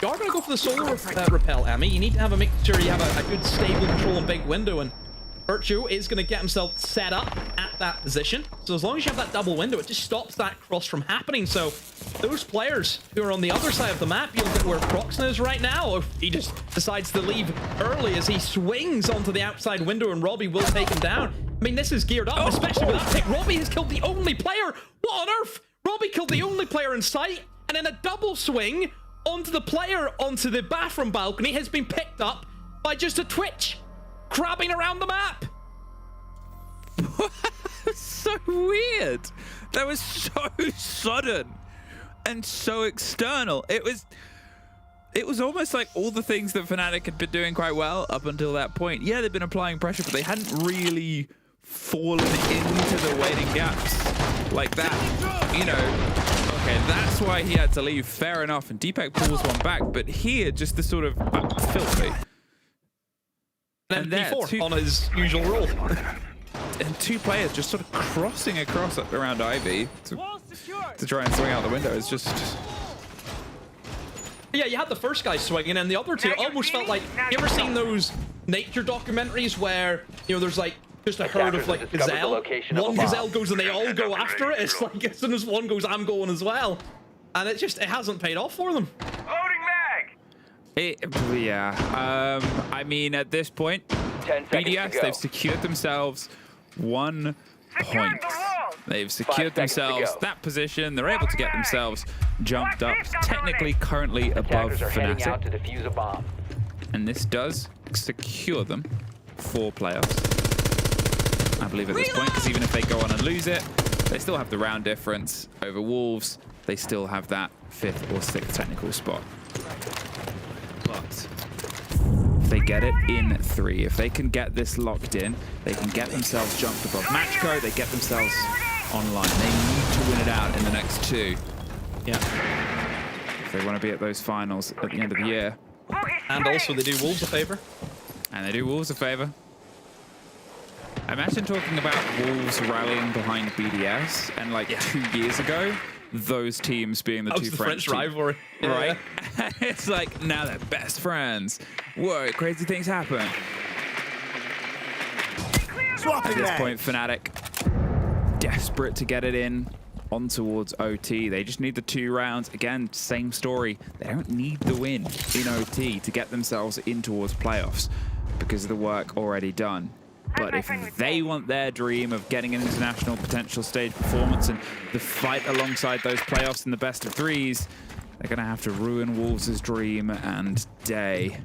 S6: You are going to go for the Solar repel, Emmy. You need to make sure you have a good, stable control and big window, and Virtu is going to get himself set up at that position. So as long as you have that double window, it just stops that cross from happening. So those players who are on the other side of the map, you look at where Proxen is right now. He just decides to leave early as he swings onto the outside window, and Robbie will take him down. I mean, this is geared up, especially with that pick. Robbie has killed the only player. What on earth? Robbie killed the only player in sight, and then a double swing onto the player onto the bathroom balcony has been picked up by just a Twitch crabbing around the map.
S5: So weird. That was so sudden and so external. It was almost like all the things that Fnatic had been doing quite well up until that point. Yeah, they've been applying pressure, but they hadn't really fallen into the waiting gaps like that. You know, okay, that's why he had to leave. Fair enough. And Deepak pulls one back, but here, just the sort of filthy.
S6: And then P4 on his usual role.
S5: And two players just sort of crossing across around Ivy to try and swing out the window. It's just...
S6: Yeah, you had the first guy swinging, and the other two almost felt like... You ever seen those nature documentaries where, you know, there's like just a herd of like gazelle? One gazelle goes and they all go after it. It's like as soon as one goes, I'm going as well. And it hasn't paid off for them.
S5: I mean, at this point, BDS, they've secured themselves 1 point. They've secured themselves that position. They're able to get themselves jumped up, technically currently above Fnatic. And this does secure them for playoffs, I believe, at this point, because even if they go on and lose it, they still have the round difference over Wolves. They still have that 5th or 6th technical spot. But if they get it in 3, if they can get this locked in, they can get themselves jumped above MACKO, they get themselves online. They need to win it out in the next 2.
S6: Yeah.
S5: If they want to be at those finals at the end of the year.
S6: And also they do Wolves a favor.
S5: And they do Wolves a favor. Imagine talking about Wolves rallying behind BDS and like 2 years ago, those teams being the two
S6: French rivalry.
S5: Right? It's like, now they're best friends. Whoa, crazy things happen. At this point, Fnatic desperate to get it in on towards OT. They just need the 2 rounds. Again, same story. They don't need the win in OT to get themselves in towards playoffs because of the work already done. But if they want their dream of getting an international potential stage performance and the fight alongside those playoffs in the best of 3s, they're going to have to ruin Wolves' dream and day.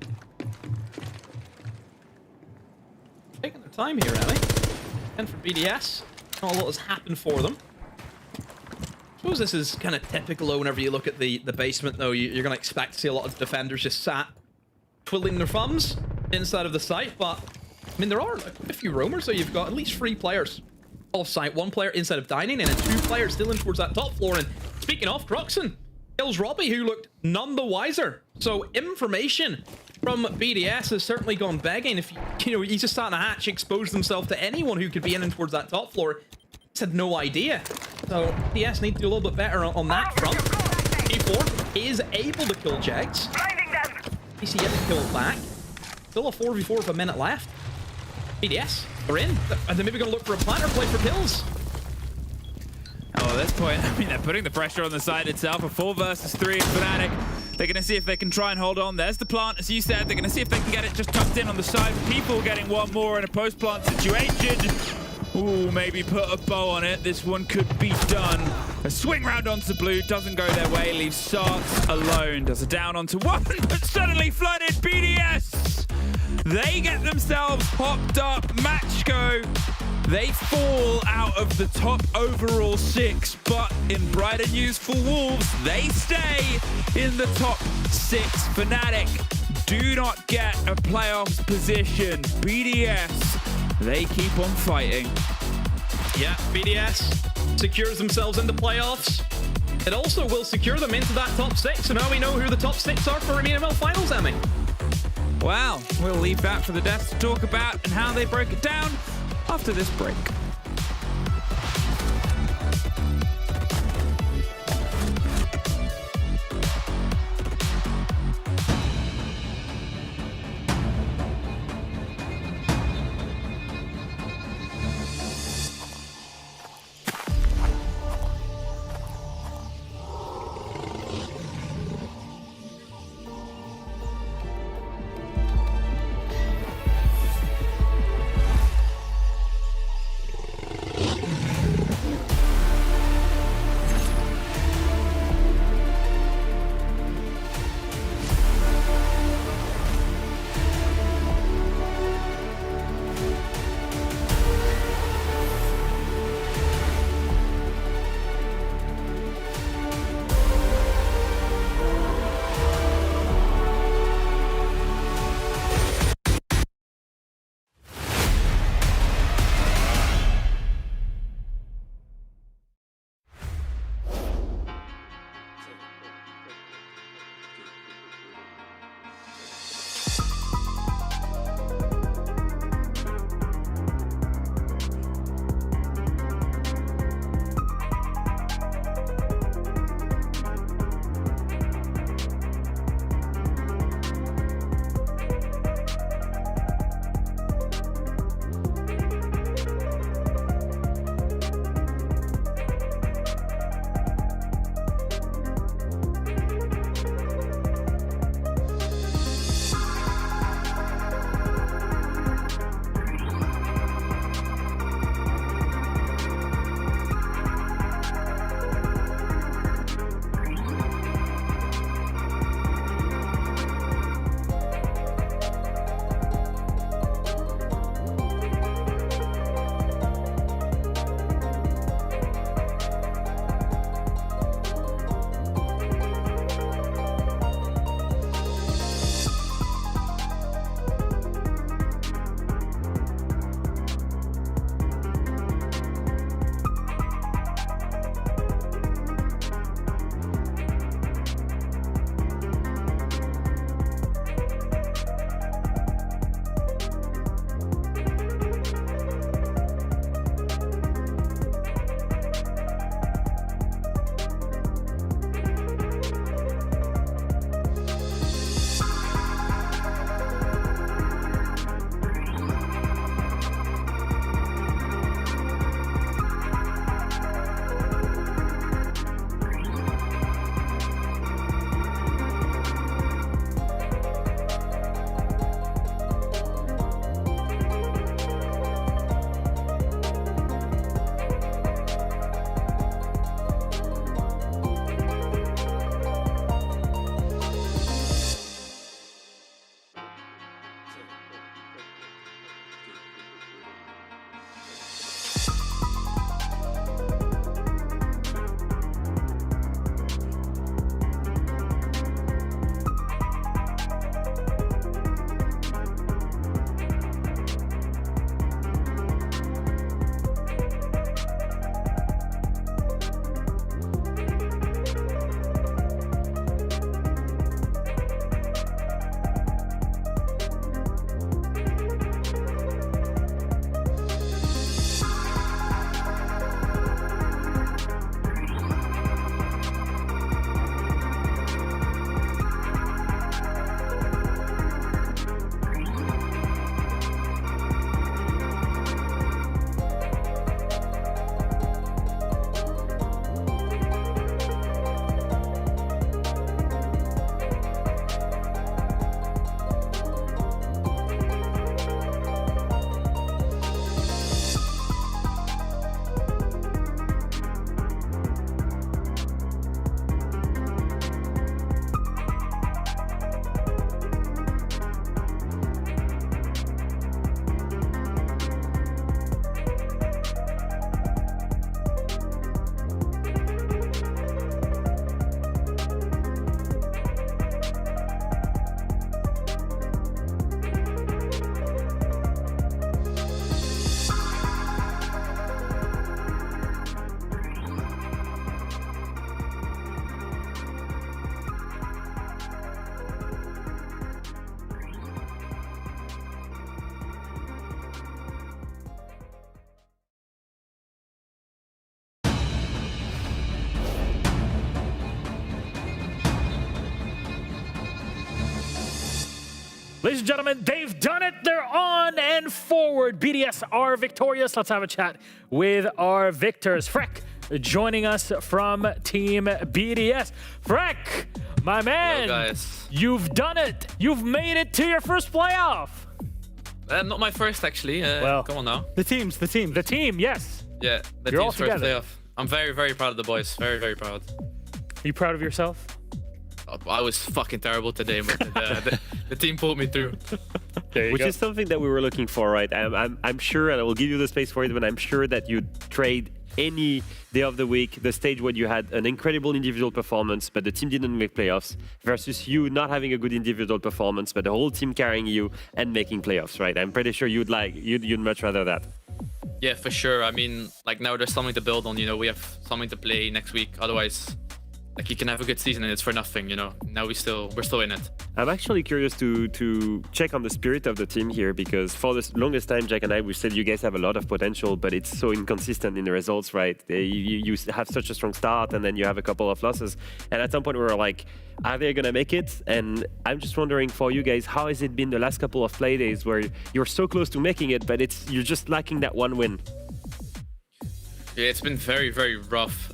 S6: Taking their time here, really. And for BDS, not a lot has happened for them. I suppose this is kind of typical whenever you look at the basement, though. You're going to expect to see a lot of defenders just sat twiddling their thumbs inside of the site, but I mean, there are a few roamers, so you've got at least 3 players off-site, 1 player inside of dining, and then 2 players still in towards that top floor. And speaking of, Cruxen kills Robbie, who looked none the wiser. So information from BDS has certainly gone begging. If you know, he just sat in a hatch, exposed himself to anyone who could be in towards that top floor. He's had no idea. So BDS need to do a little bit better on that front. G4 is able to kill Jags. PC gets killed back. Still a 4v4 with a minute left. BDS, they're in. Are they maybe going to look for a planter play for kills?
S5: Oh, at this point, I mean, they're putting the pressure on the side itself. A 4 versus 3 in Fnatic. They're going to see if they can try and hold on. There's the plant, as you said. They're going to see if they can get it just tucked in on the side. People getting 1 more in a post-plant situation. Ooh, maybe put a bow on it. This one could be done. A swing round onto blue, doesn't go their way, leaves Sarks alone. Does a down onto 1, but suddenly flooded BDS. They get themselves popped up. MACKO, they fall out of the top overall 6, but in brighter news for Wolves, they stay in the top 6. Fnatic do not get a playoffs position. BDS, they keep on fighting.
S6: Yeah, BDS secures themselves in the playoffs. It also will secure them into that top 6. So now we know who the top 6 are for EML Finals, Emmy.
S5: Well, we'll leave that for the devs to talk about and how they broke it down after this break.
S2: Ladies and gentlemen, they've done it. They're on and forward. BDS are victorious. Let's have a chat with our victors. Freck joining us from Team BDS. Freck, my man,
S19: hello, guys.
S2: You've done it. You've made it to your first playoff.
S19: Not my first, actually.
S2: Well,
S19: come on now.
S2: The team, yes.
S19: Yeah, the
S2: You're
S19: team's first
S2: all together.
S19: playoff. I'm very, very proud of the boys. Very, very proud.
S2: Are you proud of yourself?
S19: I was fucking terrible today, but the team pulled me through.
S4: Which is something that we were looking for, right? I'm sure, and I will give you the space for it, but I'm sure that you'd trade any day of the week the stage when you had an incredible individual performance, but the team didn't make playoffs, versus you not having a good individual performance, but the whole team carrying you and making playoffs, right? I'm pretty sure you'd much rather that.
S19: Yeah, for sure. I mean, like now there's something to build on. You know, we have something to play next week. Otherwise, like you can have a good season and it's for nothing. You know. Now we're still in it.
S4: I'm actually curious to check on the spirit of the team here, because for the longest time, Jack and I, we said you guys have a lot of potential, but it's so inconsistent in the results, right? You have such a strong start and then you have a couple of losses. And at some point we were like, are they going to make it? And I'm just wondering for you guys, how has it been the last couple of play days where you're so close to making it, but you're just lacking that one win?
S19: Yeah, it's been very, very rough.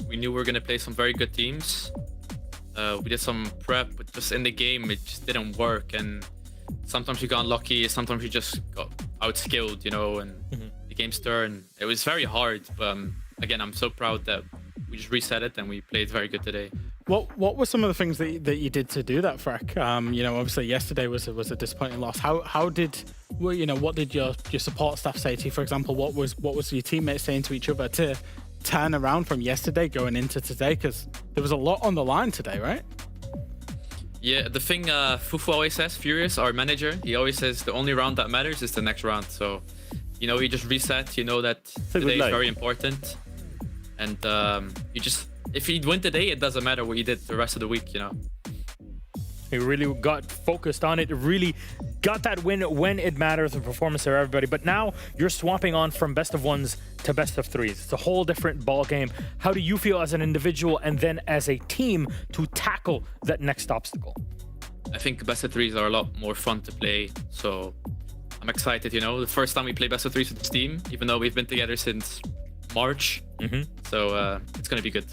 S19: We knew we were going to play some very good teams. We did some prep, but just in the game, it just didn't work. And sometimes you got unlucky, sometimes you just got outskilled, you know, and the game's turn. It was very hard. But again, I'm so proud that we just reset it and we played very good today.
S3: What were some of the things that you did to do that, Freck? You know, obviously yesterday was a disappointing loss. What did your support staff say to you? For example, what was your teammates saying to each other to turn around from yesterday going into today? Because there was a lot on the line today, right?
S19: Yeah, the thing Fufu always says, Furious, our manager, he always says the only round that matters is the next round. So, you know, you just reset. You know that today is very important, and if you win today, it doesn't matter what you did the rest of the week, you know.
S2: He really got focused on it, really got that win when it matters, the performance of everybody. But now you're swapping on from best of ones to best of threes. It's a whole different ball game. How do you feel as an individual and then as a team to tackle that next obstacle?
S19: I think best of threes are a lot more fun to play. So I'm excited, you know. The first time we play best of threes with this team, even though we've been together since March. So it's going to be good.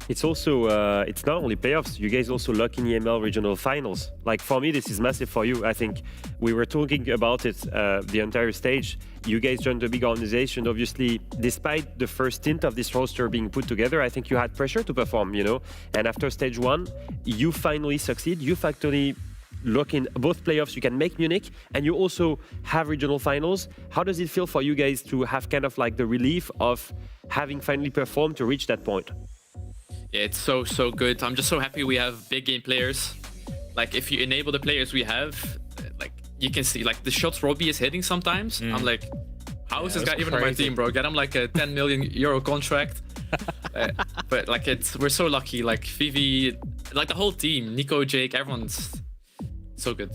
S4: It's also, it's not only playoffs, you guys also lock in EML regional finals. Like for me, this is massive for you. I think we were talking about it the entire stage. You guys joined a big organization. Obviously, despite the first stint of this roster being put together, I think you had pressure to perform, you know. And after stage one, you finally succeed. You factually lock in both playoffs. You can make Munich and you also have regional finals. How does it feel for you guys to have kind of like the relief of having finally performed to reach that point?
S19: Yeah, it's so good. I'm just so happy we have big game players. Like if you enable the players we have, like you can see like the shots Robbie is hitting sometimes. I'm like, how is this guy even on my team, bro? Get him like a 10 million euro contract. But like we're so lucky. Like Vivi, like the whole team, Nico, Jake, everyone's so good.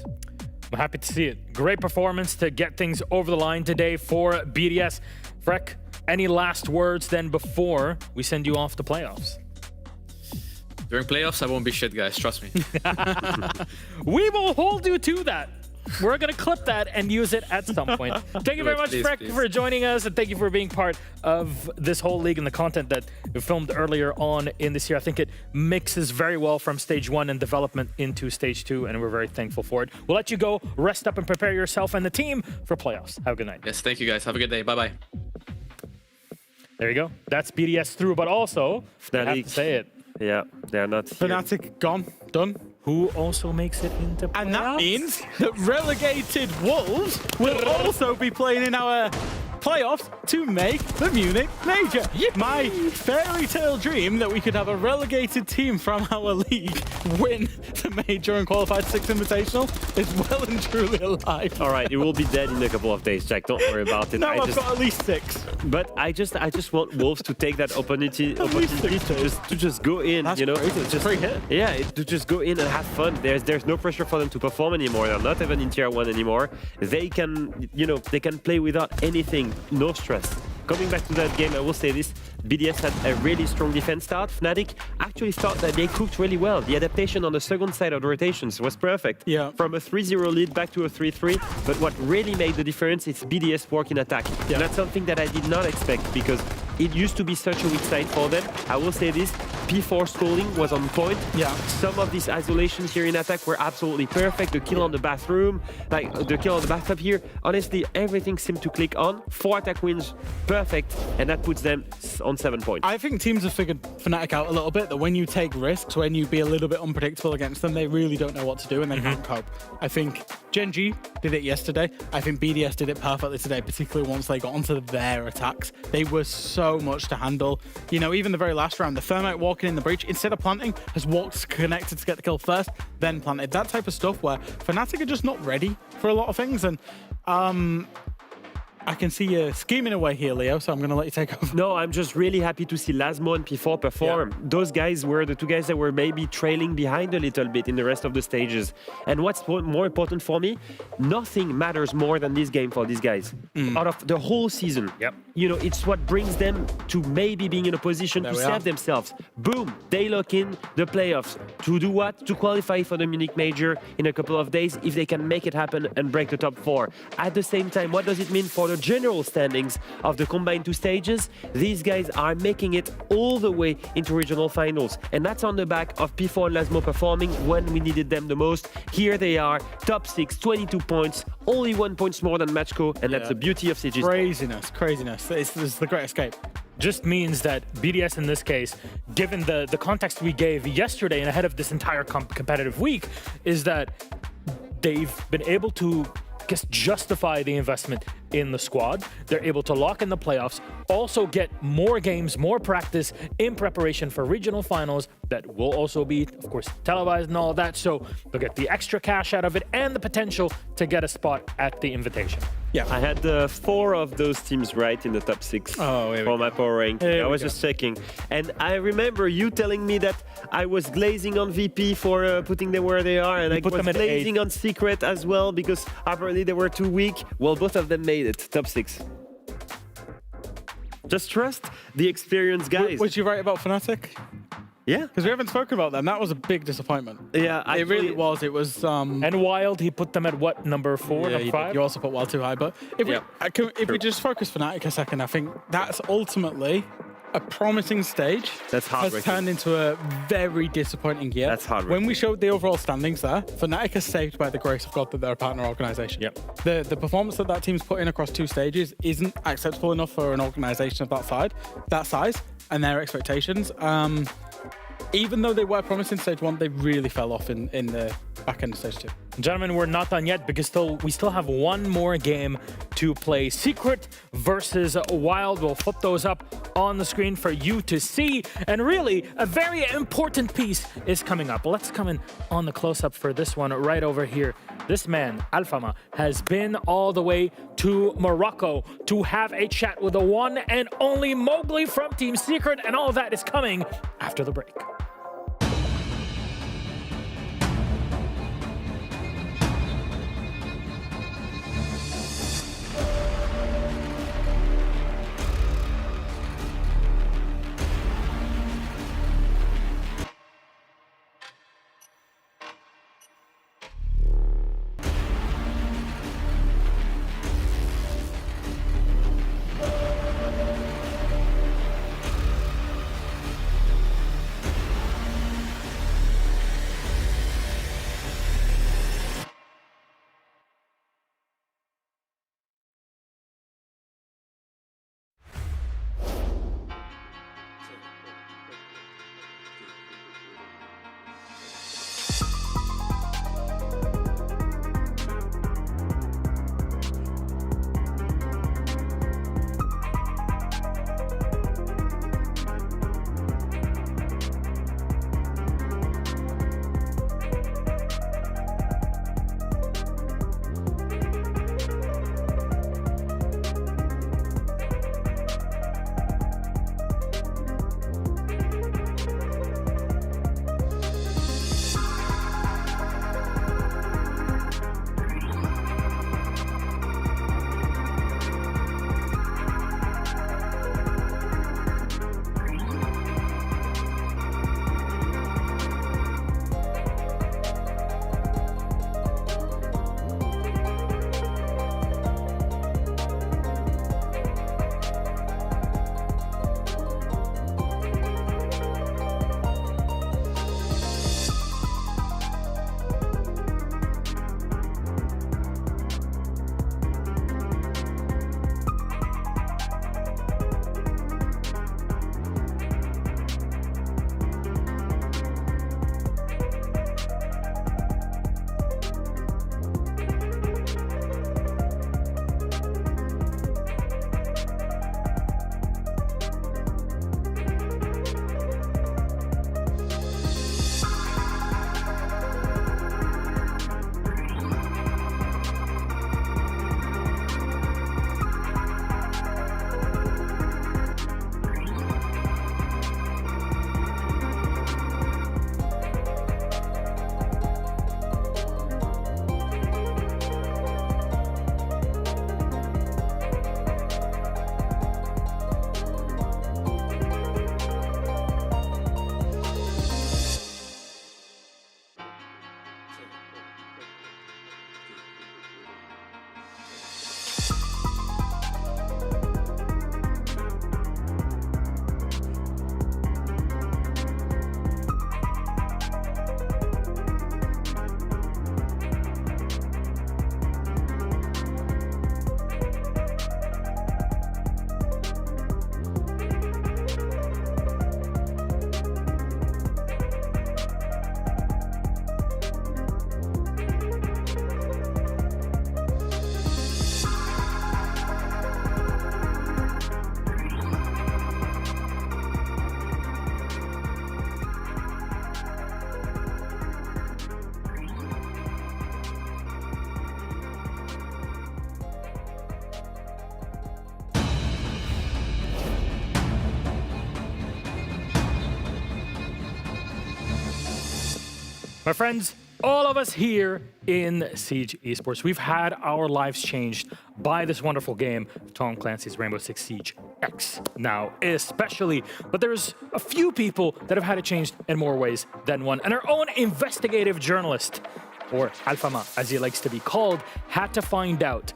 S2: I'm happy to see it. Great performance to get things over the line today for BDS. Freck, any last words then before we send you off to playoffs?
S19: During playoffs, I won't be shit, guys. Trust me.
S2: We will hold you to that. We're going to clip that and use it at some point. Thank you very much, Freck, for joining us. And thank you for being part of this whole league and the content that we filmed earlier on in this year. I think it mixes very well from stage one and development into stage two. And we're very thankful for it. We'll let you go, rest up and prepare yourself and the team for playoffs. Have a good night.
S19: Yes, thank you, guys. Have a good day. Bye-bye.
S2: There you go. That's BDS through, but also, I have to say it.
S4: Yeah, they're not here.
S3: Fnatic gone, done.
S2: Who also makes it into playoffs?
S3: And that means that relegated Wolves will also be playing in our playoffs to make the Munich Major. My fairy tale dream that we could have a relegated team from our league win the Major and qualify to 6th Invitational is well and truly alive.
S4: All right, it will be dead in a couple of days, Jack. Don't worry about it.
S3: No, I've got at least 6.
S4: But I just want Wolves to take that opportunity to just go in.
S3: That's
S4: you know,
S3: crazy. It's a free hit.
S4: Yeah, to just go in and have fun. There's no pressure for them to perform anymore. They're not even in tier 1 anymore. They can, you know, they can play without anything, no stress. coming back to that game, I will say this. BDS had a really strong defense start. Fnatic actually thought that they cooked really well. The adaptation on the second side of the rotations was perfect.
S3: Yeah.
S4: From a 3-0 lead back to a 3-3. But what really made the difference is BDS work in attack. Yeah. And that's something that I did not expect because it used to be such a weak side for them. I will say this, P4 stalling was on point.
S3: Yeah.
S4: Some of these isolations here in attack were absolutely perfect. The kill on the bathroom, like the kill on the bathtub here. Honestly, everything seemed to click on. 4 attack wins, perfect. And that puts them on 7 points.
S3: I think teams have figured Fnatic out a little bit, that when you take risks, when you be a little bit unpredictable against them, they really don't know what to do and they can't cope. I think Genji did it yesterday. I think BDS did it perfectly today, particularly once they got onto their attacks. They were so much to handle. You know, even the very last round, the Thermite walking in the breach, instead of planting, has walked connected to get the kill first, then planted. That type of stuff where Fnatic are just not ready for a lot of things. And I can see you scheming away here, Leo, so I'm going to let you take over.
S4: No, I'm just really happy to see Lasmo and P4 perform. Yeah. Those guys were the 2 guys that were maybe trailing behind a little bit in the rest of the stages. And what's more important for me, nothing matters more than this game for these guys. Out of the whole season.
S2: Yep.
S4: You know, it's what brings them to maybe being in a position to save themselves. Boom, they lock in the playoffs. To do what? To qualify for the Munich Major in a couple of days if they can make it happen and break the top 4. At the same time, what does it mean for the general standings of the combined 2 stages? These guys are making it all the way into regional finals, and that's on the back of P4 and Lasmo performing when we needed them the most. Here they are, top 6, 22 points, only 1 point more than MACKO, and that's the beauty of CG.
S3: Craziness. It's the great escape.
S2: Just means that BDS in this case, given the context we gave yesterday and ahead of this entire competitive week, is that they've been able to justify the investment in the squad. They're able to lock in the playoffs, also get more games, more practice in preparation for regional finals that will also be, of course, televised and all that. So they'll get the extra cash out of it and the potential to get a spot at the invitation.
S4: Yeah, I had 4 of those teams right in the top 6 for my power ranking. I was just checking. And I remember you telling me that I was glazing on VP for putting them where they are, and I was glazing on Secret as well because apparently they were too weak. Well, both of them made it, top 6. Just trust the experienced guys.
S3: Was you right about Fnatic?
S4: Yeah.
S3: Because we haven't spoken about them. That was a big disappointment.
S4: Yeah,
S3: it really was. It was...
S2: And Wild, he put them at what, number 4, number 5?
S3: You also put Wild too high. But if we just focus Fnatic a second, I think that's ultimately a promising stage.
S4: That's heartbreaking.
S3: Has turned into a very disappointing year.
S4: That's heartbreaking.
S3: When we showed the overall standings there, Fnatic is saved by the grace of God that they're a partner organisation.
S2: Yep.
S3: The performance that team's put in across 2 stages isn't acceptable enough for an organisation of that size, and their expectations. Even though they were promised in stage 1, they really fell off in the back end of stage 2.
S2: Gentlemen, we're not done yet because we still have 1 more game to play. Secret versus Wild. We'll flip those up on the screen for you to see. And really, a very important piece is coming up. Let's come in on the close-up for this one right over here. This man, Alfama, has been all the way to Morocco to have a chat with the one and only Mowgli from Team Secret, and all of that is coming after the break. My friends, all of us here in Siege Esports, we've had our lives changed by this wonderful game, Tom Clancy's Rainbow Six Siege X. Now, especially, but there's a few people that have had it changed in more ways than one. And our own investigative journalist, or Alfama, as he likes to be called, had to find out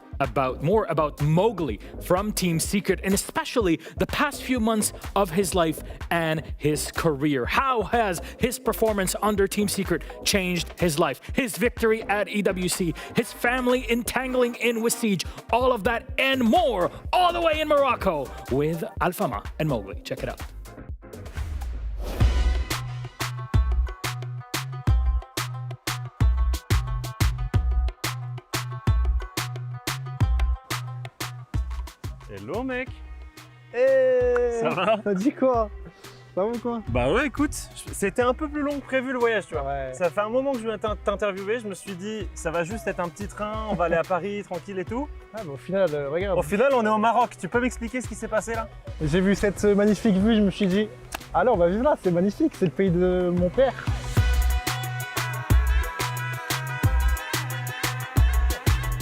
S2: more about Mowgli from Team Secret, and especially the past few months of his life and his career. How has his performance under Team Secret changed his life? His victory at EWC, his family entangling in with Siege, all of that and more, all the way in Morocco with Alfama and Mowgli. Check it out.
S20: Hello mec.
S21: Hey,
S20: ça va?
S21: T'as dit quoi? Ça va ou quoi?
S20: Bah ouais, écoute, c'était un peu plus long que prévu le voyage, tu vois. Ouais. Ça fait un moment que je viens t'interviewer, je me suis dit ça va juste être un petit train, on va aller à Paris tranquille et tout.
S21: Ah bah au final, regarde.
S20: Au final, on est au Maroc. Tu peux m'expliquer ce qui s'est passé là?
S21: J'ai vu cette magnifique vue, je me suis dit alors on va vivre là, c'est magnifique, c'est le pays de mon père.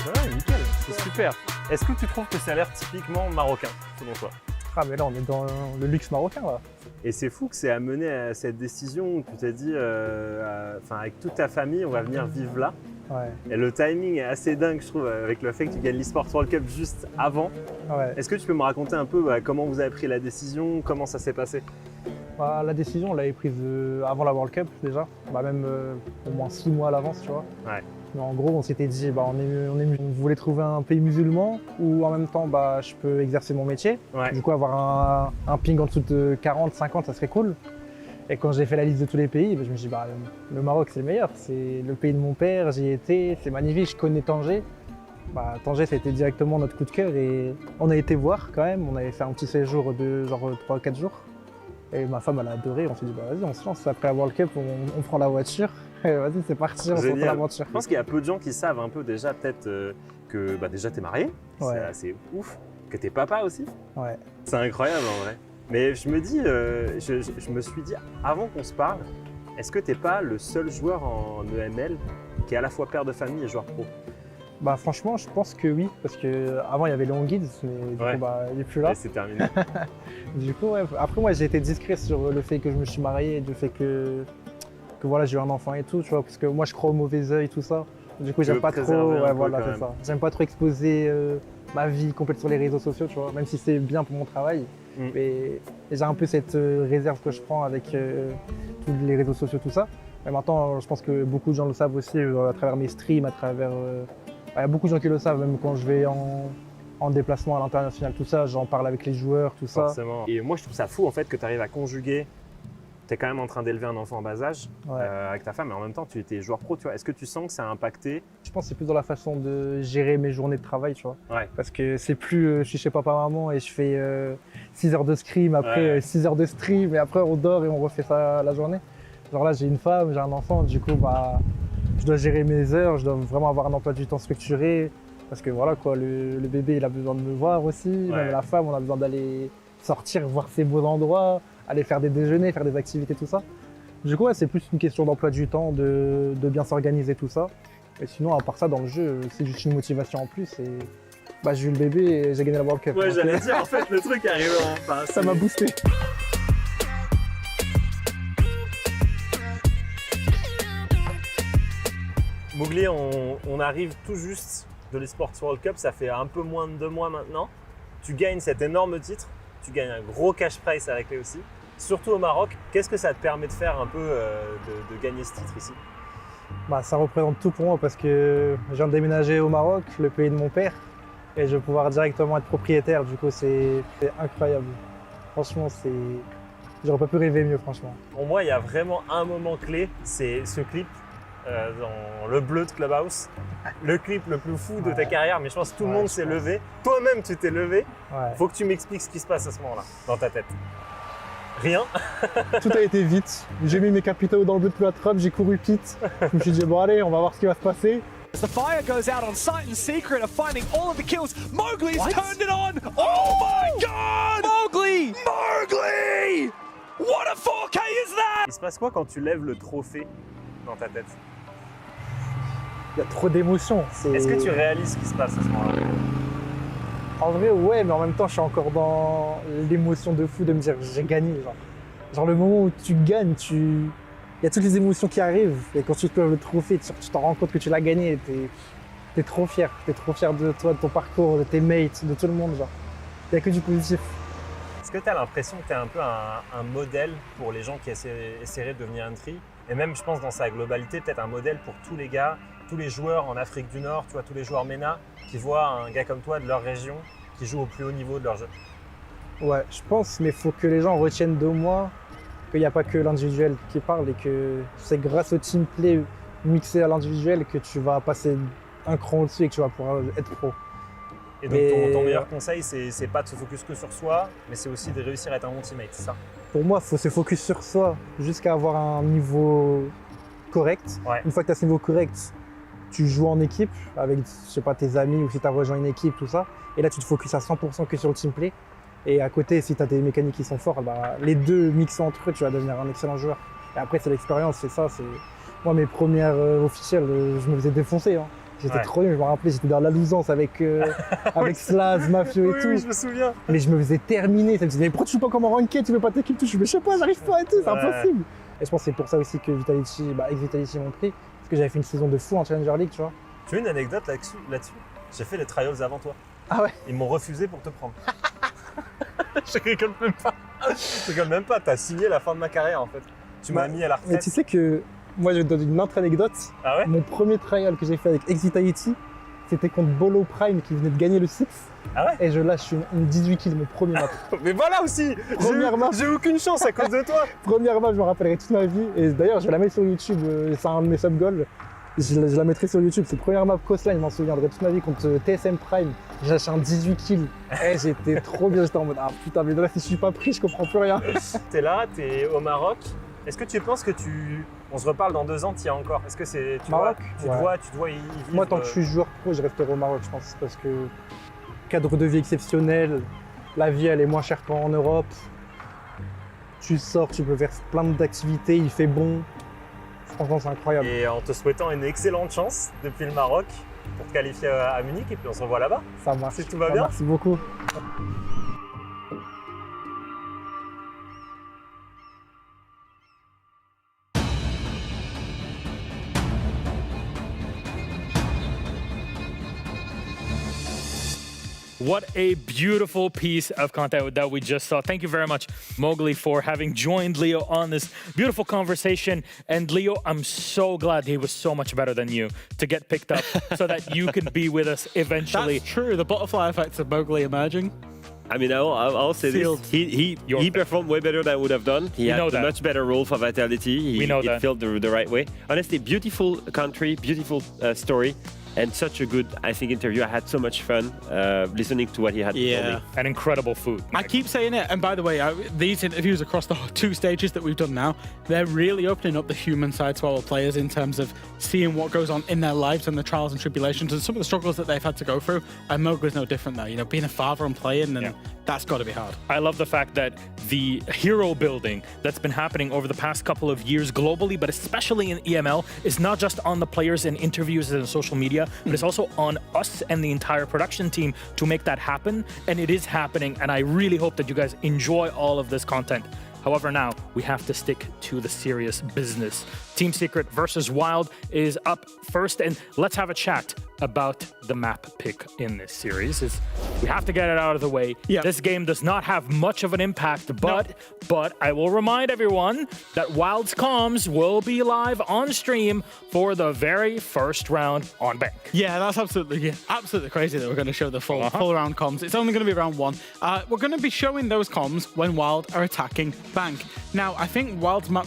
S20: Ouais, nickel, c'est super. Est-ce que tu trouves que ça a l'air typiquement marocain, selon toi?
S21: Ah mais là on est dans le luxe marocain là.
S20: Et c'est fou que c'est amené à cette décision où tu t'es dit, avec toute ta famille, on va venir vivre là.
S21: Ouais.
S20: Et le timing est assez dingue, je trouve, avec le fait que tu gagnes l'Esports World Cup juste avant.
S21: Ouais.
S20: Est-ce que tu peux me raconter un peu comment vous avez pris la décision, comment ça s'est passé?
S21: La décision, on l'avait prise avant la World Cup déjà, même au moins 6 mois à l'avance, tu vois.
S20: Ouais.
S21: Mais en gros, on s'était dit, on voulait trouver un pays musulman où en même temps, je peux exercer mon métier.
S20: Ouais.
S21: Du coup, avoir un ping en dessous de 40, 50, ça serait cool. Et quand j'ai fait la liste de tous les pays, je me suis dit, le Maroc, c'est le meilleur. C'est le pays de mon père, j'y étais, c'est magnifique, je connais Tanger. Tanger, ça a été directement notre coup de cœur et on a été voir quand même. On avait fait un petit séjour de genre 3-4 jours. Et ma femme, elle a adoré. On s'est dit, vas-y, on se lance. Après la World Cup, on prend la voiture. Vas-y, c'est parti, on se prend l'aventure.
S20: Je pense qu'il y a peu de gens qui savent un peu déjà, peut-être que déjà t'es marié.
S21: Ouais.
S20: C'est assez ouf. Que t'es papa aussi.
S21: Ouais.
S20: C'est incroyable en vrai. Mais je me dis, je me suis dit, avant qu'on se parle, est-ce que t'es pas le seul joueur en EML qui est à la fois père de famille et joueur pro?
S21: Franchement, je pense que oui, parce qu'avant il y avait Léon Guides, mais du coup, il n'est plus là.
S20: Et c'est terminé.
S21: Du coup, ouais. Après, moi, j'ai été discret sur le fait que je me suis marié et du fait que voilà, j'ai eu un enfant et tout, tu vois, parce que moi, je crois au mauvais œil, tout ça. Du coup, j'aime pas trop. Ouais, voilà, c'est ça. J'aime pas trop exposer ma vie complète sur les réseaux sociaux, tu vois, même si c'est bien pour mon travail. Mais j'ai un peu cette réserve que je prends avec tous les réseaux sociaux, tout ça. Mais maintenant, je pense que beaucoup de gens le savent aussi à travers mes streams, à travers. Il y a beaucoup de gens qui le savent, même quand je vais en déplacement à l'international, tout ça, j'en parle avec les joueurs, tout ça.
S20: Forcément. Et moi, je trouve ça fou en fait que tu arrives à conjuguer. Tu es quand même en train d'élever un enfant en bas âge avec ta femme, mais en même temps, tu étais joueur pro, tu vois. Est-ce que tu sens que ça a impacté?
S21: Je pense que c'est plus dans la façon de gérer mes journées de travail, tu vois.
S20: Ouais.
S21: Parce que c'est plus, je suis chez papa-maman et je fais 6 heures de scrim, après 6 heures de stream, et après on dort et on refait ça la journée. Genre là, j'ai une femme, j'ai un enfant, du coup, je dois gérer mes heures, je dois vraiment avoir un emploi du temps structuré. Parce que voilà, quoi, le bébé, il a besoin de me voir aussi, même la femme, on a besoin d'aller sortir, voir ces beaux endroits, aller faire des déjeuners, faire des activités, tout ça. Du coup, c'est plus une question d'emploi du temps, de bien s'organiser, tout ça. Et sinon, à part ça, dans le jeu, c'est juste une motivation en plus. Et j'ai eu le bébé et j'ai gagné la World Cup.
S20: Ouais, j'allais dire, en fait, le truc arrive enfin.
S21: Ça m'a boosté.
S20: Mowgli, on arrive tout juste de l'Esports World Cup, ça fait un peu moins de 2 mois maintenant. Tu gagnes cet énorme titre, tu gagnes un gros cash prize avec lui aussi. Surtout au Maroc, qu'est-ce que ça te permet de faire un peu de gagner ce titre ici?
S21: Ça représente tout pour moi parce que je viens de déménager au Maroc, le pays de mon père, et je vais pouvoir directement être propriétaire, du coup c'est incroyable. Franchement, j'aurais pas pu rêver mieux, franchement.
S20: Pour moi, il y a vraiment un moment clé, c'est ce clip dans le bleu de Clubhouse. Le clip le plus fou de ta carrière, mais je pense que tout le monde s'est levé. Toi-même, tu t'es levé. Faut que tu m'expliques ce qui se passe à ce moment-là, dans ta tête. Rien.
S21: Tout a été vite. J'ai mis mes capitaux dans le bleu de Clubhouse, j'ai couru vite. Je me suis dit, bon allez, on va voir ce qui va se passer.
S22: As the fire goes out on sight and secret of finding all of the kills, Mowgli's turned it on! Oh my god! Mowgli! Mowgli! What a 4K is that?
S20: Il se passe quoi quand tu lèves le trophée dans ta tête?
S21: Il y a trop d'émotions.
S20: Est-ce que tu réalises ce qui se passe à ce moment-là?
S21: En vrai, ouais, mais en même temps, je suis encore dans l'émotion de fou de me dire j'ai gagné. Genre le moment où tu gagnes, il y a toutes les émotions qui arrivent. Et quand tu te lèves le trophée, tu t'en rends compte que tu l'as gagné. T'es trop fier. T'es trop fier de toi, de ton parcours, de tes mates, de tout le monde. Genre. Il n'y a que du positif.
S20: Est-ce que tu as l'impression que tu es un peu un modèle pour les gens qui essaieraient de devenir entry? Et même, je pense, dans sa globalité, peut-être un modèle pour tous les gars, tous les joueurs en Afrique du Nord, tu vois, tous les joueurs MENA qui voient un gars comme toi de leur région qui joue au plus haut niveau de leur jeu.
S21: Ouais, je pense, mais il faut que les gens retiennent de moi qu'il n'y a pas que l'individuel qui parle et que c'est grâce au team play mixé à l'individuel que tu vas passer un cran au-dessus et que tu vas pouvoir être pro.
S20: Et donc ton meilleur conseil, c'est pas de se focus que sur soi, mais c'est aussi de réussir à être un bon teammate, c'est ça?
S21: Pour moi, il faut se focus sur soi jusqu'à avoir un niveau correct.
S20: Ouais.
S21: Une fois que tu as ce niveau correct, tu joues en équipe avec, je sais pas, tes amis ou si tu as rejoint une équipe, tout ça. Et là, tu te focuses à 100% que sur le team play. Et à côté, si tu as des mécaniques qui sont fortes, bah, les deux mixés entre eux, tu vas devenir un excellent joueur. Et après, c'est l'expérience, c'est ça. Moi, mes premières officielles, je me faisais défoncer. Hein. J'étais trop nul, je me rappelais, j'étais dans la lousance avec Slaz, Mafio et tout.
S20: Oui, je me souviens.
S21: Mais je me faisais terminer. Ça me disait, mais pourquoi tu joues pas comme en ranked, tu veux pas t'équipe tout? Je me sais pas, j'arrive pas et tout, c'est impossible. Et je pense que c'est pour ça aussi que Vitality, ex-Vitality m'ont pris. Parce que j'avais fait une saison de fou en Challenger League, tu vois.
S20: Tu veux une anecdote là-dessus? J'ai fait les trials avant toi.
S21: Ah ouais?
S20: Ils m'ont refusé pour te prendre. Je rigole même pas. Je rigole même pas, t'as signé la fin de ma carrière en fait. Tu m'as mis à la retraite.
S21: Mais tu sais que moi, je vais te donner une autre anecdote.
S20: Ah ouais?
S21: Mon premier trial que j'ai fait avec ex-Vitality, c'était contre Bolo Prime qui venait de gagner le 6.
S20: Ah ouais?
S21: Et je lâche une 18 kills, mon premier match.
S20: Mais voilà aussi! J'ai aucune chance à cause de toi!
S21: Première map, je me rappellerai toute ma vie. Et d'ailleurs, je vais la mettre sur YouTube, c'est un de mes sub-goals. Je la mettrai sur YouTube. C'est la première map Coastline, je m'en souviendrai toute ma vie contre TSM Prime. J'ai lâché un 18 kills. Et j'étais trop bien, j'étais en mode ah putain, mais là, si je suis pas pris, je comprends plus rien.
S20: T'es là, t'es au Maroc. Est-ce que tu penses que on se reparle dans 2 ans, t'y es encore? Est-ce que c'est. Tu
S21: Maroc,
S20: tu te vois y vivre?
S21: Moi, tant que je suis joueur pro, je resterai au Maroc, je pense. Parce que cadre de vie exceptionnel, la vie, elle est moins chère qu'en Europe. Tu sors, tu peux faire plein d'activités, il fait bon. Franchement, c'est incroyable.
S20: Et en te souhaitant une excellente chance depuis le Maroc pour te qualifier à Munich, et puis on se revoit là-bas.
S21: Ça marche.
S20: Si tout va bien.
S21: Merci beaucoup.
S2: What a beautiful piece of content that we just saw. Thank you very much, Mowgli, for having joined Leo on this beautiful conversation. And Leo, I'm so glad he was so much better than you to get picked up so that you can be with us eventually.
S3: That's true. The butterfly effects of Mowgli emerging.
S4: I mean, I'll say this. He performed way better than I would have done. He had a much better role for Vitality. He felt the right way. Honestly, beautiful country, beautiful story. And such a good, I think, interview. I had so much fun listening to what he had to tell me.
S2: And incredible food.
S3: I keep saying it, and by the way, these interviews across the 2 stages that we've done now, they're really opening up the human side to our players in terms of seeing what goes on in their lives and the trials and tribulations and some of the struggles that they've had to go through. And Mowgli's no different though. You know, being a father and playing, and that's got to be hard.
S2: I love the fact that the hero building that's been happening over the past couple of years globally, but especially in EML, is not just on the players and interviews and social media, but it's also on us and the entire production team to make that happen. And it is happening. And I really hope that you guys enjoy all of this content. However, now we have to stick to the serious business. Team Secret versus Wild is up first, and let's have a chat about the map pick in this series. We have to get it out of the way.
S3: Yeah.
S2: This game does not have much of an impact, but I will remind everyone that Wild's comms will be live on stream for the very first round on Bank.
S3: Yeah, that's absolutely crazy that we're going to show the full round comms. It's only going to be round 1. We're going to be showing those comms when Wild are attacking Bank. Now, I think Wild's map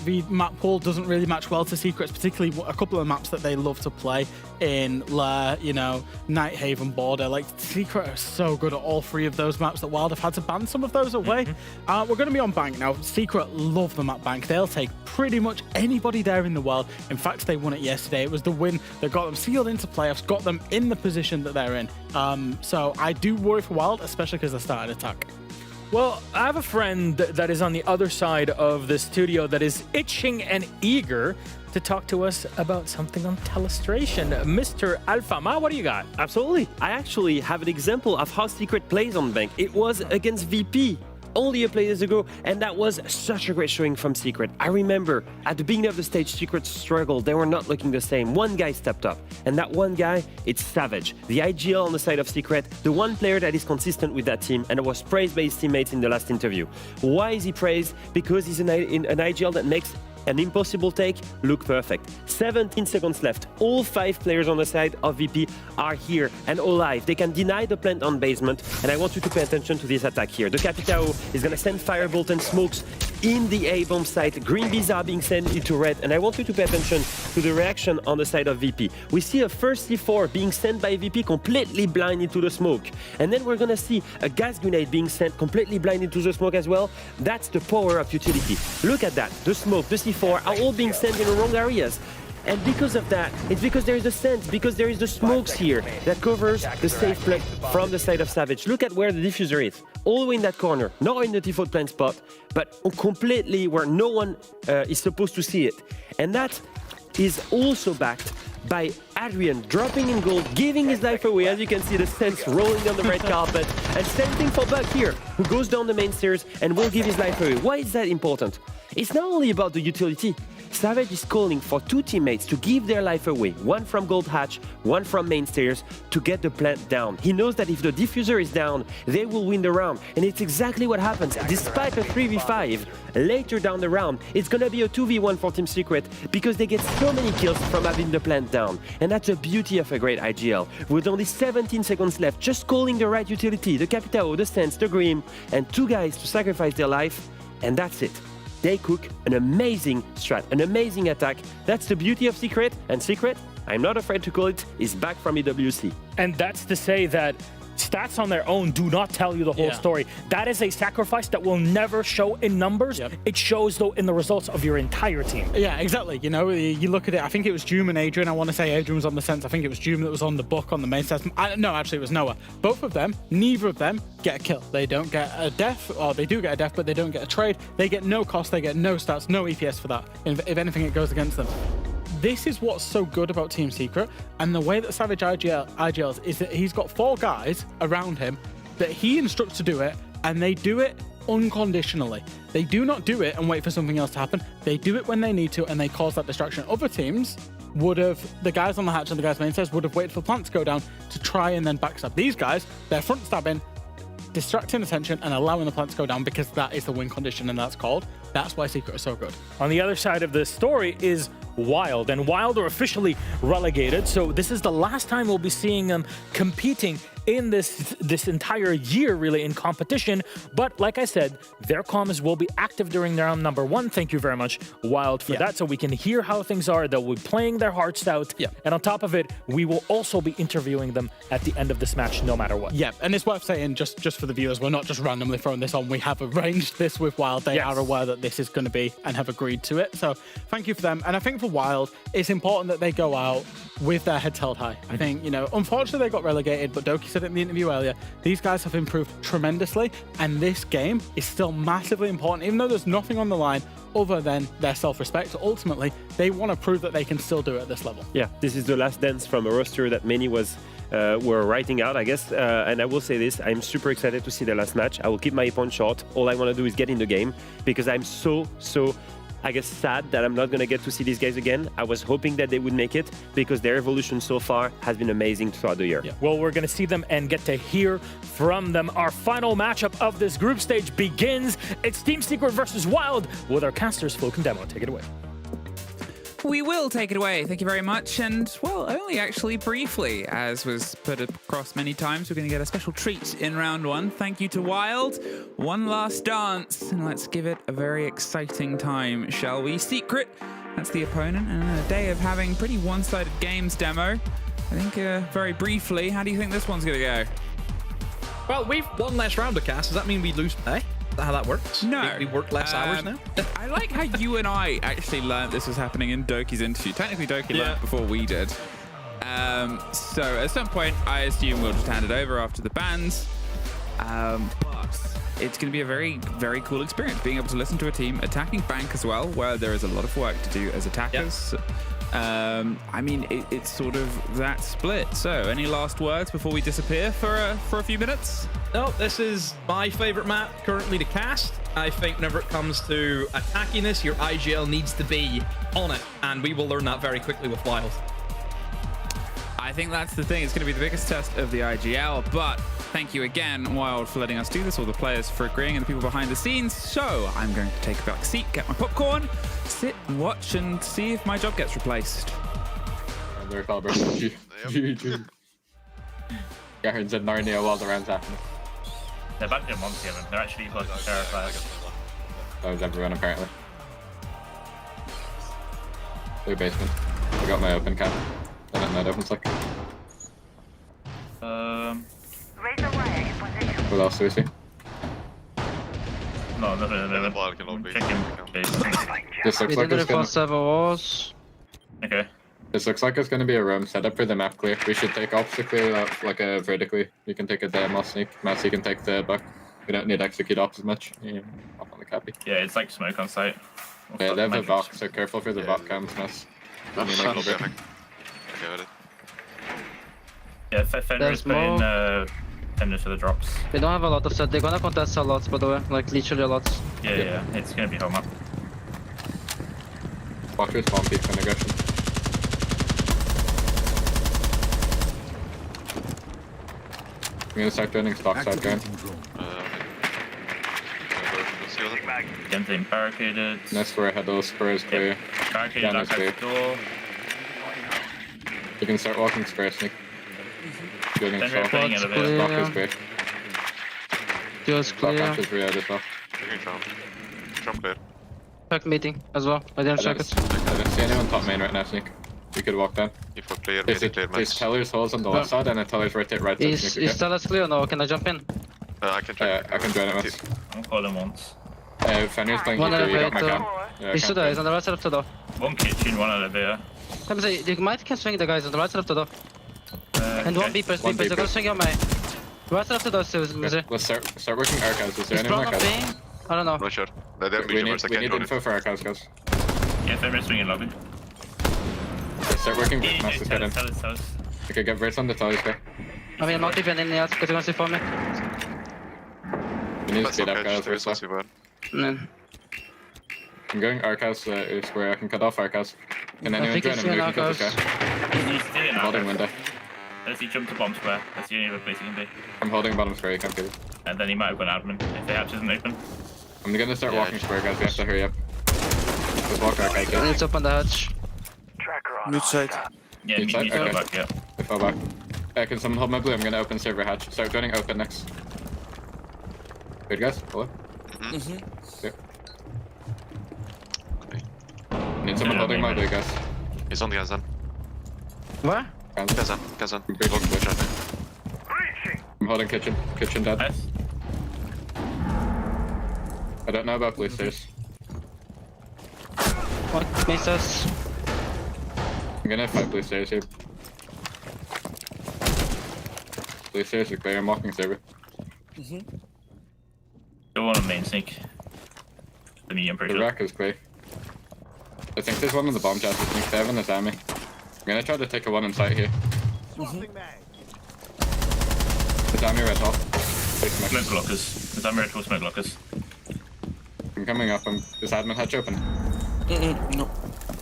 S3: pool doesn't really match well to Secrets, particularly a couple of maps that they love to play in Lair, you know, Nighthaven, Border. Like, Secret are so good at all 3 of those maps that Wild have had to ban some of those away. We're going to be on Bank now. Secret love the map Bank. They'll take pretty much anybody there in the world. In fact, they won it yesterday. It was the win that got them sealed into playoffs, got them in the position that they're in. So I do worry for Wild, especially because they're starting attack.
S2: Well, I have a friend that is on the other side of the studio that is itching and eager to talk to us about something on telestration. Mr. Alfama, what do you got?
S4: Absolutely. I actually have an example of how Secret plays on Bank. It was against VP only a few days ago, and that was such a great showing from Secret. I remember at the beginning of the stage, Secret struggled. They were not looking the same. One guy stepped up, and that one guy, it's Savage. The IGL on the side of Secret, the one player that is consistent with that team, and was praised by his teammates in the last interview. Why is he praised? Because he's an IGL that makes an impossible take look perfect. 17 seconds left. All 5 players on the side of VP are here and alive. They can deny the plant on basement, and I want you to pay attention to this attack here. The Capitao is going to send Firebolt and smokes in the A-bomb site. Green bees are being sent into red, and I want you to pay attention to the reaction on the side of VP. We see a first C4 being sent by VP completely blind into the smoke, and then we're going to see a gas grenade being sent completely blind into the smoke as well. That's the power of utility. Look at that. The smoke, the C4 are all being sent in the wrong areas. And because of that, it's because there is the sense, because there is the smokes here that covers the safe plug from the side of Savage. Look at where the diffuser is. All the way in that corner, not in the default plant spot, but completely where no one is supposed to see it. And that is also backed by Adrian dropping in gold, giving his life away. As you can see, the sense rolling on the red carpet. And same thing for Buck here, who goes down the main stairs and will give his life away. Why is that important? It's not only about the utility. Savage is calling for 2 teammates to give their life away, one from Gold Hatch, one from main stairs, to get the plant down. He knows that if the diffuser is down, they will win the round. And it's exactly what happens. Despite a 3v5, later down the round, it's gonna be a 2v1 for Team Secret because they get so many kills from having the plant down. And that's the beauty of a great IGL. With only 17 seconds left, just calling the right utility, the Capitao, the Sense, the Grim, and 2 guys to sacrifice their life, and that's it. They cook an amazing strat, an amazing attack. That's the beauty of Secret, and Secret, I'm not afraid to call it, is back from EWC.
S2: And that's to say that stats on their own do not tell you the whole story. That is a sacrifice that will never show in numbers. It shows, though, in the results of your entire team.
S3: Yeah, exactly. You know, you look at it, I think it was Doom and Adrian. I want to say Adrian was on the Sense. I think it was Doom that was on the Book on the main stats. No, actually, it was Noah. Both of them, neither of them get a kill. They don't get a death, or they do get a death, but they don't get a trade. They get no cost, they get no stats, no EPS for that. If anything, it goes against them. This is what's so good about Team Secret, and the way that Savage IGLs is that he's got 4 guys around him that he instructs to do it, and they do it unconditionally. They do not do it and wait for something else to happen. They do it when they need to, and they cause that distraction. Other teams would have, the guys on the hatch and the guys main stairs would have waited for plants to go down to try and then backstab. These guys, they're front stabbing, distracting attention and allowing the plant to go down because that is the win condition, and that's called. That's why Secret is so good.
S2: On the other side of the story is Wild, and Wild are officially relegated, so this is the last time we'll be seeing them competing in this entire year, really, in competition. But like I said, their comms will be active during round number 1. Thank you very much, Wild, for that, so we can hear how things are. They'll be playing their hearts out, and on top of it, we will also be interviewing them at the end of this match, no matter what.
S3: Yeah, and it's worth saying, just for the viewers, we're not just randomly throwing this on. We have arranged this with Wild. They are aware that this is going to be and have agreed to it, so thank you for them. And I think for Wild, it's important that they go out with their heads held high. I think, you know, unfortunately they got relegated, but Doki said it in the interview earlier, these guys have improved tremendously, and this game is still massively important, even though there's nothing on the line other than their self-respect. Ultimately, they want to prove that they can still do it at this level.
S4: Yeah, this is the last dance from a roster that many were writing out, I guess. And I will say this, I'm super excited to see the last match. I will keep my point short. All I want to do is get in the game because I'm so I guess sad that I'm not going to get to see these guys again. I was hoping that they would make it because their evolution so far has been amazing throughout the year.
S2: Yeah. Well, we're going to see them and get to hear from them. Our final matchup of this group stage begins. It's Team Secret versus Wild with our casters, Fluke and Demo. Take it away.
S5: We will take it away. Thank you very much. And, well, only actually briefly, as was put across many times, we're going to get a special treat in round 1. Thank you to Wild. One last dance, and let's give it a very exciting time, shall we? Secret, that's the opponent, and a day of having pretty one-sided games, Demo. I think, very briefly, how do you think this one's going to go?
S6: Well, we've one less round to cast. Does that mean we lose pay? Is that how that works?
S5: No.
S6: We work less hours now?
S5: I like how you and I actually learned this was happening in Doki's interview. Technically, Doki learned before we did. So at some point, I assume we'll just hand it over after the bans. But it's going to be a very, very cool experience being able to listen to a team attacking bank as well, where there is a lot of work to do as attackers. I mean, it's sort of that split. So, any last words before we disappear for a few minutes?
S6: No, this is my favorite map currently to cast. I think whenever it comes to attacking this, your IGL needs to be on it, and we will learn that very quickly with Wild.
S5: I think that's the thing. It's going to be the biggest test of the IGL, but thank you again, Wild, for letting us do this, all the players for agreeing, and the people behind the scenes. So I'm going to take a back seat, get my popcorn, sit and watch, and see if my job gets replaced.
S10: Garen said Narnia while the round's happening.
S12: They're back in Monty, and they're actually like terrified.
S10: That was everyone apparently. Blue basement. I got my open cap. I don't know, it opens like. What else do we see?
S12: No, nothing.
S10: This looks like it's gonna...
S12: Okay.
S10: This looks like it's going to be a roam setup for the map clear. We should take opposite clear, like a vertically. You can take a demo sneak. Massey can take the buck. We don't need to execute ops as much. Yeah, up on the cappy.
S12: Yeah, it's like smoke on site.
S10: Yeah, they have a Vok, so careful for the Vok cams, Mass.
S12: Yeah, Fender is playing Fender for the drops.
S23: They don't have a lot of set. They're gonna contest a lot, by the way. Like, literally a lot.
S12: Yeah, it's gonna be home up.
S10: Watch your spawn peak and aggression. I'm gonna start turning stock side going.
S12: Genji barricaded.
S10: Next for a head of square is clear.
S12: Barricaded outside the door.
S10: You can start walking square sneak. Building stock. Stock is clear.
S23: Just clear.
S10: Stock is real as well.
S23: Jump clear. Check meeting as well. I didn't check it.
S10: I don't see anyone top main right now, Sneak. You could walk down. There's tellers holes on the left side and a tellers rotate right side.
S23: Is tellers clear or no? Can I jump in?
S10: I can join it once.
S12: I'll call him once.
S10: Fenrir's playing
S23: One
S10: you got my
S23: elevator.
S10: cam. Yeah,
S23: He's still he's on the right side of the door.
S12: One kitchen, one elevator.
S23: Let me say, you might can swing the guys on the right side of the door. And one beepers, they're gonna swing on my right side of the door, so
S10: let's start working archives. Is there anyone archives?
S23: I don't know.
S10: Not sure. We need info for archives, guys.
S12: Yeah, Fenrir's swinging lobby.
S10: Start working with Master's head in. Okay, get Virtus on the tellers, guy.
S23: I mean, I'm not even in yet because they're gonna see for me.
S10: We need to speed up, guys. I'm going archives square. I can cut off archives. Can anyone join him? You can cut this guy. I'm holding window.
S12: Does he jump to bomb square? That's the only other place he can be.
S10: I'm holding bottom square, you can't get it.
S12: And then he might have gone admin if the hatch isn't open.
S10: I'm gonna start walking square, guys. We have to hurry up. Let's walk archives.
S23: Yeah. It's up on the hatch.
S10: Mid side.
S12: Yeah, mid side. Okay. Back, yeah.
S10: I fall back. Can someone hold my blue? I'm gonna open server hatch. Start joining open next. Good guys, hello? Yeah. Need someone holding my blue, guys.
S24: He's on the Gazan.
S23: Where?
S24: Gazan.
S10: I'm holding kitchen. Kitchen dead.
S12: Nice.
S10: I don't know about blue stairs.
S23: What makes us?
S10: I'm gonna fight blue stairs here. Blue stairs are clear. I'm walking server.
S12: Go on a main sneak. For me, I'm pretty
S10: The
S12: sure.
S10: rack is clear. I think there's one on the bomb chest. Sneak 7 is Amy. I'm gonna try to take a one in sight here. It's Amy red hall.
S12: Smoke blockers. There's Red Hall smoke blockers.
S10: I'm coming up. Is admin hatch open?
S12: No.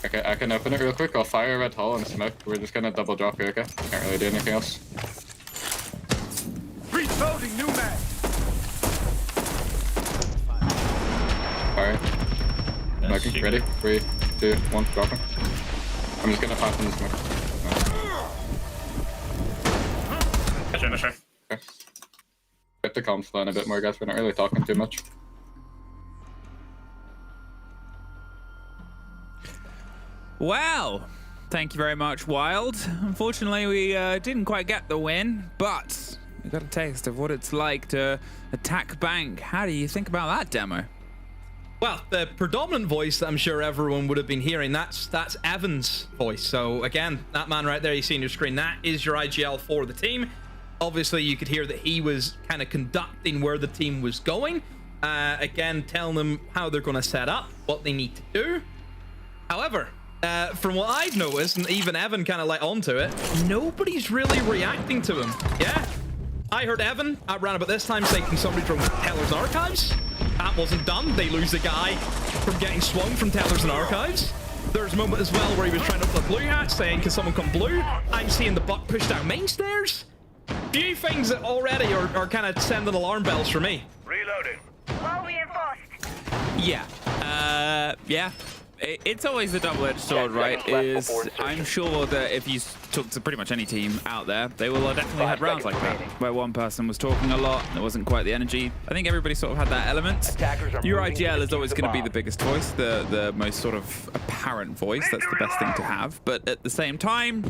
S10: Okay, I can open it real quick. I'll fire a red hole and smoke. We're just gonna double drop here, okay? Can't really do anything else.
S22: Reloading new mag.
S10: Alright. Smoking. Ready? 3, 2, 1, dropping. I'm just gonna pass in the smoke.
S12: Nice.
S10: Okay. Get the comms flowing a bit more, guys. We're not really talking too much.
S5: Wow. Thank you very much, Wild. Unfortunately, we didn't quite get the win, but we got a taste of what it's like to attack bank. How do you think about that demo?
S6: Well, the predominant voice that I'm sure everyone would have been hearing, that's Evan's voice. So again, that man right there you see on your screen, that is your IGL for the team. Obviously, you could hear that he was kind of conducting where the team was going. Again, telling them how they're going to set up, what they need to do. However, from what I've noticed, and even Evan kind of let onto it, nobody's really reacting to him. Yeah, I heard Evan around about this time say, can somebody from Teller's Archives? That wasn't done. They lose the guy from getting swung from Teller's and Archives. There's a moment as well where he was trying to open the blue hat, saying, can someone come blue? I'm seeing the buck push down main stairs. Few things that already are kind of sending alarm bells for me.
S9: Reloading.
S18: Well reinforced.
S5: Yeah. Yeah. It's always a double-edged sword, right? I'm sure that if you talk to pretty much any team out there, they will have definitely had rounds like that, where one person was talking a lot, and there wasn't quite the energy. I think everybody sort of had that element. Your IGL is always going to be the biggest voice, the most sort of apparent voice. That's the best thing to have. But at the same time,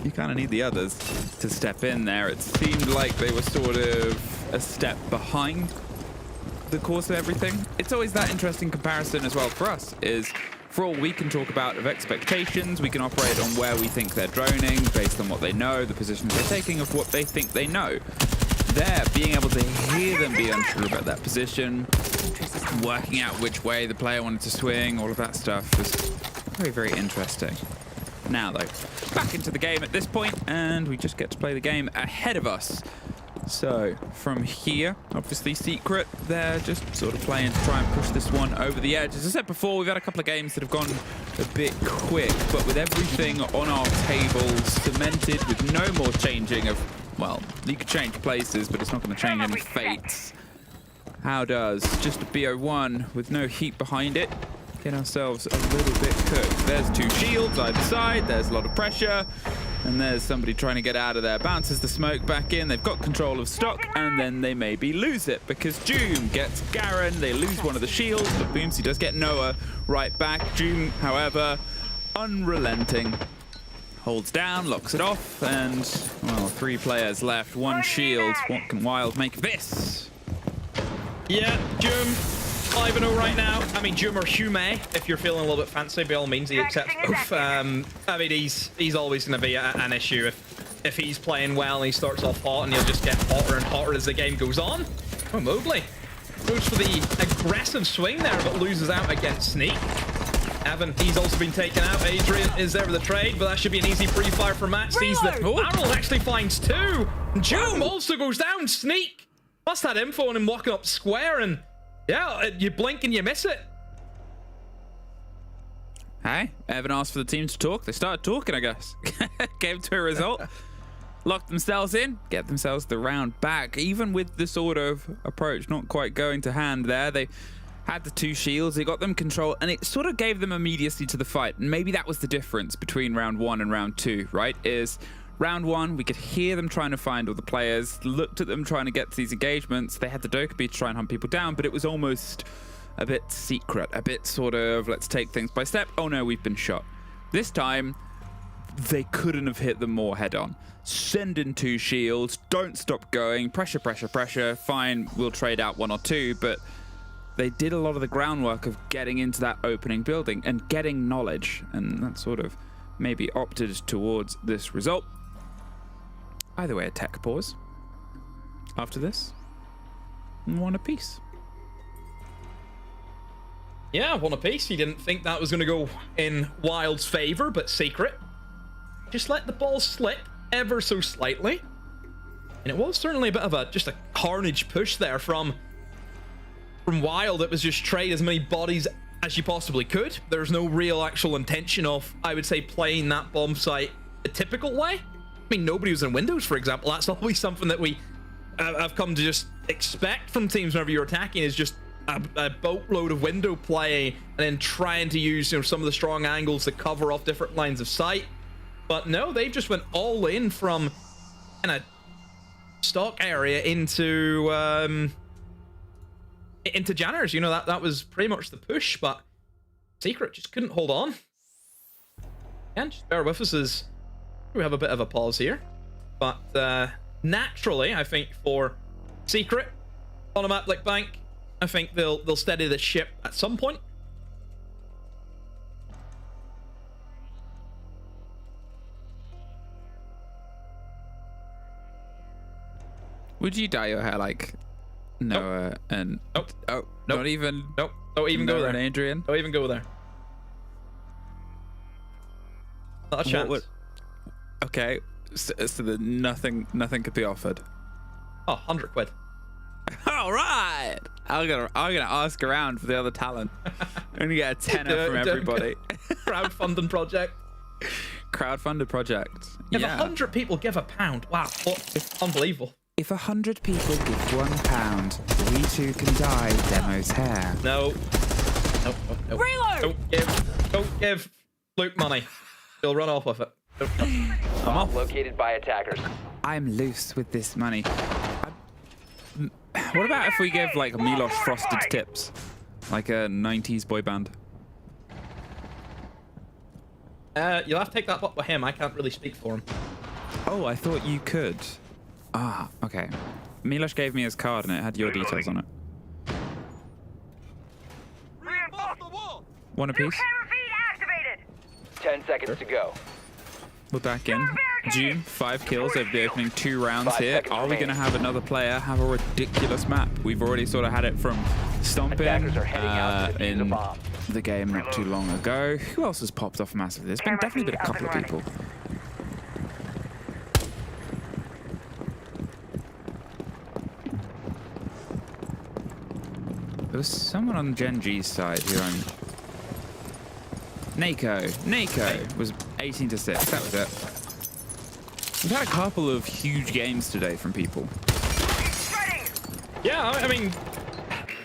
S5: you kind of need the others to step in there. It seemed like they were sort of a step behind the course of everything. It's always that interesting comparison as well for us, is for all we can talk about of expectations, we can operate on where we think they're droning based on what they know, the positions they're taking, of what they think they know. There, being able to hear them be unsure about that position, working out which way the player wanted to swing, all of that stuff was very, very interesting. Now though, back into the game at this point, and we just get to play the game ahead of us. So from here, obviously Secret, they're just sort of playing to try and push this one over the edge. As I said before, we've had a couple of games that have gone a bit quick, but with everything on our table cemented, with no more changing of, well, you could change places, but it's not going to change any fates. How does just a BO1 with no heat behind it get ourselves a little bit cooked? There's two shields either side, there's a lot of pressure. And there's somebody trying to get out of there. Bounces the smoke back in. They've got control of stock, and then they maybe lose it because Doom gets Garen. They lose one of the shields, but Boomsy does get Noah right back. Doom, however, unrelenting, holds down, locks it off, and, well, 3 players left, 1 shield. What can Wild make of this?
S6: Yeah, Doom 5-0 right now. I mean, Doom or Hume, if you're feeling a little bit fancy, by all means, he accepts both. I mean, he's always going to be an issue if he's playing well and he starts off hot, and he'll just get hotter and hotter as the game goes on. Oh, Mowgli goes for the aggressive swing there, but loses out against Sneak. Evan, he's also been taken out. Adrian is there with the trade, but that should be an easy pre-fire for Matt. Sees that Barrel actually finds 2. Doom also goes down. Sneak must have had info on him walking up square, and yeah, you blink and you miss it.
S5: Hey, Evan asked for the team to talk. They started talking, I guess. Came to a result. Locked themselves in, get themselves the round back. Even with the sort of approach not quite going to hand there, they had the 2 shields, they got them control, and it sort of gave them immediacy to the fight. And maybe that was the difference between round 1 and round 2, right? Is round 1, we could hear them trying to find all the players, looked at them trying to get to these engagements. They had the Dokkaebi to try and hunt people down, but it was almost a bit secret, a bit sort of, let's take things by step. Oh no, we've been shot. This time, they couldn't have hit them more head on. Send in 2 shields, don't stop going, pressure, pressure, pressure. Fine, we'll trade out 1 or 2, but they did a lot of the groundwork of getting into that opening building and getting knowledge, and that sort of maybe opted towards this result. Either way, a tech pause. After this, 1 apiece.
S6: Yeah, 1 apiece. He didn't think that was going to go in Wild's favor, but Secret just let the ball slip ever so slightly. And it was certainly a bit of just a carnage push there from Wild. It was just trade as many bodies as you possibly could. There's no real actual intention of, I would say, playing that bomb site a typical way. I mean, nobody was in windows, for example. That's always something that we have come to just expect from teams whenever you're attacking, is just a boatload of window play and then trying to use, you know, some of the strong angles to cover off different lines of sight. But no, they just went all in from kind of stock area into Janners. You know, that was pretty much the push, but Secret just couldn't hold on. And just bear with us as we have a bit of a pause here. But naturally, I think for Secret on a map like Bank, I think they'll steady the ship at some point.
S5: Would you dye your hair like Noah and...
S6: Nope.
S5: Oh,
S6: nope.
S5: Not even...
S6: Nope. Don't even go there.
S5: And Adrian?
S6: Don't even go there. Not a chance.
S5: Okay, so nothing could be offered.
S6: Oh, 100 quid.
S5: All right. I'm gonna ask around for the other talent. Only get a tenner from everybody.
S6: Crowdfunding project.
S5: Crowdfunded project.
S6: If 100 people give £1, wow, unbelievable.
S5: If 100 people give £1, we too can dye Demo's hair.
S6: No. Nope.
S18: Reload!
S6: Don't give Luke money. He'll run off with it.
S7: Bomb located by attackers.
S5: I'm loose with this money. What about if we give like Milos frosted tips? Like a 90s boy band?
S6: You'll have to take that up with him. I can't really speak for him.
S5: Oh, I thought you could. Ah, okay. Milos gave me his card and it had your details on it. One apiece.
S7: 10 seconds to go.
S5: We're back in. June, 5 kills over the opening 2 rounds here. Are we going to have another player have a ridiculous map? We've already sort of had it from Stomping in the game not too long ago. Who else has popped off massively? There's been definitely been a couple of people. There was someone on Genji's side who I'm... MACKO was 18-6. That was it. We've had a couple of huge games today from people.
S6: Yeah, I mean,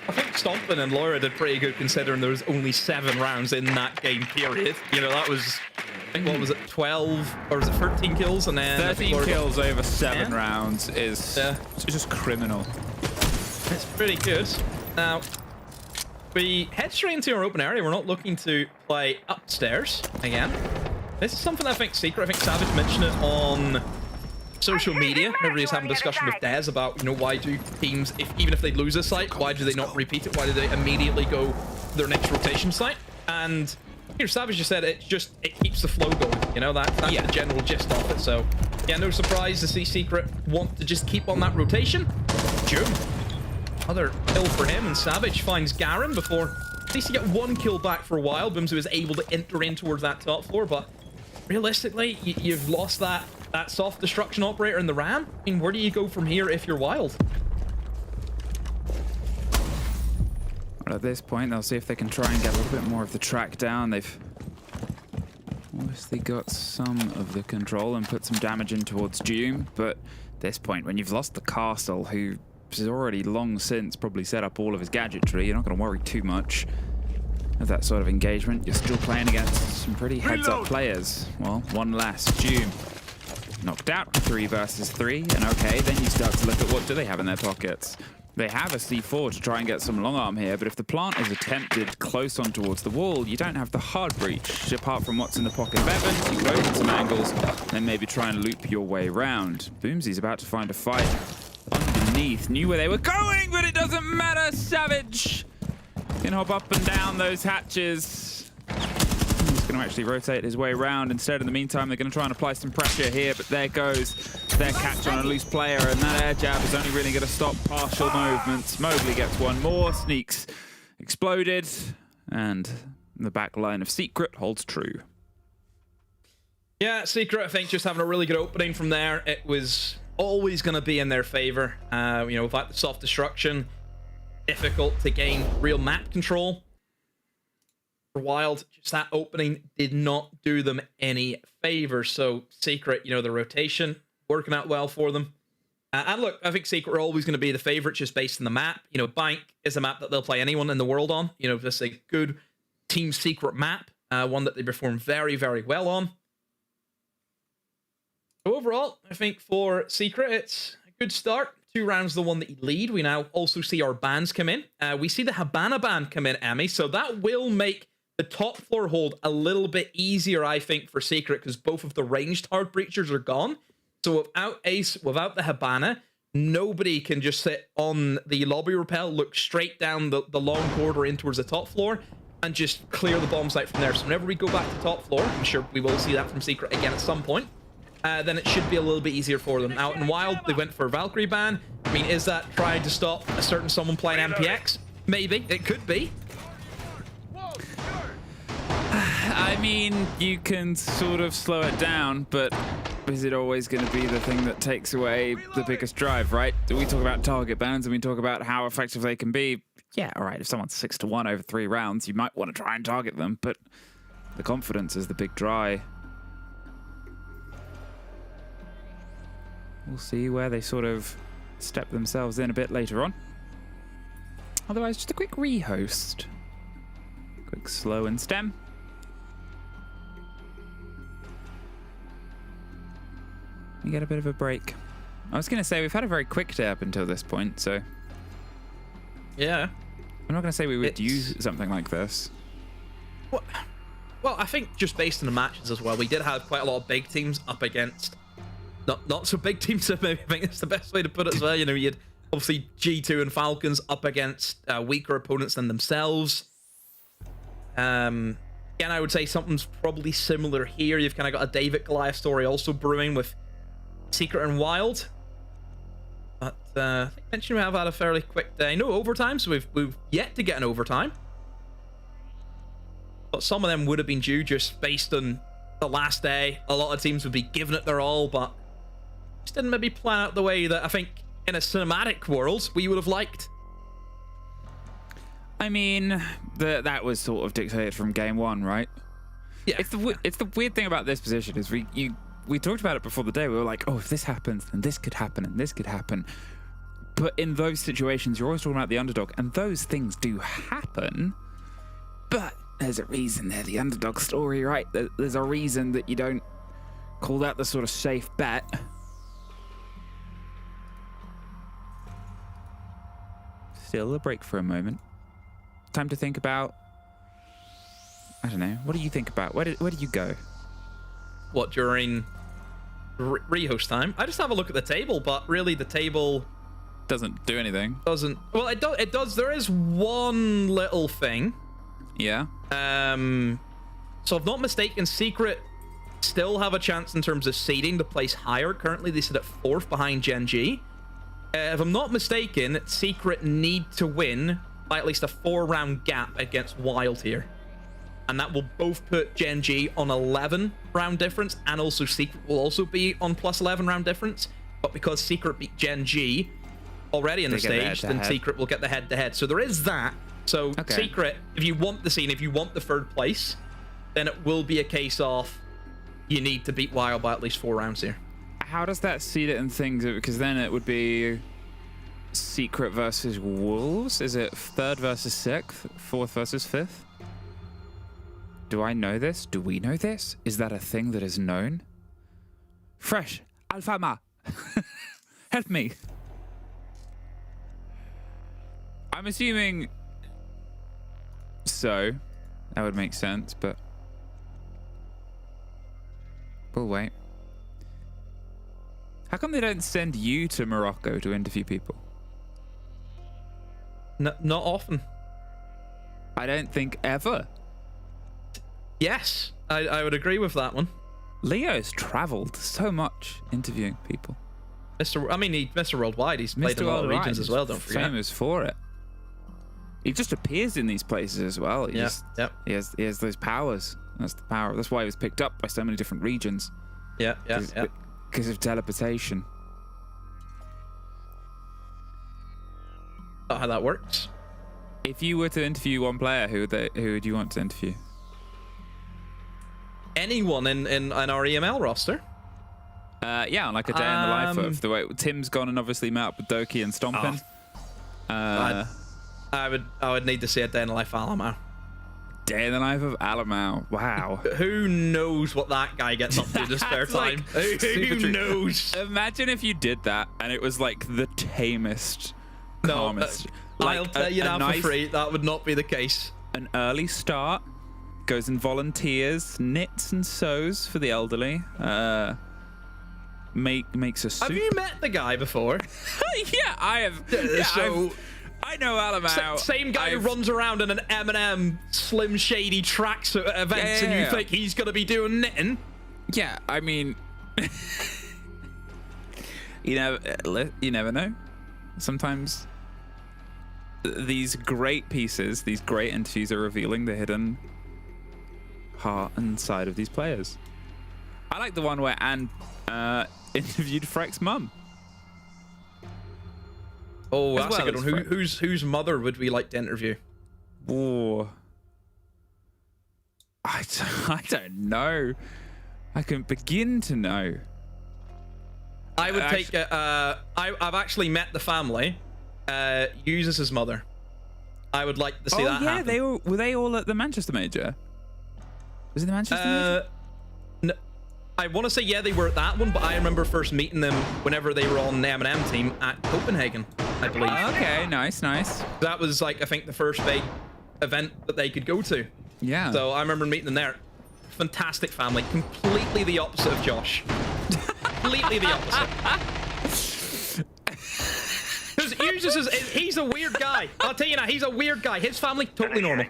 S6: I think Stompin and Laura did pretty good considering there was only 7 rounds in that game period. You know, that was, I think, what was it, 12 or was it 13 kills? And then
S5: 13 kills over 7 rounds is just criminal.
S6: It's pretty good. Now, we head straight into our open area. We're not looking to play upstairs again. This is something I think Secret, I think Savage mentioned it on social media. Everybody's having a discussion with Dez about, you know, why do teams, even if they lose a site, why do they not repeat it? Why do they immediately go to their next rotation site? And here, Savage just said it keeps the flow going. You know, that's the general gist of it. So, yeah, no surprise to see Secret want to just keep on that rotation. June. Another kill for him, and Savage finds Garen before at least he get 1 kill back for a while. Boomsy was able to enter in towards that top floor, but realistically, you've lost that soft destruction operator in the RAM. I mean, where do you go from here if you're Wild?
S5: Well, at this point, they'll see if they can try and get a little bit more of the track down. They've obviously got some of the control and put some damage in towards Doom, but at this point, when you've lost the castle, who has already long since probably set up all of his gadgetry, you're not going to worry too much of that sort of engagement. You're still playing against some pretty heads-up players. Well, one less. Doom knocked out, 3 versus 3, and okay, then you start to look at what do they have in their pockets. They have a C4 to try and get some long arm here, but if the plant is attempted close on towards the wall, you don't have the hard breach. Apart from what's in the pocket of Evans, you can open some angles, and maybe try and loop your way round. Boomsy's about to find a fight underneath. Knew where they were going, but it doesn't matter. Savage can hop up and down those hatches. He's going to actually rotate his way around. Instead, in the meantime, they're going to try and apply some pressure here, but there goes their catch on a loose player, and that air jab is only really going to stop partial movements. Mowgli gets one more. Sneaks exploded, and the back line of Secret holds true.
S6: Yeah, Secret, I think, just having a really good opening from there. It was always going to be in their favor. You know, without the soft destruction, difficult to gain real map control. For Wild, just that opening did not do them any favors. So Secret, you know, the rotation working out well for them. And look, I think Secret are always going to be the favorite just based on the map. You know, Bank is a map that they'll play anyone in the world on. You know, just a good Team Secret map, one that they perform very, very well on. So overall, I think for Secret, it's a good start. 2 rounds, the one that you lead. We now also see our bans come in. We see the Habana ban come in, Emmy. So that will make the top floor hold a little bit easier, I think, for Secret, because both of the ranged hard breachers are gone. So without Ace, without the Habana, nobody can just sit on the lobby rappel, look straight down the long corridor in towards the top floor, and just clear the bomb site from there. So whenever we go back to top floor, I'm sure we will see that from Secret again at some point, then it should be a little bit easier for them. Out in Wild, they went for Valkyrie ban. I mean, is that trying to stop a certain someone playing MPX? Maybe. It could be.
S5: I mean, you can sort of slow it down, but is it always going to be the thing that takes away the biggest drive, right? We talk about target bans and we talk about how effective they can be. Yeah, all right, if someone's 6-1 over 3 rounds, you might want to try and target them, but the confidence is the big dry. We'll see where they sort of step themselves in a bit later on. Otherwise, just a quick rehost. Quick slow and stem. You get a bit of a break. I was going to say, we've had a very quick day up until this point, so...
S6: Yeah.
S5: I'm not going to say we would use something like this.
S6: Well, I think just based on the matches as well, we did have quite a lot of big teams up against not so big teams, so maybe I think that's the best way to put it as well. You know, you had obviously G2 and Falcons up against weaker opponents than themselves. Again, I would say something's probably similar here. You've kind of got a David Goliath story also brewing with Secret and Wild. But I think mentioned we have had a fairly quick day. No overtime, so we've yet to get an overtime. But some of them would have been due just based on the last day. A lot of teams would be giving it their all, but just didn't maybe plan out the way that I think in a cinematic world we would have liked.
S5: I mean, that was sort of dictated from game one, right?
S6: Yeah.
S5: It's the weird thing about this position is we talked about it before the day. We were like, oh, if this happens, then this could happen and this could happen. But in those situations, you're always talking about the underdog, and those things do happen. But there's a reason they're the underdog story, right? There's a reason that you don't call that the sort of safe bet. Still a break for a moment. Time to think about, I don't know, what do you think about? Where do you go?
S6: What, during rehost time? I just have a look at the table, but really the table
S5: doesn't do anything.
S6: Well, it does. There is one little thing.
S5: Yeah.
S6: So if not mistaken, Secret still have a chance in terms of seeding to place higher. Currently they sit at 4th behind Genji. If I'm not mistaken, Secret need to win by at least a 4-round gap against Wild here. And that will both put Genji on 11 round difference, and also Secret will also be on plus 11 round difference. But because Secret beat Genji already in the stage, then Secret will get the head-to-head. So there is that. So okay. Secret, if you want the scene, if you want the 3rd place, then it will be a case of you need to beat Wild by at least 4 rounds here.
S5: How does that seed it in things? Because then it would be Secret versus Wolves. Is it 3rd versus 6th, 4th versus 5th? Do I know this? Do we know this? Is that a thing that is known? Fresh, Alfama, help me. I'm assuming so. That would make sense, but we'll wait. How come they don't send you to Morocco to interview people?
S6: Not often.
S5: I don't think ever.
S6: Yes, I would agree with that one.
S5: Leo's traveled so much interviewing people.
S6: Mr. Worldwide. He's played in a lot of regions as well, don't forget.
S5: Famous for it. He just appears in these places as well. He has those powers. That's the power. That's why he was picked up by so many different regions.
S6: Yeah.
S5: Because of teleportation.
S6: Not how that works.
S5: If you were to interview one player, who would you want to interview?
S6: Anyone in our EML roster?
S5: Yeah, on like a day in the life of the way Tim's gone and obviously met up with Doki and Stompin.
S6: I would need to see a day in the life of Alamau.
S5: Day in the life of Alamau. Wow.
S6: Who knows what that guy gets up to in his spare time? Who knows?
S5: Imagine if you did that and it was like the tamest, calmest.
S6: I'll tell you now for free, that would not be the case.
S5: An early start, goes and volunteers, knits and sews for the elderly. Makes a soup.
S6: Have you met the guy before?
S5: Yeah, I have. Yeah, I know Alamau.
S6: Same guy who runs around in an M&M Slim Shady tracksuit at events, and you think he's going to be doing knitting?
S5: Yeah, I mean, you never know. Sometimes these great pieces, these great interviews are revealing the hidden heart and side of these players. I like the one where Anne interviewed Freck's mum.
S6: Oh, that's a good one. Whose mother would we like to interview?
S5: Oh, I don't know. I can begin to know.
S6: I would take it. I've actually met the family. Uses his mother. I would like to see that happen.
S5: Were they all at the Manchester Major? Was it the Manchester Major?
S6: No, I want to say yeah, they were at that one, but I remember first meeting them whenever they were on the M&M team at Copenhagen, I believe.
S5: Okay, nice.
S6: That was like I think the first big event that they could go to.
S5: Yeah.
S6: So I remember meeting them there. Fantastic family. Completely the opposite of Josh. Completely the opposite. He's a weird guy. I'll tell you now, he's a weird guy. His family, totally normal.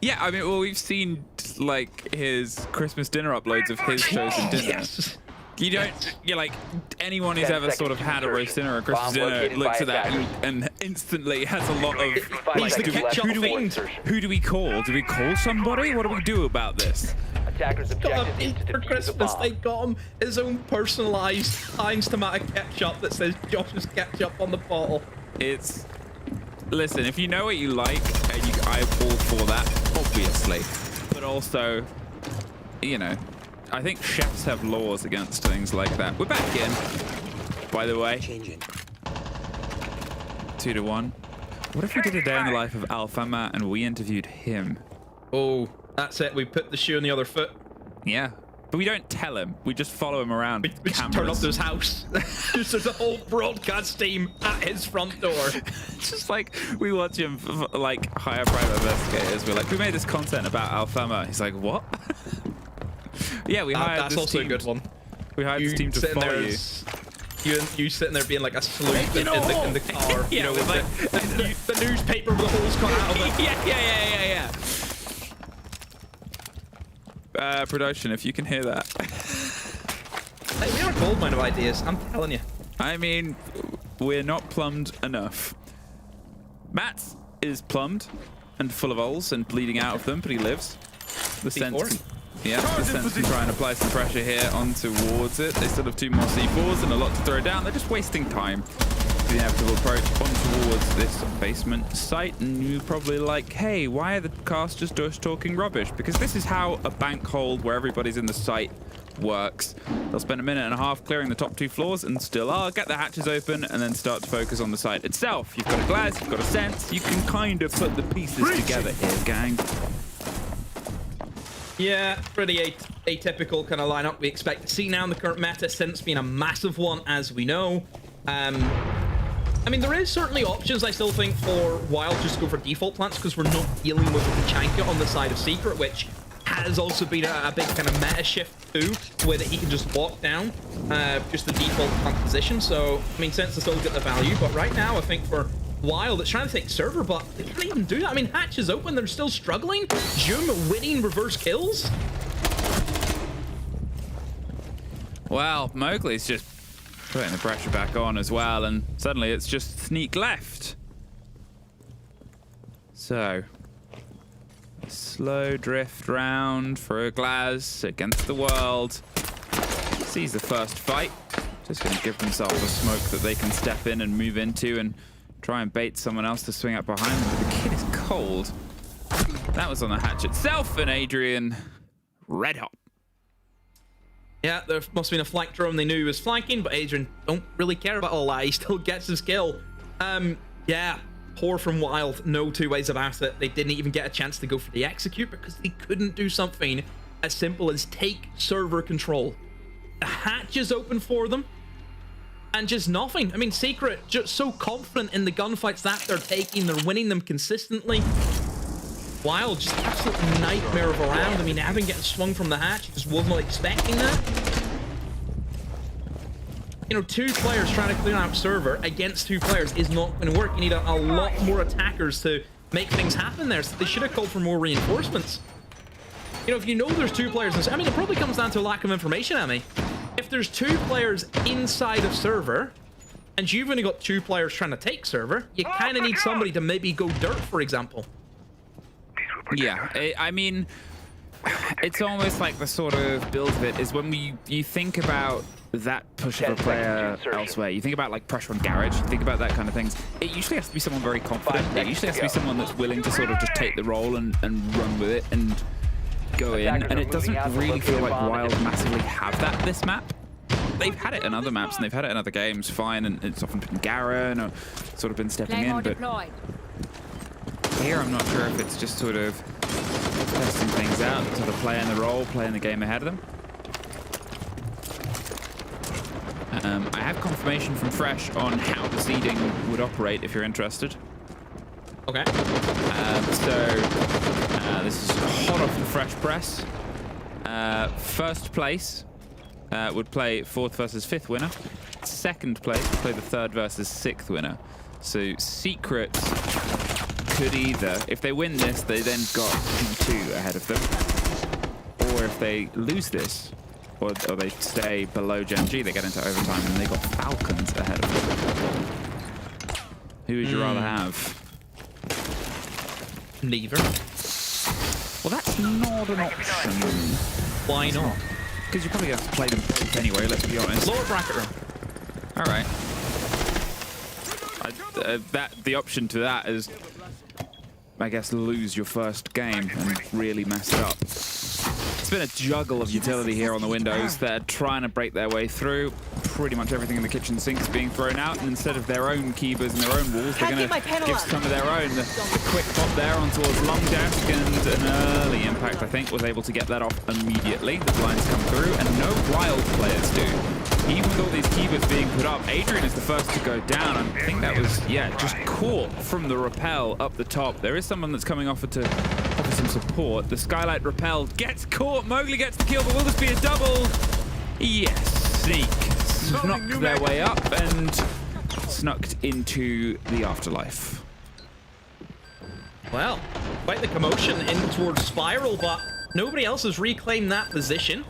S5: Yeah, I mean, well, we've seen like his Christmas dinner uploads of his chosen dinner.
S6: Yes.
S5: You don't, you're like, anyone who's ever sort of had a roast dinner or a Christmas dinner looks at that and instantly has a lot of,
S6: he's the ketchup fiend.
S5: Who do we call? Do we call somebody? What do we do about this?
S7: Attackers objective is to
S6: For
S7: defuse the
S6: Christmas,
S7: bomb.
S6: they got him his own personalised Heinz tomato ketchup that says Josh's ketchup on the bottle.
S5: It's, listen, if you know what you like, and I'm all for that, obviously. But also, you know, I think chefs have laws against things like that. We're back in, by the way. 2-1. What if we did a day in the life of Alfama and we interviewed him?
S6: Oh, that's it. We put the shoe on the other foot.
S5: Yeah. But we don't tell him. We just follow him around.
S6: We just turn up to his house. Just there's a whole broadcast team at his front door.
S5: Just like we watch him like hire private investigators. We're like, we made this content about Alfama. He's like, what? Yeah, we hired
S6: that's
S5: this
S6: also
S5: team.
S6: a good one.
S5: We hired this team to follow you.
S6: You sitting there being like a sleuth in the car.
S5: Yeah,
S6: you know,
S5: with like
S6: the newspaper with the holes cut out of it.
S5: Yeah. Production, if you can hear that.
S6: Hey, we are a goldmine of ideas, I'm telling you.
S5: I mean, we're not plumbed enough. Matt is plumbed and full of holes and bleeding out of them, but he lives. The sense, yeah, the sense can try and apply some pressure here on towards it. They still have 2 more C4s and a lot to throw down. They're just wasting time. The inevitable approach on towards this basement site, and you're probably like, hey, why are the casters just talking rubbish? Because this is how a bank hold where everybody's in the site works. They'll spend a minute and a half clearing the top 2 floors and still get the hatches open and then start to focus on the site itself. You've got a glass, you've got a sense, you can kind of put the pieces together here, gang.
S6: Yeah, pretty atypical kind of lineup we expect to see now in the current meta, since being a massive one, as we know. I mean, there is certainly options, I still think, for Wild just to go for default plants, because we're not dealing with the Chanka on the side of Secret, which has also been a big kind of meta shift too, the way that he can just walk down just the default plant position. So, I mean, Sense to still get the value, but right now, I think for Wild, it's trying to take server, but they can't even do that. I mean, Hatch is open, they're still struggling. Jum winning reverse kills.
S5: Well, Mowgli's just putting the pressure back on as well, and suddenly it's just Sneak left. So, slow drift round for a Glaz against the world. Sees the first fight. Just going to give themselves a smoke that they can step in and move into and try and bait someone else to swing up behind them. But the kid is cold. That was on the hatch itself, and Adrian red hot.
S6: Yeah, there must have been a flank drone they knew he was flanking, but Adrian don't really care about all that. He still gets his kill. Yeah, poor from Wild. No 2 ways about it. They didn't even get a chance to go for the execute because they couldn't do something as simple as take server control. The hatch is open for them, and just nothing. I mean, Secret just so confident in the gunfights that they're taking. They're winning them consistently. Wild, just absolute nightmare of a round. I mean, having getting swung from the hatch, he just was not expecting that. You know, 2 players trying to clear out server against 2 players is not going to work. You need a lot more attackers to make things happen there. So they should have called for more reinforcements. You know, if you know there's 2 players, I mean, it probably comes down to a lack of information, Emmy. If there's 2 players inside of server, and you've only got 2 players trying to take server, you kind of need somebody to maybe go dirt, for example.
S5: Yeah, I mean, it's almost like the sort of build of it is when you think about that push of a player elsewhere. You think about like pressure on garage, you think about that kind of things. It usually has to be someone very confident. It usually has to be someone that's willing to sort of just take the role and run with it and go in. And it doesn't really feel like Wild massively have that this map. They've had it in other maps and they've had it in other games, fine, and it's often been Garen or sort of been stepping in, but here I'm not sure if it's just sort of testing things out, sort of playing the role, playing the game ahead of them. I have confirmation from Fresh on how the seeding would operate if you're interested.
S6: Okay.
S5: This is hot off the Fresh press. First place would play 4th versus 5th winner. Second place would play the 3rd versus 6th winner. So Secret could either, if they win this, they then got G2 ahead of them. Or if they lose this, or they stay below Genji, they get into overtime and they got Falcons ahead of them. Who would you rather have?
S6: Neither.
S5: Well, that's not an option.
S6: Why not?
S5: Because you probably have to play them both anyway, let's be honest.
S6: Lower bracket room.
S5: All right. The option to that is, I guess, lose your first game and really mess it up. It's been a juggle of utility here on the Windows. They're trying to break their way through. Pretty much everything in the kitchen sink is being thrown out, and instead of their own keybers and their own walls, they're going to give some of their own. The quick pop there on towards long desk, and an early impact, I think, was able to get that off immediately. The blinds come through, and no Wild players do. Even with all these keybers being put up, Adrian is the first to go down. I think that was, yeah, just caught from the rappel up the top. There is someone that's coming off to offer some support. The Skylight rappel gets caught. Mowgli gets the kill, but will this be a double? Yes, Sneak snuck their way up and snucked into the afterlife.
S6: Well, quite the commotion in towards Spiral, but nobody else has reclaimed that position.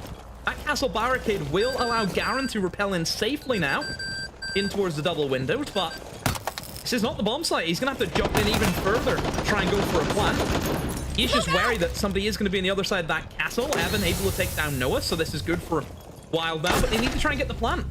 S6: That castle barricade will allow Garen to repel in safely now in towards the double windows, but this is not the bomb site. He's going to have to jump in even further to try and go for a plant. He's just wary that somebody is going to be on the other side of that castle. Evan able to take down Noah, so this is good for Wild now, but they need to try and get the plant.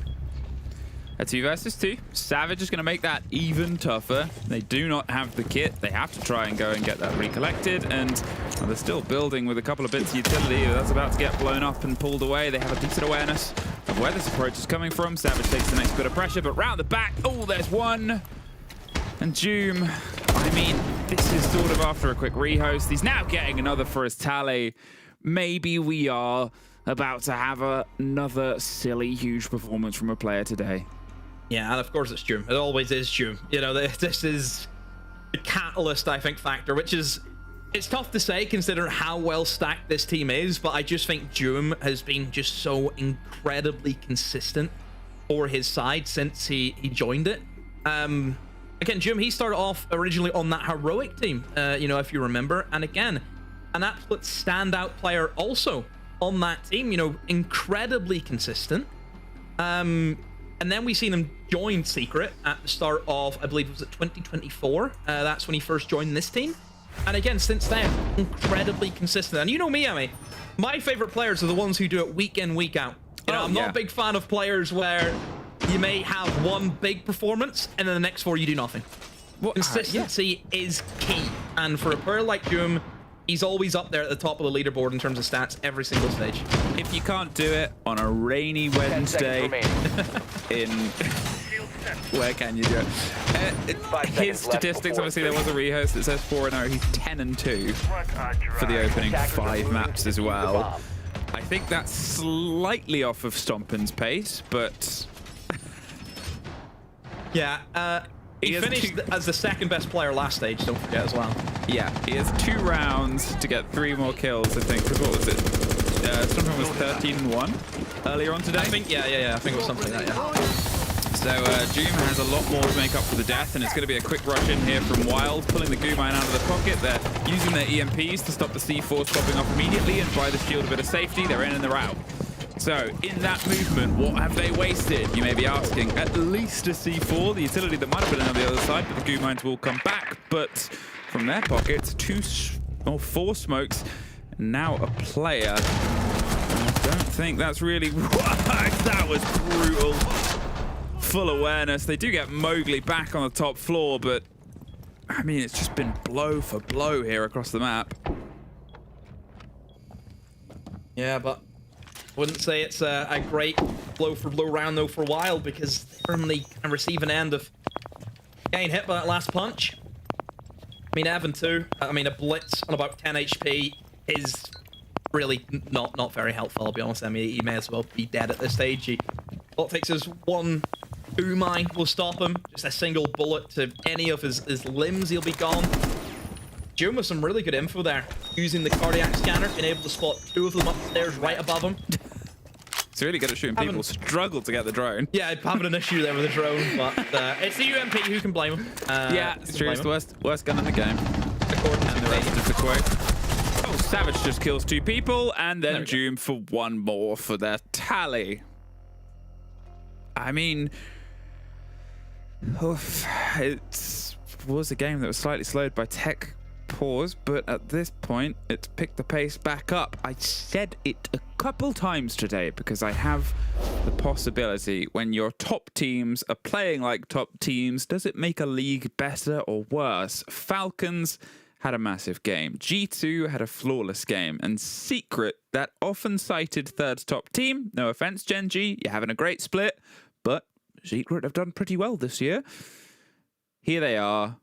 S5: A 2 versus 2. Savage is going to make that even tougher. They do not have the kit. They have to try and go and get that recollected, and well, they're still building with a couple of bits of utility. That's about to get blown up and pulled away. They have a decent awareness of where this approach is coming from. Savage takes the next bit of pressure, but round the back, oh, there's one. And Doom, I mean, this is sort of after a quick rehost. He's now getting another for his tally. Maybe we are about to have another silly, huge performance from a player today.
S6: Yeah, and of course it's Doom. It always is Doom. You know, this is the catalyst, I think, factor, which is, it's tough to say considering how well stacked this team is, but I just think Doom has been just so incredibly consistent for his side since he joined it. Again, Doom, he started off originally on that heroic team, you know, if you remember, and again, an absolute standout player also on that team, you know, incredibly consistent. And then we seen him join Secret at the start of, I believe it was at 2024. That's when he first joined this team. And again, since then, incredibly consistent. And you know me, Amy, my favorite players are the ones who do it week in, week out. You know, I'm not a big fan of players where you may have one big performance and then the next 4 you do nothing. Consistency is key. And for a player like Doom, he's always up there at the top of the leaderboard in terms of stats every single stage.
S5: If you can't do it on a rainy Wednesday in... Where can you do it? His statistics, obviously there was a rehost that says 4-0. He's 10-2 for the opening 5 maps as well. I think that's slightly off of Stompin's pace, but...
S6: Yeah, he finished as the second best player last stage, don't forget as well.
S5: Yeah, he has 2 rounds to get 3 more kills, I think. Because what was it? Stompin was 13-1 earlier on today.
S6: I think, yeah, I think it was something like that, yeah.
S5: So Doom has a lot more to make up for the death, and it's going to be a quick rush in here from Wild, pulling the goo mine out of the pocket. They're using their EMPs to stop the C4 stopping off immediately and buy the shield a bit of safety. They're in and they're out. So, in that movement, what have they wasted? You may be asking. At least a C4, the utility that might have been on the other side, but the goo mines will come back. But from their pockets, 4 smokes, now a player. I don't think that's really... That was brutal. Full awareness. They do get Mowgli back on the top floor, but I mean, it's just been blow for blow here across the map.
S6: Yeah, but I wouldn't say it's a great blow for blow round though for Wild, because they're on the kind of receiving end of getting hit by that last punch. I mean, Evan too. I mean, a blitz on about 10 HP is really not very helpful, I'll be honest. I mean, he may as well be dead at this stage. All it takes is one goo mine will stop him. Just a single bullet to any of his limbs, he'll be gone. June with some really good info there. Using the cardiac scanner, being able to spot 2 of them upstairs right above him.
S5: It's really good at shooting people. Struggle to get the drone.
S6: Yeah, having an issue there with the drone, but it's the UMP. Who can blame him?
S5: Yeah, it's true. It's the worst gun in the game. And the rest of the quote. Oh, Savage just kills 2 people, and then Doom for 1 more for their tally. I mean, it was a game that was slightly slowed by tech pause, but at this point, it's picked the pace back up. I said it a couple times today because I have the possibility when your top teams are playing like top teams, does it make a league better or worse? Falcons had a massive game. G2 had a flawless game. And Secret, that often cited third top team, no offense, Genji, you're having a great split, but Secret have done pretty well this year. Here they are,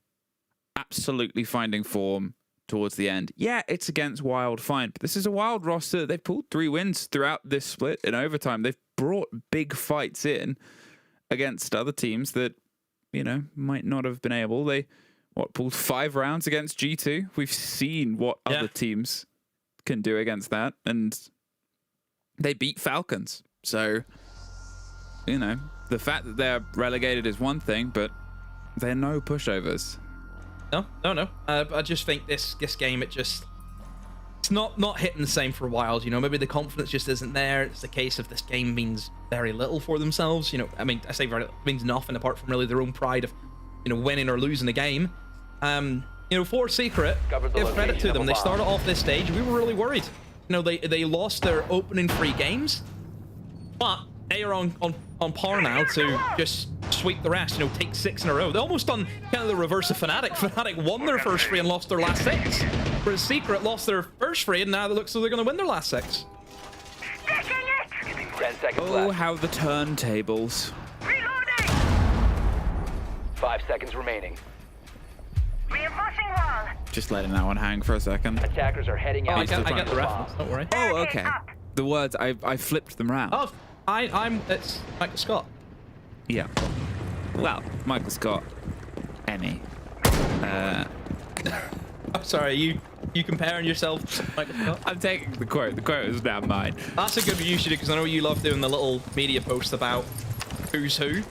S5: absolutely finding form towards the end. Yeah, it's against Wild, fine, but this is a Wild roster. They've pulled 3 wins throughout this split in overtime. They've brought big fights in against other teams that, you know, might not have been able. They, pulled 5 rounds against G2. We've seen what other teams can do against that, and they beat Falcons. So, you know, the fact that they're relegated is one thing, but they're no pushovers.
S6: No. I just think this game, it's not hitting the same for Wild. You know, maybe the confidence just isn't there. It's the case of this game means very little for themselves. You know, I mean, I say very little, it means nothing apart from really their own pride of, you know, winning or losing a game. You know, for Secret, give credit to them. They started off this stage. We were really worried. You know, they lost their opening 3 games, but they are on par now to just sweep the rest, you know, take 6 in a row. They almost done kind of the reverse of Fnatic. Fnatic won their first 3 and lost their last 6. Whereas Secret lost their first 3 and now it looks like they're going to win their last 6.
S7: 10 seconds
S5: Oh,
S7: left.
S5: how the turntables.
S7: 5 seconds remaining.
S18: Reinforcing wall.
S5: Just letting that one hang for a second.
S7: Attackers are heading out.
S6: I get the reference, don't worry.
S5: Oh, okay. The words, I flipped them round.
S6: Oh, it's Michael Scott.
S5: Yeah. Well, Michael Scott. Emmy.
S6: I'm sorry, you comparing yourself to Michael Scott?
S5: I'm taking the quote. The quote is now mine.
S6: That's a good view you should do, because I know you love doing the little media posts about who's who.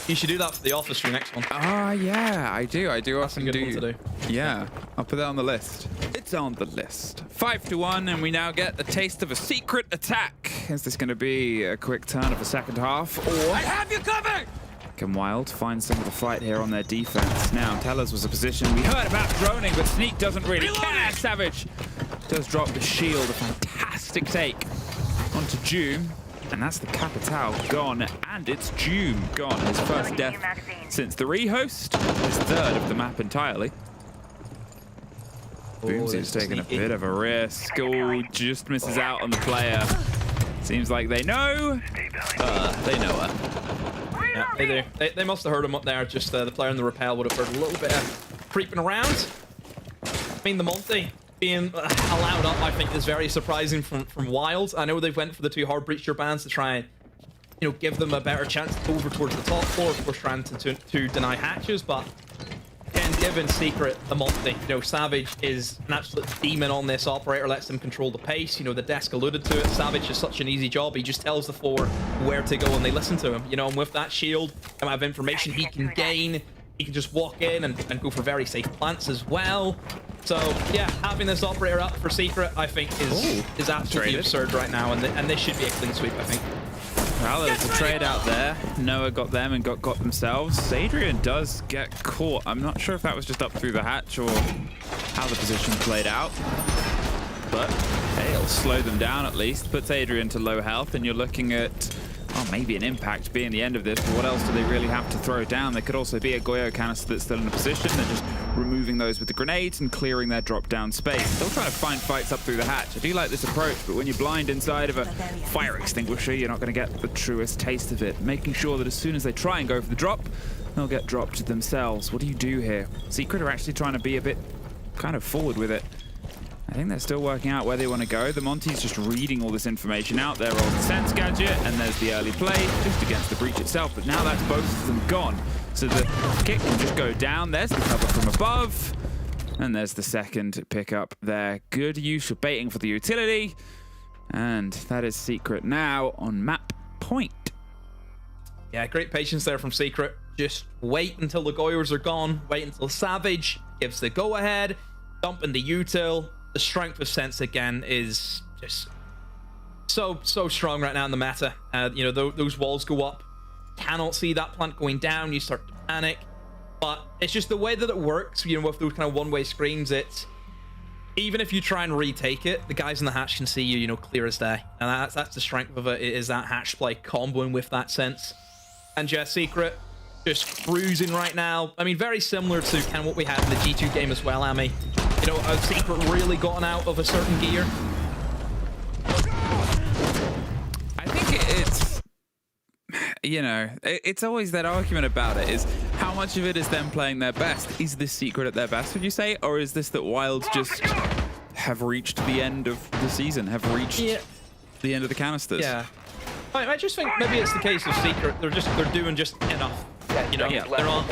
S6: You should do that for the office for your next one.
S5: Ah, yeah, I do. I do
S6: That's
S5: often
S6: a good one to do.
S5: Yeah, I'll put that on the list. It's on the list. 5-1, and we now get a taste of a secret attack. Is this going to be a quick turn of the second half, or... I have you covered! Can Wild find some of the fight here on their defense? Now, Tellers was a position we heard about droning, but Sneak doesn't really care. Savage does drop the shield. A fantastic take onto Doom. And that's the Capital gone, and it's Doom gone. His first death since the rehost, his 3rd of the map entirely. Boomsy's taking a bit of a risk. Oh, just misses out on the player. Seems like they know. They know her.
S6: Yeah, they do. They must have heard him up there. Just the player in the rappel would have heard a little bit of creeping around. I mean, the Monty being allowed up, I think, is very surprising from Wild. I know they've went for the 2 hard breacher bans to try and, you know, give them a better chance to go over towards the top floor, of course, trying to deny hatches, but again, given Secret the Monty, you know, Savage is an absolute demon on this operator, lets them control the pace. You know, the desk alluded to it. Savage is such an easy job. He just tells the 4 where to go and they listen to him. You know, and with that shield, the amount of information he can gain, he can just walk in and go for very safe plants as well. So yeah, having this operator up for Secret, I think, is absolutely absurd right now, and this should be a clean sweep, I think.
S5: Well, there's a trade out there. Noah got them and got themselves. Adrian does get caught. I'm not sure if that was just up through the hatch or how the position played out. But hey, it'll slow them down at least. Puts Adrian to low health, and you're looking at maybe an impact being the end of this, but what else do they really have to throw down? There could also be a Goyo canister that's still in a position. They're just removing those with the grenades and clearing their drop down space. They'll try to find fights up through the hatch. I do like this approach, but when you're blind inside of a fire extinguisher, you're not going to get the truest taste of it. Making sure that as soon as they try and go for the drop, they'll get dropped themselves. What do you do here? Secret are actually trying to be a bit kind of forward with it. I think they're still working out where they want to go. The Monty's just reading all this information out there on the sense gadget, and there's the early play just against the breach itself, but now that's both of them gone. So the kick can just go down. There's the cover from above, and there's the second pickup there. Good use of baiting for the utility, and that is Secret now on map point.
S6: Yeah, great patience there from Secret. Just wait until the Goyers are gone. Wait until Savage gives the go-ahead. Dump in the util. The strength of sense again is just so strong right now in the meta. You know, those walls go up. Cannot see that plant going down. You start to panic. But it's just the way that it works, you know, with those kind of one-way screens. It's even if you try and retake it, the guys in the hatch can see you, you know, clear as day. And that's the strength of it, is that hatch play comboing with that sense. And yeah, Secret just cruising right now. I mean, very similar to kind of what we had in the G2 game as well, Ami. You know, a Secret really gotten out of a certain gear.
S5: I think it's, you know, it's always that argument about it, is how much of it is them playing their best? Is this Secret at their best, would you say? Or is this that Wilds just have reached the end of the season, have reached the end of the canisters?
S6: Yeah. I just think maybe it's the case of Secret. They're doing just enough. You know, they're not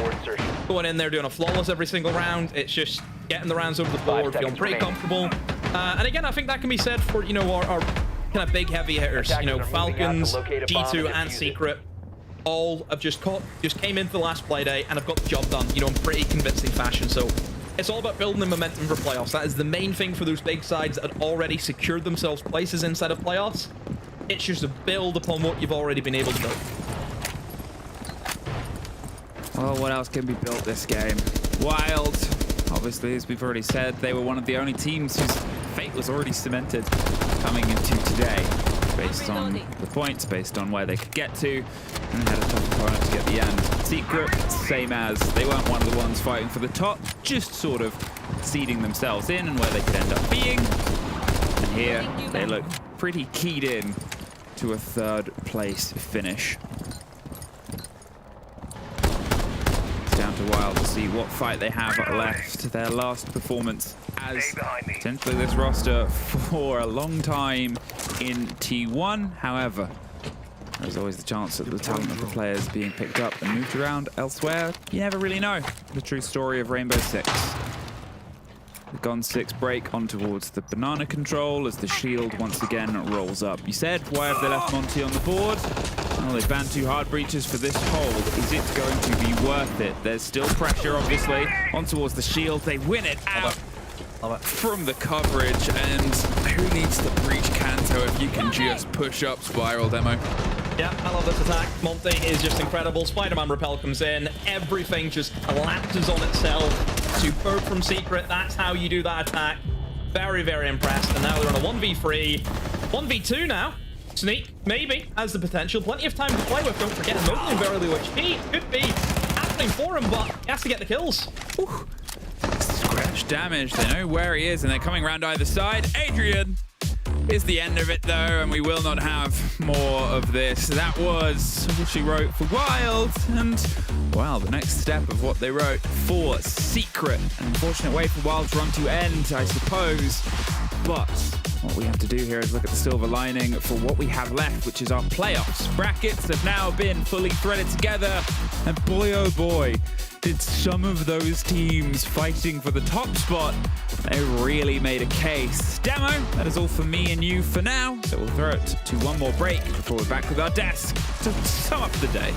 S6: going in there doing a flawless every single round. It's just getting the rounds over the board, feeling pretty comfortable. And again, I think that can be said for, you know, our kind of big heavy hitters. You know, Falcons, G2, and Secret all have just came into the last play day and have got the job done, you know, in pretty convincing fashion. So it's all about building the momentum for playoffs. That is the main thing for those big sides that had already secured themselves places inside of playoffs. It's just a build upon what you've already been able to build.
S5: Well, what else can be built this game? Wild, obviously, as we've already said, they were one of the only teams whose fate was already cemented coming into today, based on the points, based on where they could get to, and they had a tough opponent to get the end. Secret, same as, they weren't one of the ones fighting for the top, just sort of seeding themselves in and where they could end up being. And here, they look pretty keyed in to a third place finish. Down to Wild to see what fight they have left. Their last performance as potentially this roster for a long time in T1. However, there's always the chance that the talent of the players being picked up and moved around elsewhere. You never really know the true story of Rainbow Six. The Gon 6 break on towards the banana control as the shield once again rolls up. You said, why have they left Monty on the board? Well, they banned 2 hard breaches for this hold. Is it going to be worth it? There's still pressure, obviously, on towards the shield. They win it out from the coverage. And who needs the breach Kanto if you can just push up Spiral Demo?
S6: Yeah, I love this attack. Monty is just incredible. Spider-Man Repel comes in. Everything just collapses on itself. Superb from Secret. That's how you do that attack. Very, very impressed. And now they're on a 1v3. 1v2 now. Sneak, maybe, has the potential. Plenty of time to play with. Don't forget, Mowgli very low HP. Could be happening for him, but he has to get the kills.
S5: Whew. Scratch damage. They know where he is, and they're coming around either side. Adrian is the end of it, though, and we will not have more of this. That was what she wrote for Wild, and, well, the next step of what they wrote for Secret. An unfortunate way for Wild's run to end, I suppose, but what we have to do here is look at the silver lining for what we have left, which is our playoffs. Brackets have now been fully threaded together, and boy, oh boy, did some of those teams fighting for the top spot, they really made a case. Demo, that is all for me and you for now, so we'll throw it to one more break before we're back with our desk to sum up the day.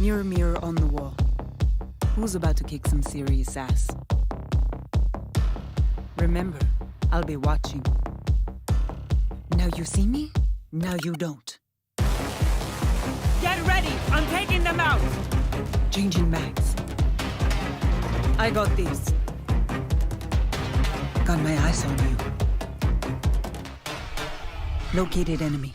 S1: Mirror, mirror on the wall. Who's about to kick some serious ass? Remember, I'll be watching. Now you see me, now you don't. Get ready! I'm taking them out! Changing mags. I got this. Got my eyes on you. Located enemy.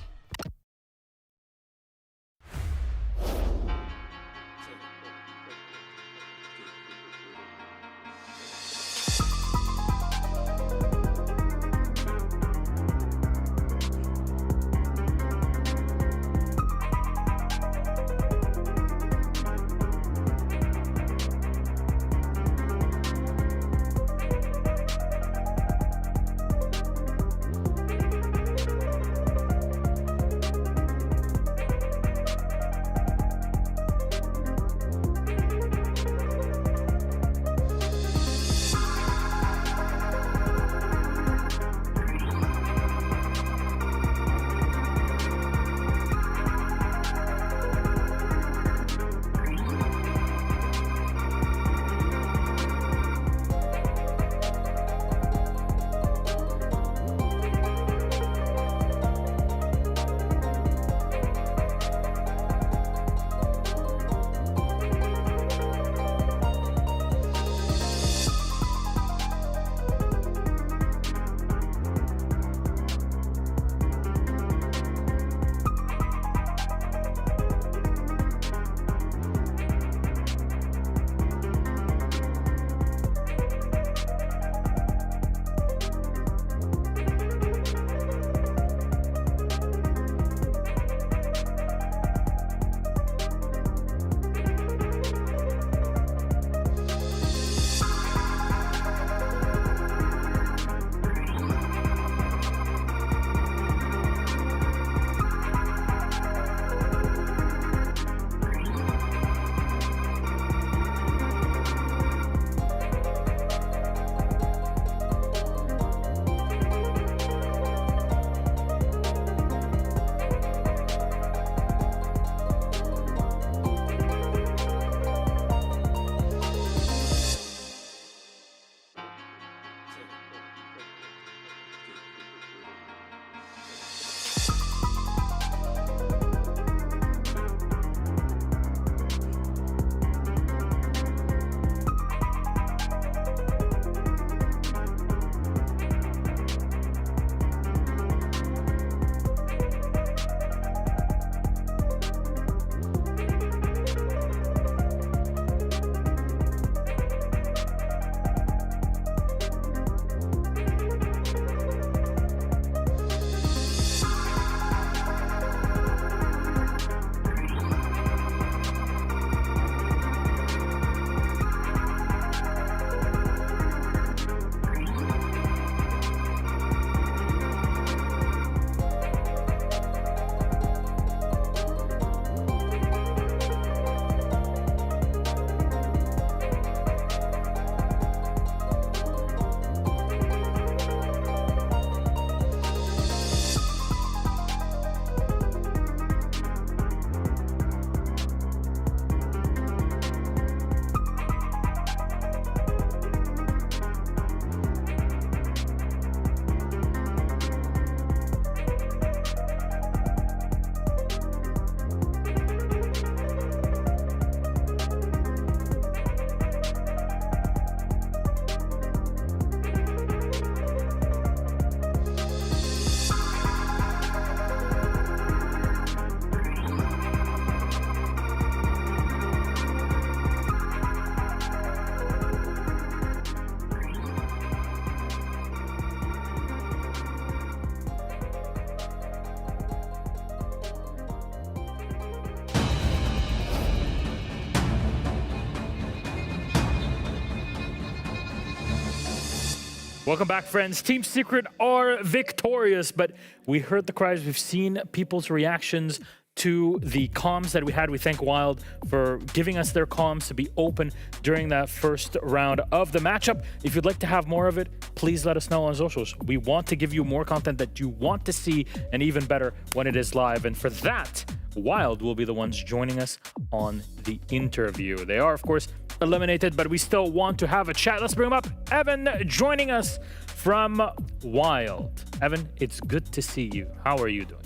S2: Welcome back, friends. Team Secret are victorious, but we heard the cries. We've seen people's reactions to the comms that we had. We thank Wild for giving us their comms to be open during that first round of the matchup. If you'd like to have more of it, please let us know on socials. We want to give you more content that you want to see, and even better when it is live. And for that, Wild will be the ones joining us on the interview. They are, of course, eliminated, but we still want to have a chat. Let's bring him up. Evan joining us from Wild. Evan, it's good to see you. How are you doing?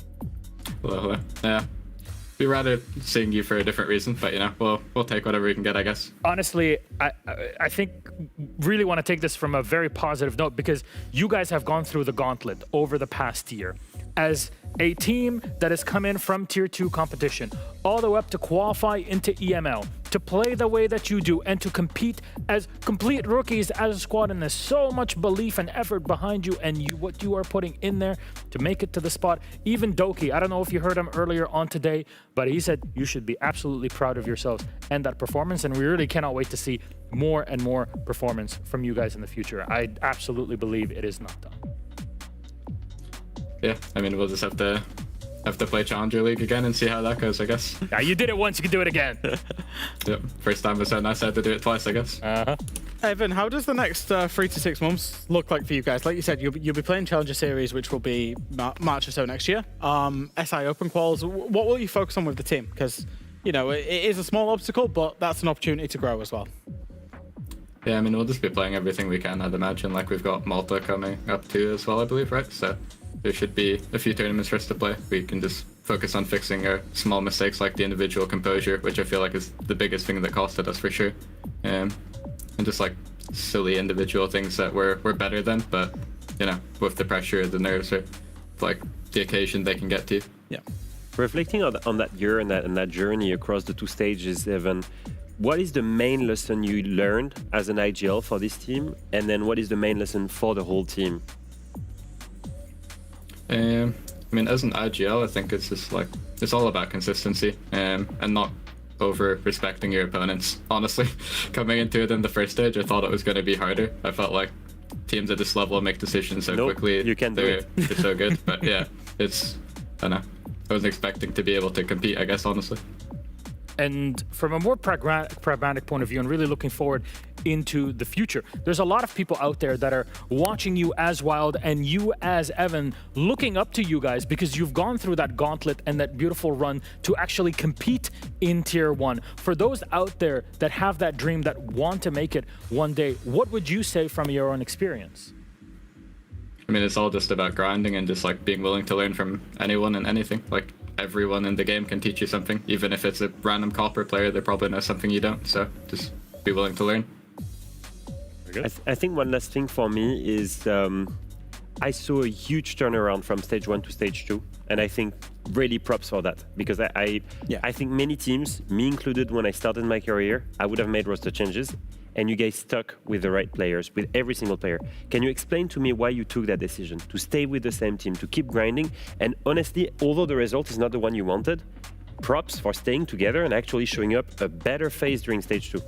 S10: Hello. Yeah. Be rather seeing you for a different reason, but you know, we'll take whatever we can get, I guess.
S2: Honestly, I think really want to take this from a very positive note, because you guys have gone through the gauntlet over the past year as a team that has come in from Tier 2 competition all the way up to qualify into EML, to play the way that you do, and to compete as complete rookies as a squad. And there's so much belief and effort behind you and what you are putting in there to make it to the spot. Even Doki, I don't know if you heard him earlier on today, but he said you should be absolutely proud of yourselves and that performance. And we really cannot wait to see more and more performance from you guys in the future. I absolutely believe it is not done.
S10: Yeah, I mean, we'll just have to play Challenger League again and see how that goes, I guess.
S2: Yeah, you did it once, you can do it again.
S10: Yep, first time was so nice I had to do it twice, I guess.
S3: Evan, how does the next 3 to 6 months look like for you guys? Like you said, you'll be playing Challenger Series, which will be March or so next year. SI Open Quals, what will you focus on with the team? Because, you know, it is a small obstacle, but that's an opportunity to grow as well.
S10: Yeah, I mean, we'll just be playing everything we can, I'd imagine. Like, we've got Malta coming up too as well, I believe, right? So there should be a few tournaments for us to play. We can just focus on fixing our small mistakes, like the individual composure, which I feel like is the biggest thing that costed us for sure. And just like silly individual things that we're better than, but you know, with the pressure, the nerves, or like the occasion they can get to.
S3: Yeah.
S4: Reflecting on that year and that journey across the 2 stages, Evan, what is the main lesson you learned as an IGL for this team? And then what is the main lesson for the whole team?
S10: I mean, as an IGL, I think it's just like, it's all about consistency and not over respecting your opponents. Honestly, coming into it in the first stage, I thought it was going to be harder. I felt like teams at this level make decisions so quickly.
S4: You can do it.
S10: They're so good, but yeah, it's, I don't know. I wasn't expecting to be able to compete, I guess, honestly.
S2: And from a more pragmatic point of view, and really looking forward into the future, there's a lot of people out there that are watching you as Wild and you as Evan, looking up to you guys because you've gone through that gauntlet and that beautiful run to actually compete in Tier 1. For those out there that have that dream, that want to make it one day, what would you say from your own experience?
S10: I mean, it's all just about grinding and just like being willing to learn from anyone and anything. Like, everyone in the game can teach you something. Even if it's a random copper player, they probably know something you don't. So just be willing to learn.
S4: I think one last thing for me is I saw a huge turnaround from stage 1 to stage 2. And I think really props for that, because I think many teams, me included when I started my career, I would have made roster changes. And you guys stuck with the right players, with every single player. Can you explain to me why you took that decision to stay with the same team, to keep grinding? And honestly, although the result is not the one you wanted, props for staying together and actually showing up a better phase during stage 2.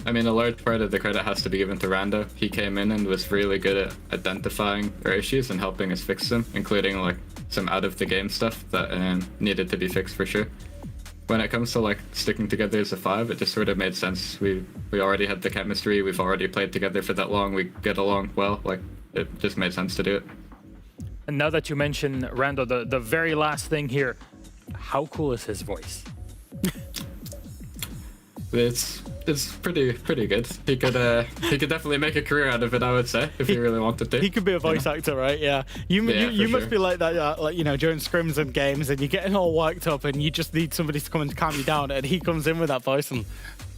S10: I mean, a large part of the credit has to be given to Rando. He came in and was really good at identifying our issues and helping us fix them, including like some out of the game stuff that needed to be fixed for sure. When it comes to like sticking together as a 5, it just sort of made sense. We already had the chemistry, we've already played together for that long, we get along well, like it just made sense to do it.
S2: And now that you mention Rando, the very last thing here, how cool is his voice?
S10: It's pretty good. He could definitely make a career out of it, I would say, if he really wanted to.
S3: He could be a voice actor, right? Yeah. You must be like that, like, you know, during scrims and games, and you're getting all worked up, and you just need somebody to come and calm you down, and he comes in with that voice, and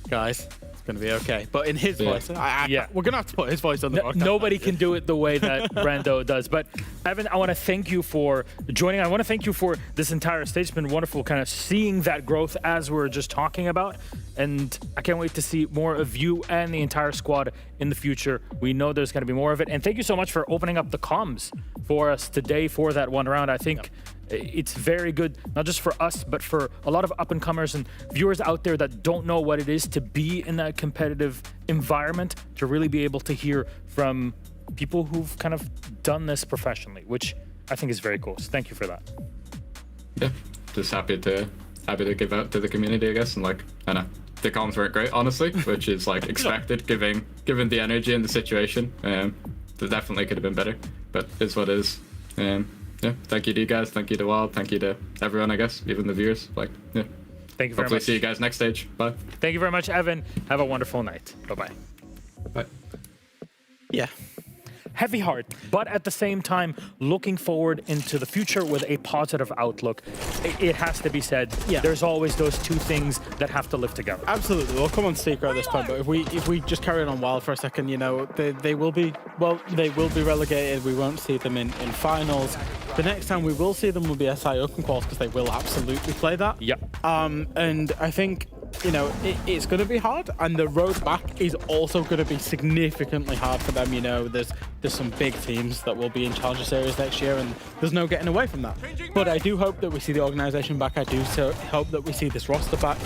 S3: guys, it's gonna be okay. But in his voice, we're gonna have to put his voice on the podcast.
S2: Nobody can do it the way that Rando does. But Evan, I want to thank you for joining. I want to thank you for this entire stage. It's been wonderful, kind of seeing that growth as we were just talking about. And I can't wait to see more of you and the entire squad in the future. We know there's going to be more of it. And thank you so much for opening up the comms for us today for that one round. I think it's very good, not just for us, but for a lot of up-and-comers and viewers out there that don't know what it is to be in that competitive environment, to really be able to hear from people who've kind of done this professionally, which I think is very cool. So thank you for that.
S10: yeah, just happy to give out to the community, I guess, and like, I know the comms weren't great, honestly, which is like expected, given the energy and the situation. There definitely could have been better, but it's what it is. Yeah, thank you to you guys, thank you to Wild, thank you to everyone, I guess, even the viewers. Like, yeah.
S2: Thank you very
S10: Hopefully
S2: much.
S10: see you guys next stage. Bye.
S2: Thank you very much, Evan. Have a wonderful night. Bye-bye.
S10: Bye.
S3: Yeah.
S2: Heavy heart, but at the same time, looking forward into the future with a positive outlook. It has to be said, there's always those two things that have to live together.
S3: Absolutely. We'll come on Secret at this point, but if we just carry on Wild for a second, you know, they will be relegated. We won't see them in finals. The next time we will see them will be SI Open Quals, because they will absolutely play that.
S2: Yep.
S3: And I think, you know, it's going to be hard, and the road back is also going to be significantly hard for them. You know, there's some big teams that will be in Challenger Series next year, and there's no getting away from that. But I do hope that we see the organization back. I do hope that we see this roster back,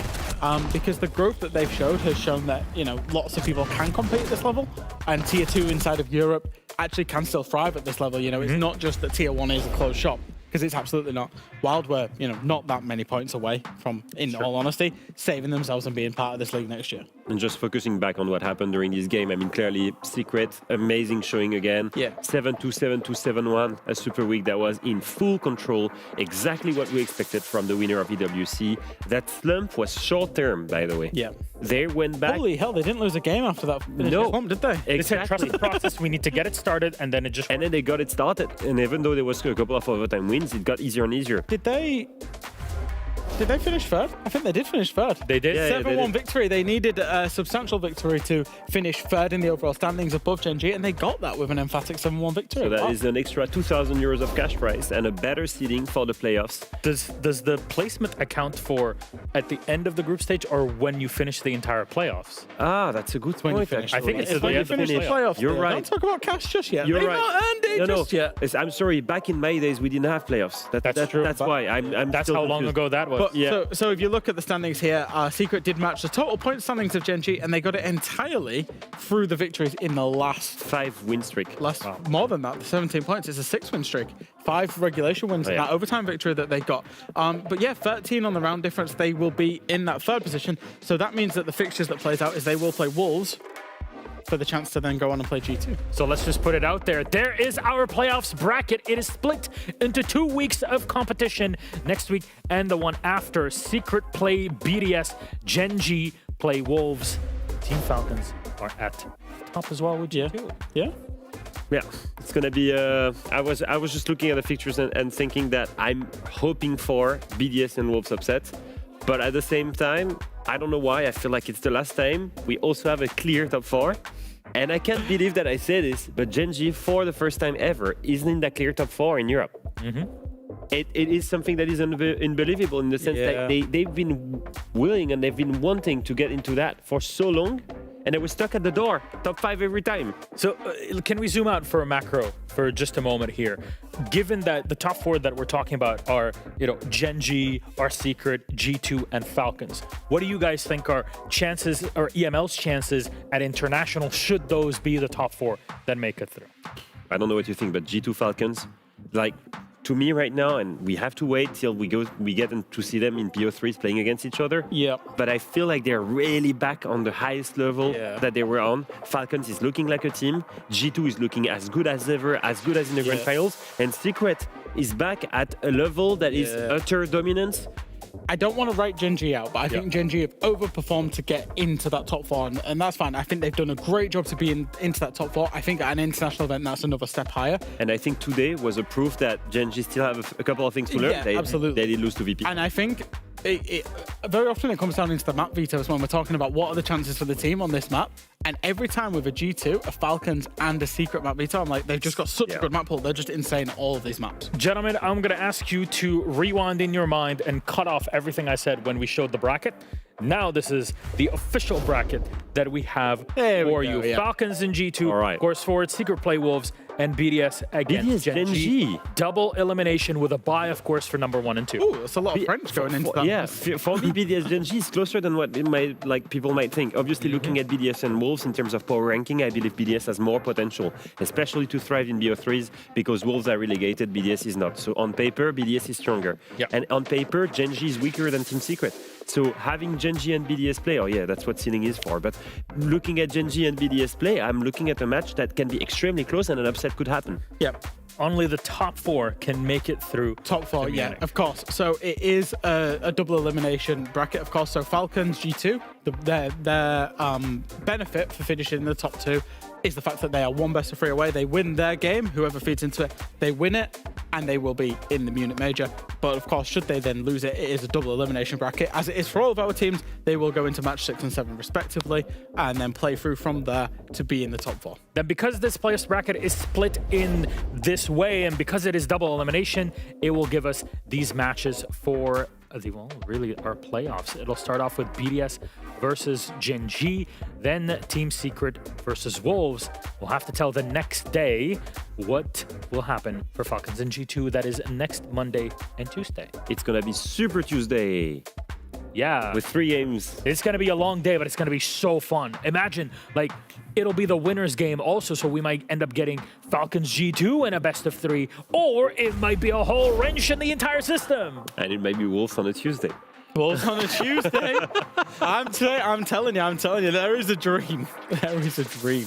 S3: because the growth that they've showed has shown that, you know, lots of people can compete at this level, and Tier 2 inside of Europe actually can still thrive at this level. You know, it's not just that Tier 1 is a closed shop, because it's absolutely not. Wild were, you know, not that many points away from, in all honesty, saving themselves and being part of this league next year.
S4: And just focusing back on what happened during this game, I mean, clearly, Secret, amazing showing again.
S3: Yeah.
S4: 7-2, 7-2, 7-1, a super week that was in full control, exactly what we expected from the winner of EWC. That slump was short-term, by the way.
S3: Yeah.
S4: They went back.
S3: Holy hell, they didn't lose a game after that slump, did they?
S4: Exactly.
S2: They said, trust the process, we need to get it started, and then it just...
S4: And then they got it started. And even though there was a couple of overtime wins, it got easier and easier.
S3: Did they finish third? I think they did finish third.
S2: They did.
S4: Yeah,
S3: 7-1 victory. They needed a substantial victory to finish third in the overall standings above Genji, and they got that with an emphatic 7-1 victory.
S4: So that is an extra 2,000 euros of cash prize and a better seeding for the playoffs.
S2: Does the placement account for at the end of the group stage or when you finish the entire playoffs?
S4: Ah, that's a good
S3: When you
S4: point.
S3: finish,
S2: I think it's
S3: when you finish the playoffs.
S4: You're right.
S3: Don't talk about cash just yet.
S4: You're
S3: They've
S4: right.
S3: not earned it just yet.
S4: I'm sorry. Back in my days, we didn't have playoffs.
S2: That's true.
S4: That's why I'm.
S2: That's
S4: still
S2: how long
S4: confused.
S2: ago that was.
S3: But,
S4: Yeah.
S3: so if you look at the standings here, Secret did match the total point standings of Genji, and they got it entirely through the victories in the last
S4: 5 win streak.
S3: more than that. The 17 points is a 6-win streak. 5 regulation wins in that overtime victory that they got. But yeah, 13 on the round difference. They will be in that third position. So that means that the fixtures that plays out is they will play Wolves for the chance to then go on and play G2.
S2: So let's just put it out there. There is our playoffs bracket. It is split into 2 weeks of competition. Next week and the one after. Secret play BDS. Genji play Wolves. Team Falcons are at top as well with G2.
S3: Yeah.
S4: Yeah, it's gonna be. I was just looking at the fixtures and thinking that I'm hoping for BDS and Wolves upset, but at the same time, I don't know why. I feel like it's the last time. We also have a clear top 4. And I can't believe that I say this, but Genji, for the first time ever, is in that clear top 4 in Europe. It is something that is unbelievable in the sense that they've been willing and they've been wanting to get into that for so long, and they were stuck at the door, top 5 every time.
S2: So can we zoom out for a macro for just a moment here? Given that the top 4 that we're talking about are, you know, Genji, our Secret, G2, and Falcons, what do you guys think are chances, or EML's chances at international, should those be the top 4 that make it through?
S4: I don't know what you think, but G2 Falcons, like, to me right now, and we have to wait till we get to see them in PO3s playing against each other.
S3: Yeah.
S4: But I feel like they're really back on the highest level that they were on. Falcons is looking like a team. G2 is looking as good as ever, as good as in the grand finals. And Secret is back at a level that is utter dominance.
S3: I don't want to write Genji out, but I think Genji have overperformed to get into that top 4, and that's fine. I think they've done a great job to be into that top 4. I think at an international event, that's another step higher.
S4: And I think today was a proof that Genji still have a couple of things to learn.
S3: Yeah, absolutely.
S4: They did lose to VP.
S3: And I think very often it comes down into the map vetoes when we're talking about what are the chances for the team on this map. And every time with a G2, a Falcons, and a Secret map veto, I'm like, they've just got such a good map pool. They're just insane at all of these maps.
S2: Gentlemen, I'm going to ask you to rewind in your mind and cut off everything I said when we showed the bracket. Now this is the official bracket that we have for you.
S3: Yeah.
S2: Falcons and G2,
S4: All right.
S2: of course, forward, Secret play Wolves, and BDS against Genji. Double elimination with a bye, of course, for number 1 and 2.
S3: Oh, that's a lot of French going into that.
S4: Yeah, for me, BDS Genji is closer than what people might think. Obviously, looking at BDS and Wolves in terms of power ranking, I believe BDS has more potential, especially to thrive in BO3s, because Wolves are relegated, BDS is not. So on paper, BDS is stronger.
S2: Yep.
S4: And on paper, Genji is weaker than Team Secret. So having Genji and BDS play, that's what Sealing is for. But looking at Genji and BDS play, I'm looking at a match that can be extremely close and an upset could happen.
S2: Yep. Only the top 4 can make it through.
S3: Top 4, yeah, of course. So it is a double elimination bracket, of course. So Falcons, G2, their benefit for finishing in the top 2 is the fact that they are 1 best of 3 away. They win their game, whoever feeds into it, they win it, and they will be in the Munich Major. But of course, should they then lose it, it is a double elimination bracket. As it is for all of our teams, they will go into match 6 and 7 respectively, and then play through from there to be in the top 4.
S2: Then because this players bracket is split in this way, and because it is double elimination, it will give us these matches for really our playoffs. It'll start off with BDS versus Genji, then Team Secret versus Wolves. We'll have to tell the next day what will happen for Falcons and G2. That is next Monday and Tuesday.
S4: It's gonna be Super Tuesday.
S2: Yeah.
S4: With 3 games.
S2: It's going to be a long day, but it's going to be so fun. Imagine, it'll be the winner's game also, so we might end up getting Falcons G2 in a best of 3, or it might be a whole wrench in the entire system.
S4: And it might be Wolves on a Tuesday.
S3: Wolves on a Tuesday? I'm telling you, there is a dream. There is a dream.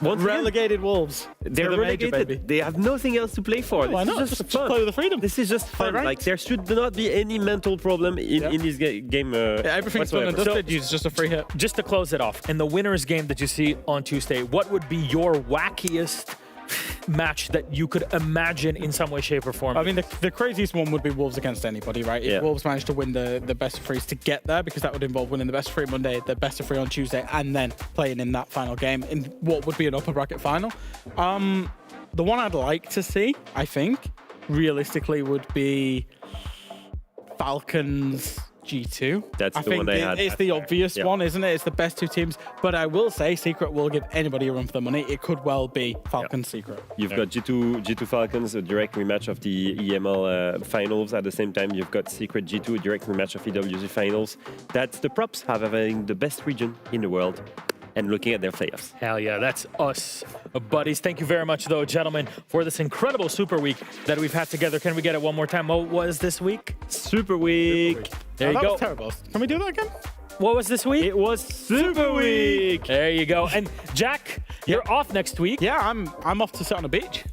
S3: Relegated Wolves.
S4: They're relegated.
S3: Major,
S4: they have nothing else to play for.
S3: Why not?
S4: Just
S3: fun. Play with the freedom.
S4: This is just fun. There should not be any mental problem in this game.
S3: Everything's fun and dusted. It's just a free hit.
S2: Just to close it off, in the winner's game that you see on Tuesday, what would be your wackiest match that you could imagine in some way, shape, or form?
S3: I mean, the craziest one would be Wolves against anybody, right? If Wolves managed to win the best of 3s to get there, because that would involve winning the best of 3 Monday, the best of 3 on Tuesday, and then playing in that final game in what would be an upper bracket final. The one I'd like to see, I think, realistically, would be Falcons G2.
S4: That's the one I had.
S3: It's the obvious one, isn't it? It's the best 2 teams. But I will say Secret will give anybody a run for the money. It could well be Falcons Secret.
S4: You've got G2 Falcons, a direct rematch of the EML finals. At the same time, you've got Secret G2, a direct rematch of EWC finals. That's the props having the best region in the world and looking at their playoffs.
S2: Hell yeah, that's us, buddies. Thank you very much, though, gentlemen, for this incredible Super Week that we've had together. Can we get it one more time? What was this week?
S4: Super Week.
S2: There you
S3: that
S2: go.
S3: Was terrible. Can we do that again?
S2: What was this week?
S4: It was Super Week.
S2: There you go. And Jack, you're off next week.
S3: Yeah, I'm off to sit on a beach.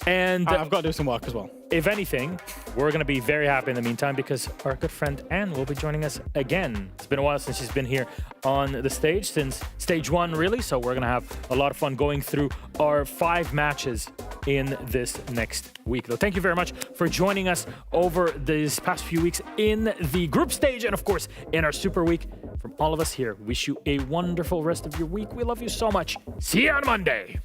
S2: And
S3: I've got to do some work as well.
S2: If anything, we're going to be very happy in the meantime because our good friend Anne will be joining us again. It's been a while since she's been here on the stage, since stage 1, really. So we're going to have a lot of fun going through our 5 matches in this next week. Though, thank you very much for joining us over these past few weeks in the group stage and, of course, in our Super Week. From all of us here, wish you a wonderful rest of your week. We love you so much. See you on Monday.